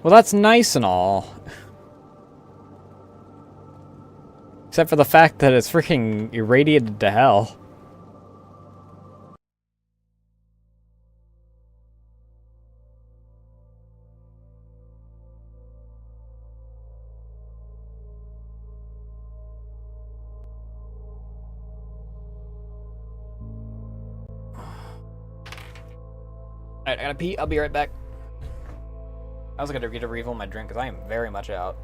Well, that's nice and all. Except for the fact that it's freaking irradiated to hell. Alright, I gotta pee. I'll be right back. I was gonna get a refill my drink because I am very much out.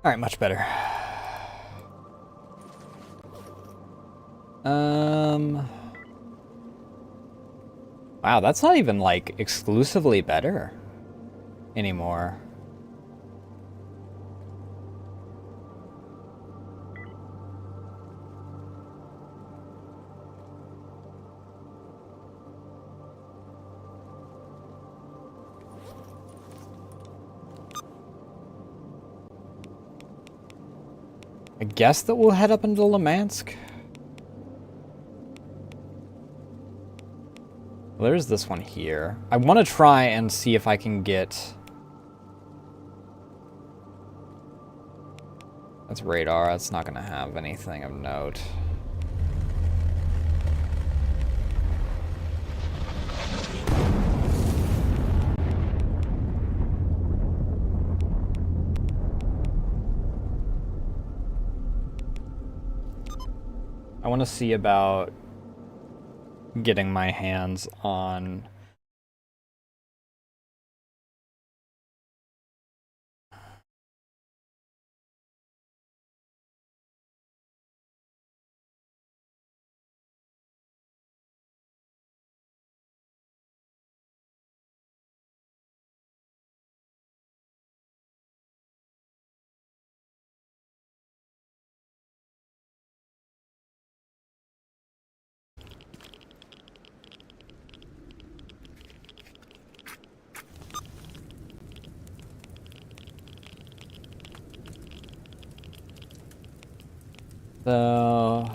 Alright, much better. Wow, that's not even, like, exclusively better anymore. I guess that we'll head up into Limansk. Well, there's this one here. I want to try and see if I can get... That's radar. That's not going to have anything of note. I want to see about getting my hands on... So...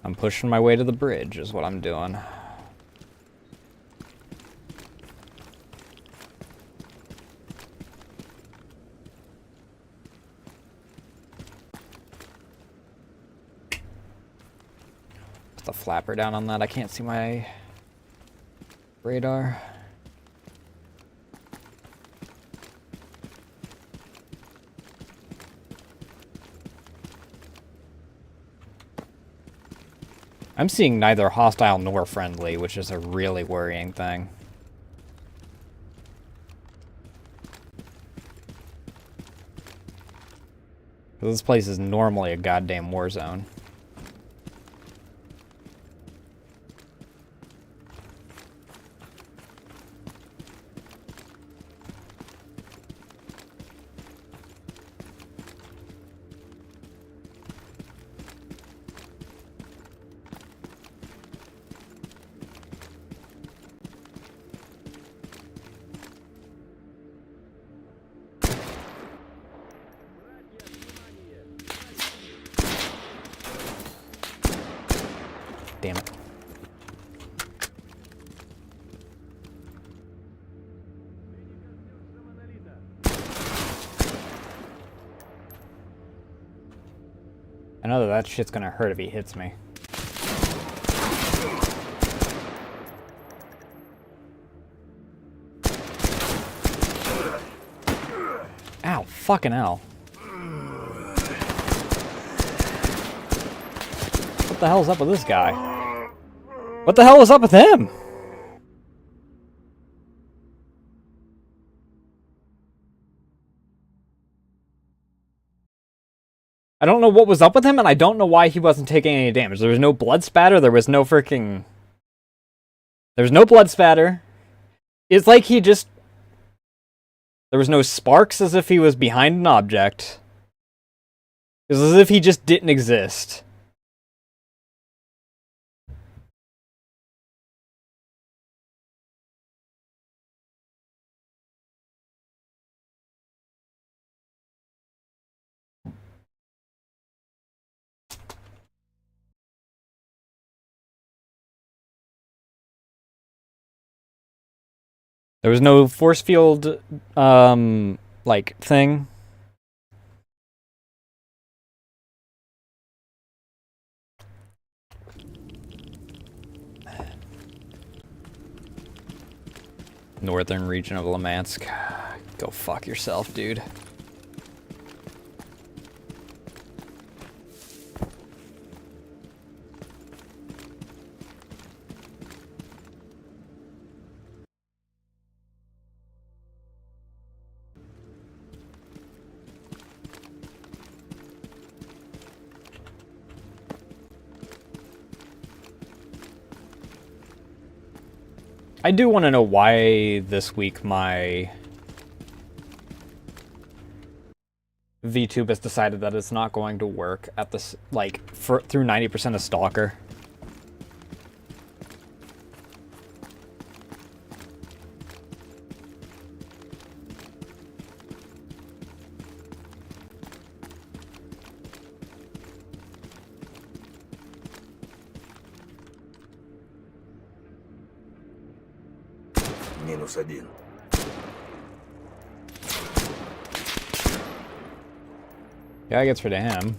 I'm pushing my way to the bridge is what I'm doing. Put the flapper down on that. I can't see my radar. I'm seeing neither hostile nor friendly, which is a really worrying thing. This place is normally a goddamn war zone. Damn it. I know that shit's gonna hurt if he hits me. Ow, fucking hell. What the hell's up with this guy? What the hell is up with him? I don't know what was up with him, and I don't know why he wasn't taking any damage. There was no blood spatter, there was no freaking... There was no blood spatter. It's like he just... There was no sparks, as if he was behind an object. It was as if he just didn't exist. There was no force field, like, thing. Northern region of Limansk. Go fuck yourself, dude. I do want to know why this week my VTube has decided that it's not going to work at this, like, through 90% of Stalker.
-1.
Yeah, I gets rid of him.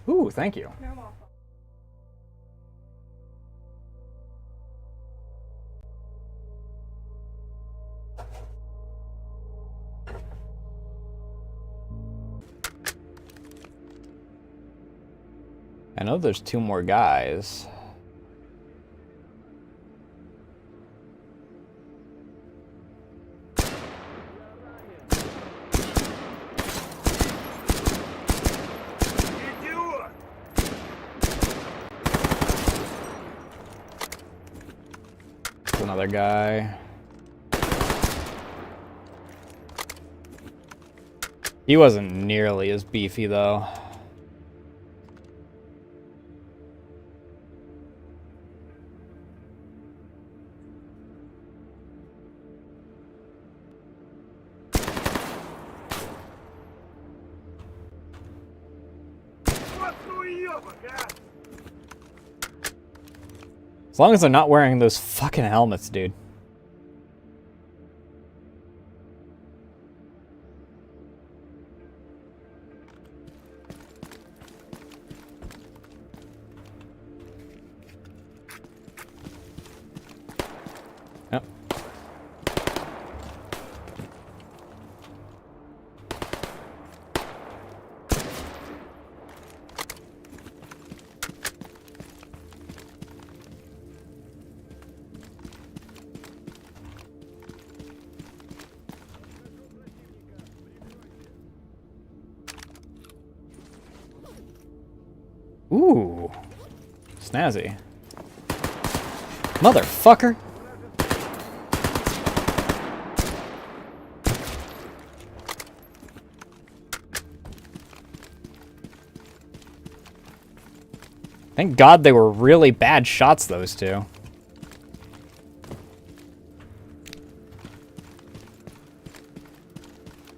Ooh, thank you. I know there's 2 more guys.
Идиот!
There's another guy. He wasn't nearly as beefy, though.
Вот ну уёбок, а!
As long as they're not wearing those fucking helmets, dude. Yep. Ooh. Snazzy. Motherfucker! Thank God they were really bad shots, those two.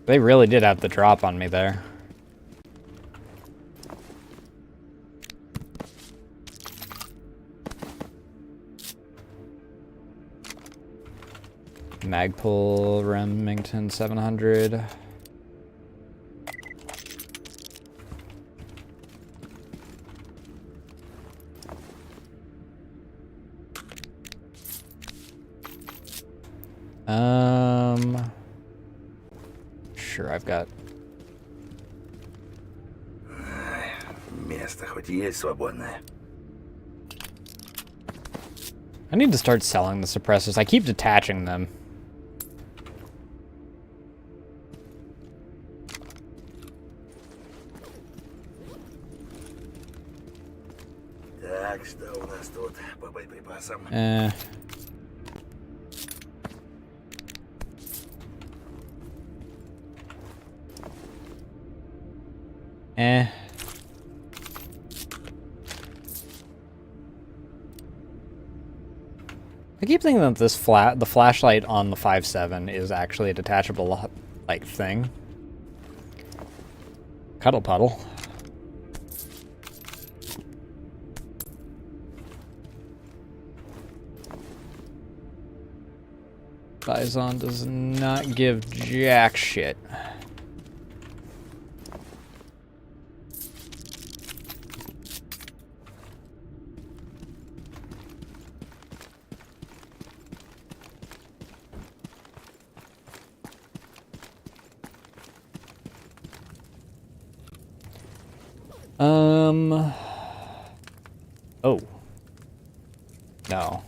They really did have the drop on me there. Magpul Remington 700. Sure, I've got.
Место хоть есть свободное.
I need to start selling the suppressors. I keep detaching them.
Так, что у нас тут по боеприпасам?
I keep thinking that this the flashlight on the 5.7 is actually a detachable like thing. Cuddle puddle. Bison does not give jack shit. Oh. No.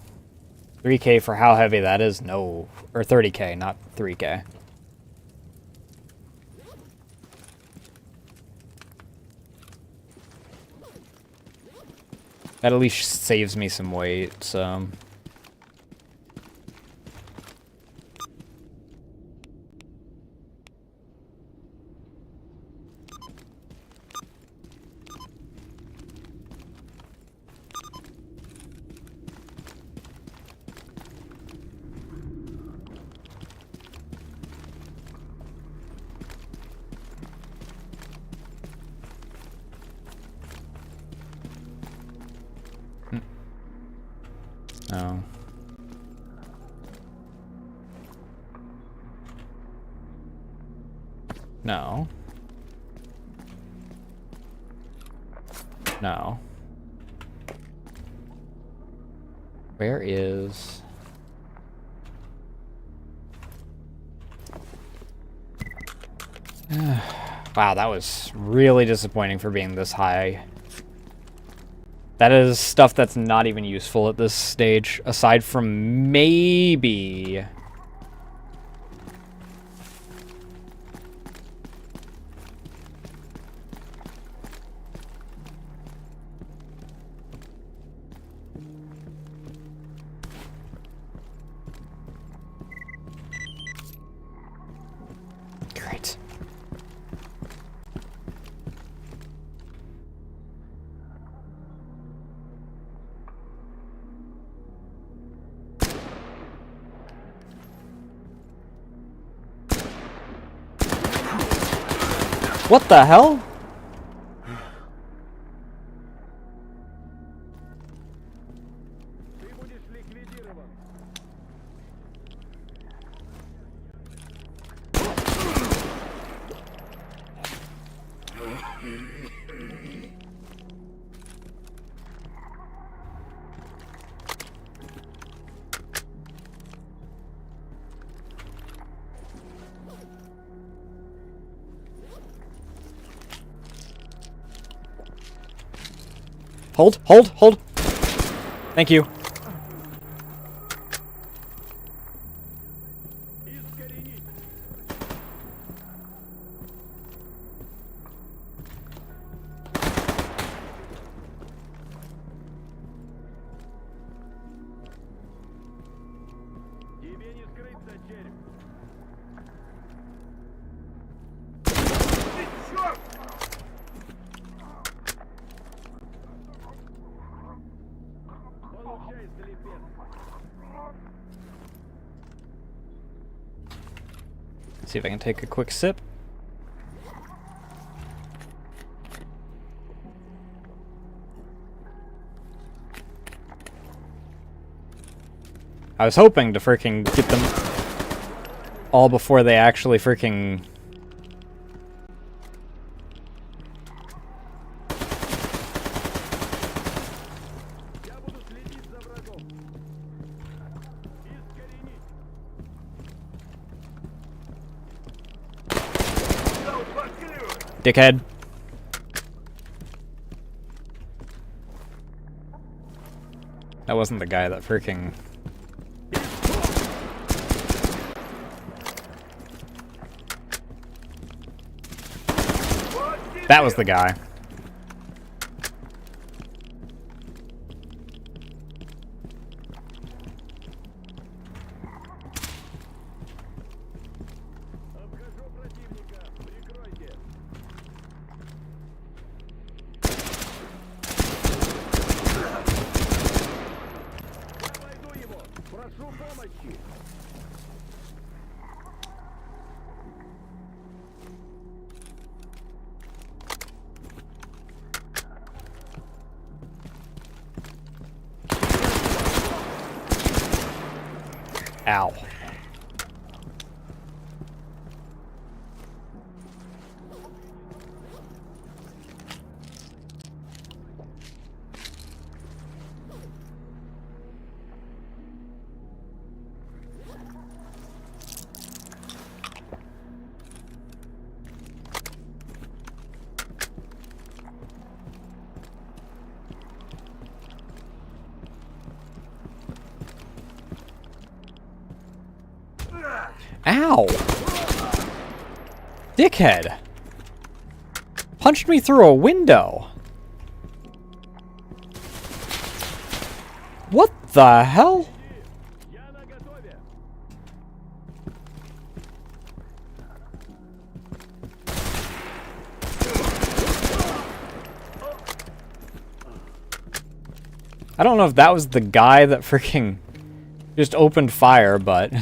3K for how heavy that is? No. Or 30K, not 3K. That at least saves me some weight, so... Oh. No. No. Where is... Wow, that was really disappointing for being this high. That is stuff that's not even useful at this stage, aside from maybe... Great. What the hell?
Ты будешь ликвидирован.
Hold, hold, hold. Thank you.
Искоренить. Тебе не скрыться, череп. Получай, слепец.
See if I can take a quick sip. I was hoping to freaking get them all before they actually freaking...
Я буду следить за врагом. Искоренить.
Dickhead. That wasn't the guy that freaking... That was the guy.
Обхожу противника. Прикройте. Я найду его. Прошу помощи.
Ow. Ow! Dickhead! Punched me through a window! What the hell?
Я наготове.
I don't know if that was the guy that freaking just opened fire, but...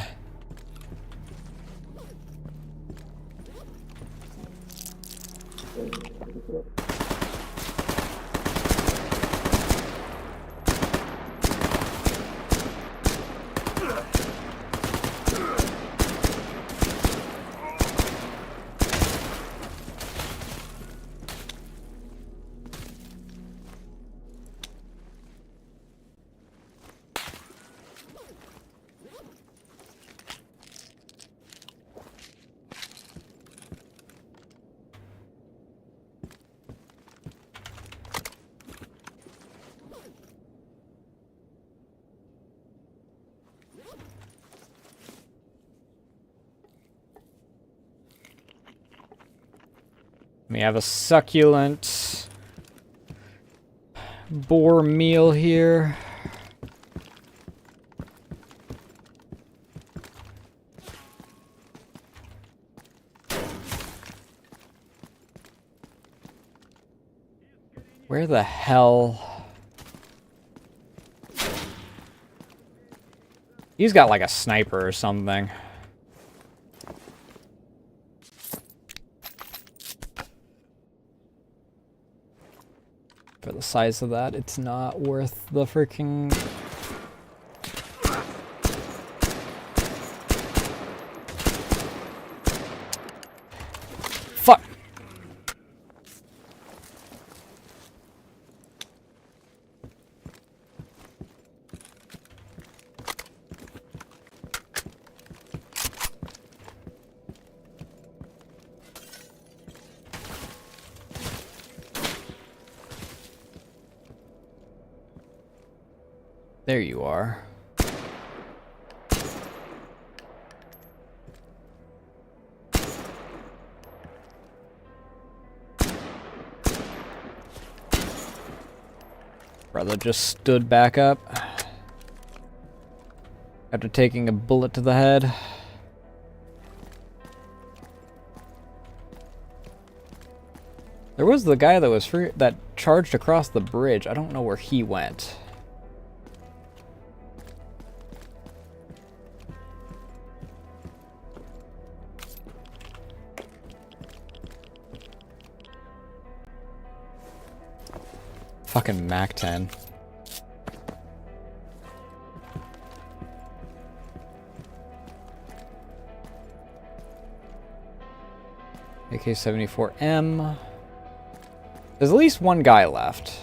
We have a succulent boar meal here. Where the hell? He's got like a sniper or something. For the size of that, it's not worth the freaking... Fuck! There you are. Brother just stood back up after taking a bullet to the head. There was the guy that was free that charged across the bridge. I don't know where he went. Fucking MAC-10. AK-74M. There's at least one guy left.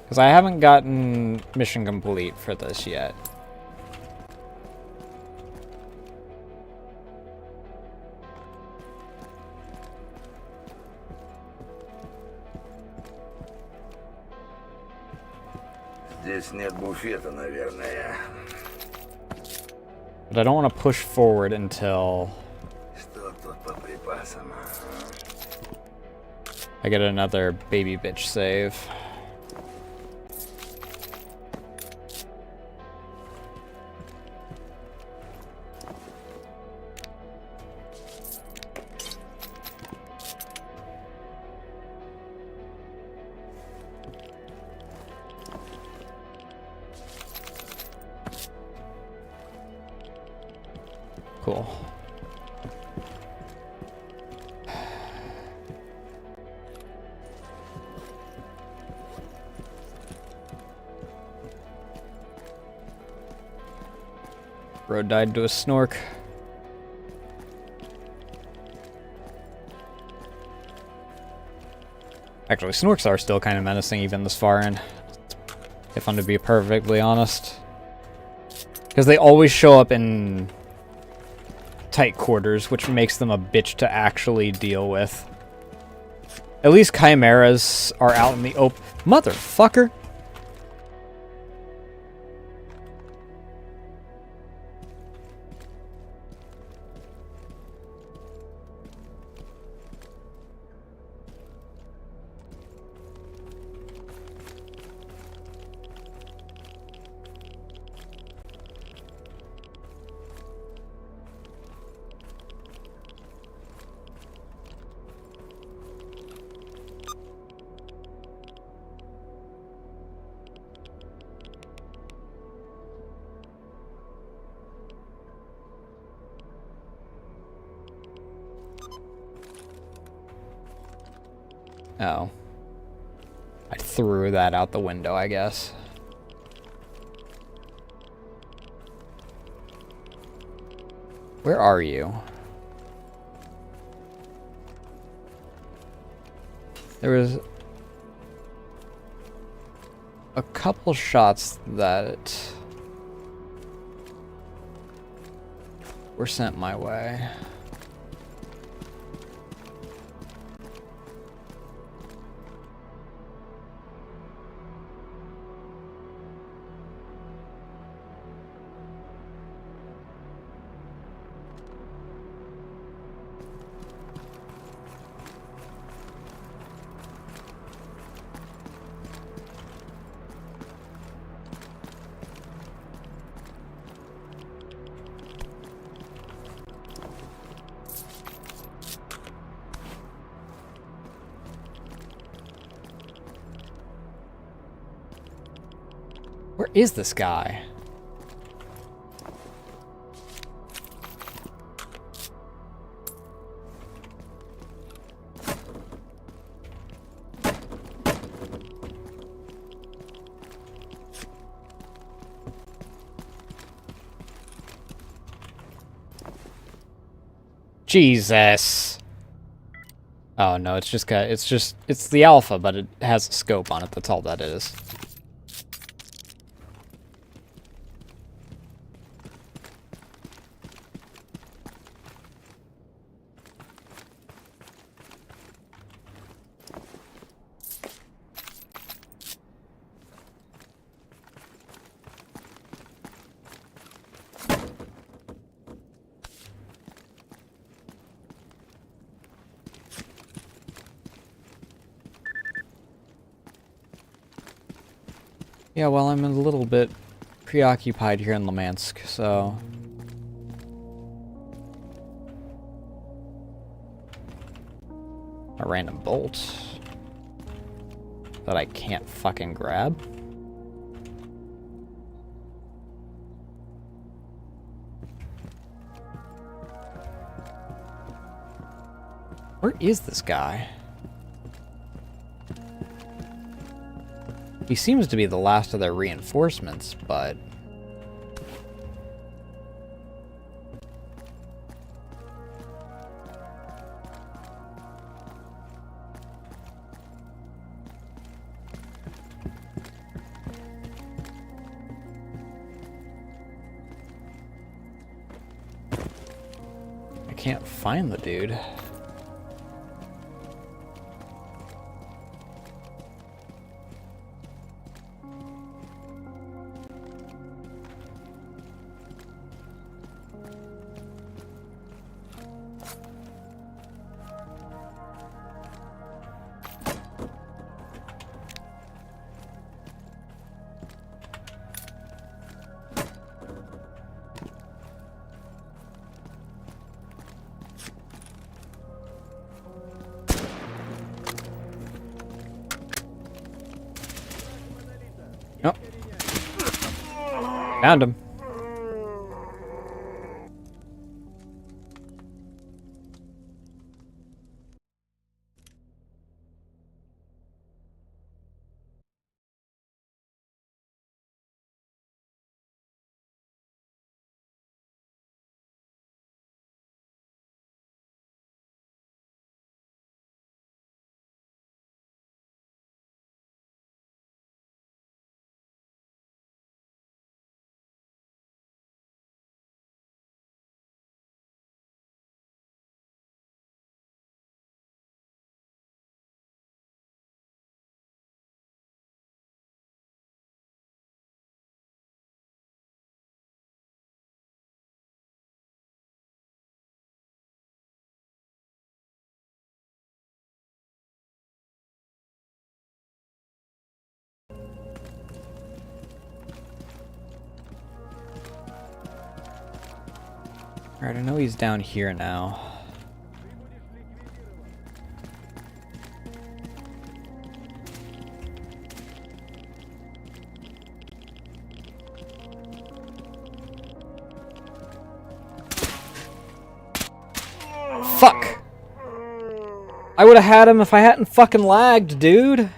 Because I haven't gotten mission complete for this yet.
Здесь нет буфета, наверное.
But I don't want to push forward until
Что тут по припасам?
I get another baby bitch save. Cool. Bro died to a snork. Actually, snorks are still kind of menacing even this far in. If I'm to be perfectly honest. Because they always show up in tight quarters, which makes them a bitch to actually deal with. At least chimeras are out in the open. Motherfucker! Oh. I threw that out the window, I guess. Where are you? There was a couple shots that were sent my way. is this guy? Jesus. Oh no, it's it's the alpha, but it has a scope on it, that's all that is. Yeah, well, I'm a little bit preoccupied here in Lemansk, so... A random bolt that I can't fucking grab. Where is this guy? He seems to be the last of their reinforcements, but... I can't find the dude. Oh. Found him. Alright, I know he's down here now. Fuck! I would have had him if I hadn't fucking lagged, dude.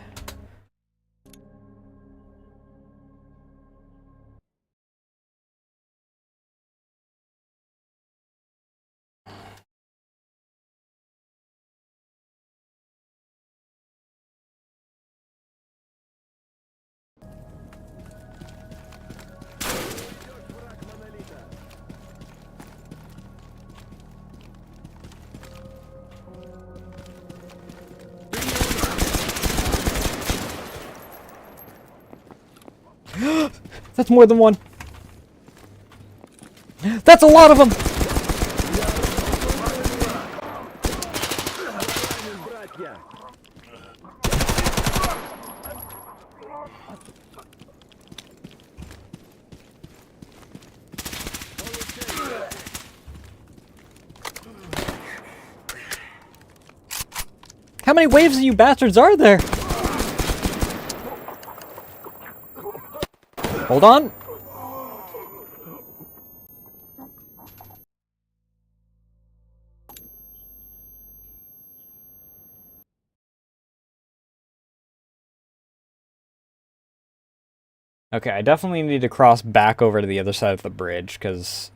That's more than one. That's a lot of them. How many waves of you bastards are there? Hold on. Okay, I definitely need to cross back over to the other side of the bridge, because...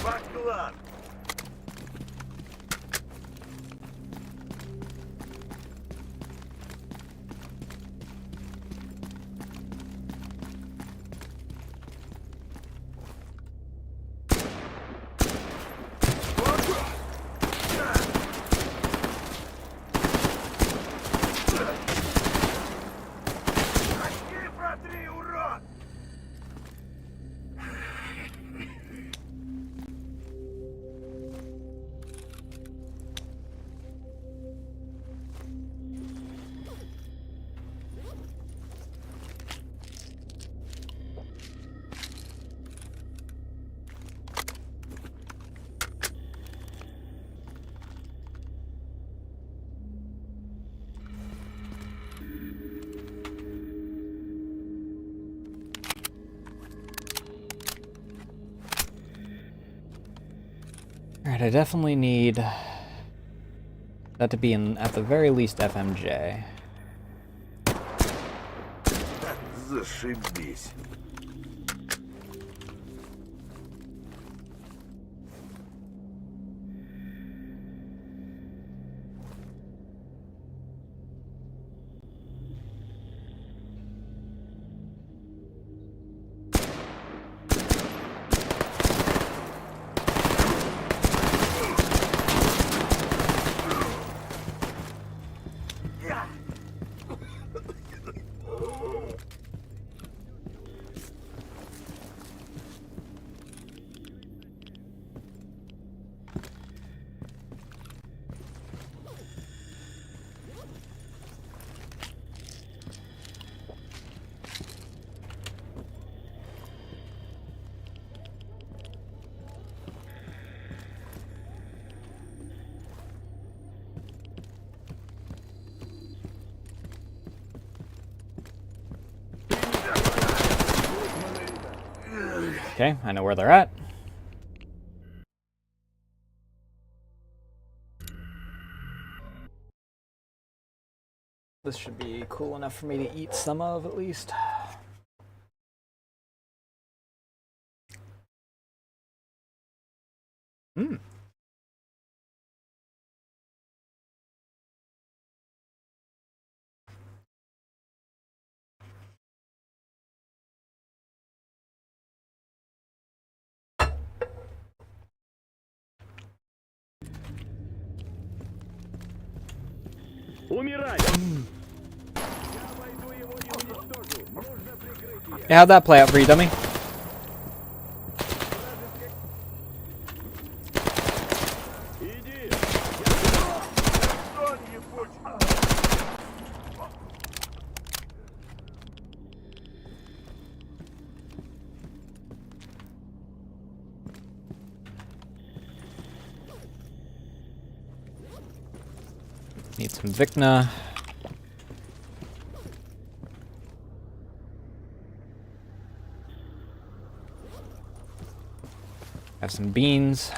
Баклан! Очки протри, урод!
Alright, I definitely need that to be in, at the very least, FMJ.
Зашибись.
Okay, I know where they're at. This should be cool enough for me to eat some of, at least. Hmm.
Умирай!
Yeah, how'd that play out for you, dummy?
Иди!
Сон ебучий!
Need some Vicna. Have some beans.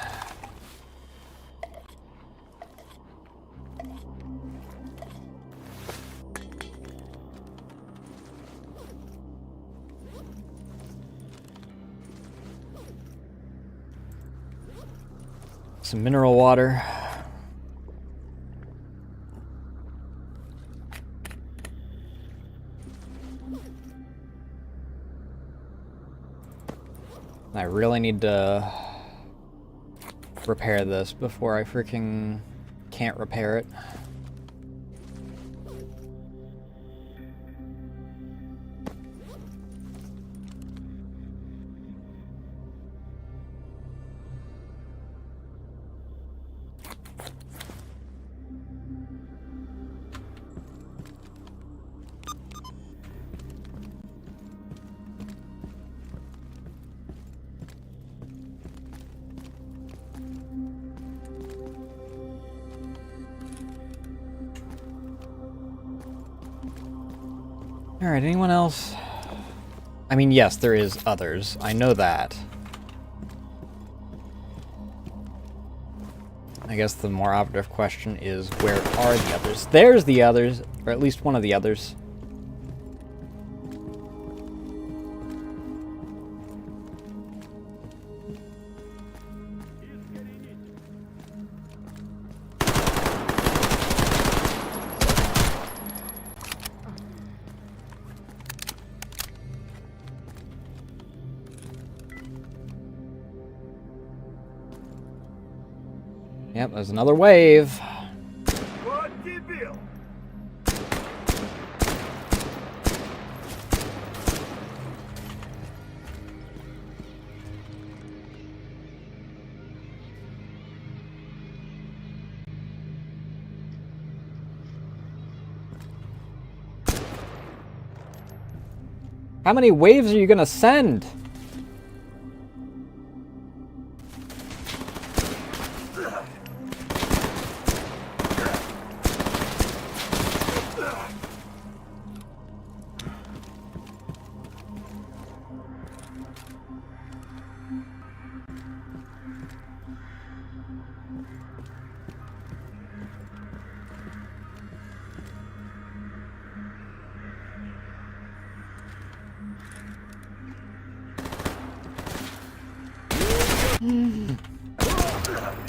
Some mineral water. I really need to repair this before I freaking can't repair it. Alright, anyone else? I mean, yes, there is others. I know that. I guess the more operative question is, where are the others? There's the others, or at least one of the others. Yep, there's another wave.
Вот дебил!
How many waves are you gonna send?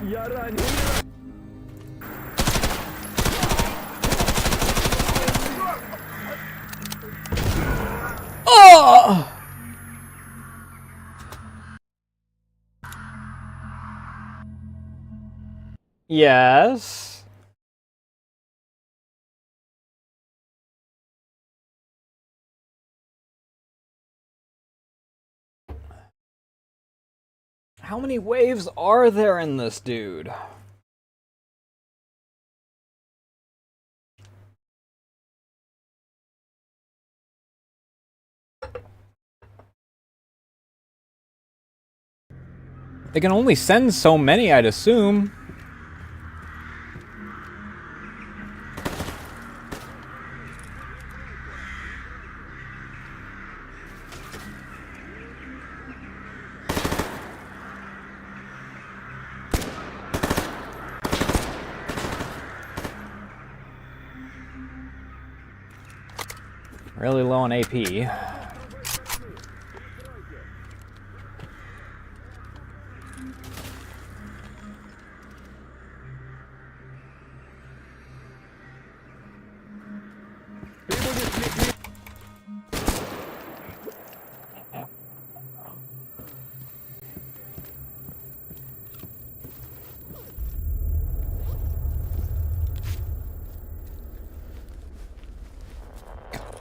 Я ранен.
Oh! Yes. How many waves are there in this dude? They can only send so many, I'd assume. Really low on AP.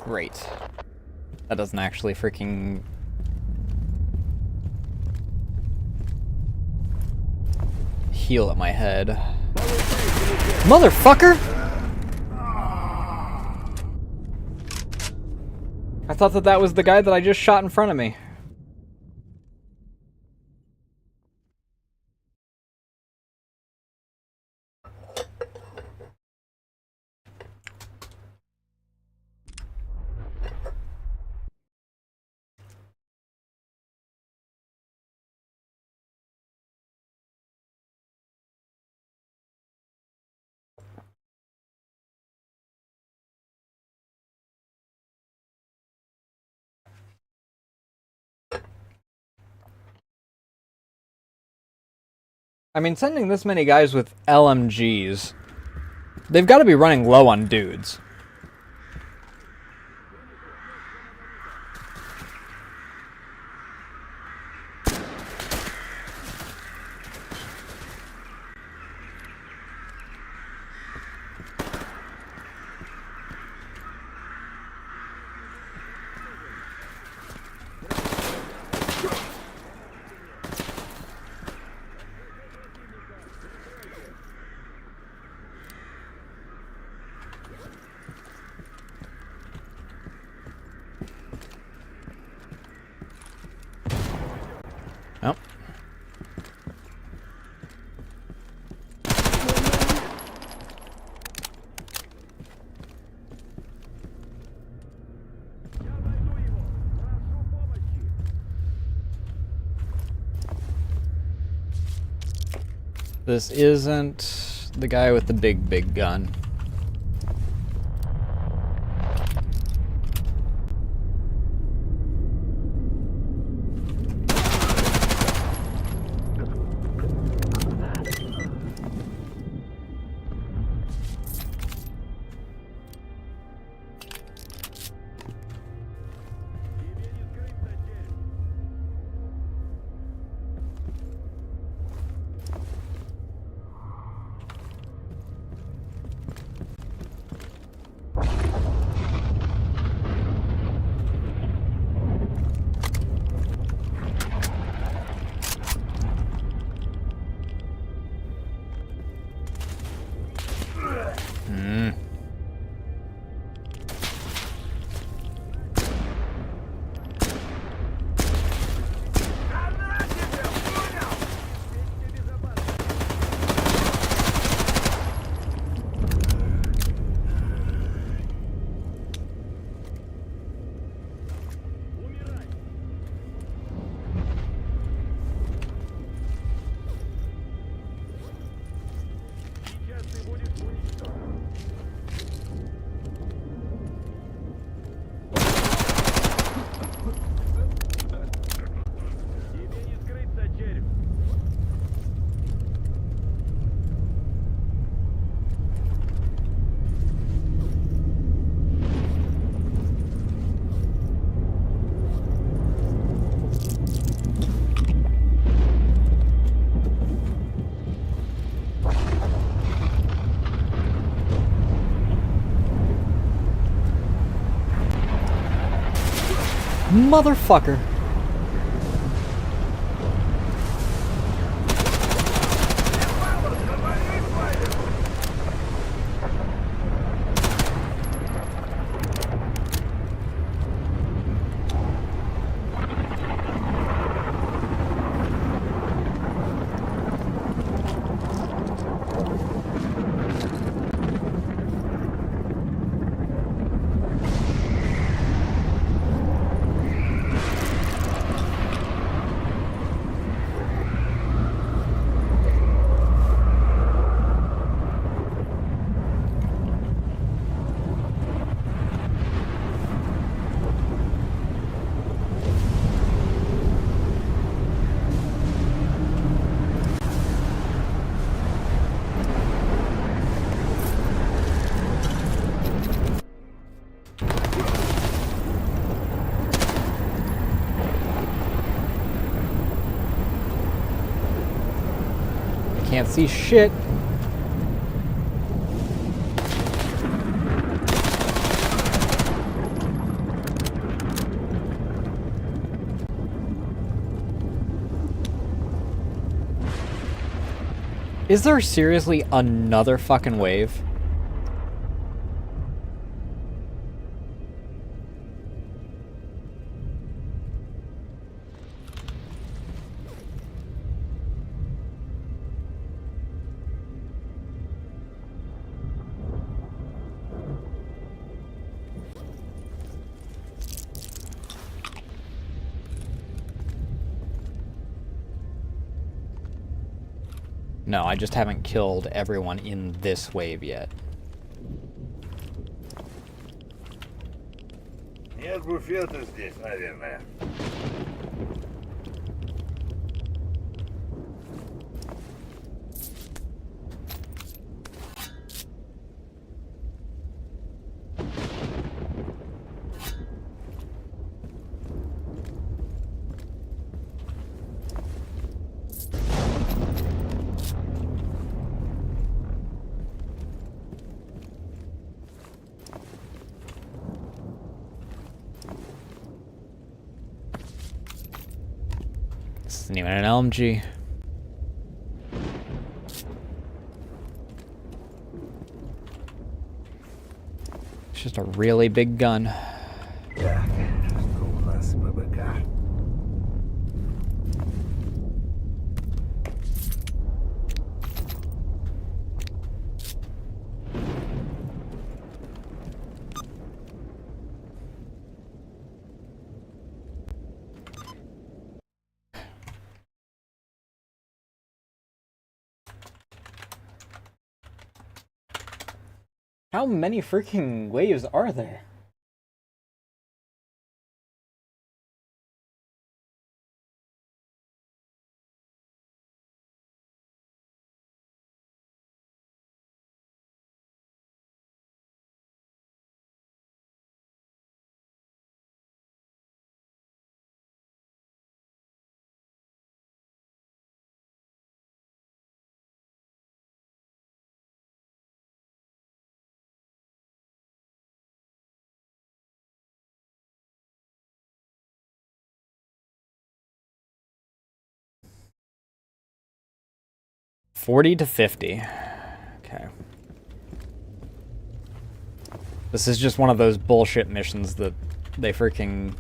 Great. That doesn't actually freaking... heal at my head. Motherfucker! I thought that was the guy that I just shot in front of me. I mean, sending this many guys with LMGs, they've got to be running low on dudes. Nope. This isn't the guy with the big gun. Motherfucker. Can't see shit. Is there seriously another fucking wave? No, I just haven't killed everyone in this wave yet.
Нет буфета здесь, наверное.
This isn't even an LMG. It's just a really big gun.
Так, что у нас ПБК?
How many freaking waves are there? $40 to $50. Okay. This is just one of those bullshit missions that they freaking...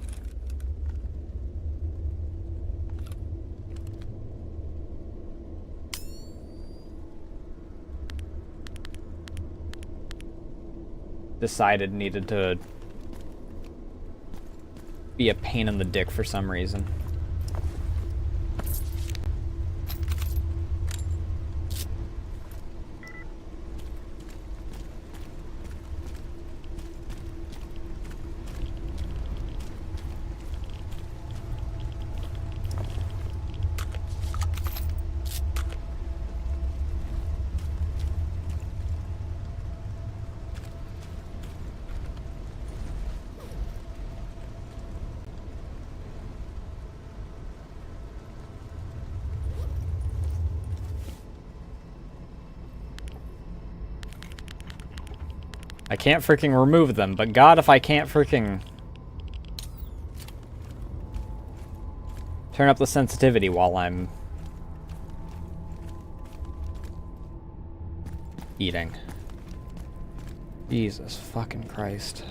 decided needed to be a pain in the dick for some reason. I can't freaking remove them, but God, if I can't freaking turn up the sensitivity while I'm eating. Jesus fucking Christ.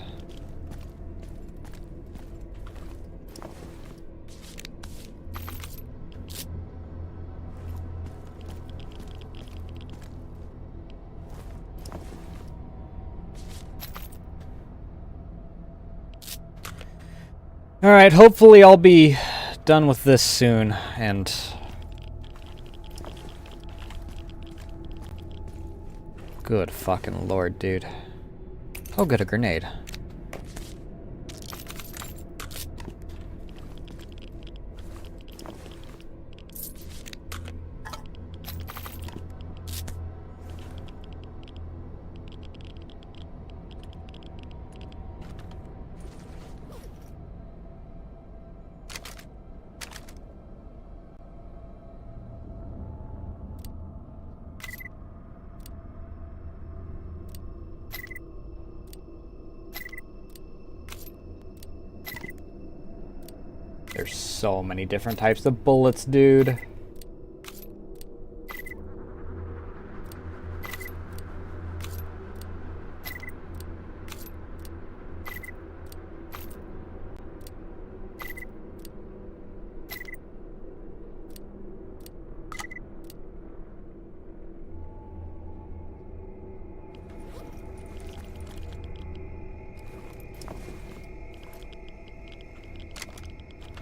Alright, hopefully I'll be done with this soon, and... Good fucking lord, dude. Oh, good, a grenade. There's so many different types of bullets, dude.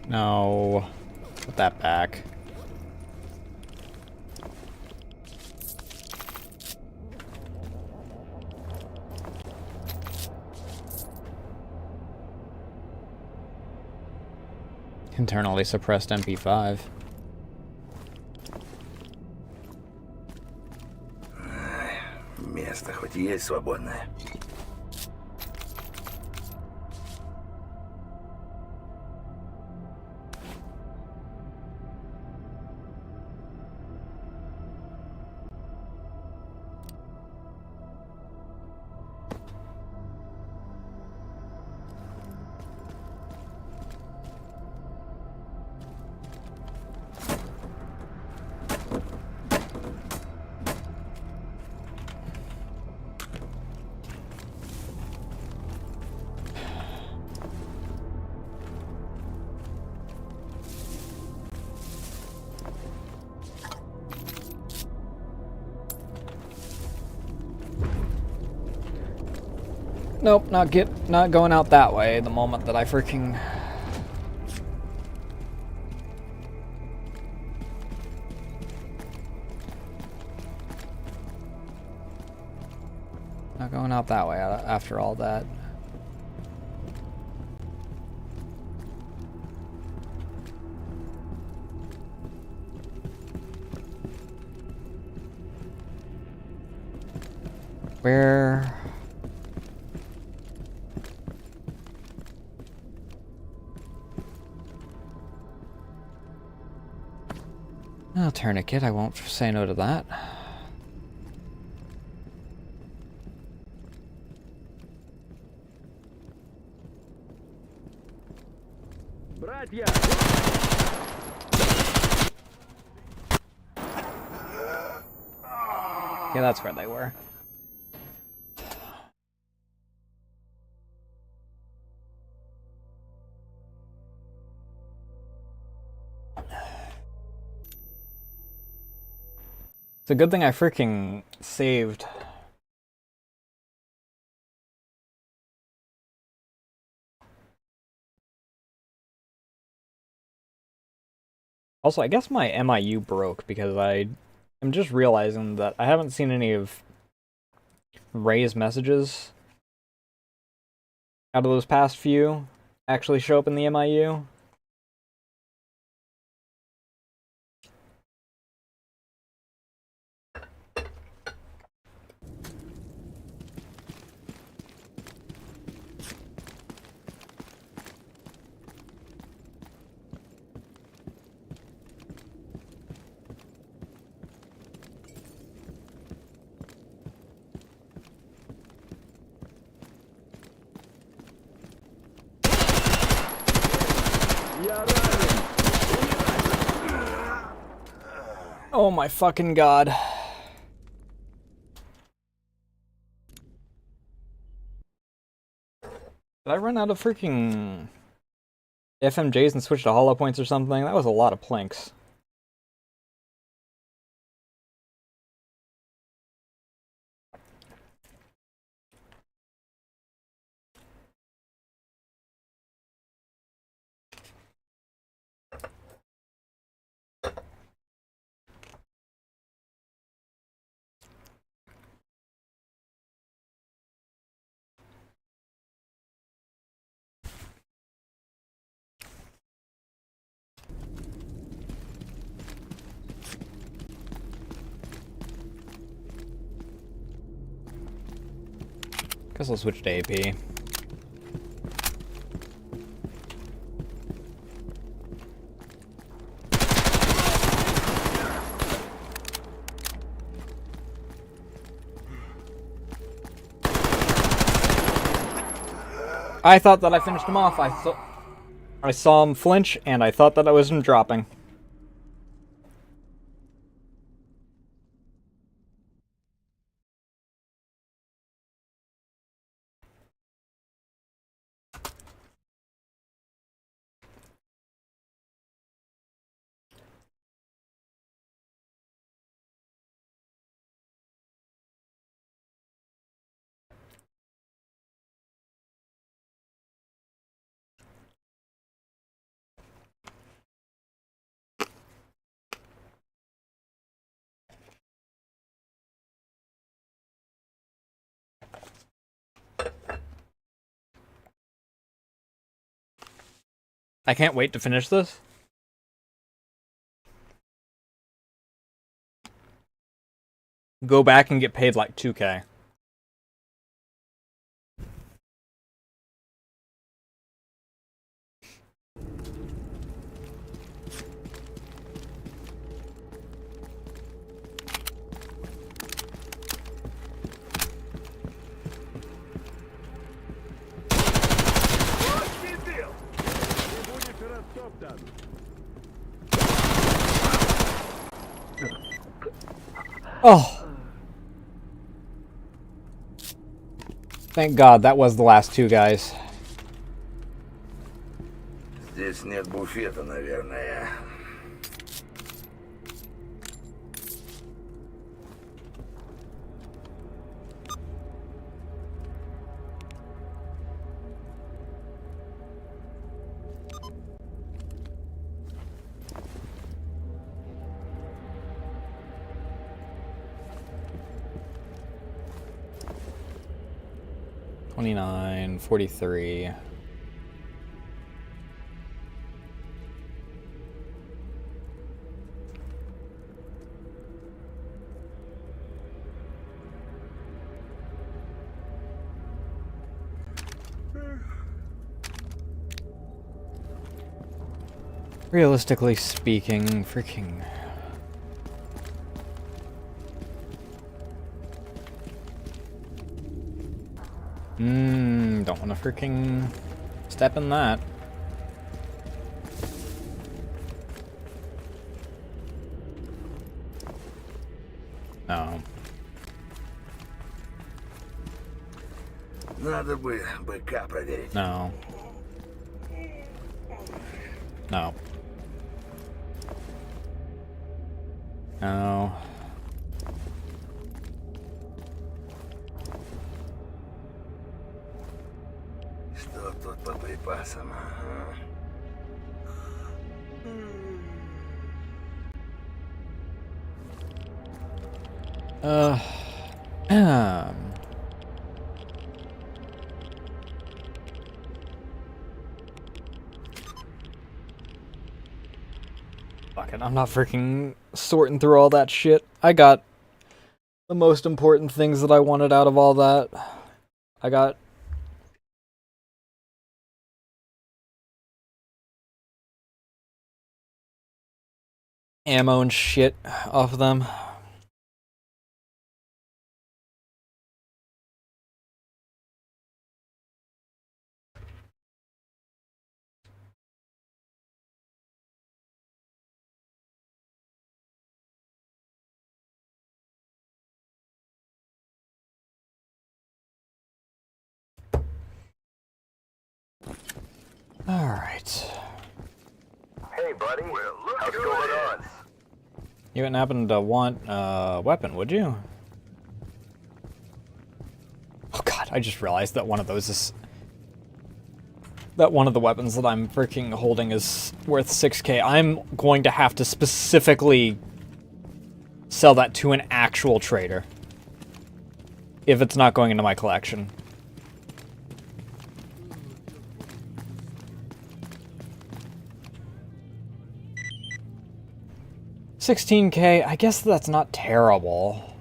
No. Put that back. Internally suppressed MP5.
Место хоть есть свободное.
Nope, not going out that way the moment that I freaking... Not going out that way after all that. Where? Oh, tourniquet, I won't say no to that.
Братья!
Yeah, that's where they were. It's a good thing I freaking saved. Also, I guess my MIU broke because I'm just realizing that I haven't seen any of Ray's messages out of those past few actually show up in the MIU. Oh my fucking god. Did I run out of freaking FMJs and switch to hollow points or something? That was a lot of planks. Guess I'll switch to AP. I thought that I finished him off. I saw him flinch, and I thought that I was him dropping. I can't wait to finish this. Go back and get paid like 2K. Oh. Thank God that was the last two guys.
Здесь нет буфета, наверное.
29, 43. Realistically speaking, freaking... don't want to freaking step in that. No.
Надо бы быка проверить.
No. No. No.
Что тут по припасам? Ага.
Um. Fuck it, I'm not freaking sorting through all that shit. I got the most important things that I wanted out of all that. I got ammo and shit off of them. Alright.
Hey, buddy. Well, what's going on?
You wouldn't happen to want a weapon, would you? Oh god, I just realized that one of those is... that one of the weapons that I'm freaking holding is worth 6k. I'm going to have to specifically sell that to an actual trader. If it's not going into my collection. $16k, I guess that's not terrible.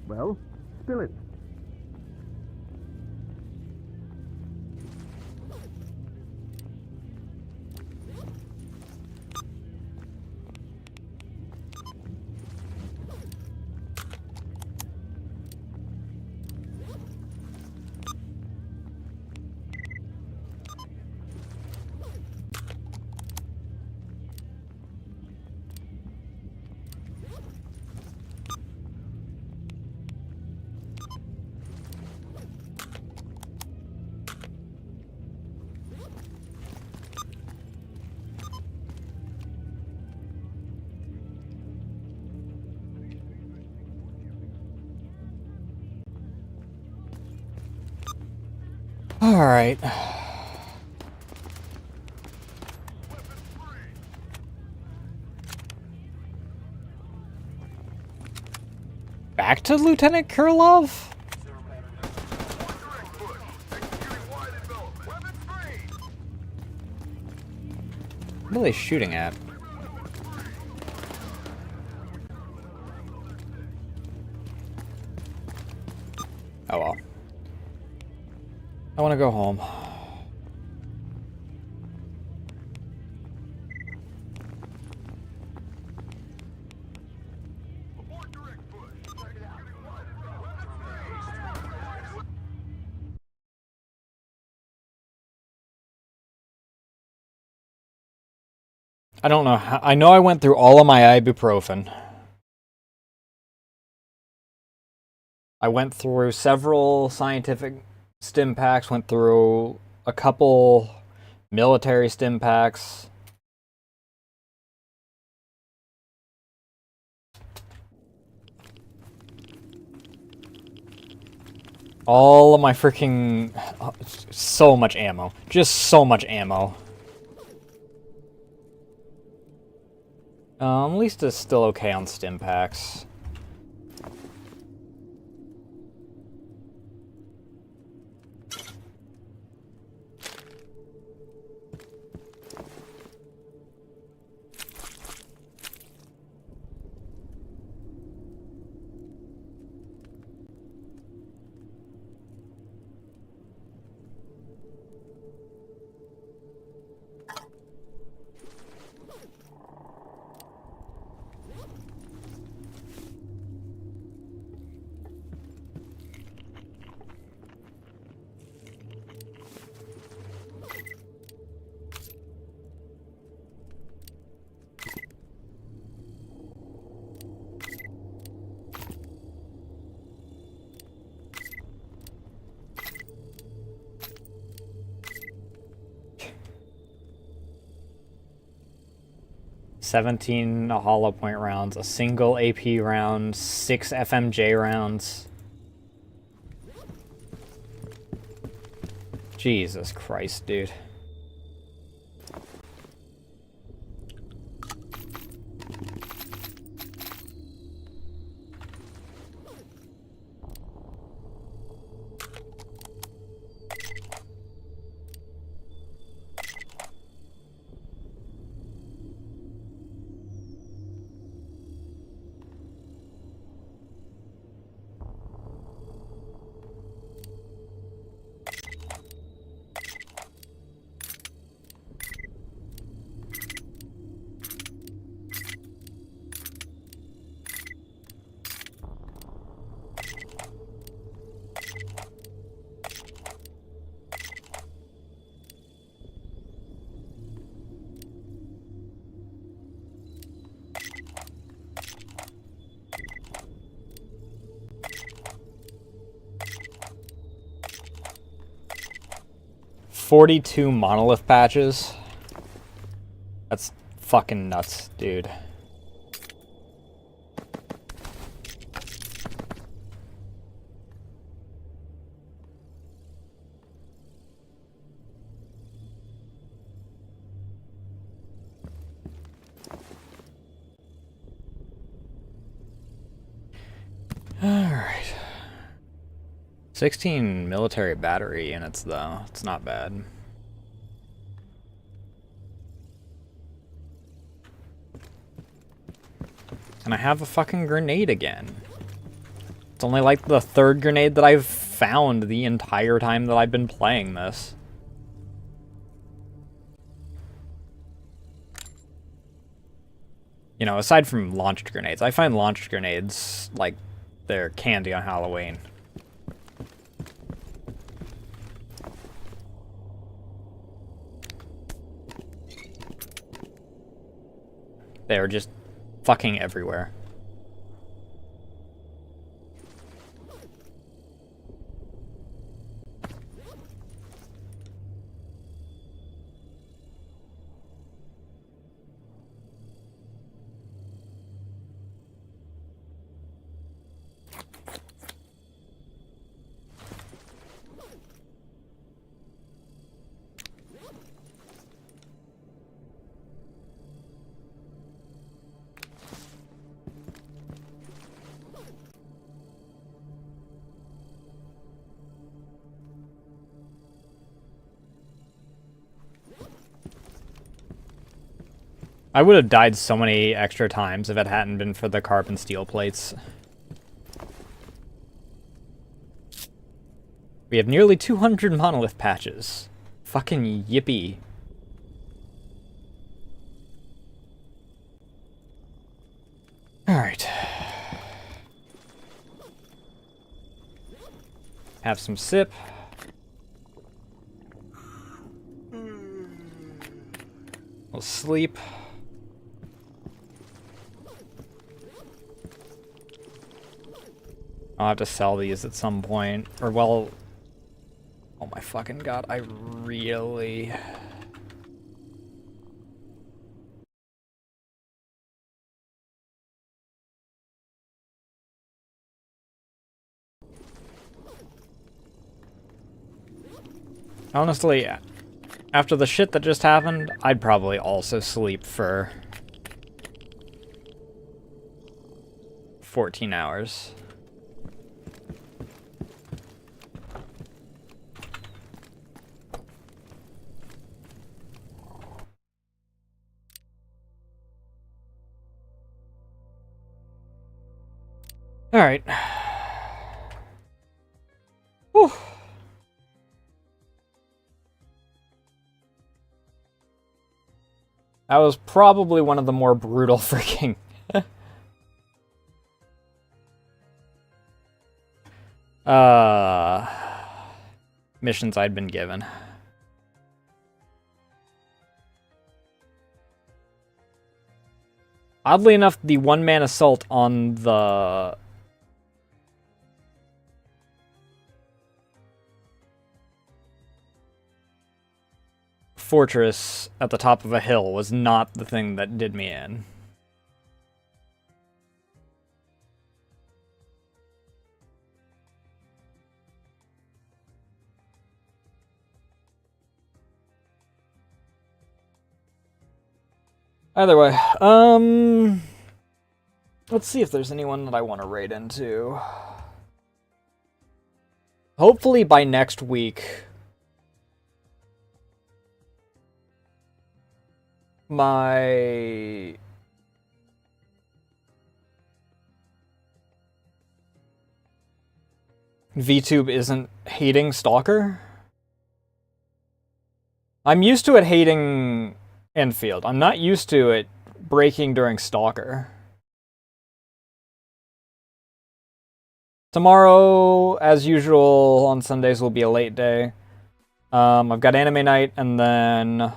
Well, spill it.
Alright. Back to Lieutenant Kurlov? What are they shooting at? Oh well. I want to go home. I don't know how, I know I went through all of my ibuprofen. I went through several scientific stim packs, went through a couple military stim packs. All of my freaking... so much ammo. Just so much ammo. At least it's still okay on stim packs. $17 hollow point rounds, a single AP round, 6 FMJ rounds. Jesus Christ, dude. $42 monolith patches. That's fucking nuts, dude. Alright. 16 military battery units, though. It's not bad. And I have a fucking grenade again. It's only like the third grenade that I've found the entire time that I've been playing this. You know, aside from launched grenades. I find launched grenades like they're candy on Halloween. They're just fucking everywhere. I would have died so many extra times if it hadn't been for the carbon steel plates. We have nearly 200 monolith patches. Fucking yippee. Alright. Have some sip. We'll sleep. I'll have to sell these at some point. Or, well... Oh my fucking god, I really... Honestly, after the shit that just happened, I'd probably also sleep for 14 hours. Alright. Whew. That was probably one of the more brutal freaking... missions I'd been given. Oddly enough, the one-man assault on the... fortress at the top of a hill was not the thing that did me in. Either way, let's see if there's anyone that I want to raid into. Hopefully by next week, my VTube isn't hating Stalker. I'm used to it hating Enfield. I'm not used to it breaking during Stalker. Tomorrow, as usual, on Sundays will be a late day. I've got anime night, and then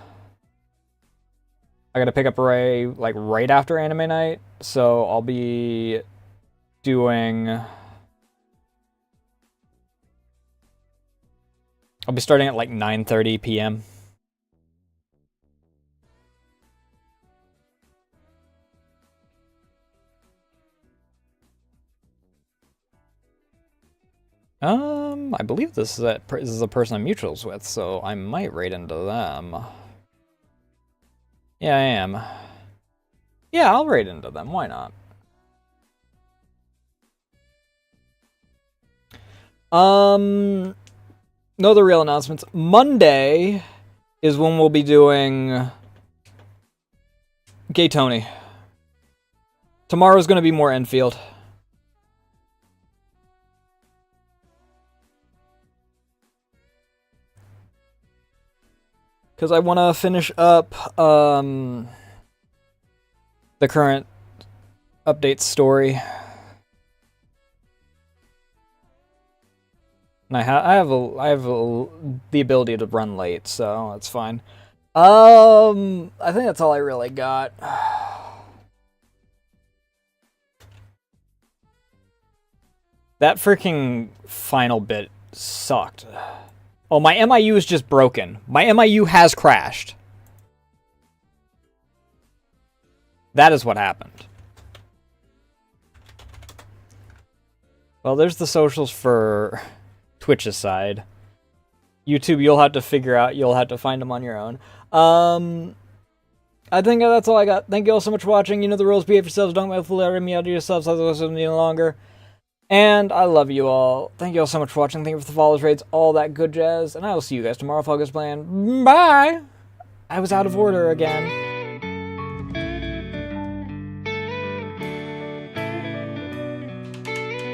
I gotta pick up Ray like right after anime night, so I'll be doing... I'll be starting at like 9:30 p.m. I believe this is a person I'm mutuals with, so I might raid into them. Yeah, I am. Yeah, I'll raid into them. Why not? No other real announcements. Monday is when we'll be doing Gay Tony. Tomorrow's going to be more Enfield. Because I want to finish up the current update story. And I have the ability to run late, so that's fine. I think that's all I really got. That freaking final bit sucked. Oh, my MIU is just broken. My MIU has crashed. That is what happened. Well, there's the socials for Twitch's side. YouTube, you'll have to figure out. You'll have to find them on your own. I think that's all I got. Thank you all so much for watching. You know the rules. Behave yourselves. Don't make fool out of yourselves. Otherwise, it'll be any longer. And I love you all. Thank you all so much for watching. Thank you for the follows, raids, all that good jazz. And I will see you guys tomorrow if all goes planned. Bye! I was out of order again.